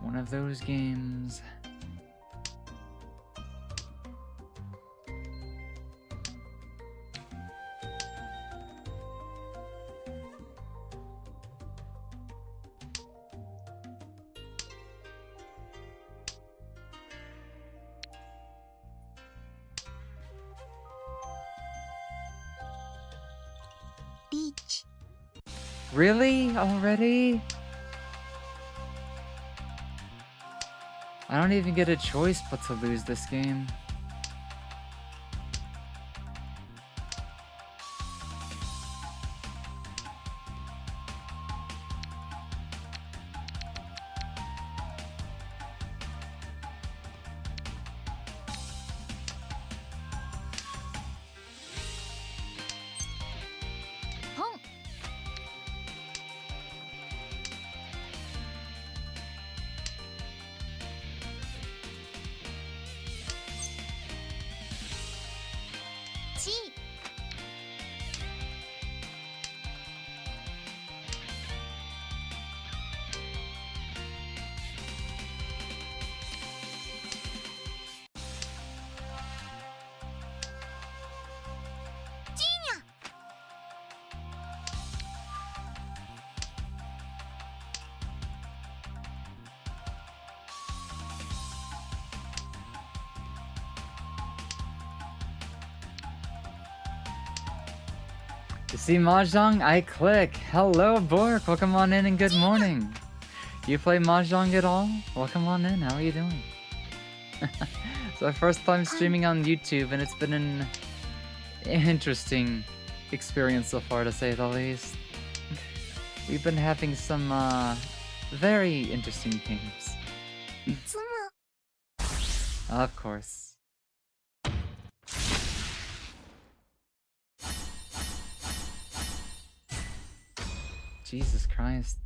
One of those games. Really? Already? I don't even get a choice but to lose this game. You see Mahjong? I click. Hello, Bork. Welcome on in and good morning. You play Mahjong at all? Welcome on in. How are you doing? It's my first time streaming on YouTube, and it's been an interesting experience so far, to say the least. We've been having some very interesting games. Of course. Jesus Christ.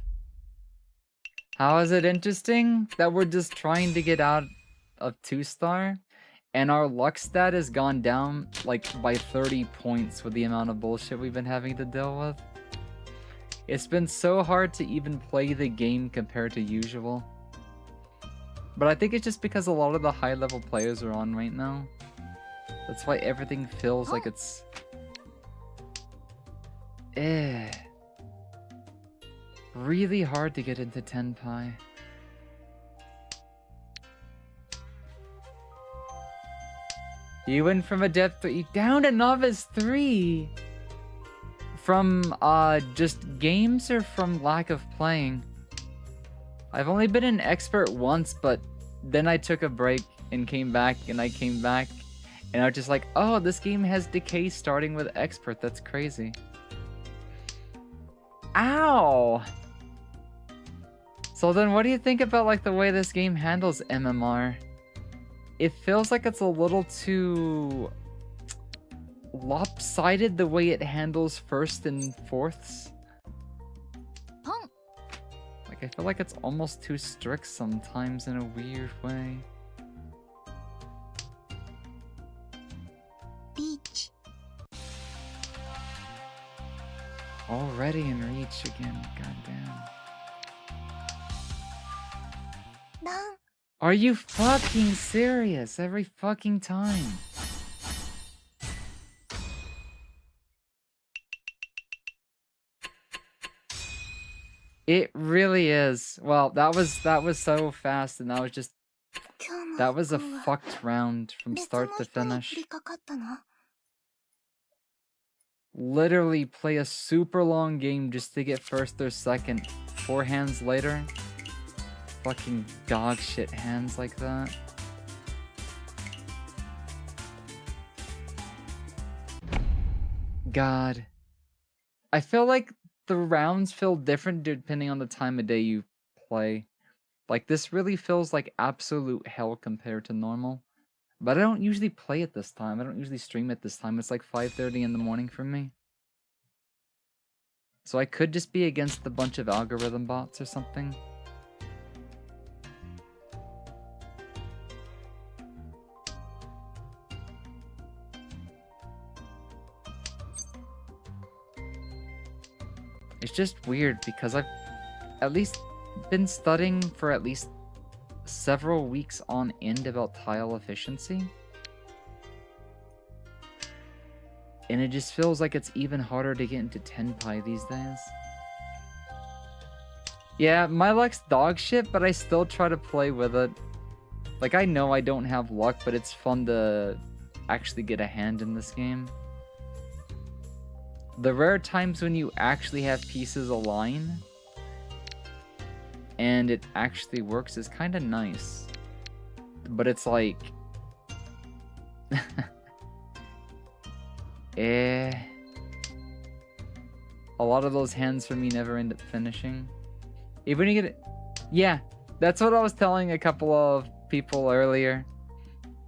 How is it interesting that we're just trying to get out of 2-star and our luck stat has gone down like by 30 points with the amount of bullshit we've been having to deal with? It's been so hard to even play the game compared to usual. But I think it's just because a lot of the high level players are on right now. That's why everything feels like it's... really hard to get into Tenpai. You went from Adept 3 down to Novice 3! From, just games or from lack of playing? I've only been an expert once, but then I took a break and came back, and I came back, and I was just like, oh, this game has decay starting with expert. That's crazy. Ow! So then what do you think about, like, the way this game handles MMR? It feels like it's a little too lopsided the way it handles first and fourths. Like, I feel like it's almost too strict sometimes in a weird way. Beach. Already in Reach again, goddamn. Are you fucking serious? Every fucking time. It really is. Well, that was so fast, and that was a fucked round from start to finish. Literally play a super long game just to get first or second. 4 hands later. Fucking dog shit hands like that. God. I feel like the rounds feel different depending on the time of day you play. Like, this really feels like absolute hell compared to normal. But I don't usually play at this time. I don't usually stream at this time. It's like 5:30 in the morning for me. So I could just be against a bunch of algorithm bots or something. It's just weird because I've at least been studying for at least several weeks on end about tile efficiency. And it just feels like it's even harder to get into Tenpai these days. Yeah, my luck's dog shit, but I still try to play with it. Like, I know I don't have luck, but it's fun to actually get a hand in this game. The rare times when you actually have pieces align and it actually works is kind of nice. But it's like... a lot of those hands for me never end up finishing. Even when you get it... Yeah, that's what I was telling a couple of people earlier.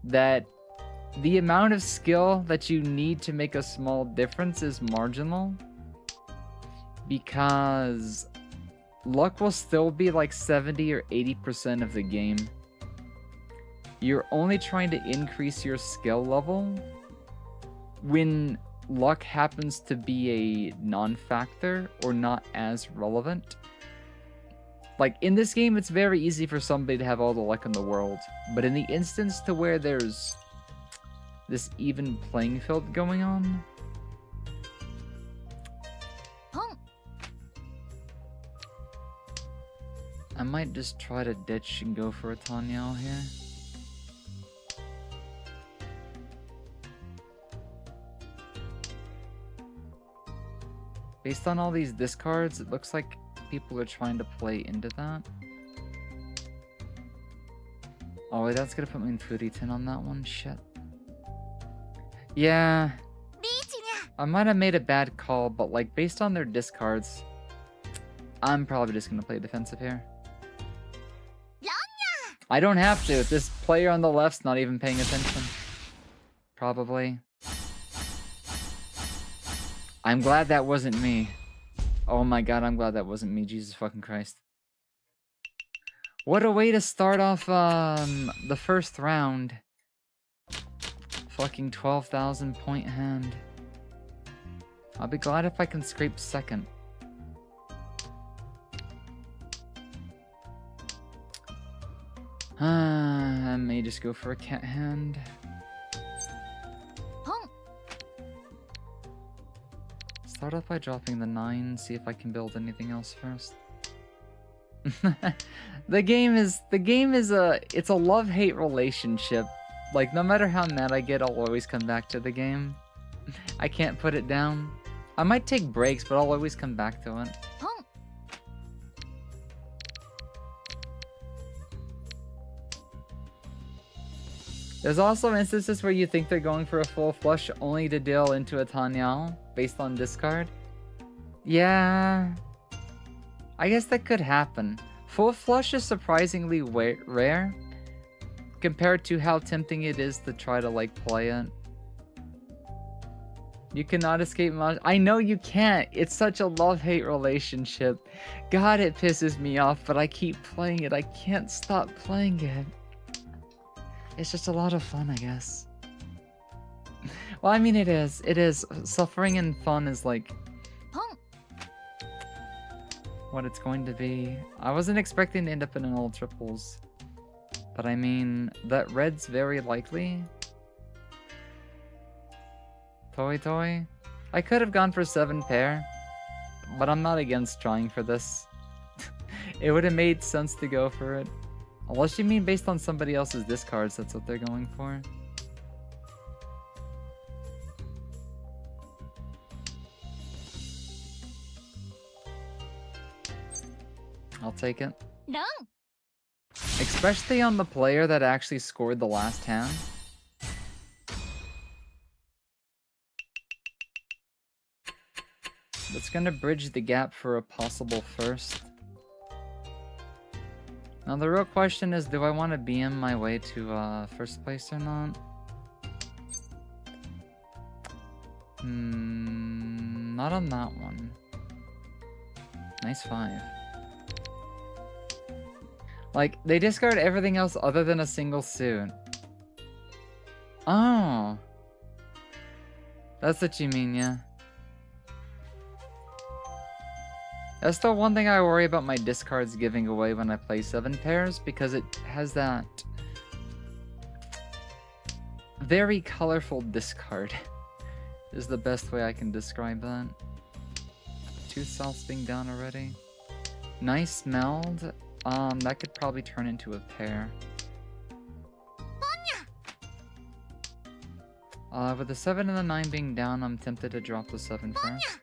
That the amount of skill that you need to make a small difference is marginal. Because luck will still be like 70 or 80% of the game. You're only trying to increase your skill level when luck happens to be a non-factor or not as relevant. Like, in this game, it's very easy for somebody to have all the luck in the world. But in the instance to where there's this even playing field going on, I might just try to ditch and go for a Tanyao here. Based on all these discards, it looks like people are trying to play into that. Oh wait, that's gonna put me in Furitin on that one, shit. Yeah, I might have made a bad call, but like, based on their discards, I'm probably just gonna play defensive here. I don't have to. This player on the left's not even paying attention. Probably. I'm glad that wasn't me. Oh my god, I'm glad that wasn't me. Jesus fucking Christ. What a way to start off the first round. Fucking 12,000 point hand. I'll be glad if I can scrape second. I may just go for a cat hand. Start off by dropping the 9, see if I can build anything else first. The game is it's a love-hate relationship. Like, no matter how mad I get, I'll always come back to the game. I can't put it down. I might take breaks, but I'll always come back to it. ポン There's also instances where you think they're going for a full flush only to deal into a Tanyao based on discard. Yeah, I guess that could happen. Full flush is surprisingly rare compared to how tempting it is to try to like play it. You cannot escape Mahjong. I know you can't. It's such a love-hate relationship. God, it pisses me off, but I keep playing it. I can't stop playing it. It's just a lot of fun, I guess. Well, I mean, it is. It is. Suffering and fun is like ポン what it's going to be. I wasn't expecting to end up in an all triples. But I mean, that red's very likely. Toy Toy. I could have gone for 7 pair, but I'm not against trying for this. It would have made sense to go for it. Unless you mean based on somebody else's discards, that's what they're going for. I'll take it. ラン Especially on the player that actually scored the last hand. That's gonna bridge the gap for a possible first. Now the real question is, do I want to BM my way to first place or not? Not on that one. Nice 5. Like, they discard everything else other than a single suit. Oh. That's what you mean, yeah. That's the one thing I worry about my discards giving away when I play 7 pairs, because it has that very colorful discard is the best way I can describe that. 2 souths being down already. Nice meld. That could probably turn into a pair. With the 7 and the 9 being down, I'm tempted to drop the 7 first.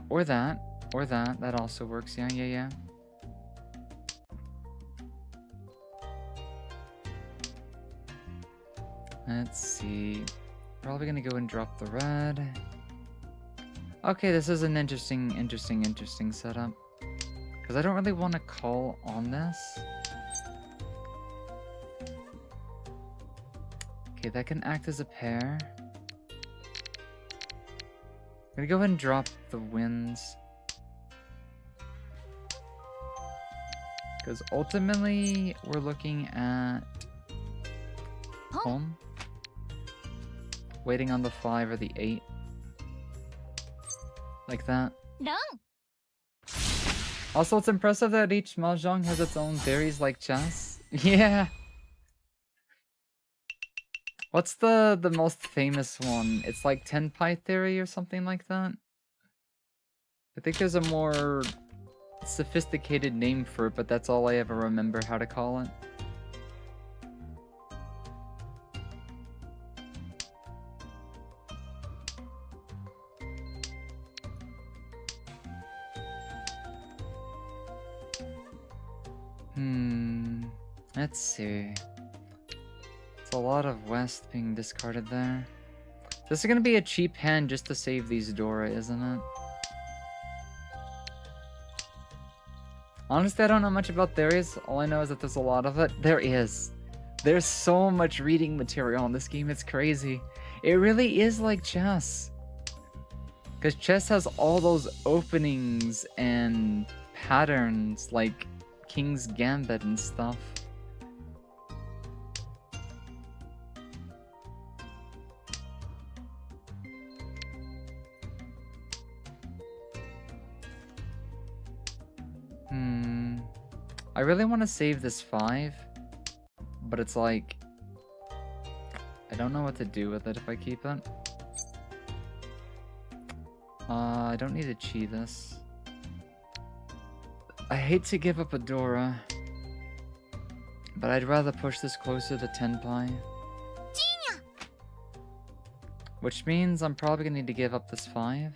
Or that. Or that. That also works. Yeah. Let's see. Probably gonna go and drop the red. Okay, this is an interesting setup. Because I don't really want to call on this. Okay, that can act as a pair. I'm gonna go ahead and drop the winds. Because ultimately, we're looking at home. Waiting on the 5 or the 8. Like that. ラン Also, it's impressive that each Mahjong has its own theories like chess. Yeah! What's the most famous one? It's like Tenpai theory or something like that? I think there's a more sophisticated name for it, but that's all I ever remember how to call it. Let's see. It's a lot of West being discarded there. This is gonna be a cheap hand just to save these Dora, isn't it? Honestly, I don't know much about theories. All I know is that there's a lot of it. There is. There's so much reading material in this game, it's crazy. It really is like chess. Because chess has all those openings and patterns like King's Gambit and stuff. I really want to save this 5, but it's like, I don't know what to do with it if I keep it. I don't need to chi this. I hate to give up Adora, but I'd rather push this closer to Tenpai. Which means I'm probably gonna need to give up this 5.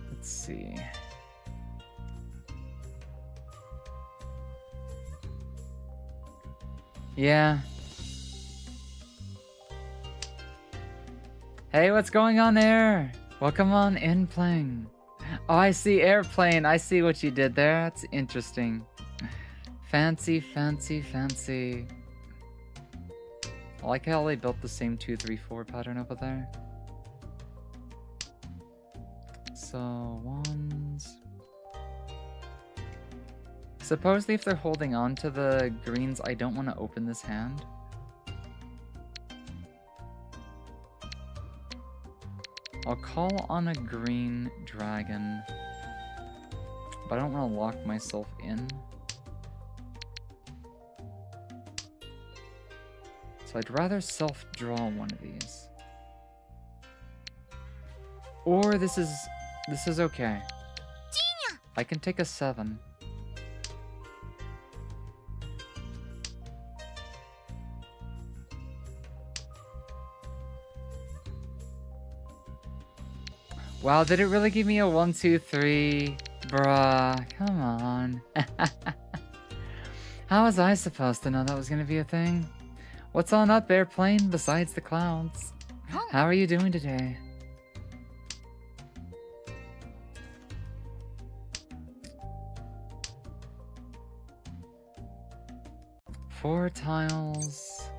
Let's see. Yeah. Hey, what's going on there? Welcome on in playing. Oh, I see airplane. I see what you did there. That's interesting. Fancy, fancy, fancy. I like how they built the same 2, 3, 4 pattern over there. So, ones. Supposedly if they're holding on to the greens, I don't want to open this hand. I'll call on a green dragon, but I don't want to lock myself in. So I'd rather self-draw one of these. Or this is okay. I can take a 7. Wow, did it really give me a 1, 2, 3? Bruh, come on. How was I supposed to know that was gonna be a thing? What's on up, airplane, besides the clouds? How are you doing today? Four tiles.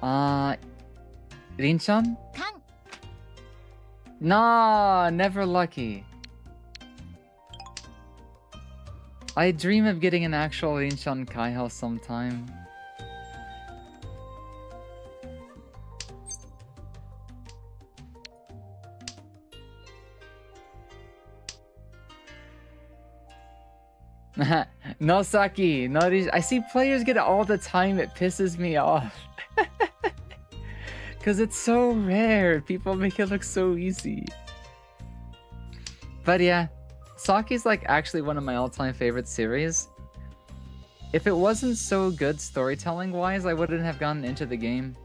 Rinchan? Nah, never lucky. I dream of getting an actual Rinchan Kaihao sometime. No Saki, no I see players get it all the time, it pisses me off. Cause it's so rare, people make it look so easy. But yeah, Saki's like actually one of my all-time favorite series. If it wasn't so good storytelling wise, I wouldn't have gotten into the game.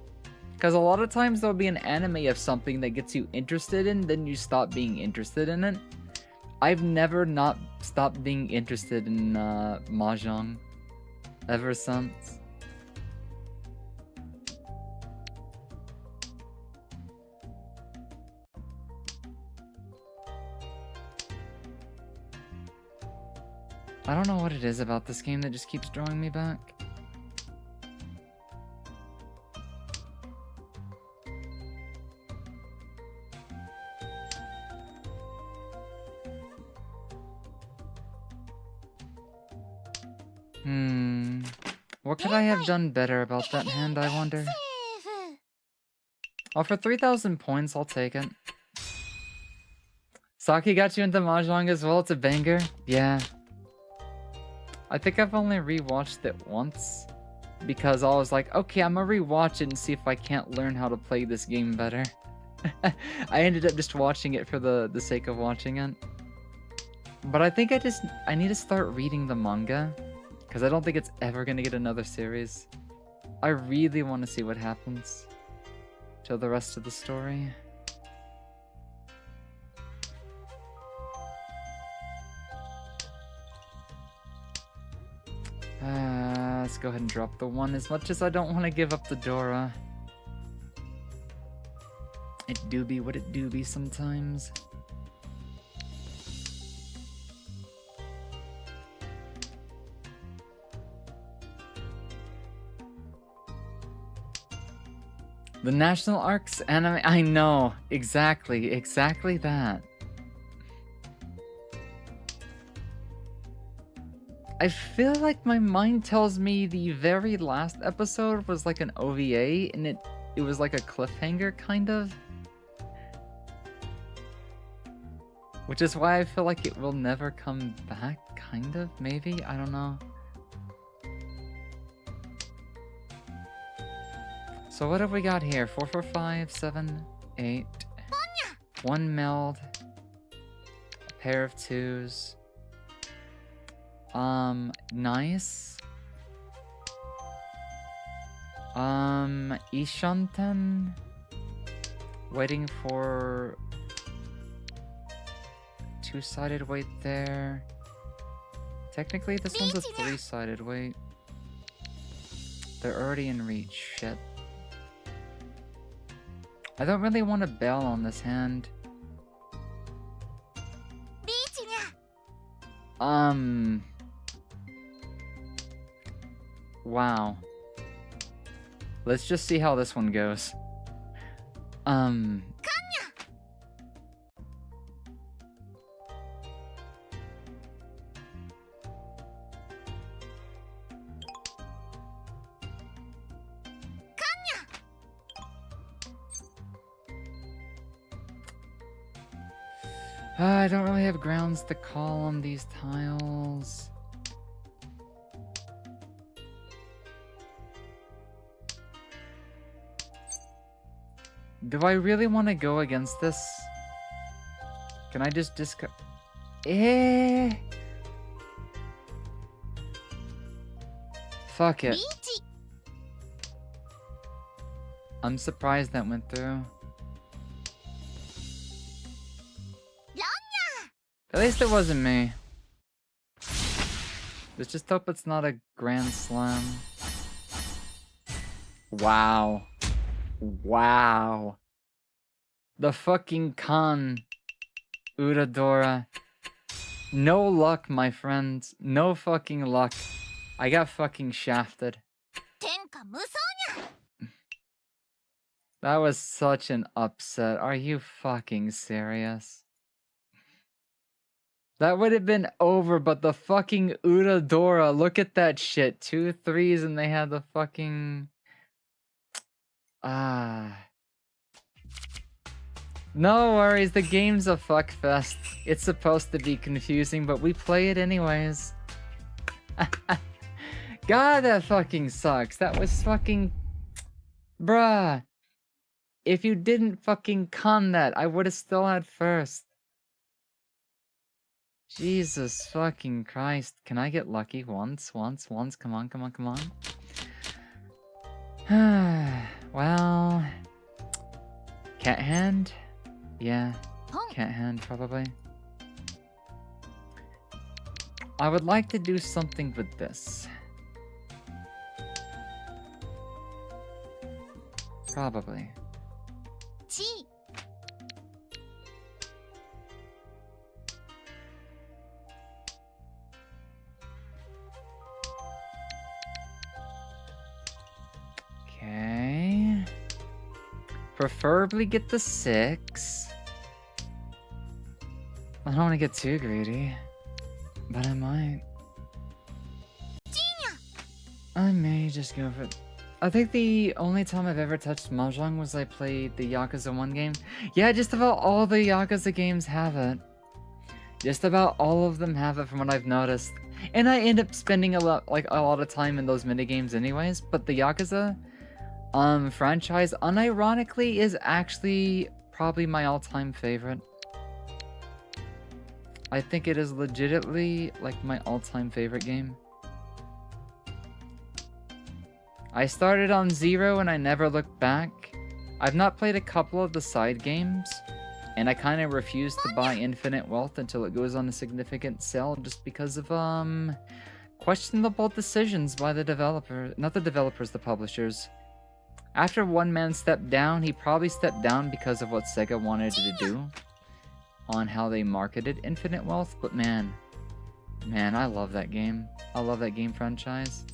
Cause a lot of times there'll be an anime of something that gets you interested in, then you stop being interested in it. I've never not stopped being interested in Mahjong ever since. I don't know what it is about this game that just keeps drawing me back. What could I have done better about that hand, I wonder? Oh, for 3,000 points, I'll take it. Saki got you into Mahjong as well? It's a banger? Yeah. I think I've only rewatched it once. Because I was like, okay, I'm gonna rewatch it and see if I can't learn how to play this game better. I ended up just watching it for the sake of watching it. But I think I need to start reading the manga. Because I don't think it's ever going to get another series. I really want to see what happens to the rest of the story. Let's go ahead and drop the 1 as much as I don't want to give up the Dora. It do be what it do be sometimes. The National Arcs anime, I know, exactly that. I feel like my mind tells me the very last episode was like an OVA and it was like a cliffhanger kind of. Which is why I feel like it will never come back, kind of, maybe? I don't know. So what have we got here? 4, 4, 5, 7, 8. 1 meld. A pair of 2s. Nice. Ishanten. Waiting for 2-sided weight there. Technically, this one's a 3-sided weight. They're already in reach. Shit. I don't really want to bail on this hand. Wow. Let's just see how this one goes. I don't really have grounds to call on these tiles. Do I really want to go against this? Can I just discard? Fuck it. I'm surprised that went through. At least it wasn't me. Let's just hope it's not a grand slam. Wow. Wow. The fucking con. Uradora. No luck, my friends. No fucking luck. I got fucking shafted. That was such an upset. Are you fucking serious? That would have been over, but the fucking Uradora, look at that shit. 2 3s and they had the fucking... No worries, the game's a fuckfest. It's supposed to be confusing, but we play it anyways. God, that fucking sucks. That was fucking... Bruh. If you didn't fucking con that, I would have still had first. Jesus fucking Christ. Can I get lucky once? Come on, come on, come on. Well... Cat hand? Yeah. Cat hand, probably. I would like to do something with this. Probably. Okay. Preferably get the 6. I don't want to get too greedy, but I might. I may just go for it. I think the only time I've ever touched Mahjong was I played the Yakuza 1 game. Yeah, just about all the Yakuza games have it. Just about all of them have it from what I've noticed. And I end up spending a lot of time in those minigames anyways, but the Yakuza franchise, unironically, is actually probably my all-time favorite. I think it is legitimately like my all-time favorite game. I started on 0 and I never looked back. I've not played a couple of the side games, and I kind of refuse to buy Infinite Wealth until it goes on a significant sale just because of questionable decisions by the developer, not the developers, the publishers. After one man stepped down, he probably stepped down because of what Sega wanted to do on how they marketed Infinite Wealth, but man, I love that game. I love that game franchise.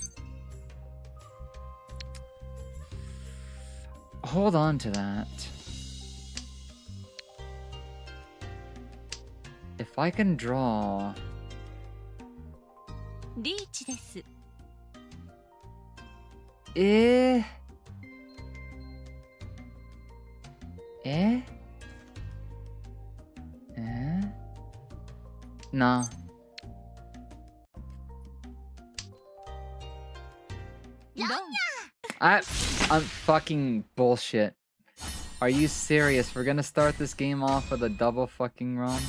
Hold on to that. If I can draw... Eh? Nah. I'm fucking bullshit. Are you serious? We're gonna start this game off with a double fucking run?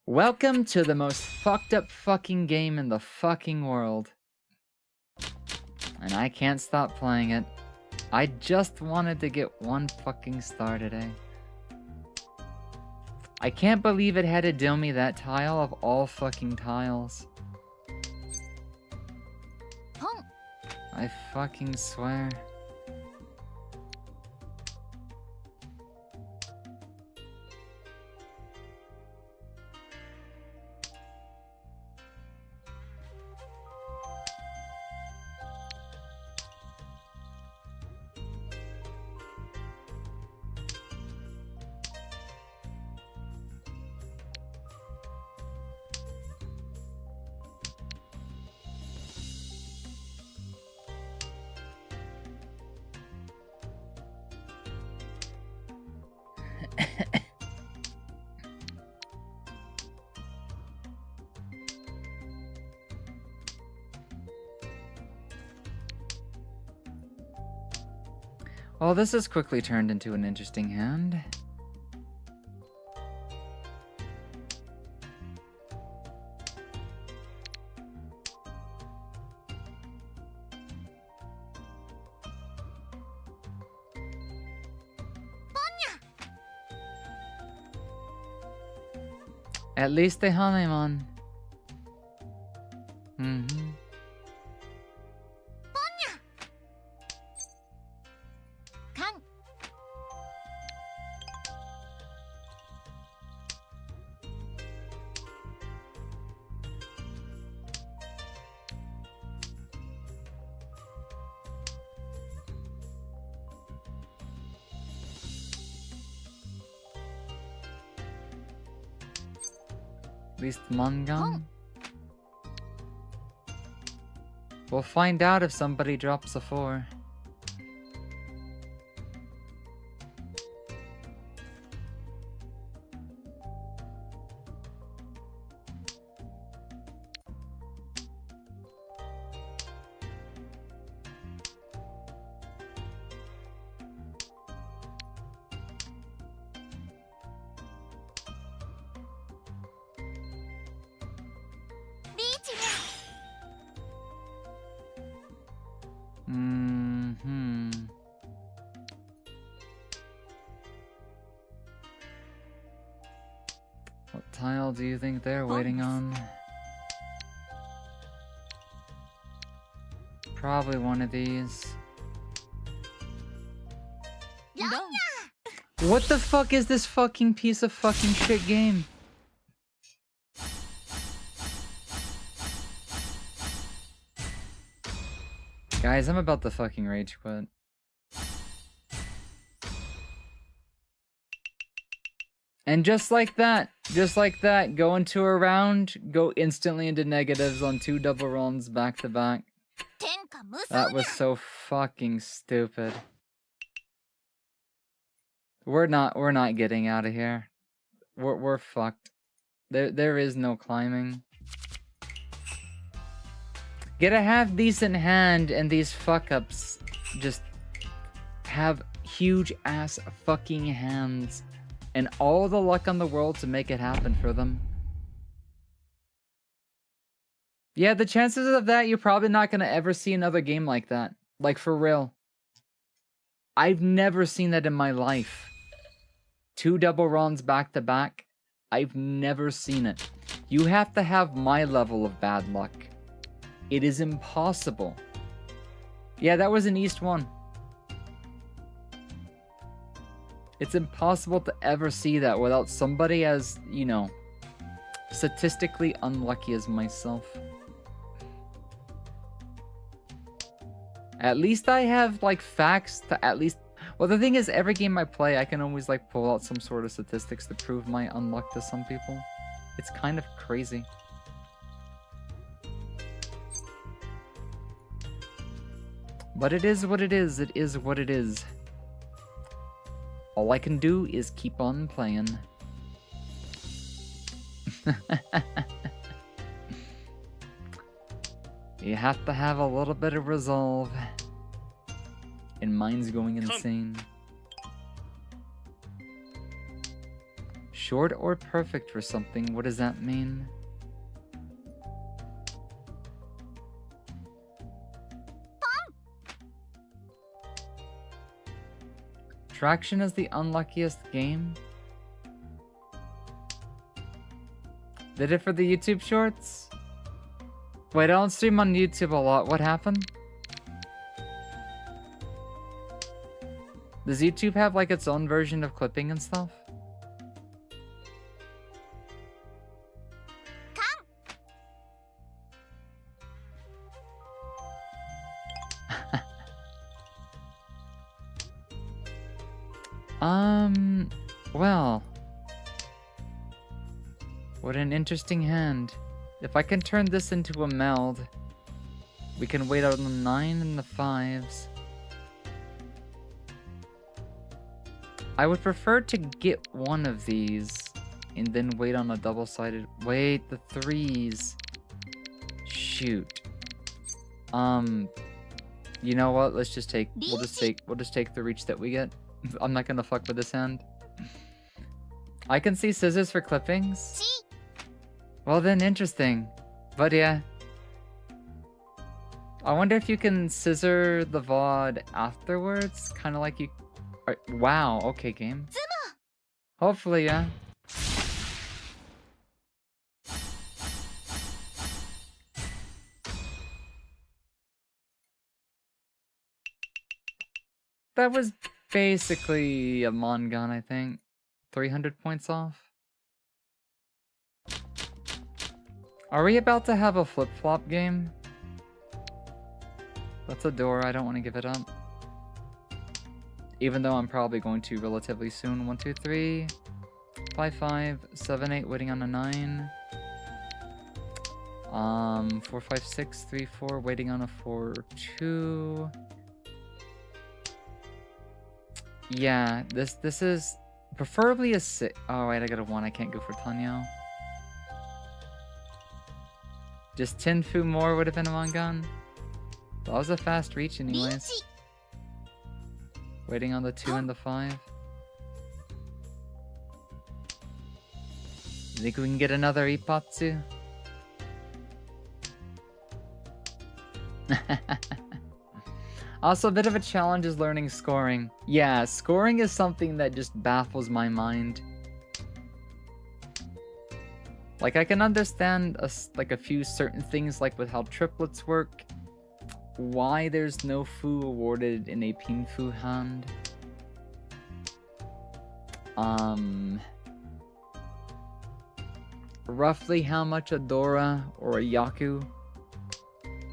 Welcome to the most fucked up fucking game in the fucking world. And I can't stop playing it. I just wanted to get one fucking star today. I can't believe it had to deal me that tile of all fucking tiles. I fucking swear. Well, this has quickly turned into an interesting hand. At least they Hanemon. Mm-hmm. At least Mahjong. We'll find out if somebody drops a 4. Mm-hmm. What tile do you think they're waiting on? Probably one of these. What the fuck is this fucking piece of fucking shit game? Guys, I'm about to fucking rage quit. And just like that, go into a round, go instantly into negatives on 2 double runs back to back. That was so fucking stupid. We're not getting out of here. We're fucked. There is no climbing. Get a half decent hand and these fuck ups just have huge ass fucking hands and all the luck on the world to make it happen for them. Yeah, the chances of that, you're probably not gonna ever see another game like that. Like, for real. I've never seen that in my life. 2 double runs back to back. I've never seen it. You have to have my level of bad luck. It is impossible. Yeah, that was an East 1. It's impossible to ever see that without somebody as, you know, statistically unlucky as myself. At least I have, like, facts to at least... Well, the thing is, every game I play, I can always, like, pull out some sort of statistics to prove my unluck to some people. It's kind of crazy. But it is what it is. It is what it is. all I can do is keep on playing. You have to have a little bit of resolve. And mine's going insane. Short or perfect for something, what does that mean? Traction is the unluckiest game? Did it for the YouTube shorts? Wait, I don't stream on YouTube a lot. What happened? Does YouTube have like its own version of clipping and stuff? Well. What an interesting hand. If I can turn this into a meld, we can wait on the 9 and the 5s. I would prefer to get one of these and then wait on a double-sided. Wait, the 3s. Shoot. You know what? Let's just take. We'll just take the reach that we get. I'm not gonna fuck with this hand. I can see scissors for clippings. Well then, interesting. But yeah. I wonder if you can scissor the VOD afterwards? Kind of like you... Wow, okay, game. Hopefully, yeah. That was basically a Mongun, I think. 300 points off. Are we about to have a flip-flop game? That's a door, I don't want to give it up. Even though I'm probably going to relatively soon. 1, 2, 3, 5, 5, 7, 8, waiting on a 9. 4, 5, 6, 3, 4, waiting on a 4, 2. Yeah, this is preferably a 6. Oh wait, I got a 1. I can't go for Tanyo. Just Tenfu more would have been a Mongun. That was a fast reach anyways. Waiting on the 2 and the 5. Think we can get another Ipatsu? Also, a bit of a challenge is learning scoring. Yeah, scoring is something that just baffles my mind. Like, I can understand like a few certain things, like with how triplets work. Why there's no Fu awarded in a Pinfu hand. Roughly how much a Dora or a Yaku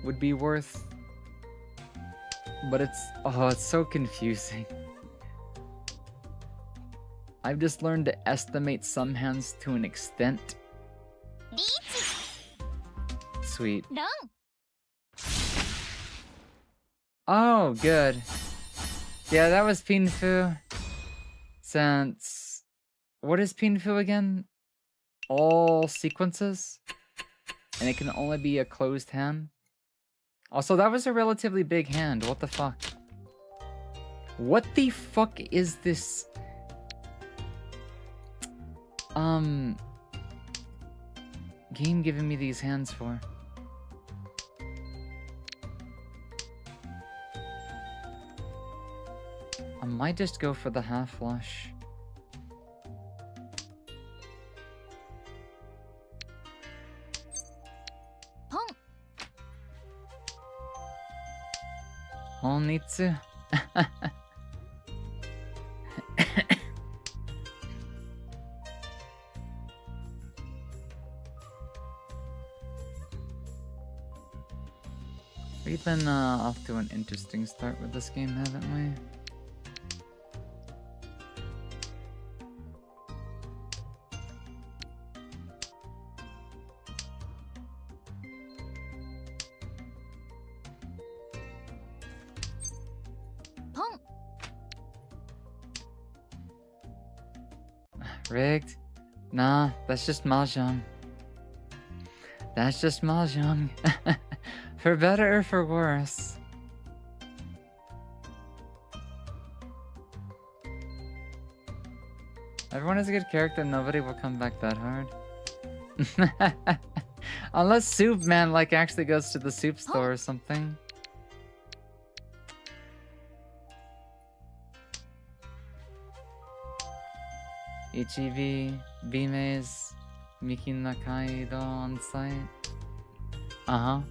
would be worth. But it's so confusing. I've just learned to estimate some hands to an extent. Sweet. Oh, good. Yeah, that was Pinfu. Since... What is Pinfu again? All sequences? And it can only be a closed hand? Also, that was a relatively big hand. What the fuck? What the fuck is this? Game giving me these hands for? I might just go for the half flush. Honitsu. We've been off to an interesting start with this game, haven't we? Rigged? Nah, that's just Mahjong. That's just Mahjong. For better or for worse. Everyone has a good character, nobody will come back that hard. Unless Soup Man like actually goes to the soup store or something. Ichibi, B-Maze, Miki Nakaido on site. Uh-huh.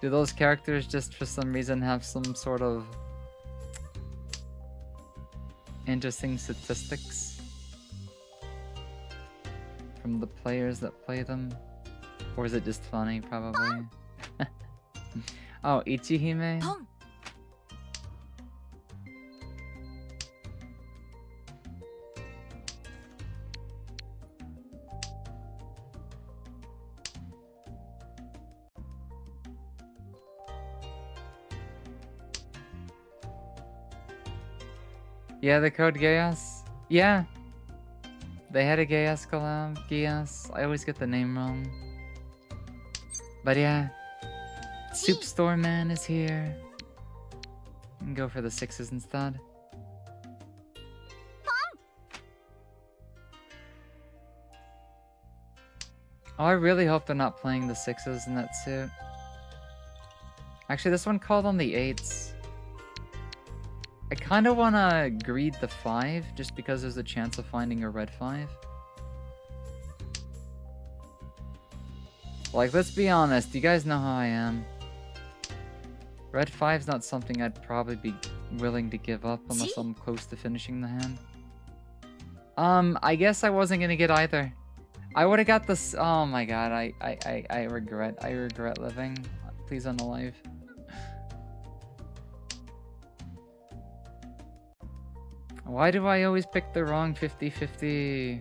Do those characters just for some reason have some sort of interesting statistics from the players that play them? Or is it just funny, probably? Oh, Ichihime? Pong. Yeah, the code Gaius? Yeah. They had a Gaius collab. Gaius. I always get the name wrong. But yeah. Soup Store Man is here. And go for the 6s instead. Oh, I really hope they're not playing the 6s in that suit. Actually, this one called on the 8s. I kind of want to greed the 5, just because there's a chance of finding a red 5. Like, let's be honest, you guys know how I am. Red 5's not something I'd probably be willing to give up unless I'm close to finishing the hand. I guess I wasn't gonna get either. I would have got this. Oh my god, I regret living. Please unalive. Why do I always pick the wrong 50-50?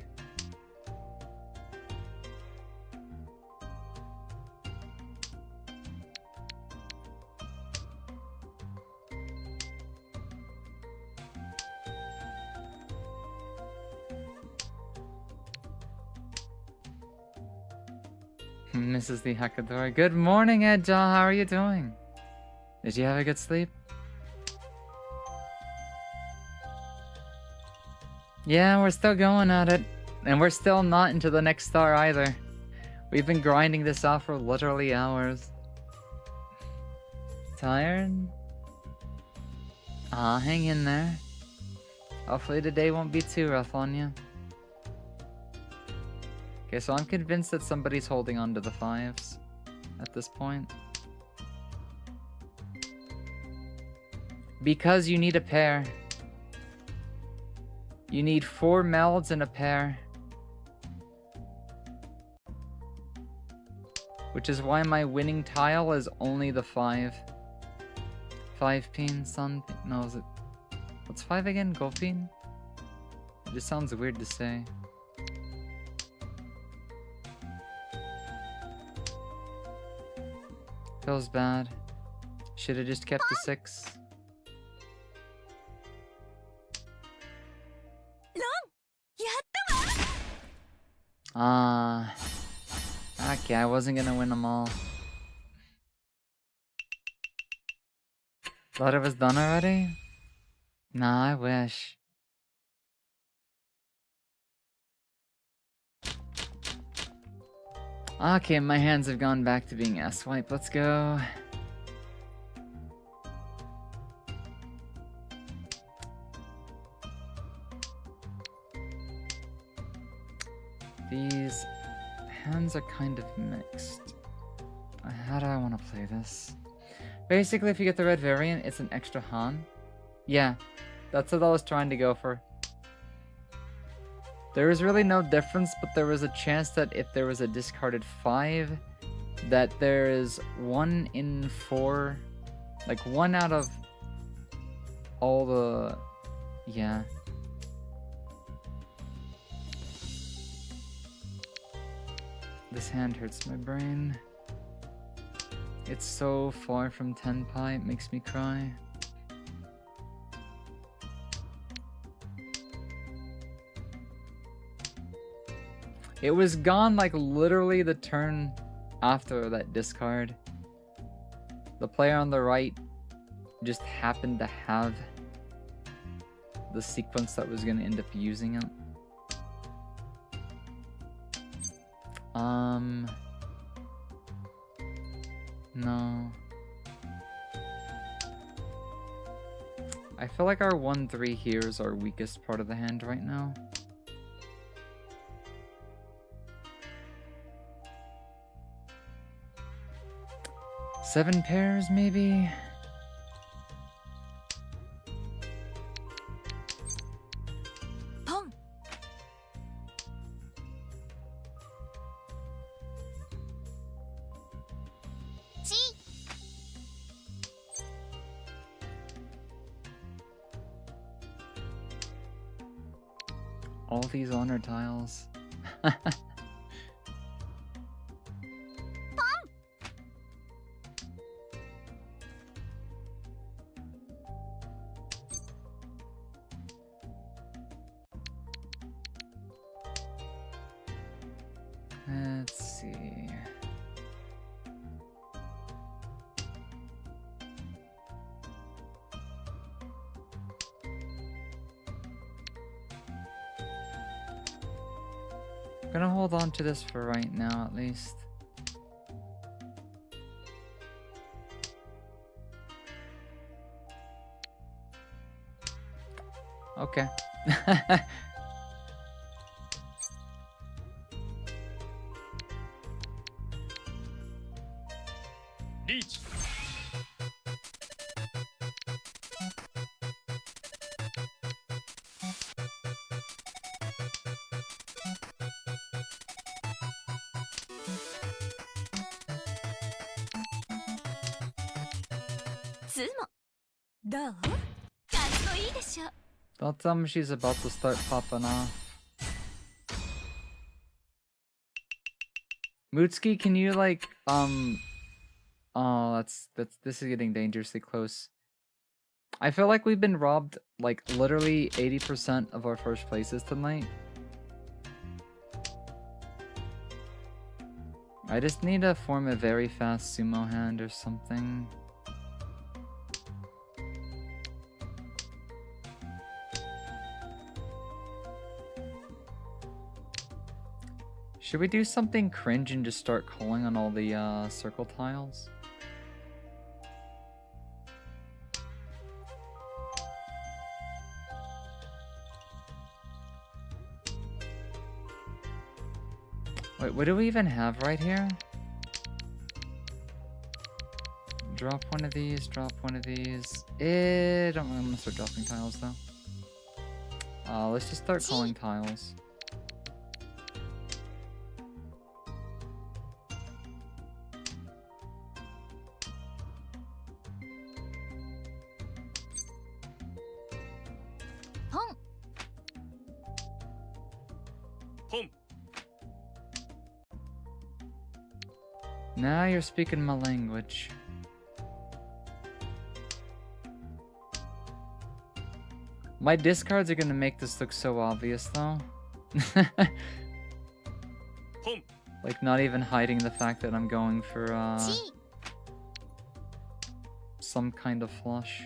Mrs. the Hakadora. Good morning, Edja. How are you doing? Did you have a good sleep? Yeah, we're still going at it. And we're still not into the next star either. We've been grinding this out for literally hours. Tired? Hang in there. Hopefully today won't be too rough on you. Okay, so I'm convinced that somebody's holding on to the 5s at this point. Because you need a pair. You need 4 melds and a pair. Which is why my winning tile is only the 5. 5-peen, sun... No, is it... What's 5 again? Gold-peen? It just sounds weird to say. Feels bad. Should've just kept the 6. Okay, I wasn't gonna win them all. Thought it was done already? Nah, I wish. Okay, my hands have gone back to being S-wipe. Let's go. These hands are kind of mixed. How do I want to play this? Basically, if you get the red variant, it's an extra Han. Yeah, that's what I was trying to go for. There is really no difference, but there was a chance that if there was a discarded 5, that there is 1 in 4, like 1 out of all the... Yeah. This hand hurts my brain. It's so far from Tenpai, it makes me cry. It was gone like literally the turn after that discard. The player on the right just happened to have the sequence that was going to end up using it. No. I feel like our 1-3 here is our weakest part of the hand right now. Seven pairs, maybe? Pong. Chi. All these honor tiles. Let's see. I'm gonna hold on to this for right now, at least. Okay. Reach. Tsumo. どう？かっこいいでしょ。 Don't tell me she's about to start popping off. Mutsuki, can you like oh, this is getting dangerously close. I feel like we've been robbed like literally 80% of our first places tonight. I just need to form a very fast sumo hand or something. Should we do something cringe and just start calling on all the circle tiles? Wait, what do we even have right here? Drop one of these, drop one of these. I'm gonna start dropping tiles though. Let's just start calling tiles. Pong. Pom. Now you're speaking my language. My discards are gonna make this look so obvious though. Pom. Like not even hiding the fact that I'm going for Chi. some kind of flush.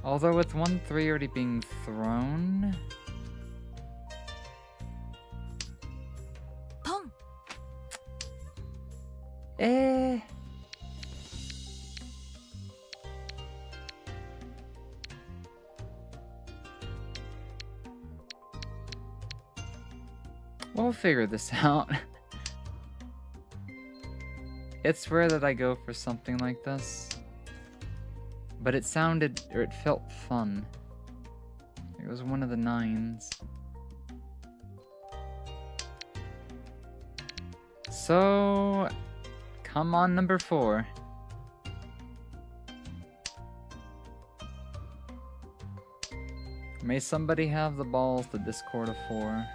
Although with 1-3 already being thrown, Pong. We'll figure this out. It's rare that I go for something like this, but it sounded, or it felt fun. It was one of the 9s. So, come on, number 4. May somebody have the balls to discord a 4.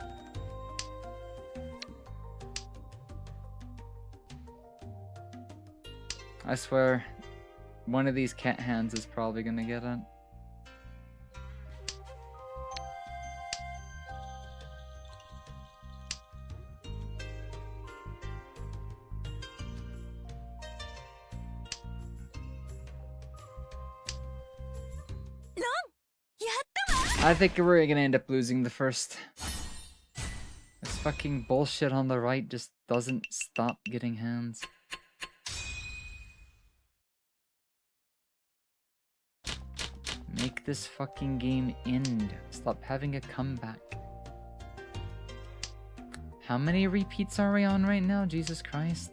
I swear, one of these cat hands is probably gonna get it. I think we're gonna end up losing the first. This fucking bullshit on the right just doesn't stop getting hands. Make this fucking game end. Stop having a comeback. How many repeats are we on right now? Jesus Christ.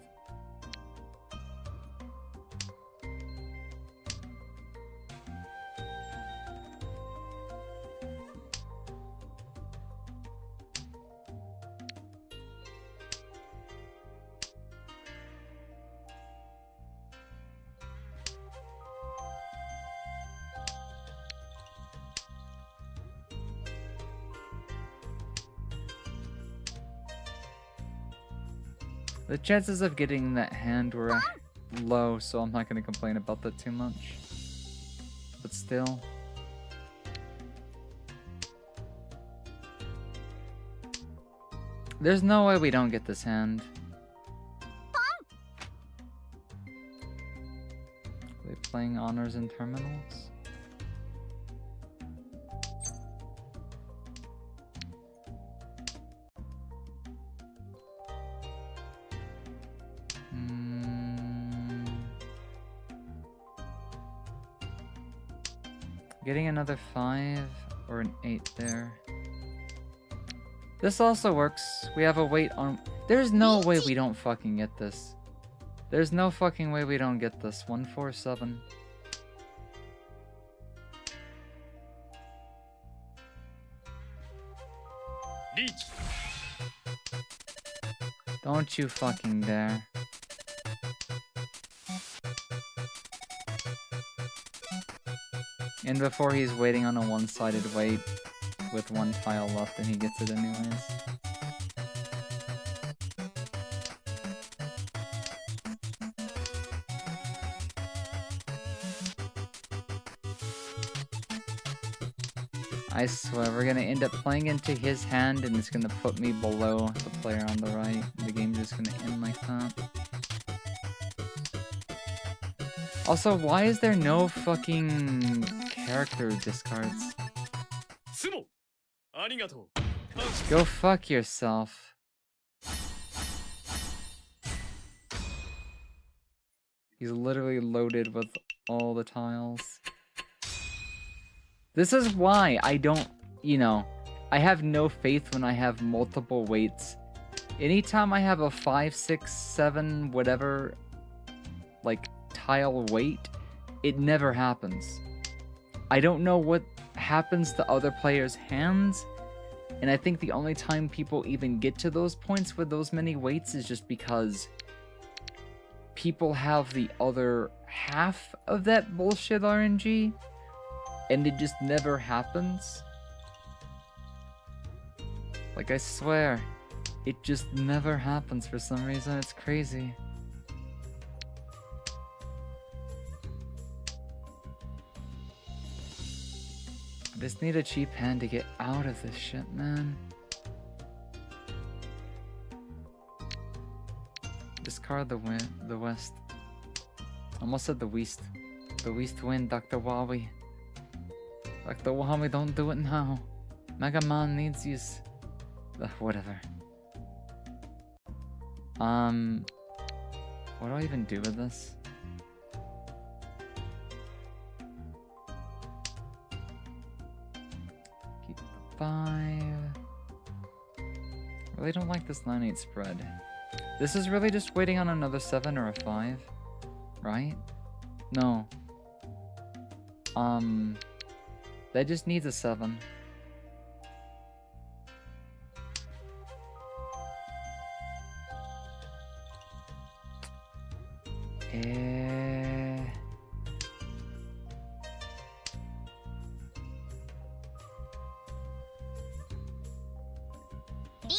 The chances of getting that hand were low, so I'm not going to complain about that too much. But still. There's no way we don't get this hand. Are they playing honors and terminals? Getting another 5 or an 8 there. This also works. We have a weight on... There's no way we don't fucking get this. There's no fucking way we don't get this. 147. Reach. Don't you fucking dare. And before he's waiting on a one-sided weight with one tile left and he gets it anyways. I swear, we're gonna end up playing into his hand and it's gonna put me below the player on the right. The game's just gonna end like that. Also, why is there no fucking character discards? Sumo. Arigato. Go fuck yourself. He's literally loaded with all the tiles. This is why I don't, I have no faith when I have multiple weights. Anytime I have a 5, 6, 7, whatever, like, tile weight, it never happens. I don't know what happens to other players' hands, and I think the only time people even get to those points with those many weights is just because people have the other half of that bullshit RNG, and it just never happens. Like, I swear, it just never happens for some reason. It's crazy. I just need a cheap hand to get out of this shit, man. Discard the west. Almost said the west. The west win, Dr. Wawi. Dr. Wawi, don't do it now. Mega Man needs you. Whatever. What do I even do with this? Keep the 5. Really don't like this 9-8 spread. This is really just waiting on another 7 or a 5, right? No. That just needs a 7.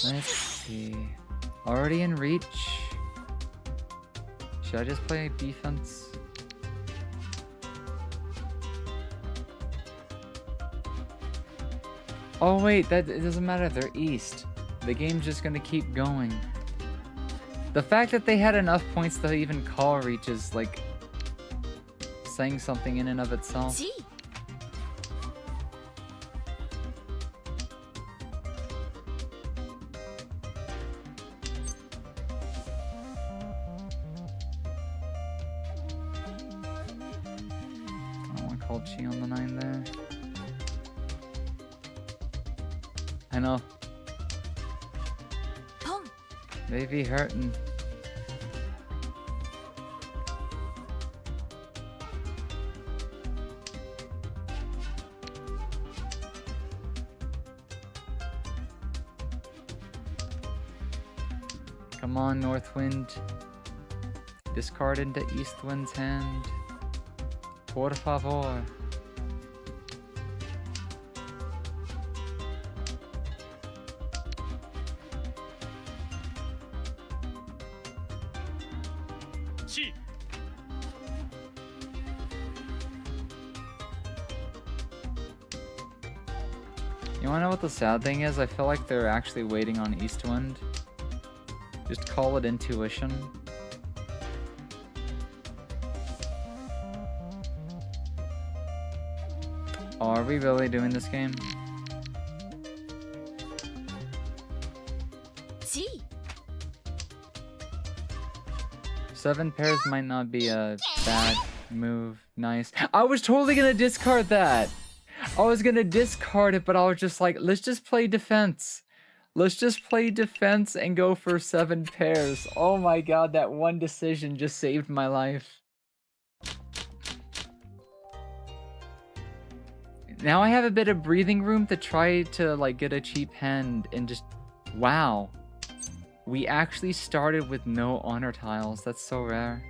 Let's see. Already in reach. Should I just play defense? Oh wait, it doesn't matter, they're east. The game's just gonna keep going. The fact that they had enough points to even call reach is like saying something in and of itself. G. I don't want to call Chi on the 9 there. I know. Pong. They be hurting. Come on, Northwind. Discard into Eastwind's hand. Por favor. C. You wanna know what the sad thing is? I feel like they're actually waiting on Eastwind. Just call it intuition. Oh, are we really doing this game? G. 7 pairs might not be a bad move. Nice. I was totally gonna discard that! I was gonna discard it, but I was just like, let's just play defense. Let's just play defense and go for 7 pairs. Oh my god, that one decision just saved my life. Now I have a bit of breathing room to try to like get a cheap hand and just... Wow. We actually started with no honor tiles. That's so rare.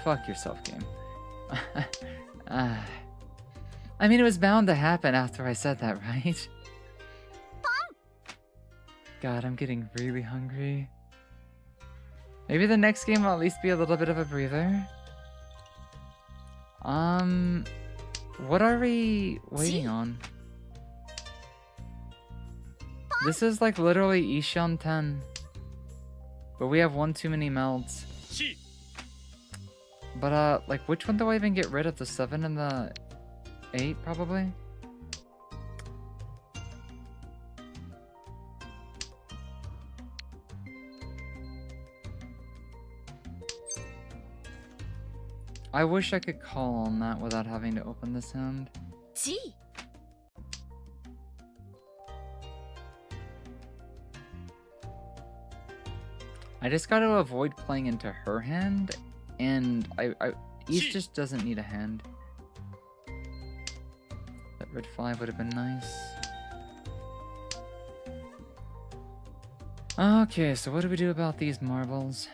Fuck yourself, game. I mean, it was bound to happen after I said that, right? God, I'm getting really hungry. Maybe the next game will at least be a little bit of a breather. What are we waiting on? This is like literally Ishan 10. But we have one too many melds. C. But like which one do I even get rid of? The 7 and the 8 probably? I wish I could call on that without having to open this hand. G. I just gotta avoid playing into her hand, and East just doesn't need a hand. That red 5 would have been nice. Okay, so what do we do about these marbles?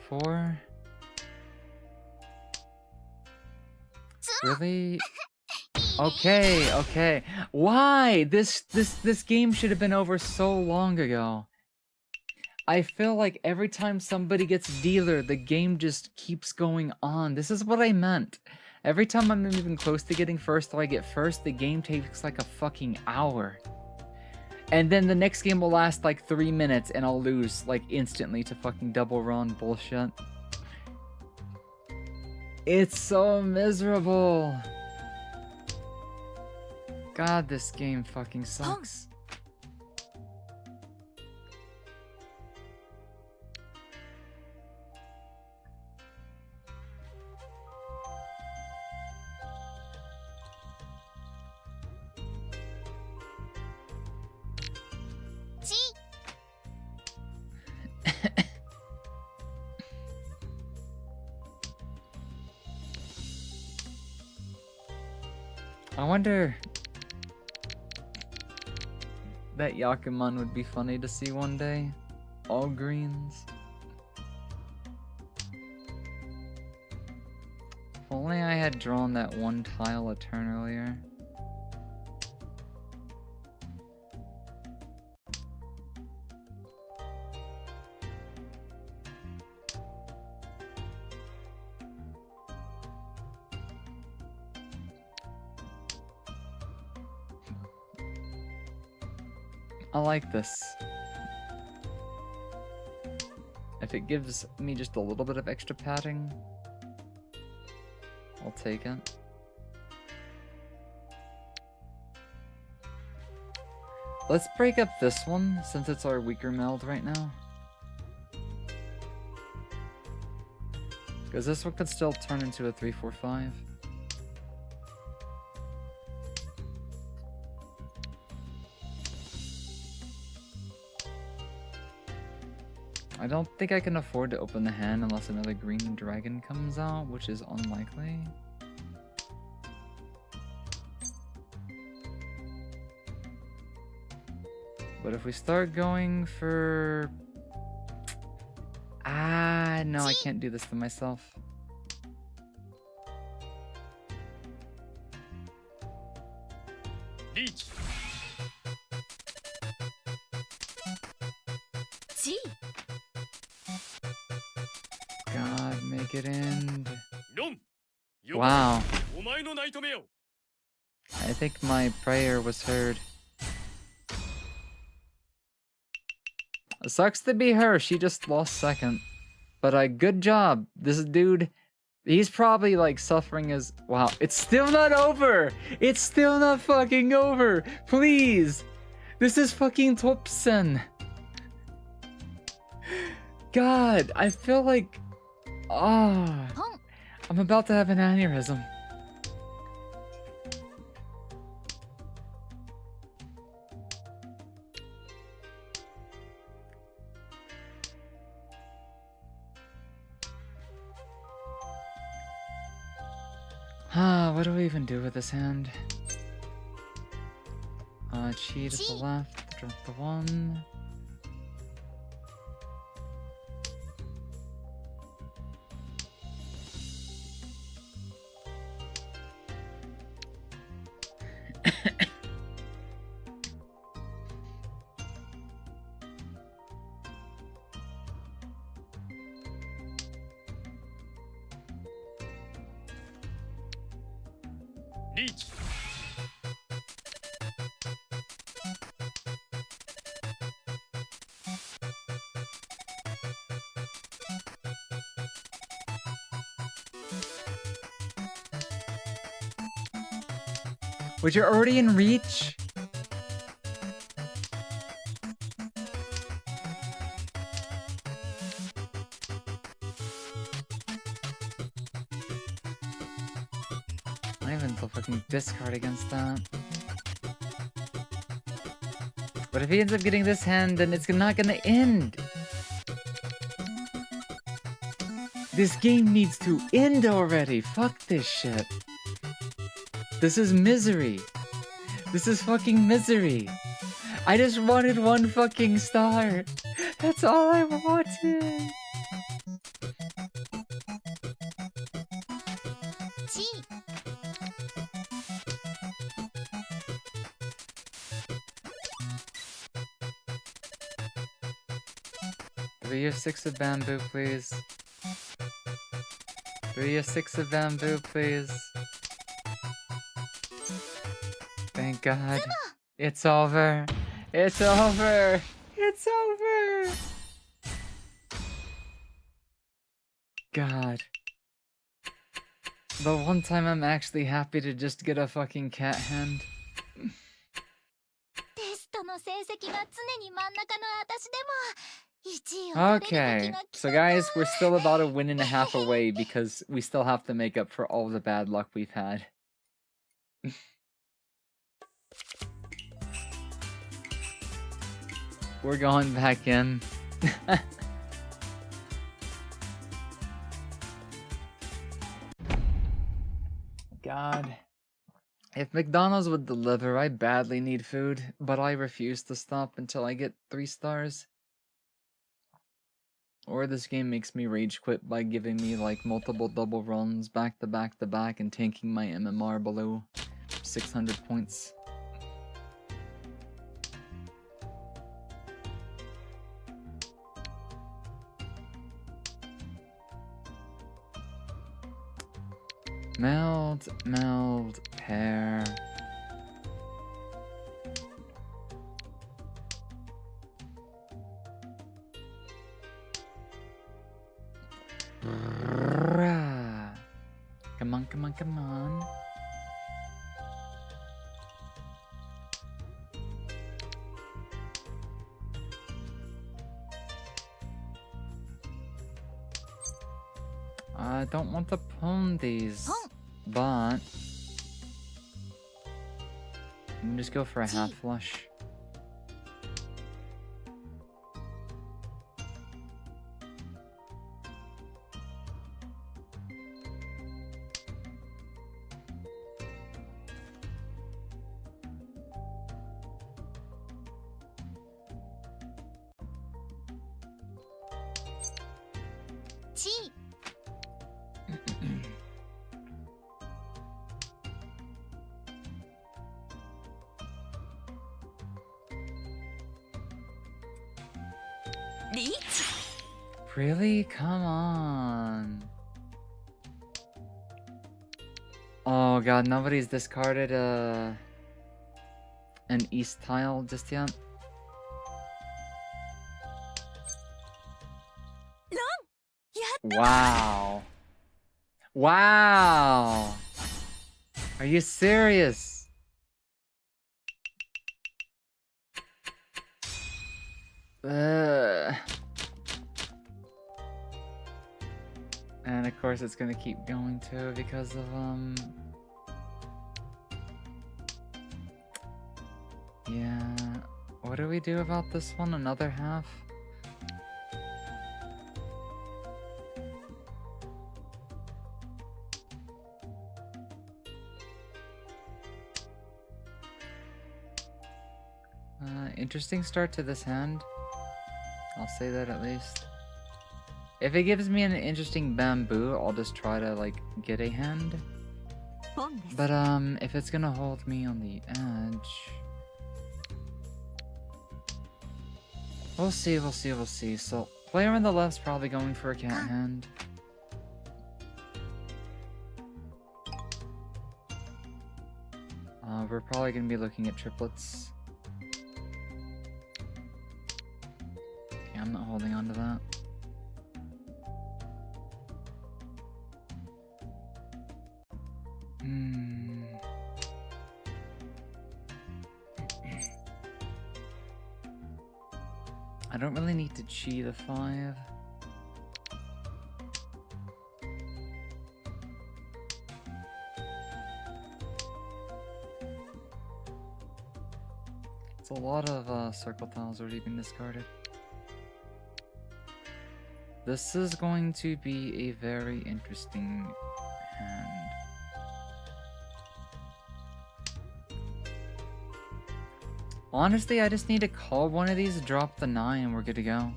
4. Really? Okay, okay. Why? This game should have been over so long ago. I feel like every time somebody gets dealer, the game just keeps going on. This is what I meant. Every time I'm even close to getting first or I get first, the game takes like a fucking hour. And then the next game will last like 3 minutes and I'll lose like instantly to fucking double run bullshit. It's so miserable. God, this game fucking sucks. G. I wonder... That Yakuman would be funny to see one day. All greens. If only I had drawn that one tile a turn earlier. I like this. If it gives me just a little bit of extra padding, I'll take it. Let's break up this one, since it's our weaker meld right now. Because this one could still turn into a 3-4-5. I don't think I can afford to open the hand unless another green dragon comes out, which is unlikely. But if we start going for... Ah, no, I can't do this to myself. Reach. G. God, make it end. Ron. Wow, お前のナイトメアを I think my prayer was heard. It sucks to be her, she just lost second. But good job. This dude, he's probably like suffering as... Wow, it's still not over! It's still not fucking over! Please! This is fucking Topsen! God, I feel like... Ah, I'm about to have an aneurysm. What do we even do with this hand? Cheat at the left, drop the 1. Reach. Wait, you're already in reach? I even still fucking discard against that. But if he ends up getting this hand, then it's not gonna end. This game needs to end already. Fuck this shit. This is misery. This is fucking misery. I just wanted one fucking star. That's all I wanted. G. 3 or 6 of bamboo, please. 3 or 6 of bamboo, please. Thank God. It's over. It's over. It's over. God. The one time I'm actually happy to just get a fucking cat hand. テストの成績が常に真ん中の私でも1位を取れる時 Okay, が来 so た guys, we're still about a win and a half away because we still have to make up for all the bad luck we've had. We're going back in. God. If McDonald's would deliver, I badly need food, but I refuse to stop until I get 3 stars. Or this game makes me rage quit by giving me like multiple double runs back to back to back and tanking my MMR below 600 points. Meld, pair. Come on, come on, come on. I don't want to pawn these, but you can just go for a half flush. Really? Come on. Oh god, nobody's discarded an east tile just yet. Wow. Wow. Are you serious? And of course it's gonna keep going too because of yeah. What do we do about this one? Another half? Interesting start to this hand. I'll say that at least. If it gives me an interesting bamboo, I'll just try to, like, get a hand. But, if it's gonna hold me on the edge... We'll see, we'll see, we'll see. So, player on the left's probably going for a cat hand. We're probably gonna be looking at triplets. Yeah, I'm not holding on to that. I don't really need to chi the 5. It's a lot of circle tiles already been discarded. This is going to be a very interesting hand. Honestly, I just need to call one of these, drop the 9, and we're good to go.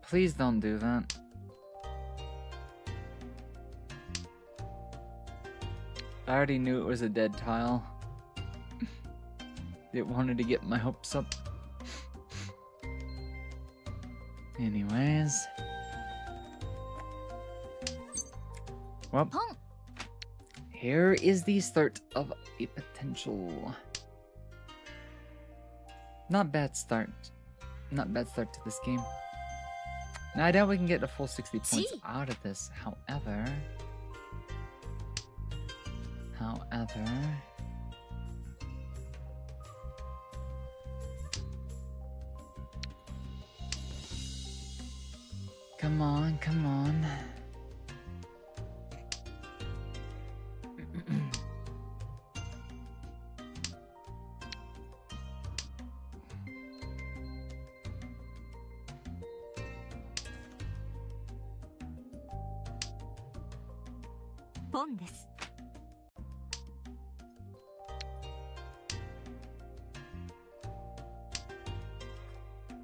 Please don't do that. I already knew it was a dead tile. It wanted to get my hopes up. Anyways. Well, here is the start of a potential... Not bad start. Not bad start to this game. Now I doubt we can get a full 60 points out of this, however... Come on, come on.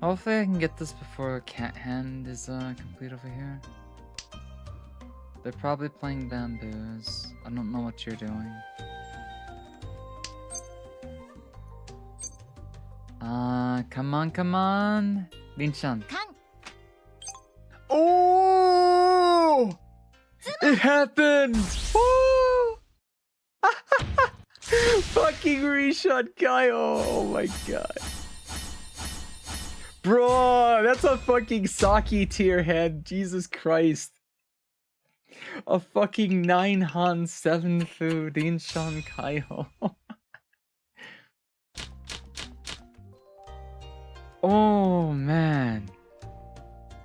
Hopefully I can get this before cat hand is complete over here. They're probably playing bamboos. I don't know what you're doing. Come on, come on. Lin-chan. カン Oh! It happened! Woo! Fucking reshot guy. Oh my god. Bro, that's a fucking Saki tier head. Jesus Christ. A fucking 9 Han 7 Fu Dinshan Kaiho. Oh man.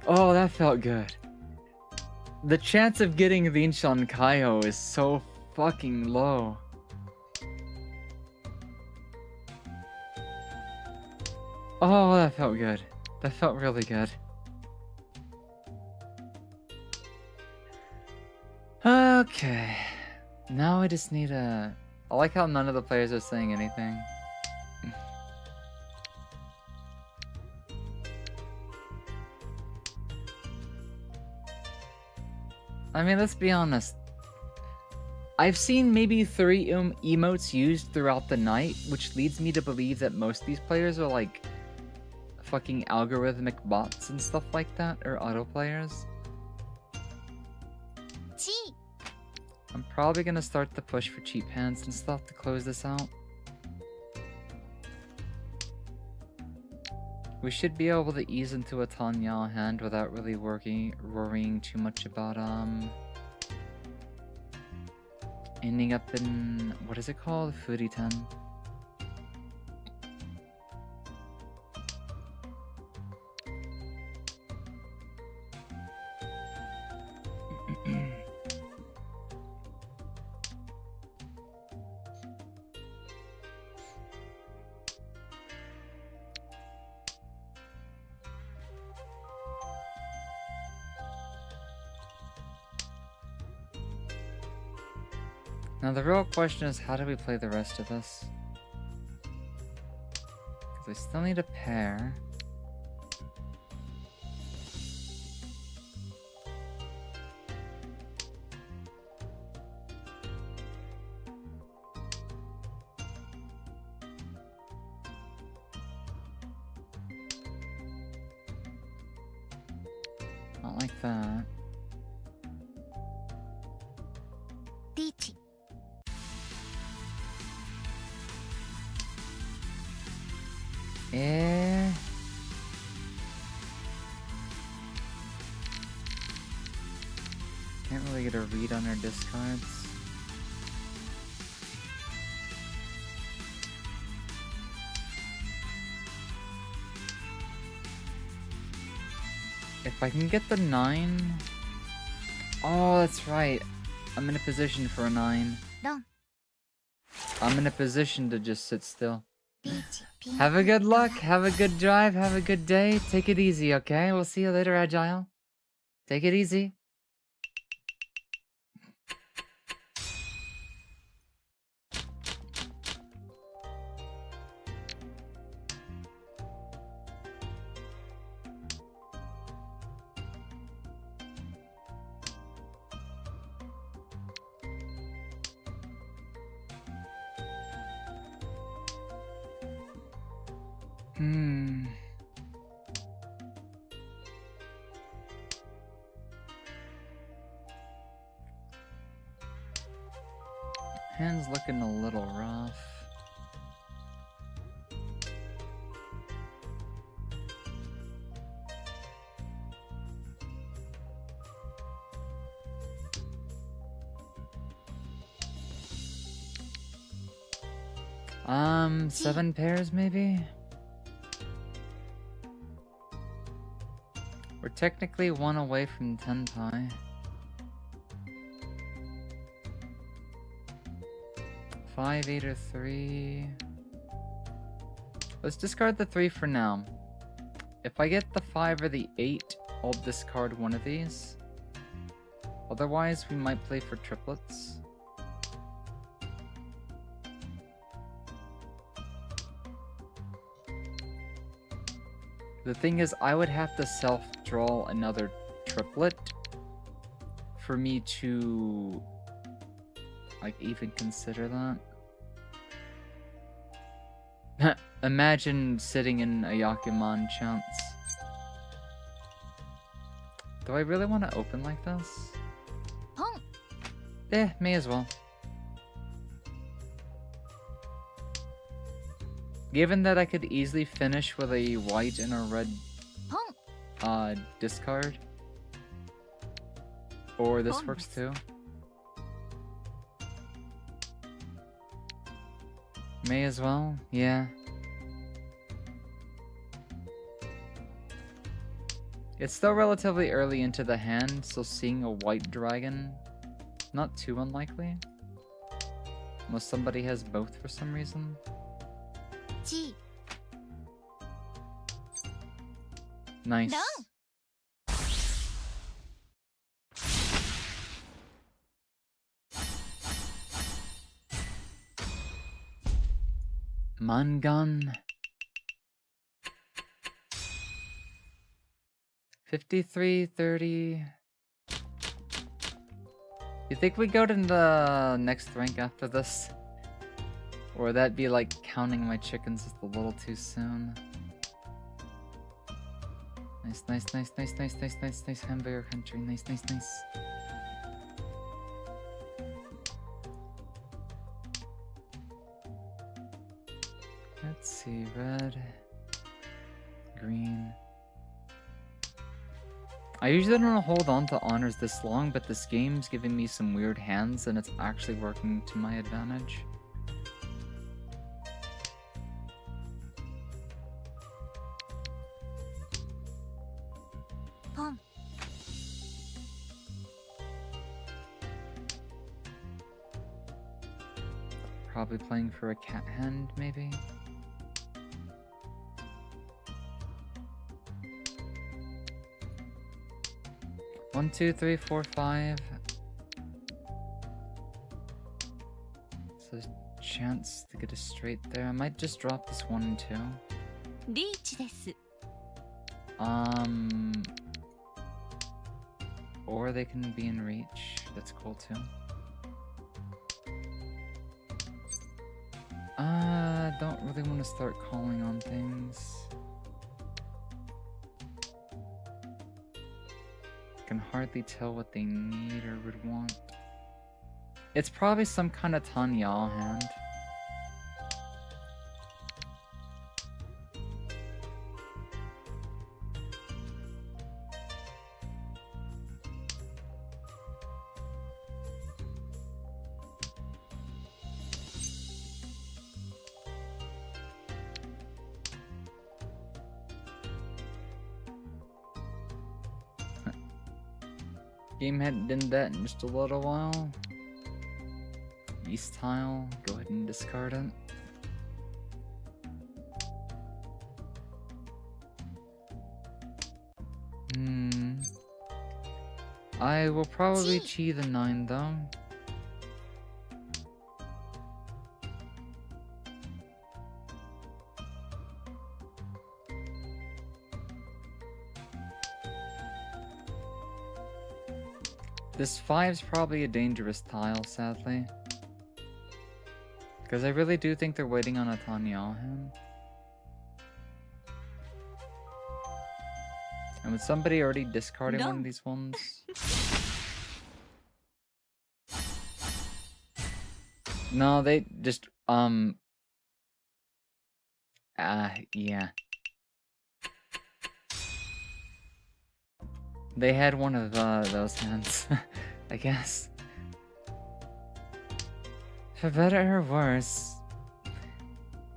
Oh, that felt good. The chance of getting Dinshan Kaiho is so fucking low. Oh, that felt good. That felt really good. Okay. Now I just need a... I like how none of the players are saying anything. I mean, let's be honest. I've seen maybe 3 emotes used throughout the night, which leads me to believe that most of these players are like fucking algorithmic bots and stuff like that, or auto players. チ I'm probably gonna start the push for cheap hands and stuff to close this out. We should be able to ease into a Tanya hand without really worrying too much about ending up in, what is it called? Foodie 10. Now the real question is, how do we play the rest of this? Because I still need a pair. Not like that. リーチ Can't really get a read on our discards. If I can get the 9... Oh, that's right. I'm in a position for a 9. ロン I'm in a position to just sit still. リーチピン Have a good luck, have a good drive, have a good day. Take it easy, okay? We'll see you later, Agile. Take it easy. Hand's looking a little rough. Seven pairs maybe? We're technically 1 away from 10 pie. 5, 8, or 3. Let's discard the 3 for now. If I get the 5 or the 8, I'll discard one of these. Otherwise, we might play for triplets. The thing is, I would have to self-draw another triplet for me to like even consider that. Imagine sitting in a Yakuman chance. Do I really want to open like this? May as well. Given that I could easily finish with a white and a red discard. Or this works too. May as well, yeah. It's still relatively early into the hand, so seeing a white dragon, not too unlikely. Unless somebody has both for some reason. Nice. Mangan. 53-30. You think we go to the next rank after this? Or would that be like counting my chickens just a little too soon? Nice, nice, nice, nice, nice, nice, nice, nice, hamburger country. Nice, nice, nice. Let's see, red, green. I usually don't hold on to honors this long, but this game's giving me some weird hands and it's actually working to my advantage. Probably playing for a cat hand, maybe? One, two, three, four, five. It's a chance to get a straight there. I might just drop this 1 and 2. Or they can be in reach. That's cool too. Don't really want to start calling on things. Can hardly tell what they need or would want. It's probably some kind of Tanya hand. Game hadn't done that in just a little while. East tile, go ahead and discard it. I will probably chi the 9 though. This 5's probably a dangerous tile, sadly. Because I really do think they're waiting on a Tanya hand. And with somebody already discarding one of these ones... No, they just, yeah. They had one of those hands, I guess. For better or worse,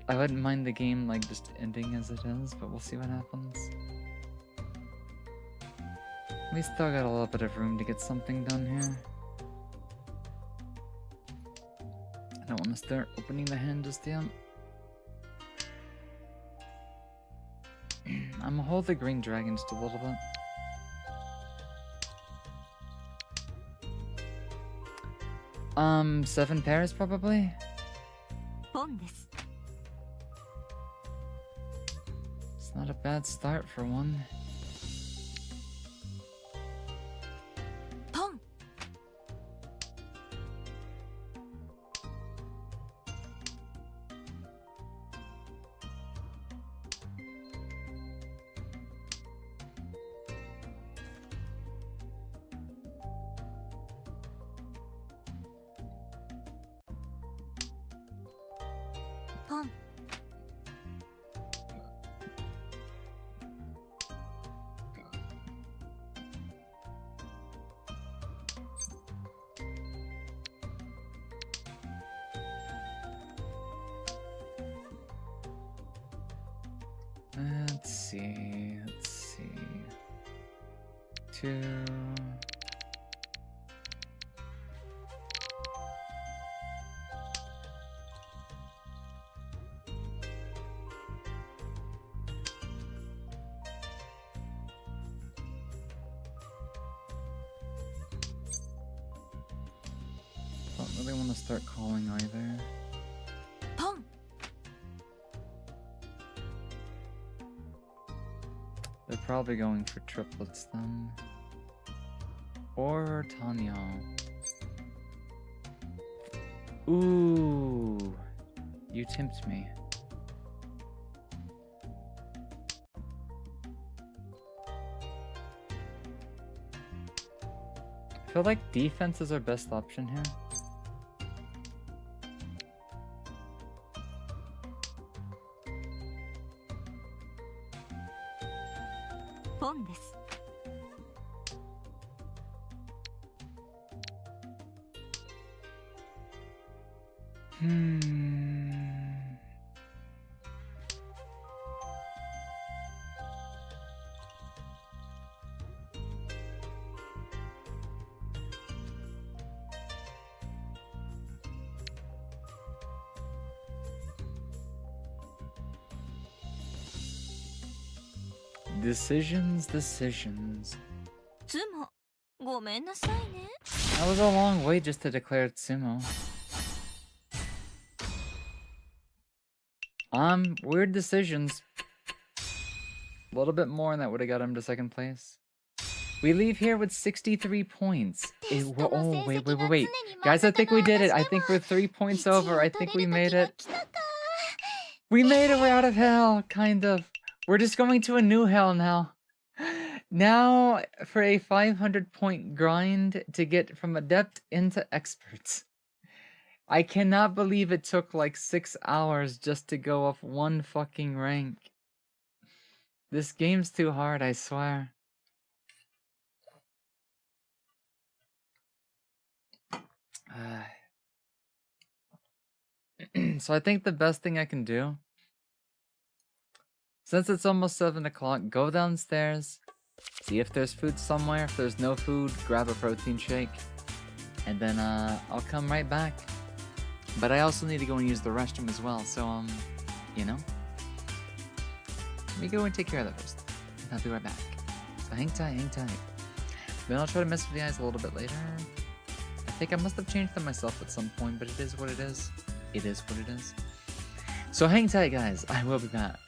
I wouldn't mind the game like just ending as it is, but we'll see what happens. We still got a little bit of room to get something done here. I don't want to start opening the hand just yet. I'm gonna hold the green dragon just a little bit. Seven pairs probably? It's not a bad start for one. ポン。 Let's see. 2. Don't really want to start calling either. ポン。 They're probably going for triplets then. Or Tanya. Ooh. You tempt me. I feel like defense is our best option here. ポンです。 Decisions. つも、ごめんなさいね。 That was a long wait just to declare Tsumo. Weird decisions. A little bit more and that would have got him to second place. We leave here with 63 points. Oh, wait. Guys, I think we did it. I think we're 3 points over. I think we made it. We made it way out of hell, kind of. We're just going to a new hell now. Now for a 500-point grind to get from adept into expert. I cannot believe it took like 6 hours just to go up one fucking rank. This game's too hard, I swear. So I think the best thing I can do, since it's almost 7 o'clock, go downstairs, see if there's food somewhere. If there's no food, grab a protein shake, and then I'll come right back. But I also need to go and use the restroom as well, so you know, let me go and take care of that first. I'll be right back. So hang tight. Then I'll try to mess with the eyes a little bit later. I think I must have changed them myself at some point, but it is what it is. It is what it is. So hang tight, guys. I will be back.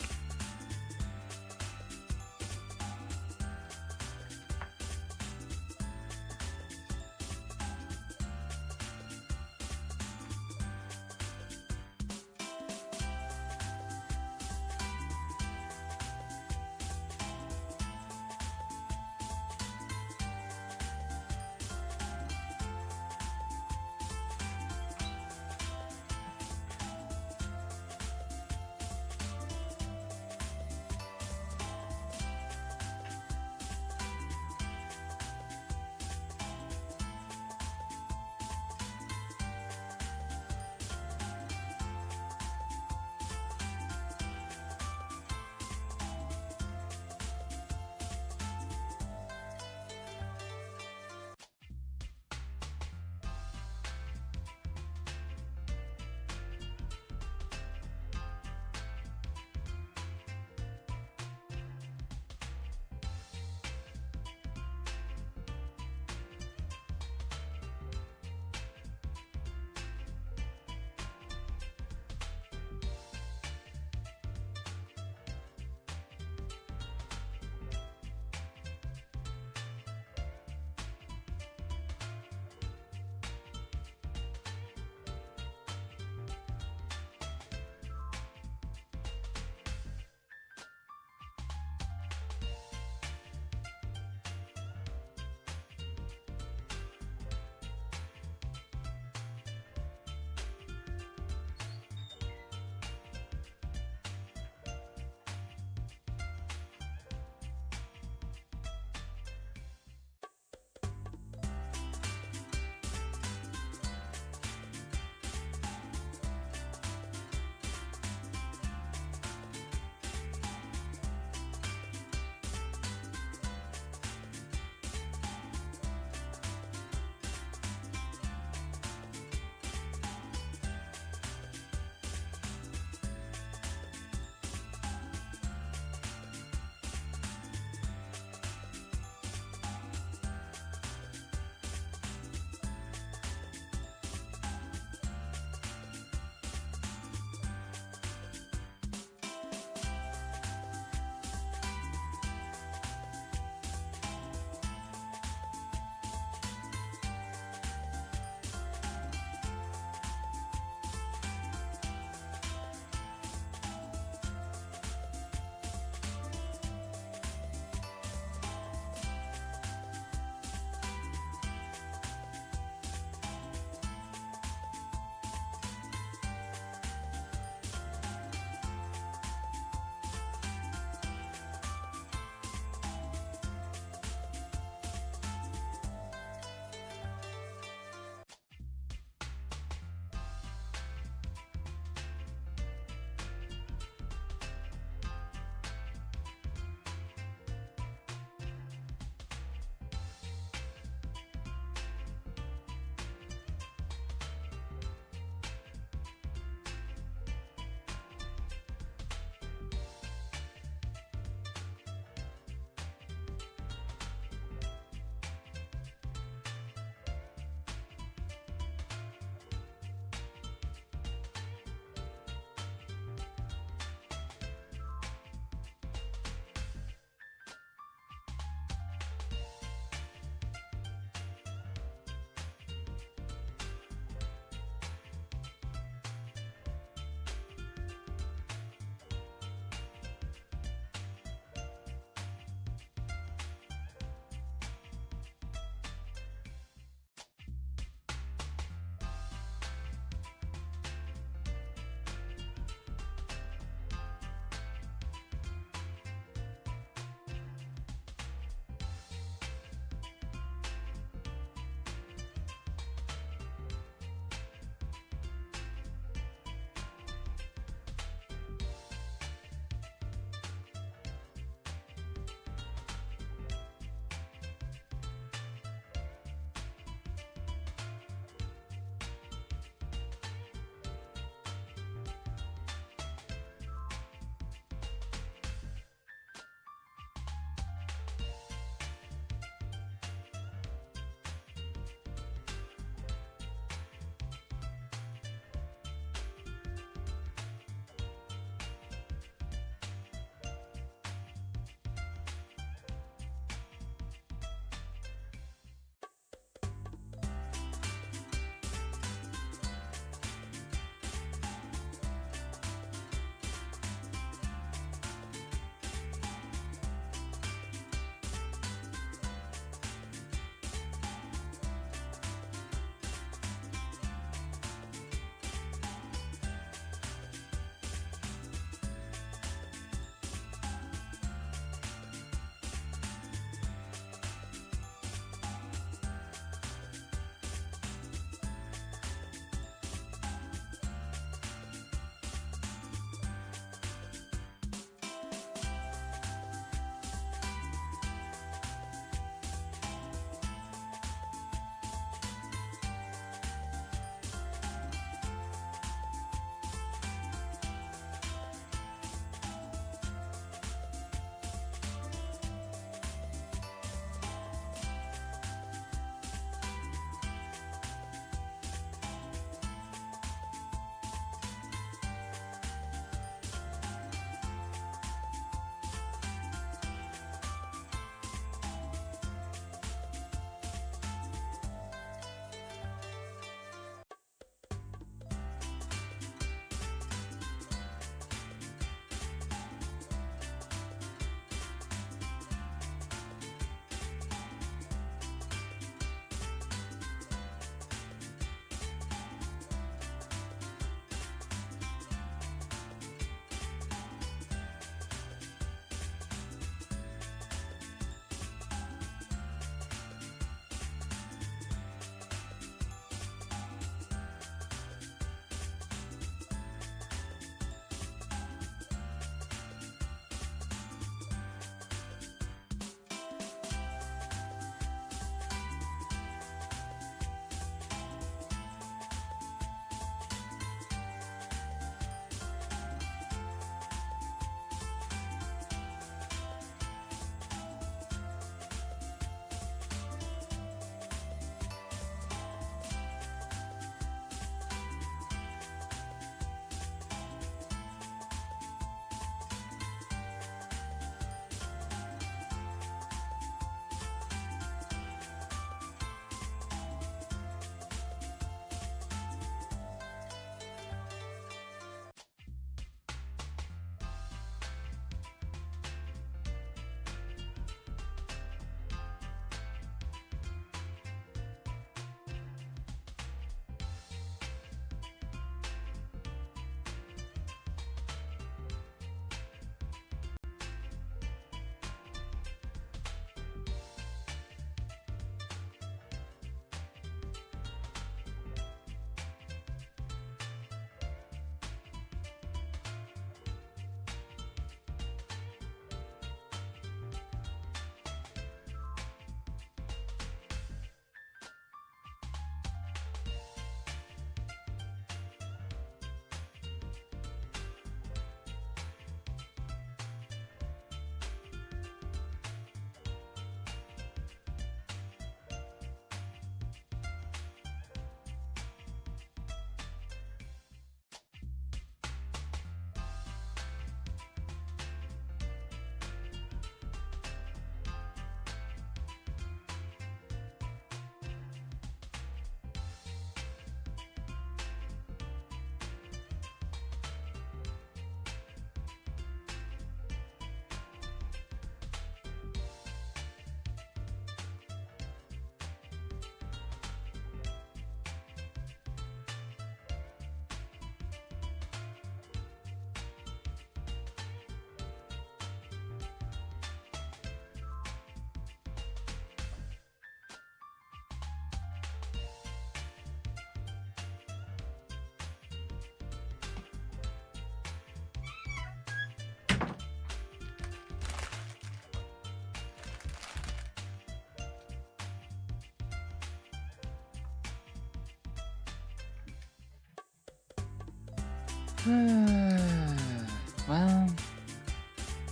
Well,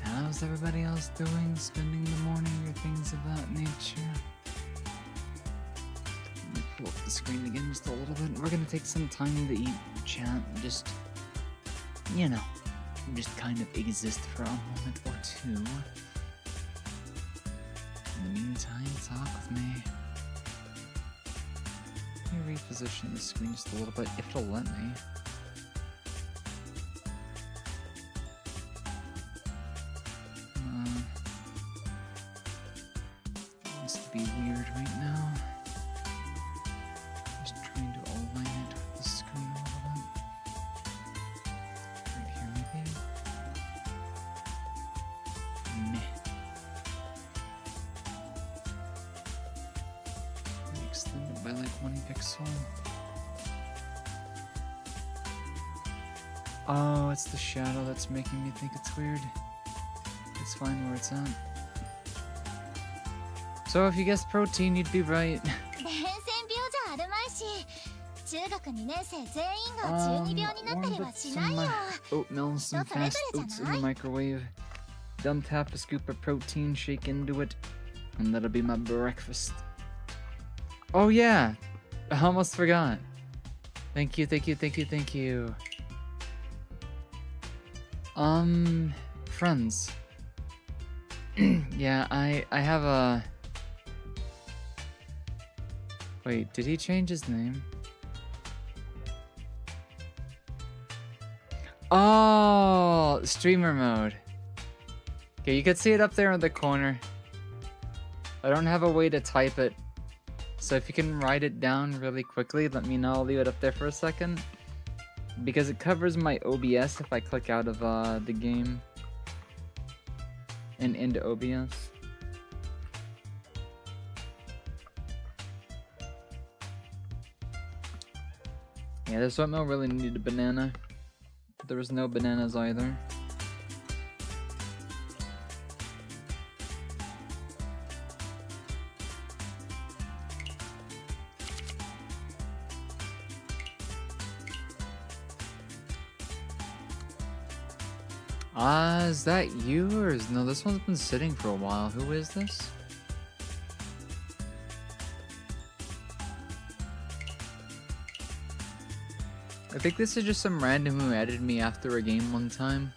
how's everybody else doing? Spending the morning or things of that nature? Let me pull up the screen again just a little bit. We're gonna take some time to eat, chat, just, you know, just kind of exist for a moment or two. In the meantime, talk with me. Let me reposition the screen just a little bit, if it'll let me. Wants to be weird right now. Just trying to align it with the screen a little bit. Right here, maybe. Meh. Extend it by like 1 pixel. Oh, it's the shadow that's making me think it's weird. It's fine where it's at. So if you guessed protein, you'd be right. 伝染病じゃあるまいし、中学2年生全員が中二病になったりはしないよ。 Oatmeal, some fast oats in the microwave. Dump half a scoop of protein, shake into it, and that'll be my breakfast. Oh yeah, I almost forgot. Thank you, thank you, thank you, thank you. Friends. Yeah, I have a... Wait, did he change his name? Oh, streamer mode. Okay, you can see it up there in the corner. I don't have a way to type it. So if you can write it down really quickly, let me know. I'll leave it up there for a second. Because it covers my OBS if I click out of the game. And into OBS. Yeah, this oatmeal really needed a banana. But there was no bananas either. Is that you or is no? This one's been sitting for a while. Who is this? I think this is just some random who added me after a game one time.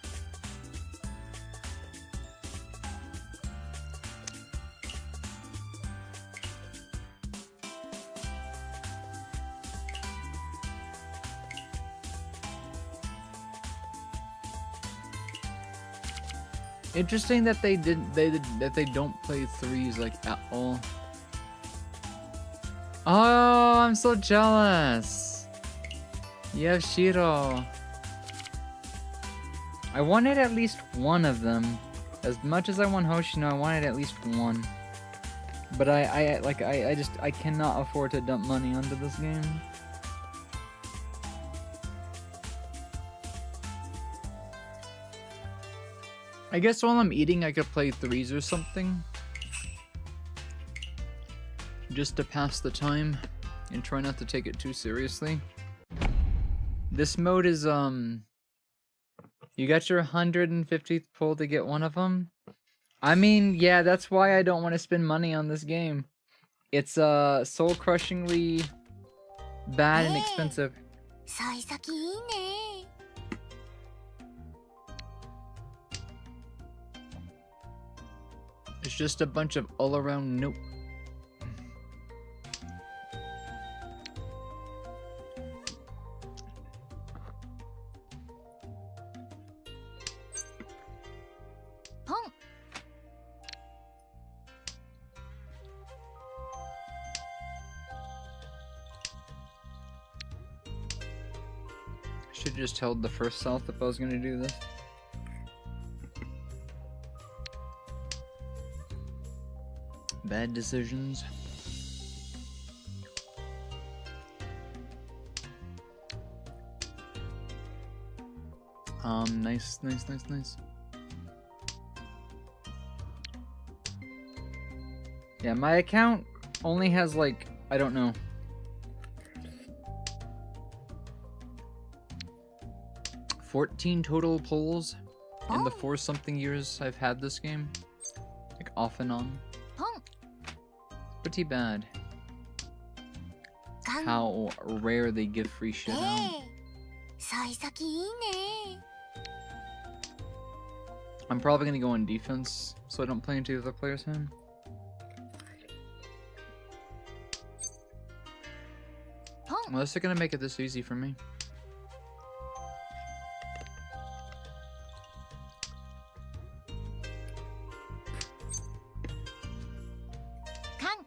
Interesting that they don't play threes like at all. Oh, I'm so jealous. Yeah, Shiro. I wanted at least one of them. As much as I want Hoshino, I wanted at least one. But I cannot afford to dump money onto this game. I guess while I'm eating, I could play threes or something. Just to pass the time and try not to take it too seriously. This mode is, you got your 150th pull to get one of them? I mean, yeah, that's why I don't want to spend money on this game. It's, soul-crushingly bad and expensive. It's just a bunch of all-around nope. Should've just held the first south if I was gonna do this. Bad decisions. Nice. Yeah, my account only has like, I don't know. 14 total pulls in the 4-something years I've had this game. Like, off and on. ポン Pretty bad カン how rare they give free shit え out. 幸先いいね I'm probably gonna go on defense so I don't play into the other player's hand. ポン Unless they're gonna make it this easy for me. カン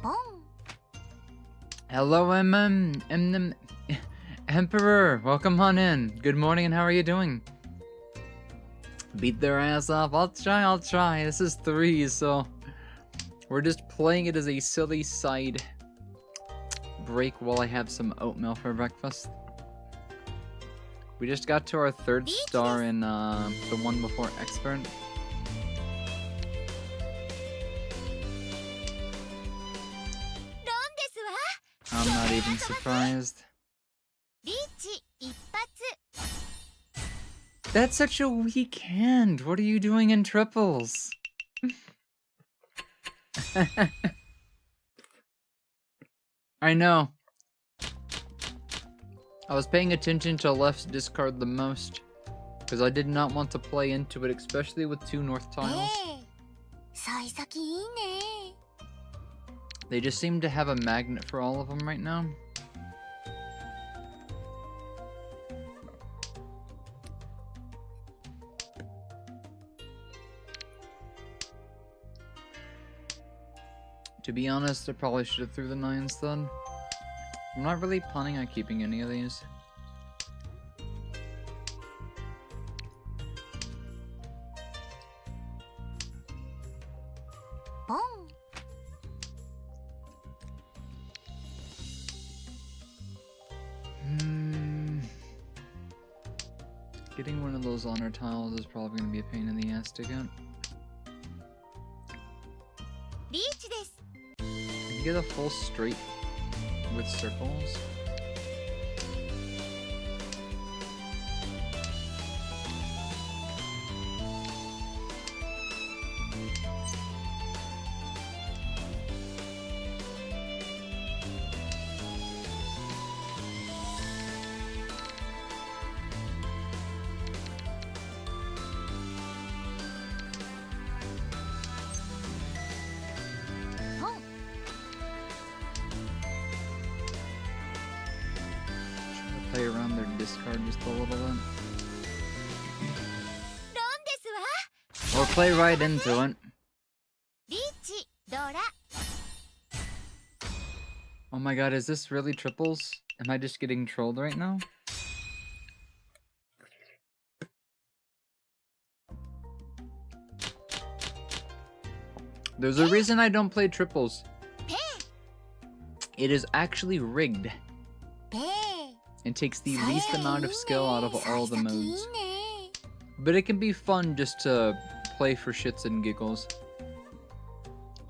ポン Hello, Emperor. Welcome on in. Good morning, and how are you doing? Beat their ass off. I'll try. This is 3, so we're just playing it as a silly side break while I have some oatmeal for breakfast. We just got to our 3rd star in the one before expert. ロンですわ I'm not even surprised. リーチ一発 That's such a weak hand. What are you doing in triples? I know. I was paying attention to left's discard the most, because I did not want to play into it, especially with 2 north え tiles. え幸先いいね They just seem to have a magnet for all of them right now. To be honest, I probably should have threw the 9s then. I'm not really planning on keeping any of these. Boom. Getting one of those honor tiles is probably going to be a pain in the ass to get. リーチです Can you get a full straight with circles? Play around their discard just a little bit. ロンですわ Or play right into it. リーチドラ Oh my god, is this really triples? Am I just getting trolled right now? There's a reason I don't play triples. It is actually rigged. ペー It takes the least amount of skill out of all the 幸先いい modes. ね But it can be fun just to play for shits and giggles.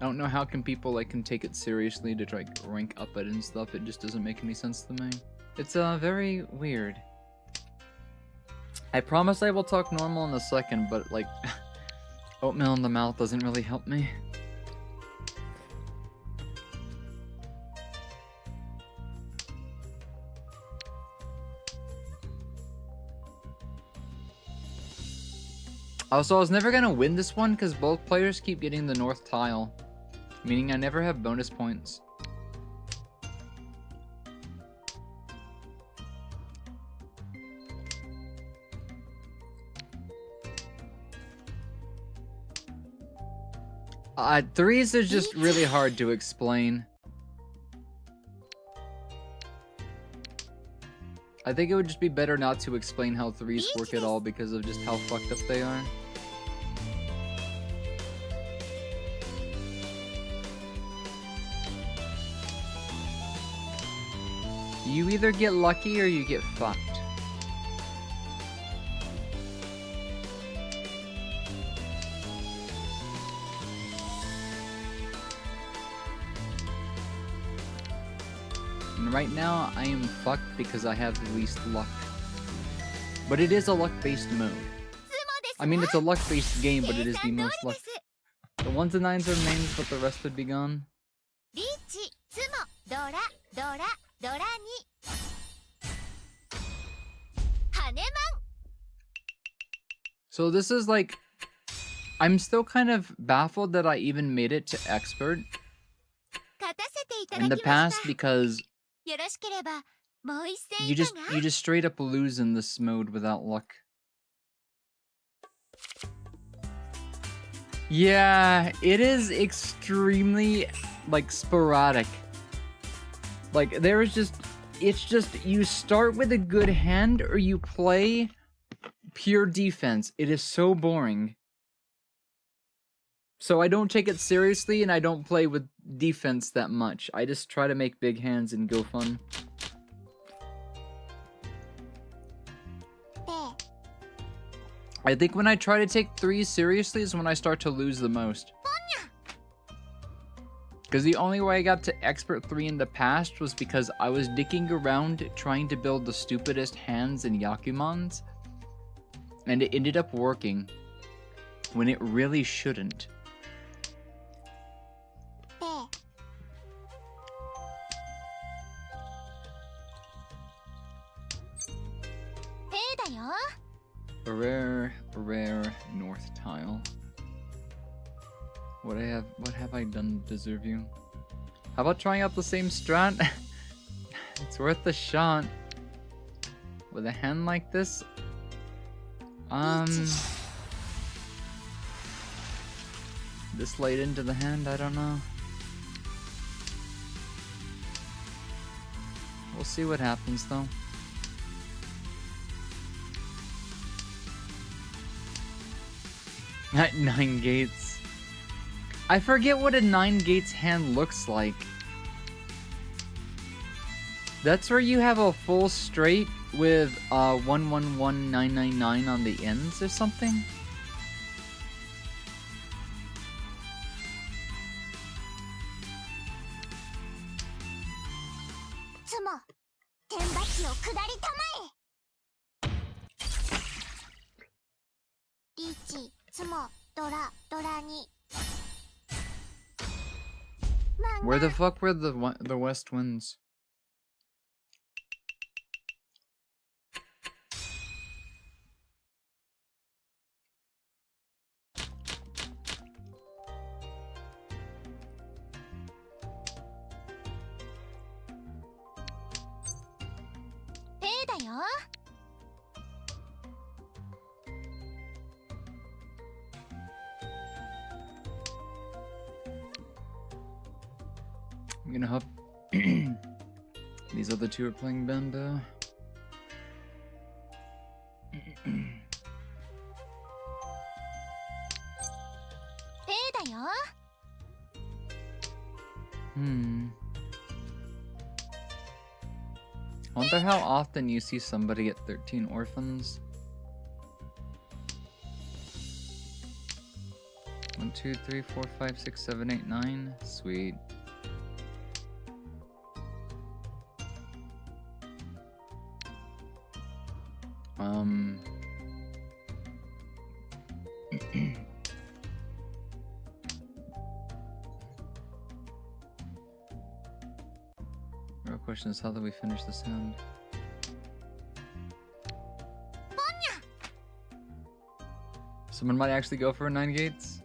I don't know how can people like can take it seriously to try rank up it and stuff. It just doesn't make any sense to me. It's very weird. I promise I will talk normal in a second, but like oatmeal in the mouth doesn't really help me. Also, I was never gonna win this one because both players keep getting the north tile, meaning I never have bonus points. Threes is just really hard to explain. I think it would just be better not to explain how threes work at all because of just how fucked up they are. You either get lucky or you get fucked. right now I am fucked because I have the least luck. But it is a luck-based mode. I mean, it's a luck-based game, but it is the most luck. The 1s and 9s are mains, but the rest would be gone. リーチツモドラドラドラに羽マン So this is like, I'm still kind of baffled that I even made it to expert 勝たせていた in だ the きまし past た because よろしければもう一戦 you いか just が you just straight up lose in this mode without luck. Yeah, it is extremely like sporadic. Like there is just, it's just you start with a good hand or you play pure defense. It is so boring. So I don't take it seriously and I don't play with defense that much. I just try to make big hands and go fun. で I think when I try to take threes seriously is when I start to lose the most. Because the only way I got to expert 3 in the past was because I was dicking around trying to build the stupidest hands and Yakumons. And it ended up working when it really shouldn't. で ペーだよ A rare north tile. What have I done to deserve you? How about trying out the same strat? It's worth a shot. With a hand like this? This late into the hand, I don't know. We'll see what happens though. At 9 gates. I forget what a 9 gates hand looks like. That's where you have a full straight with 111999 on the ends or something? Tsumo, 天罰を下りたまえリーチツモドラドラに Where the fuck were the west winds? I'm gonna hope these other two are playing bamboo. Wonder how often you see somebody at 13 orphans. 1, 2, 3, 4, 5, 6, 7, 8, 9. Sweet. Real question is, how do we finish this hand? Someone might actually go for 9 gates.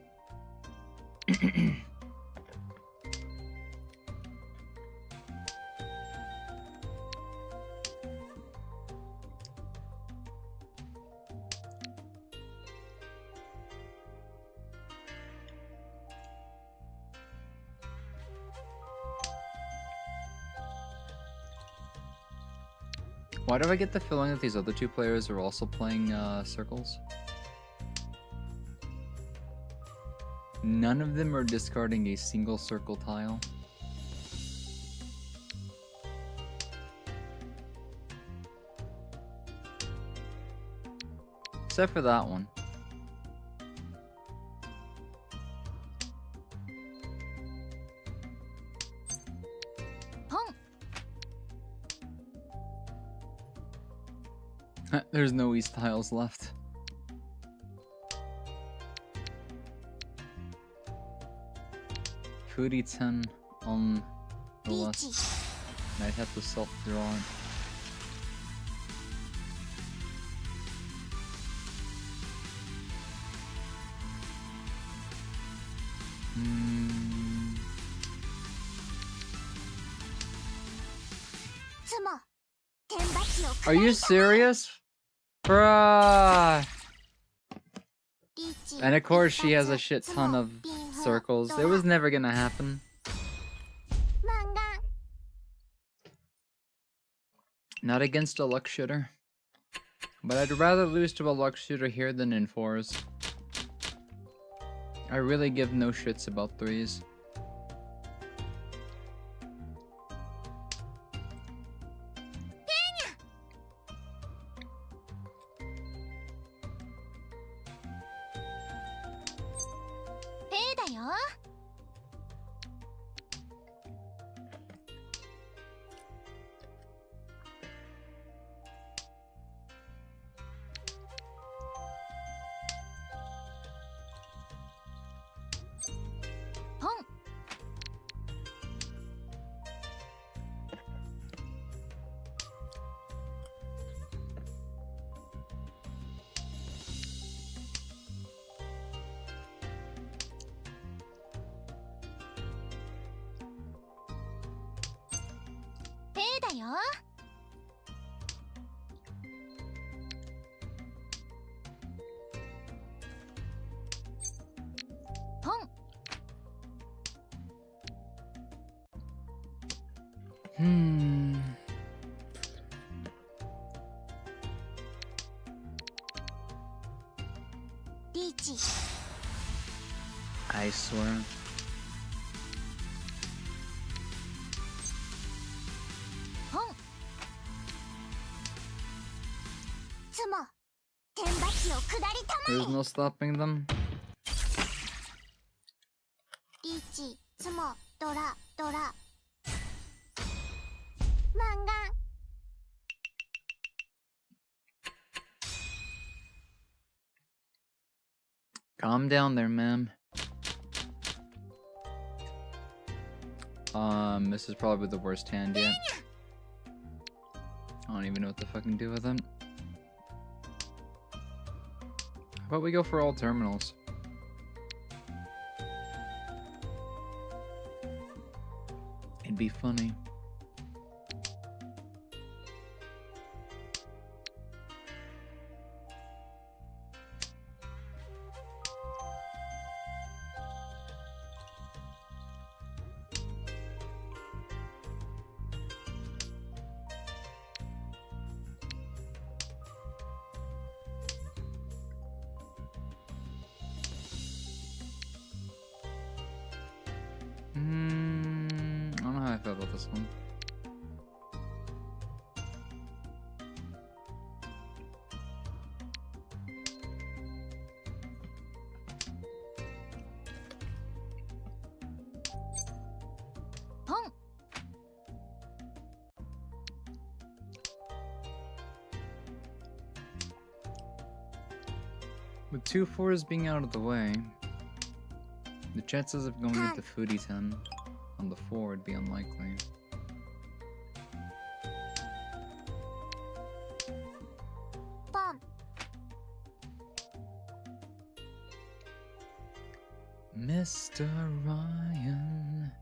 Why do I get the feeling that these other two players are also playing circles? None of them are discarding a single circle tile. Except for that one. There's no East tiles left. Foodie 10 on the left. Might have to self-draw it. Are you serious? Bruh! And of course she has a shit ton of circles. It was never gonna happen. Not against a luck shooter. But I'd rather lose to a luck shooter here than in 4s. I really give no shits about 3s. I swear. There's no stopping them. Calm down there, ma'am. This is probably the worst hand yet. I don't even know what to fucking do with it. How about we go for all terminals? It'd be funny. I don't know how I feel about this one. With 2 4s being out of the way, the chances of going into Foodie 10 on the 4 would be unlikely. Mr. Ryan.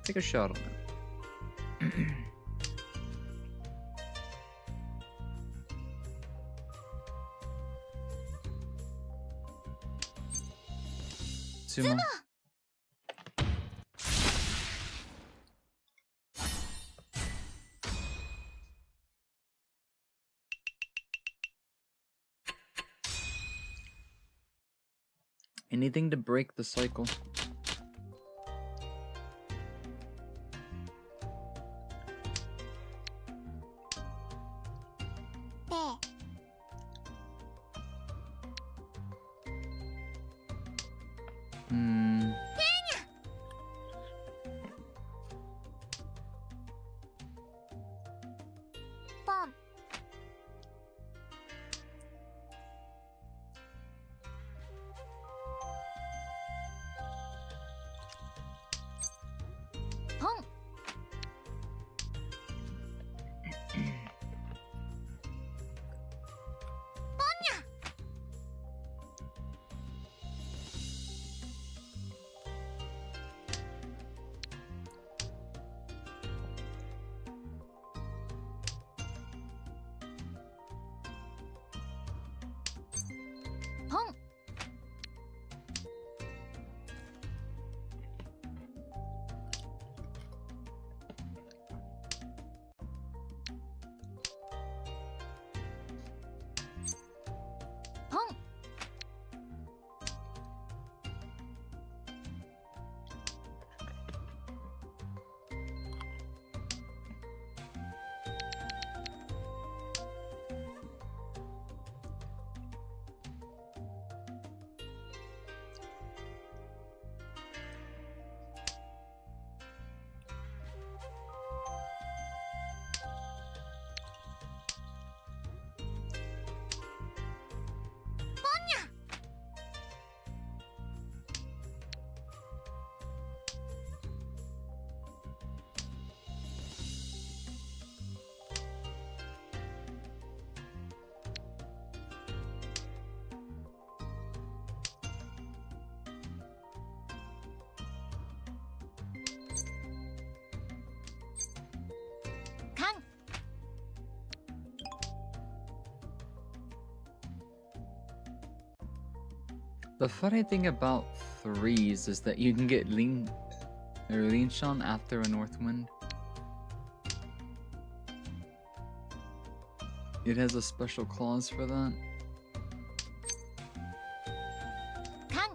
Take a shot on it. Sumo. Anything to break the cycle. The funny thing about threes is that you can get Lean Shan after a North Wind. It has a special clause for that. Kan.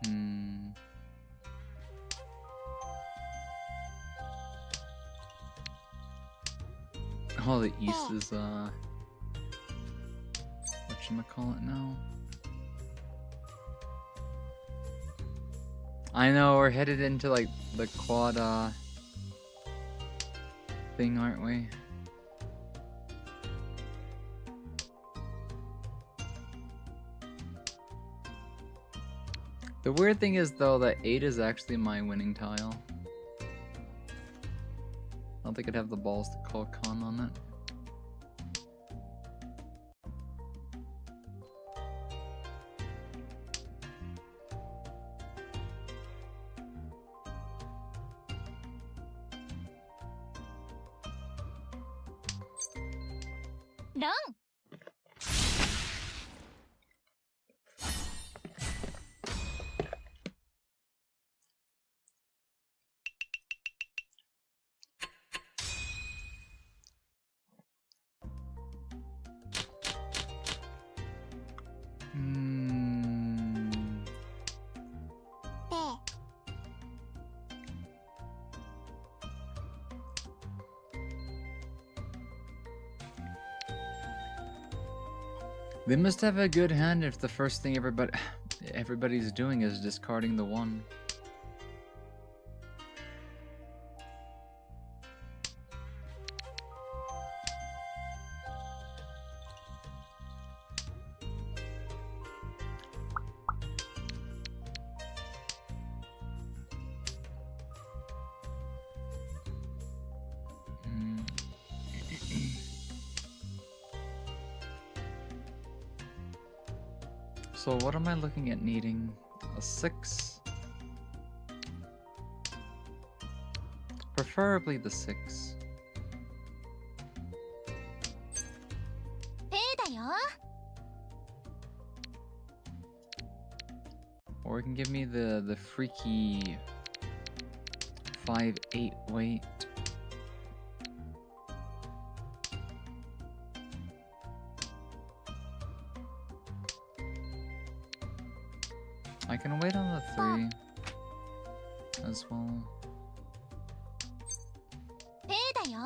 Hmm. Oh, the East is whatchamacallit now? I know, we're headed into like the quad thing, aren't we? The weird thing is though that 8 is actually my winning tile. I don't think I'd have the balls to call con on it. Run. They must have a good hand if the first thing everybody's doing is discarding the 1. So what am I looking at needing? A 6? Preferably the 6. ペーだよ。 Or it can give me the freaky 5-8 weight. I can wait on the 3 as well. ペーだよ。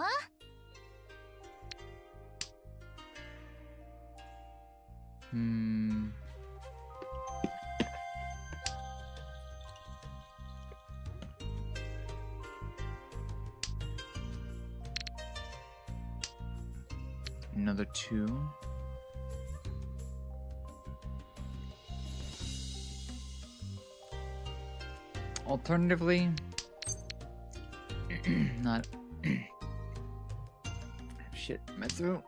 Another 2. Alternatively, not shit, my throat.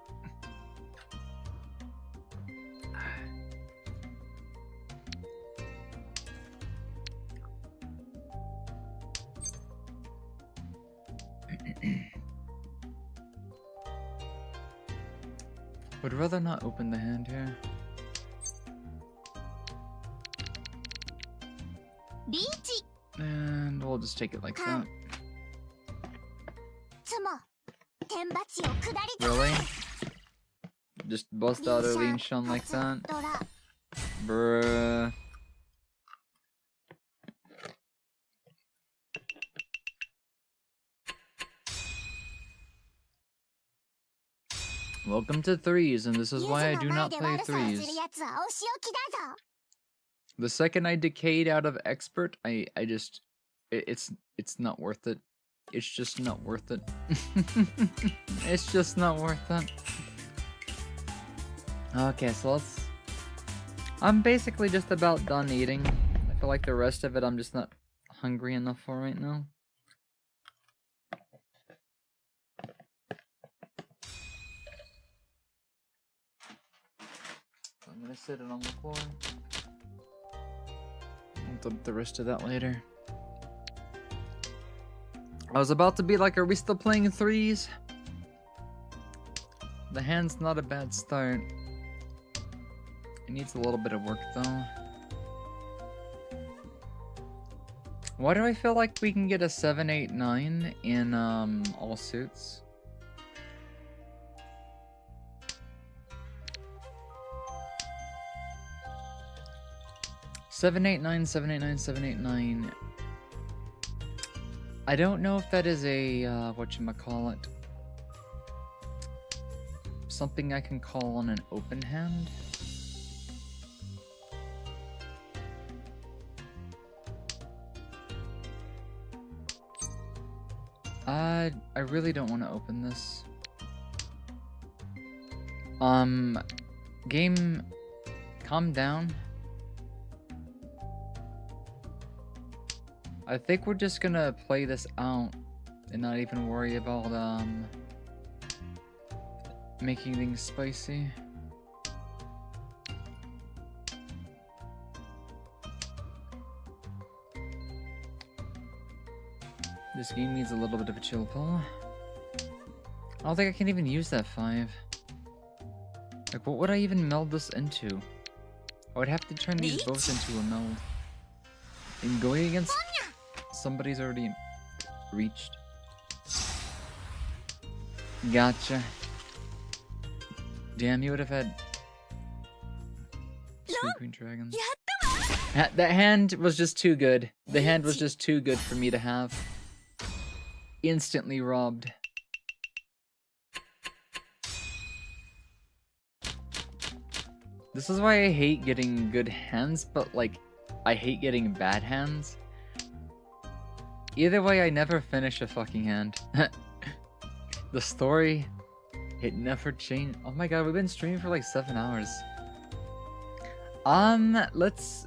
Would rather not open the hand here. リーチ。 And we'll just take it like that. つも。天罰を下りた。 Really? Just bust out a lean shun like that? ドラ。 Bruh. Welcome to 3s, and this is why I do not play 3s. The second I decayed out of expert, it's not worth it. It's just not worth it. It's just not worth it. Okay, so I'm basically just about done eating. I feel like the rest of it I'm just not hungry enough for right now. I'm gonna sit it on the floor. I'll dump the rest of that later. I was about to be like, are we still playing threes? The hand's not a bad start. It needs a little bit of work though. Why do I feel like we can get a 7, 8, 9 in all suits? Seven, 8, 9, 7, 8, 9, 7, 8, 9. I don't know if that is a whatchamacallit. Something I can call on an open hand. I really don't want to open this. Game, calm down. I think we're just gonna play this out and not even worry about making things spicy. This game needs a little bit of a chill pill. I don't think I can even use that 5. Like, what would I even meld this into? I would have to turn these both into a meld. And going against somebody's already reached. Gotcha. Damn, you would have had 2 green dragons. That hand was just too good. The hand was just too good for me to have. Instantly robbed. This is why I hate getting good hands, but like, I hate getting bad hands. Either way, I never finish a fucking hand. The story, it never changed. Oh my god, we've been streaming for like 7 hours. Let's,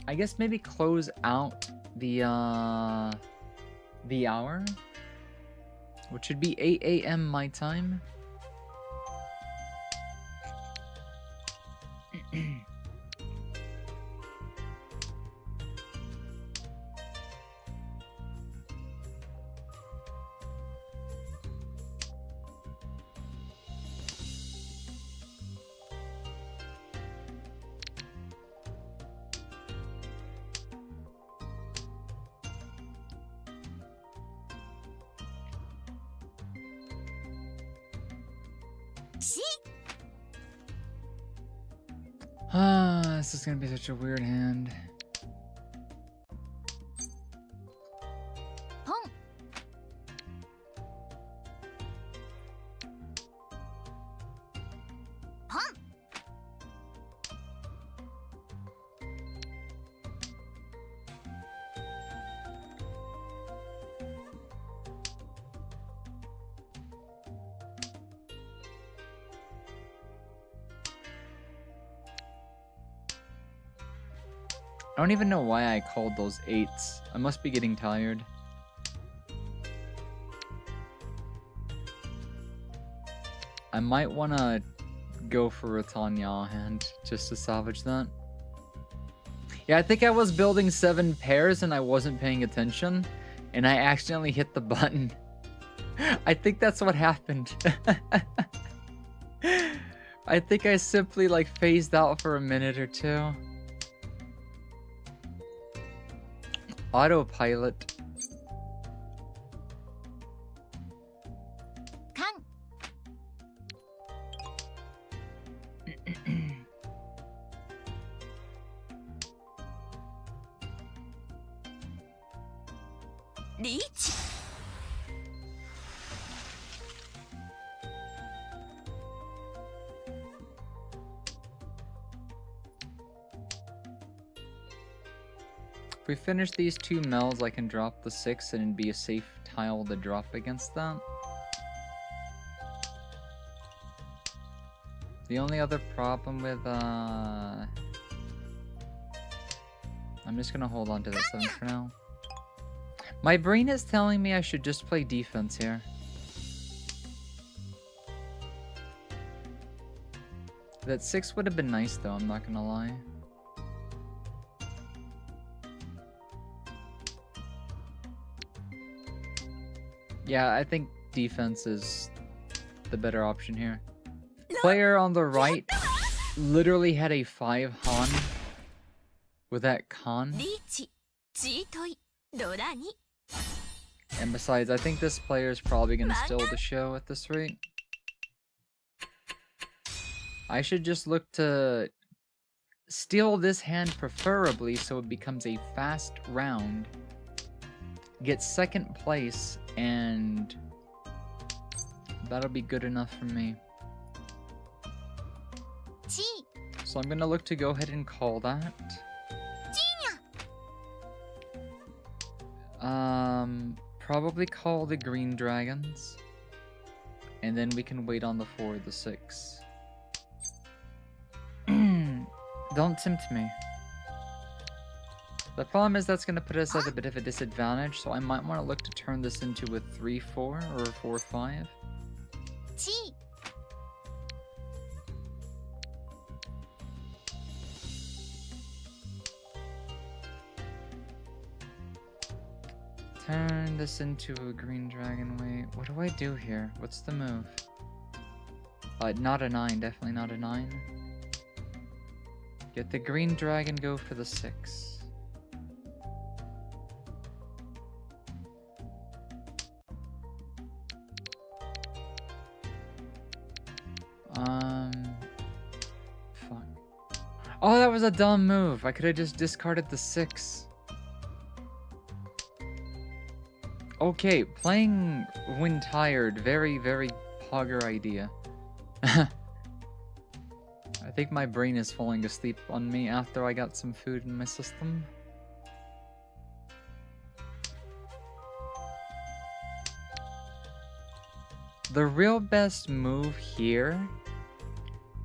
I guess maybe close out the hour, which should be 8 a.m. my time. This is gonna be such a weird hand. I don't even know why I called those 8s. I must be getting tired. I might want to go for a Tanya hand just to salvage that. Yeah, I think I was building 7 pairs and I wasn't paying attention, and I accidentally hit the button. I think that's what happened. I think I simply like phased out for a minute or two. Autopilot. Reach. If we finish these 2 melds, I can drop the 6 and it'd be a safe tile to drop against that. The only other problem with, I'm just gonna hold on to that 7 for now. My brain is telling me I should just play defense here. That 6 would have been nice though, I'm not gonna lie. Yeah, I think defense is the better option here. Player on the right literally had a 5 Han with that Khan. リーチチートイドラに And besides, I think this player is probably going to steal the show at this rate. I should just look to steal this hand preferably so it becomes a fast round. Get second place, and that'll be good enough for me. チ So I'm gonna look to go ahead and call that. Probably call the green dragons. And then we can wait on the 4 or the 6. Don't tempt me. The problem is that's gonna put us at a bit of a disadvantage, so I might want to look to turn this into a 3-4 or a 4-5. チ Turn this into a green dragon. Wait, what do I do here? What's the move? Not a 9, definitely not a 9. Get the green dragon, go for the 6. Fuck. Oh, that was a dumb move. I could have just discarded the 6. Okay, playing when tired, very, very pogger idea. I think my brain is falling asleep on me after I got some food in my system. The real best move here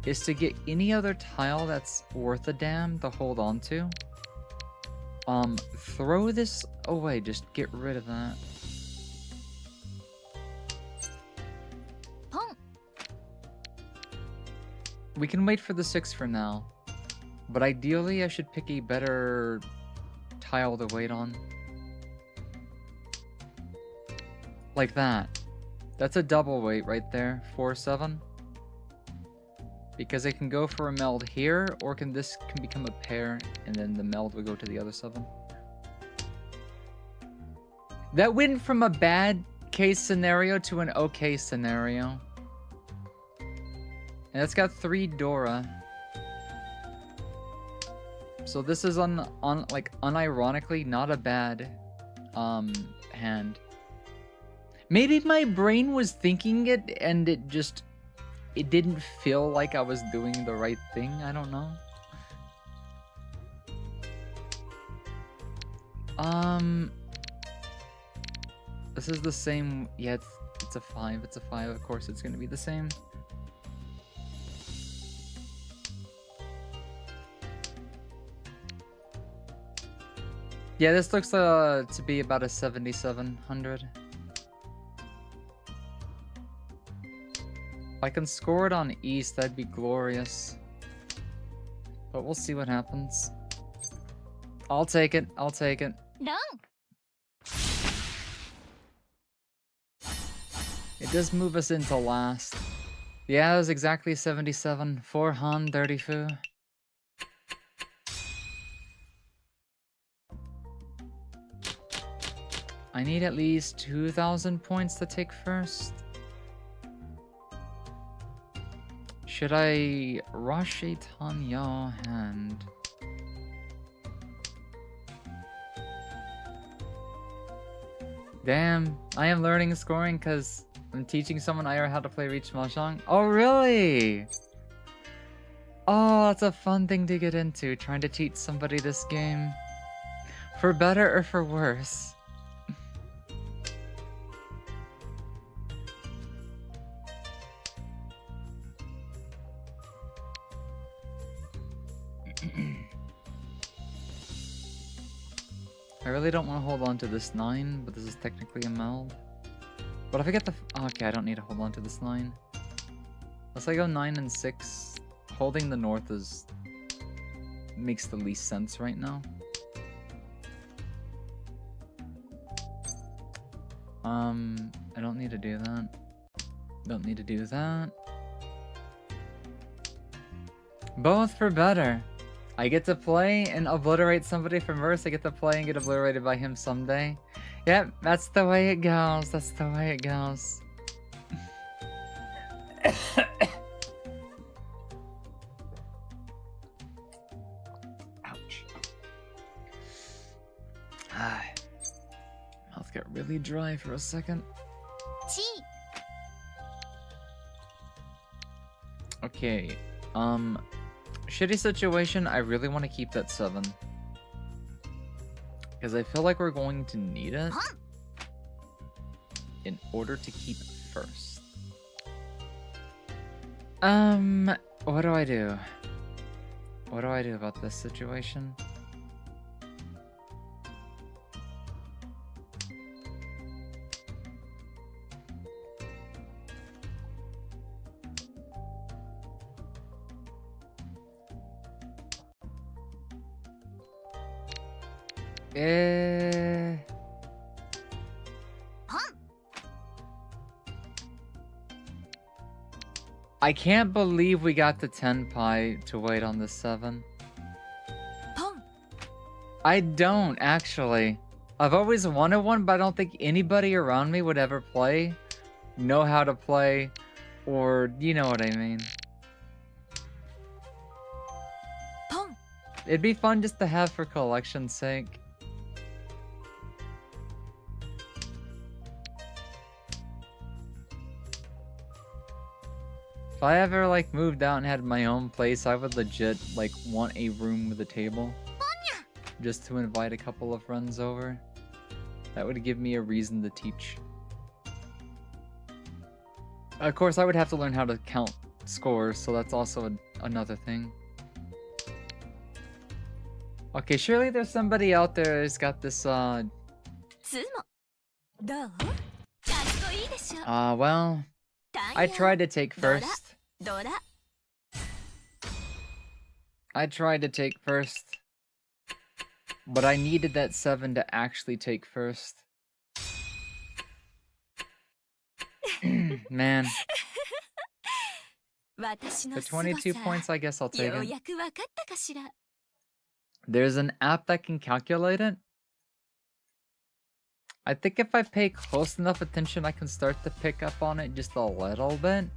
is to get any other tile that's worth a damn to hold on to. Throw this away, just get rid of that. ポン We can wait for the 6 for now. But ideally, I should pick a better tile to wait on. Like that. That's a double wait right there. 4-7. Because it can go for a meld here, or this can become a pair, and then the meld will go to the other 7. That went from a bad case scenario to an okay scenario. And it's got 3 Dora. So this is unironically not a bad hand. Maybe my brain was thinking it and it didn't feel like I was doing the right thing. I don't know. This is the same. Yeah, it's a 5. It's a 5. Of course, it's gonna be the same. Yeah, this looks to be about a 7,700. If I can score it on East, that'd be glorious. But we'll see what happens. I'll take it. I'll take it. ロン It does move us into last. Yeah, it was exactly 77. 4 Han, 30 Fu. I need at least 2,000 points to take first. Should I rush a Tanyo hand? Damn, I am learning scoring because I'm teaching someone IR how to play Reach Mahjong. Oh, really? Oh, that's a fun thing to get into, trying to teach somebody this game. For better or for worse. I really don't want to hold on to this 9, but this is technically a meld. But if I get the... okay, I don't need to hold on to this 9. Unless I go 9 and 6, holding the north makes the least sense right now. I don't need to do that. Don't need to do that. Both for better. I get to play and obliterate somebody from verse. I get to play and get obliterated by him someday. Yep, that's the way it goes. That's the way it goes. Ouch. Mouth got really dry for a second. チ Okay, shitty situation, I really want to keep that 7. Because I feel like we're going to need it in order to keep first. What do I do? What do I do about this situation? I can't believe we got the 10 pi to wait on the 7. ポン I don't, actually. I've always wanted one, but I don't think anybody around me would ever play, know how to play, or you know what I mean. ポン It'd be fun just to have for collection's sake. If I ever like moved out and had my own place, I would legit like want a room with a table. Just to invite a couple of friends over. That would give me a reason to teach. Of course, I would have to learn how to count scores, so that's also another thing. Okay, surely there's somebody out there who's got this, ツモどうかっこいいでしょ well, タ I イヤ tried to take first. ドラ I tried to take first. But I needed that 7 to actually take first. Man. 私の For すごさ 22 points, I guess I'll take よう it. やくわかったかしら There's an app that can calculate it. I think if I pay close enough attention, I can start to pick up on it just a little bit.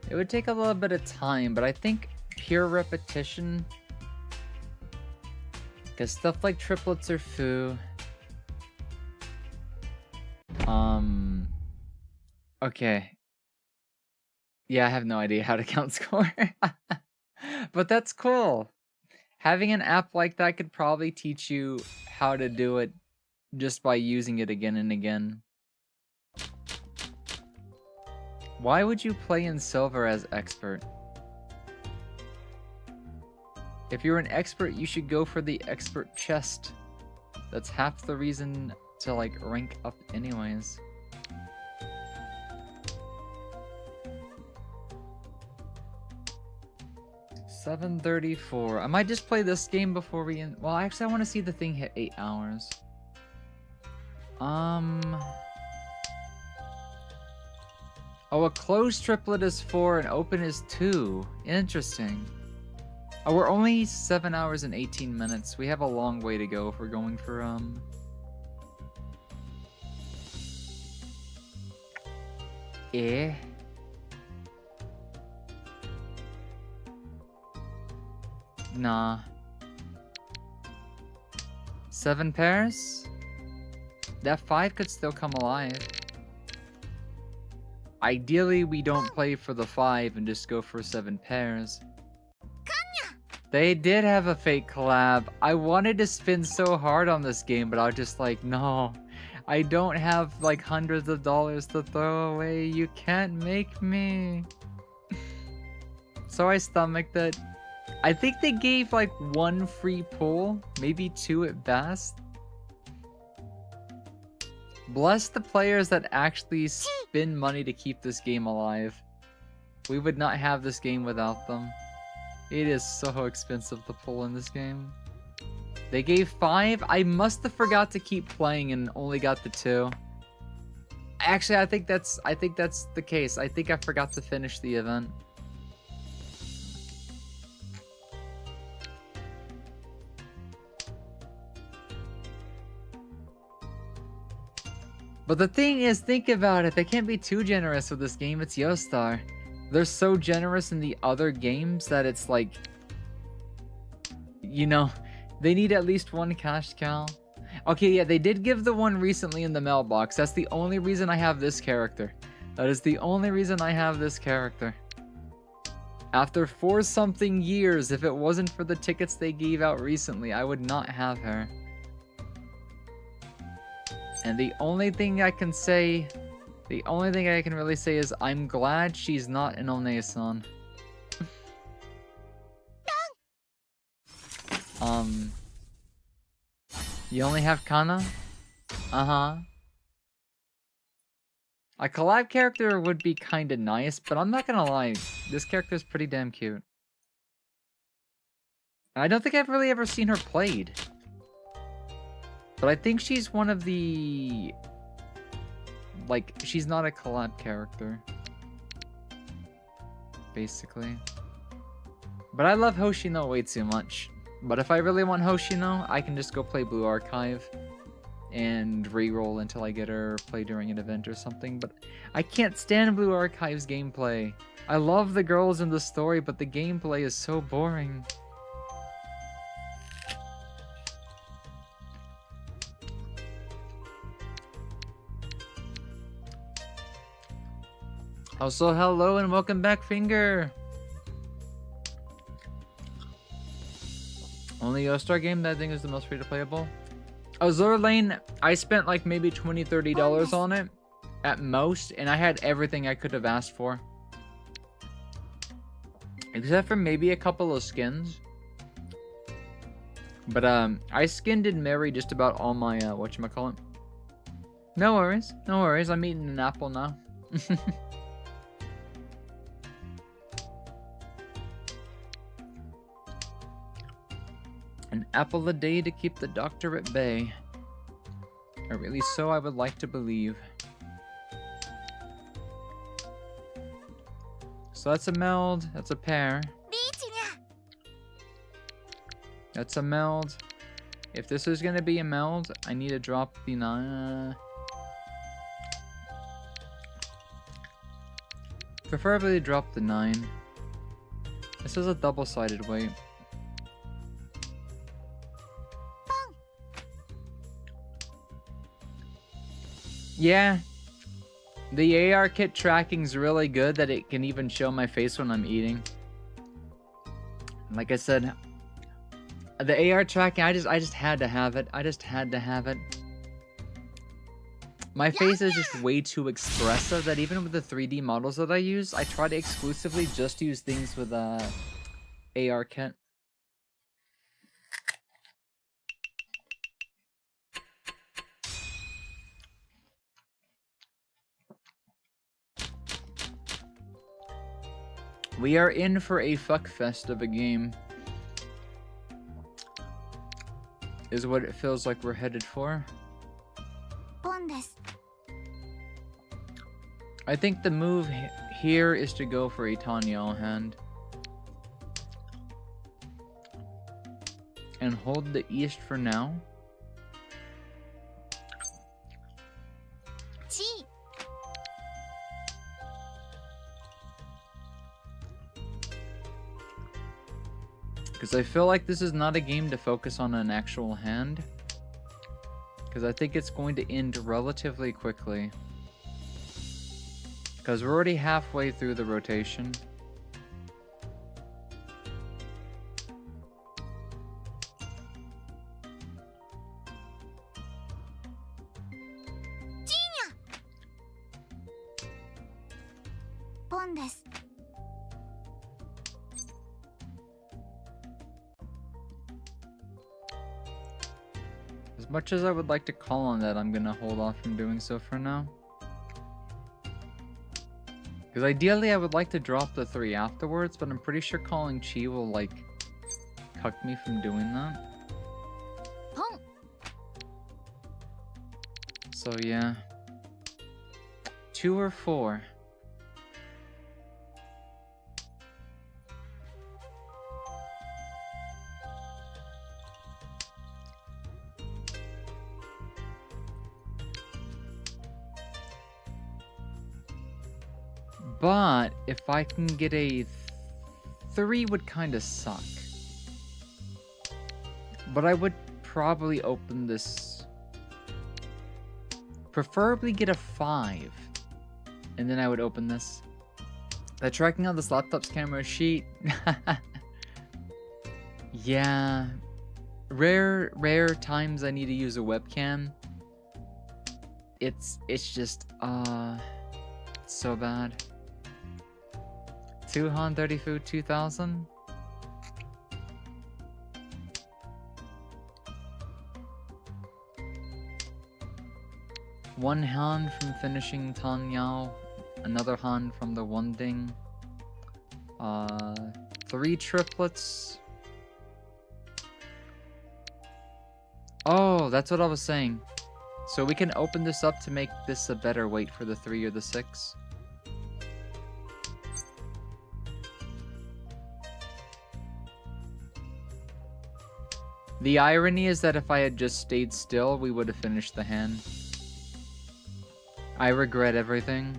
It would take a little bit of time, but I think pure repetition, because stuff like triplets or foo. Okay. Yeah, I have no idea how to count score. But that's cool. Having an app like that could probably teach you how to do it just by using it again and again. Why would you play in silver as expert? If you're an expert, you should go for the expert chest. That's half the reason to like rank up anyways. $7.34. I might just play this game before we end. Well, actually, I want to see the thing hit 8 hours. Oh, a closed triplet is 4 and open is 2. Interesting. Oh, we're only 7 hours and 18 minutes. We have a long way to go if we're going for, Nah. 7 pairs? That 5 could still come alive. Ideally, we don't play for the 5 and just go for 7 pairs. They did have a fake collab. I wanted to spin so hard on this game, but I was just like, no. I don't have like hundreds of dollars to throw away. You can't make me. So I stomached it. I think they gave like 1 free pull, maybe 2 at best. Bless the players that actually spend money to keep this game alive. We would not have this game without them. It is so expensive to pull in this game. They gave 5. I must have forgot to keep playing and only got the 2. Actually, I think that's the case. I think I forgot to finish the event. But the thing is, think about it. They can't be too generous with this game. It's Yostar. They're so generous in the other games that it's like, you know, they need at least 1 cash cow. Okay, yeah, they did give the one recently in the mailbox. That's the only reason I have this character. That is the only reason I have this character. After 4-something years, if it wasn't for the tickets they gave out recently, I would not have her. And the only thing I can say, the only thing I can really say is I'm glad she's not an One-san. You only have Kana? Uh-huh. A collab character would be kinda nice, but I'm not gonna lie, this character's pretty damn cute. I don't think I've really ever seen her played. But I think she's one of the... Like, she's not a collab character. Basically. But I love Hoshino way too much. But if I really want Hoshino, I can just go play Blue Archive and re-roll until I get her play during an event or something. But I can't stand Blue Archive's gameplay. I love the girls in the story, but the gameplay is so boring. Also, hello and welcome back, Finger! Only Yostar game that I think is the most free to playable. Azure Lane, I spent like maybe $20-$30 on it at most, and I had everything I could have asked for. Except for maybe a couple of skins. But I skinned and married just about all my whatchamacallit. No worries, no worries, I'm eating an apple now. An apple a day to keep the doctor at bay. Or at least so I would like to believe. So that's a meld, that's a pair. That's a meld. If this is gonna be a meld, I need to drop the 9. Preferably drop the 9. This is a double-sided weight. Yeah, the AR kit tracking's really good that it can even show my face when I'm eating. Like I said, the AR tracking, I just had to have it. I just had to have it. My face is just way too expressive that even with the 3D models that I use, I try to exclusively just use things with AR kit. We are in for a fuckfest of a game. Is what it feels like we're headed for. I think the move here is to go for a Tanyo hand. And hold the east for now. Because I feel like this is not a game to focus on an actual hand. Because I think it's going to end relatively quickly. Because we're already halfway through the rotation. As much as I would like to call on that, I'm gonna hold off from doing so for now. Because ideally I would like to drop the 3 afterwards, but I'm pretty sure calling Chi will like cuck me from doing that. So yeah. 2 or 4. But if I can get a 3 would kind of suck. But I would probably open this. Preferably get a 5. And then I would open this. The tracking on this laptop's camera sheet. Yeah. Rare times I need to use a webcam. It's just it's so bad. 230 2000. One Han from finishing Tan Yao, another Han from the one ding. 3 triplets. Oh, that's what I was saying. So we can open this up to make this a better weight for the 3 or the 6. The irony is that if I had just stayed still, we would have finished the hand. I regret everything.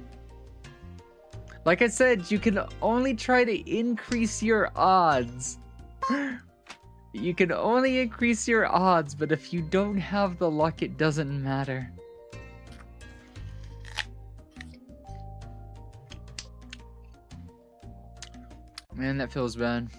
Like I said, you can only try to increase your odds. You can only increase your odds, but if you don't have the luck, it doesn't matter. Man, that feels bad.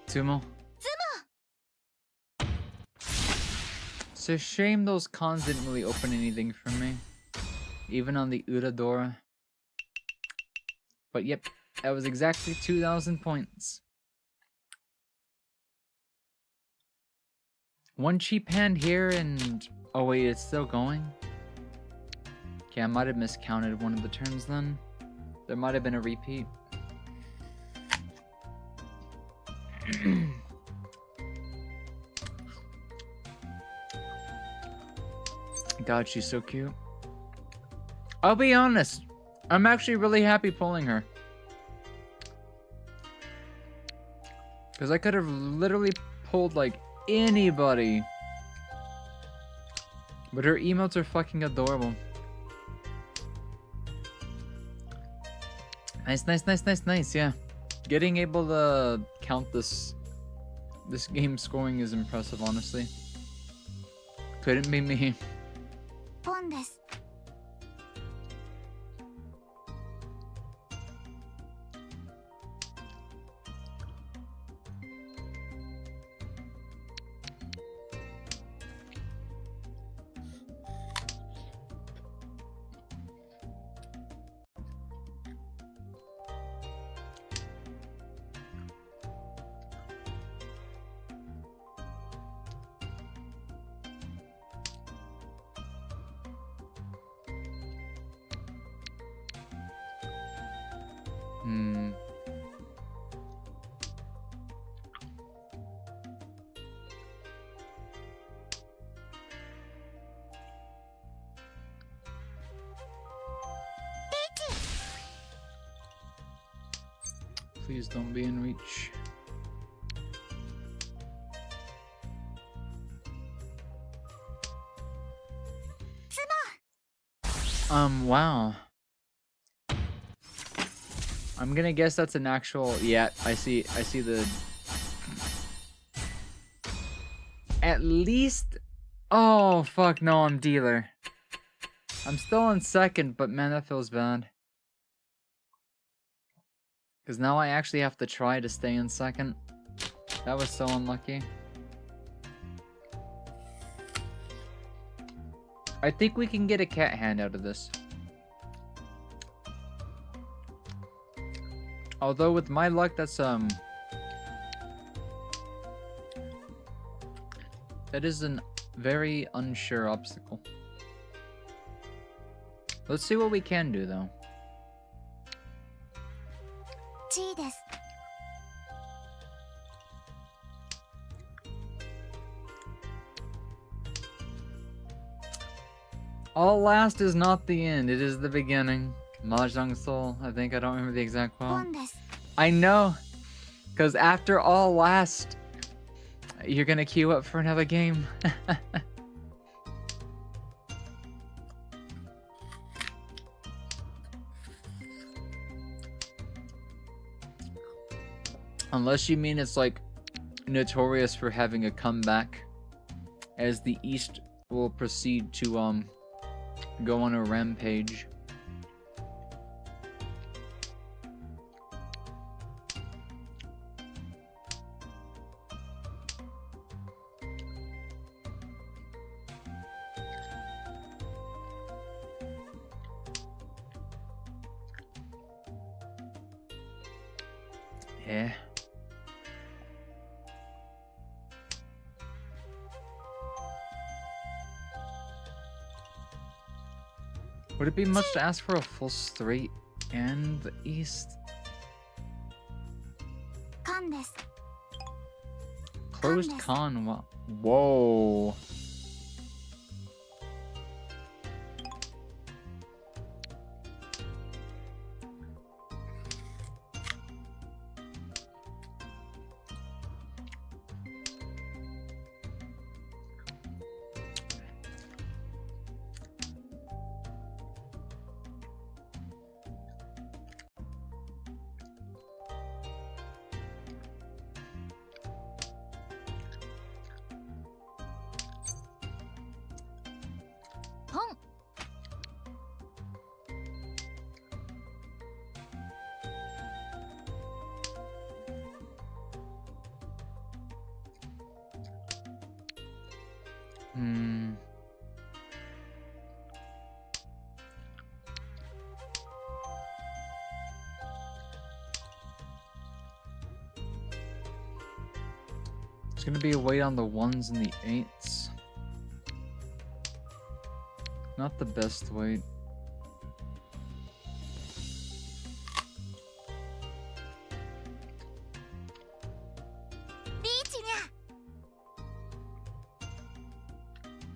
Tumo. It's a shame those cons didn't really open anything for me. Even on the Uradora. But yep, that was exactly 2,000 points. One cheap hand here and... Oh wait, it's still going? Okay, I might have miscounted one of the turns then. There might have been a repeat. God, she's so cute. I'll be honest, I'm actually really happy pulling her. Because I could have literally pulled like anybody. But her emotes are fucking adorable. Nice, yeah. Getting able to count this game scoring is impressive, honestly. Couldn't be me. Please don't be in reach. Wow. I'm gonna guess that's an actual... Yeah, I see the... At least... Oh, fuck no, I'm dealer. I'm still in second, but man, that feels bad. Because now I actually have to try to stay in second. That was so unlucky. I think we can get a cat hand out of this. Although with my luck, that's that is an very unsure obstacle. Let's see what we can do though. G です。 All last is not the end, it is the beginning. Mahjong Soul, I think. I don't remember the exact quote. ポンです。 I know, because after all last, you're gonna queue up for another game. Unless you mean it's like notorious for having a comeback, as the East will proceed to go on a rampage. Yeah. Would it be much to ask for a full straight and the East? カンです。 Closed con. Whoa. Hmm. It's gonna be a wait on the 1s and the 8s. Not the best wait.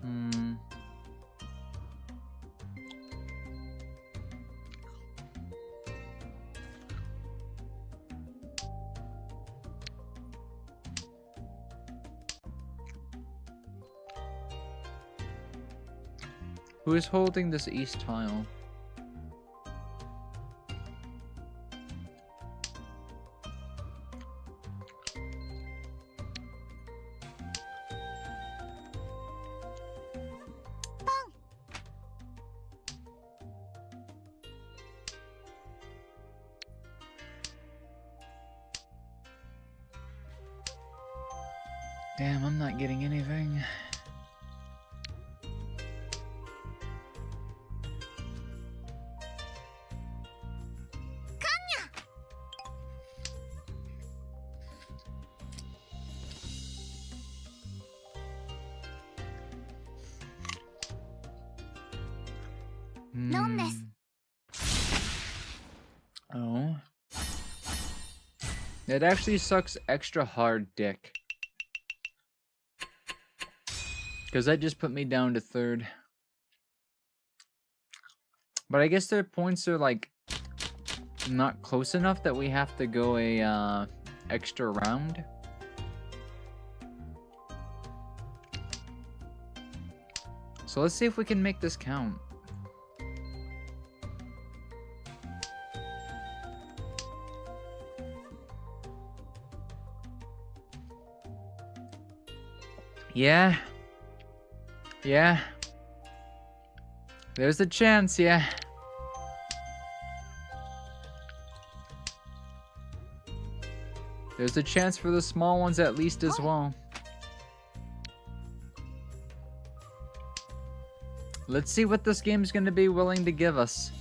Hmm. Who is holding this east tile? Damn, I'm not getting anything. Noneです。 Oh. It actually sucks extra hard, dick. Because that just put me down to third. But I guess their points are like not close enough that we have to go a extra round. So let's see if we can make this count. Yeah. Yeah. There's a chance, yeah. There's a chance for the small ones at least as well. Let's see what this game's gonna be willing to give us.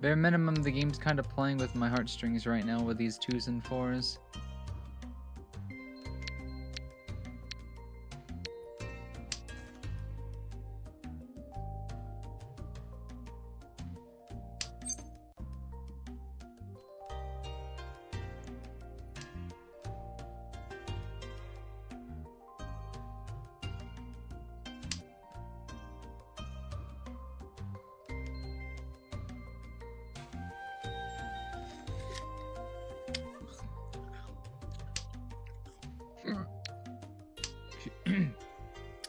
Bare minimum, the game's kind of playing with my heartstrings right now with these 2s and 4s.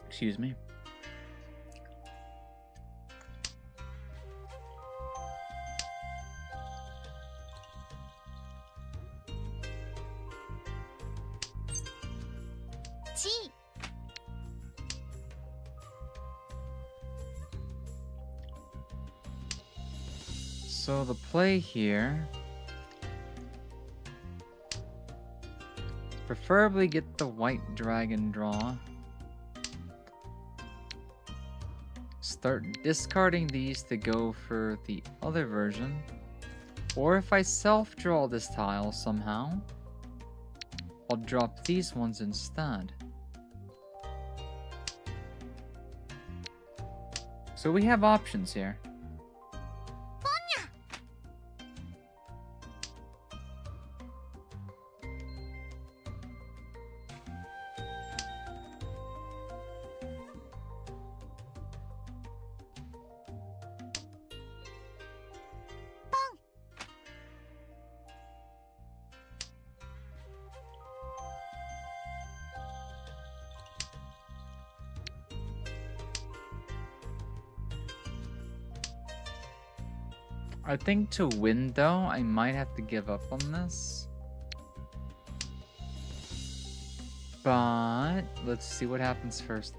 Excuse me. G. So the play here, preferably get the white dragon draw. Start discarding these to go for the other version. Or if I self-draw this tile somehow, I'll drop these ones instead. So we have options here. I think to win though, I might have to give up on this. But let's see what happens first.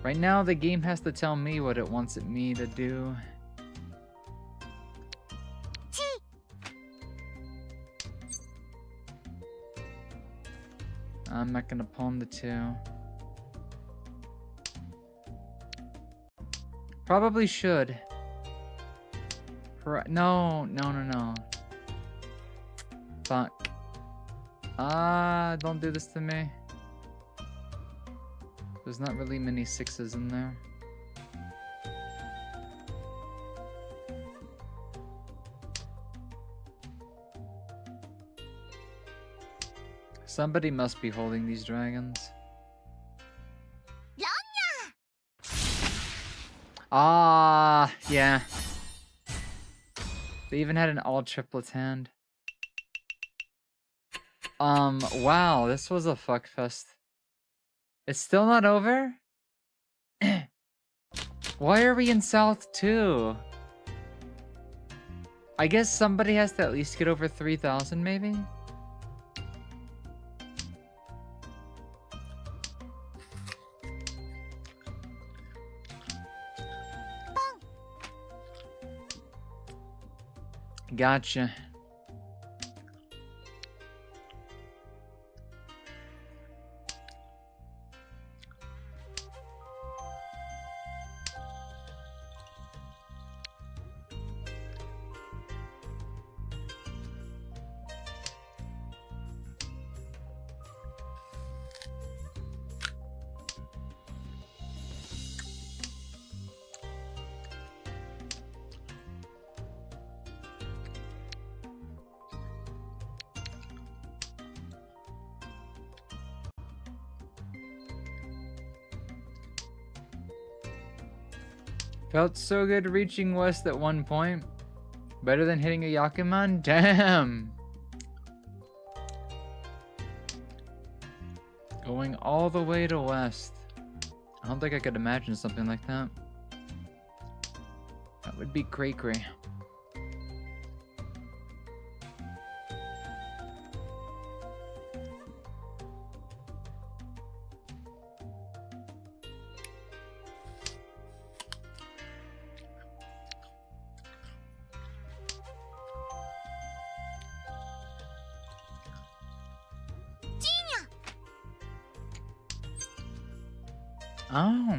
Right now the game has to tell me what it wants me to do. I'm not gonna pawn the 2. Probably should. No. Fuck. Don't do this to me. There's not really many 6s in there. Somebody must be holding these dragons. Yeah. They even had an all triplets hand. Wow, this was a fuck fest. It's still not over? Why are we in South 2? I guess somebody has to at least get over 3,000 maybe? Gotcha. Felt so good reaching west at one point. Better than hitting a Yakuman? Damn! Going all the way to west. I don't think I could imagine something like that. That would be cray-cray. Oh.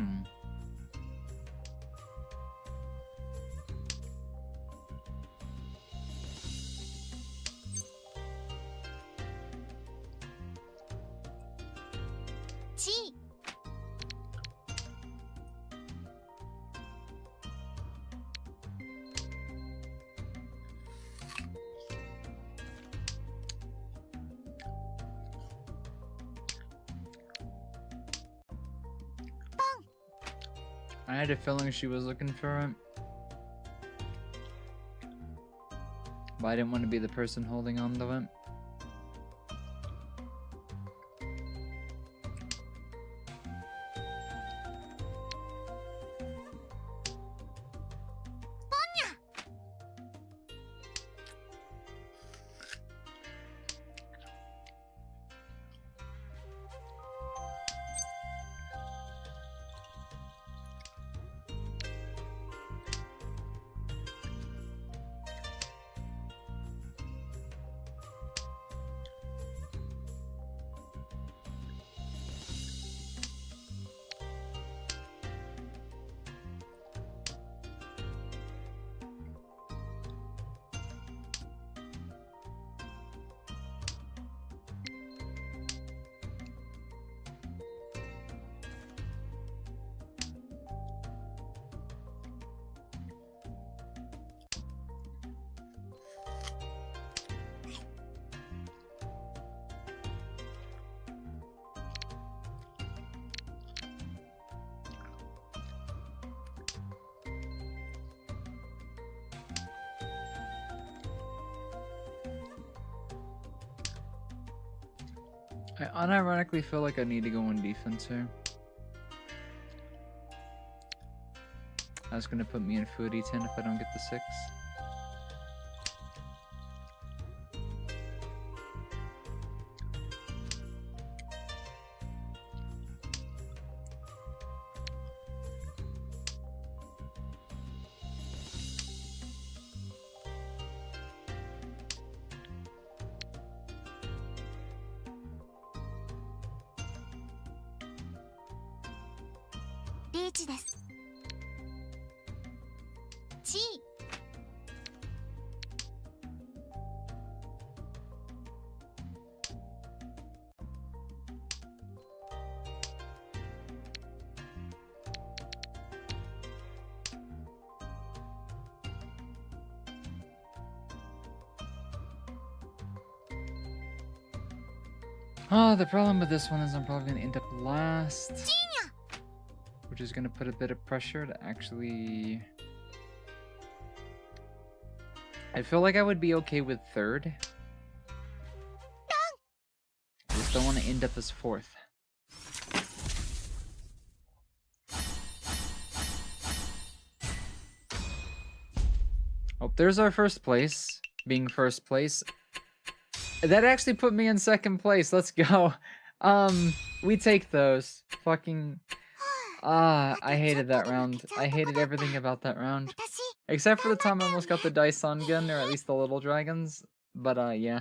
G. I had a feeling she was looking for it. But I didn't want to be the person holding on to it. I unironically feel like I need to go on defense here. That's gonna put me in foodie 10 if I don't get the 6. H です。G。Oh, the problem with this one is I'm probably gonna end up last. Which is gonna put a bit of pressure to actually... I feel like I would be okay with 3rd. I just don't want to end up as 4th. Oh, there's our first place. Being first place. That actually put me in 2nd place. Let's go. We take those. Fucking... I hated that round. I hated everything about that round. Except for the time I almost got the Dyson gun, or at least the little dragons. But, yeah.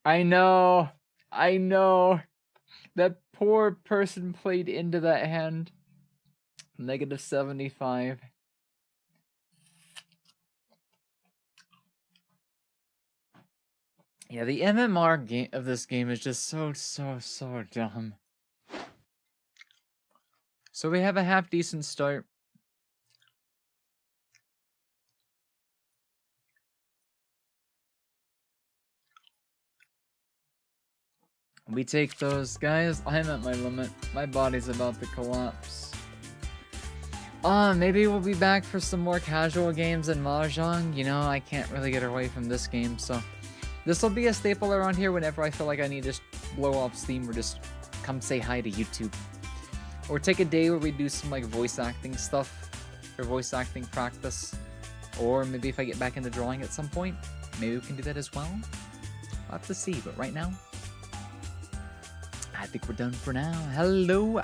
I know. I know. That poor person played into that hand. -75. Yeah, the MMR game of this game is just so dumb. So we have a half decent start. We take those, guys. I'm at my limit. My body's about to collapse. Maybe we'll be back for some more casual games in Mahjong. You know, I can't really get away from this game, so... This will be a staple around here whenever I feel like I need to blow off steam or just come say hi to YouTube. Or take a day where we do some like voice acting stuff or voice acting practice. Or maybe if I get back into drawing at some point, maybe we can do that as well. I'll have to see, but right now, I think we're done for now. Hello,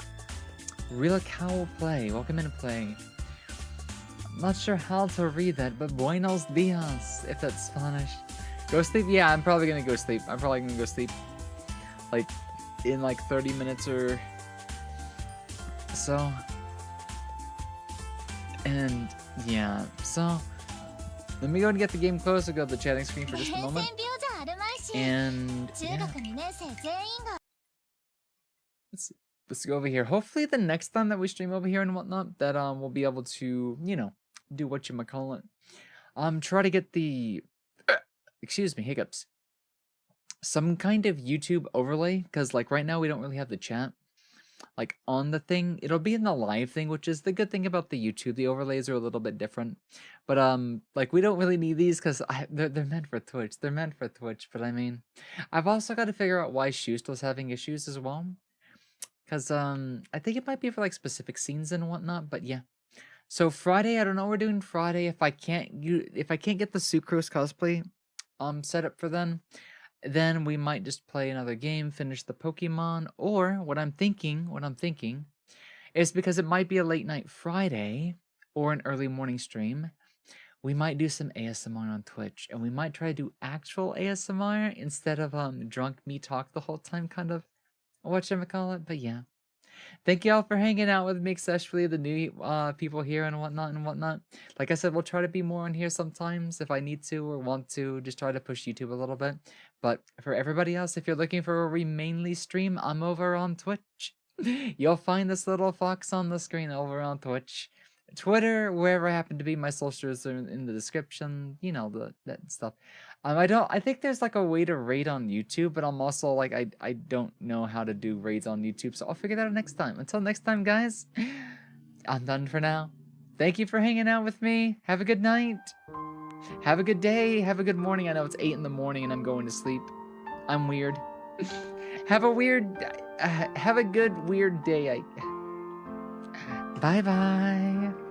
Real Cow Play. Welcome in to play. I'm not sure how to read that, but buenos dias, if that's Spanish. Go sleep? Yeah, I'm probably gonna go sleep. I'm probably gonna go sleep. Like, in like 30 minutes or so. And yeah, so let me go and get the game closed. I'll go to the chatting screen for just a 変遷 moment. 病じゃあるまいし And 中 yeah, 学2年生全員が let's go over here. Hopefully the next time that we stream over here and whatnot, that we'll be able to, you know, do what you might call it. Try to get the excuse me, hiccups. Some kind of YouTube overlay, because like right now we don't really have the chat. Like on the thing, it'll be in the live thing, which is the good thing about the YouTube. The overlays are a little bit different, but like we don't really need these because they're meant for Twitch. They're meant for Twitch, but I mean, I've also got to figure out why Shoost was having issues as well, because I think it might be for like specific scenes and whatnot. But yeah, so Friday, I don't know what we're doing Friday. If I can't get the Sucrose cosplay set up for then we might just play another game, finish the Pokemon, or what I'm thinking is because it might be a late night Friday or an early morning stream, we might do some ASMR on Twitch, and we might try to do actual ASMR instead of drunk me talk the whole time, kind of whatchamacallit. But yeah. Thank you all for hanging out with me, especially the new people here and whatnot. Like I said, we'll try to be more on here sometimes if I need to or want to, just try to push YouTube a little bit. But for everybody else, if you're looking for where we mainly stream, I'm over on Twitch. You'll find this little fox on the screen over on Twitch. Twitter, wherever I happen to be, my socials are in the description, you know, that stuff. I think there's like a way to raid on YouTube, but I'm also like, I don't know how to do raids on YouTube, so I'll figure that out next time. Until next time, guys, I'm done for now. Thank you for hanging out with me. Have a good night. Have a good day. Have a good morning. I know it's 8 in the morning and I'm going to sleep. I'm weird. Have a good weird day. Bye bye.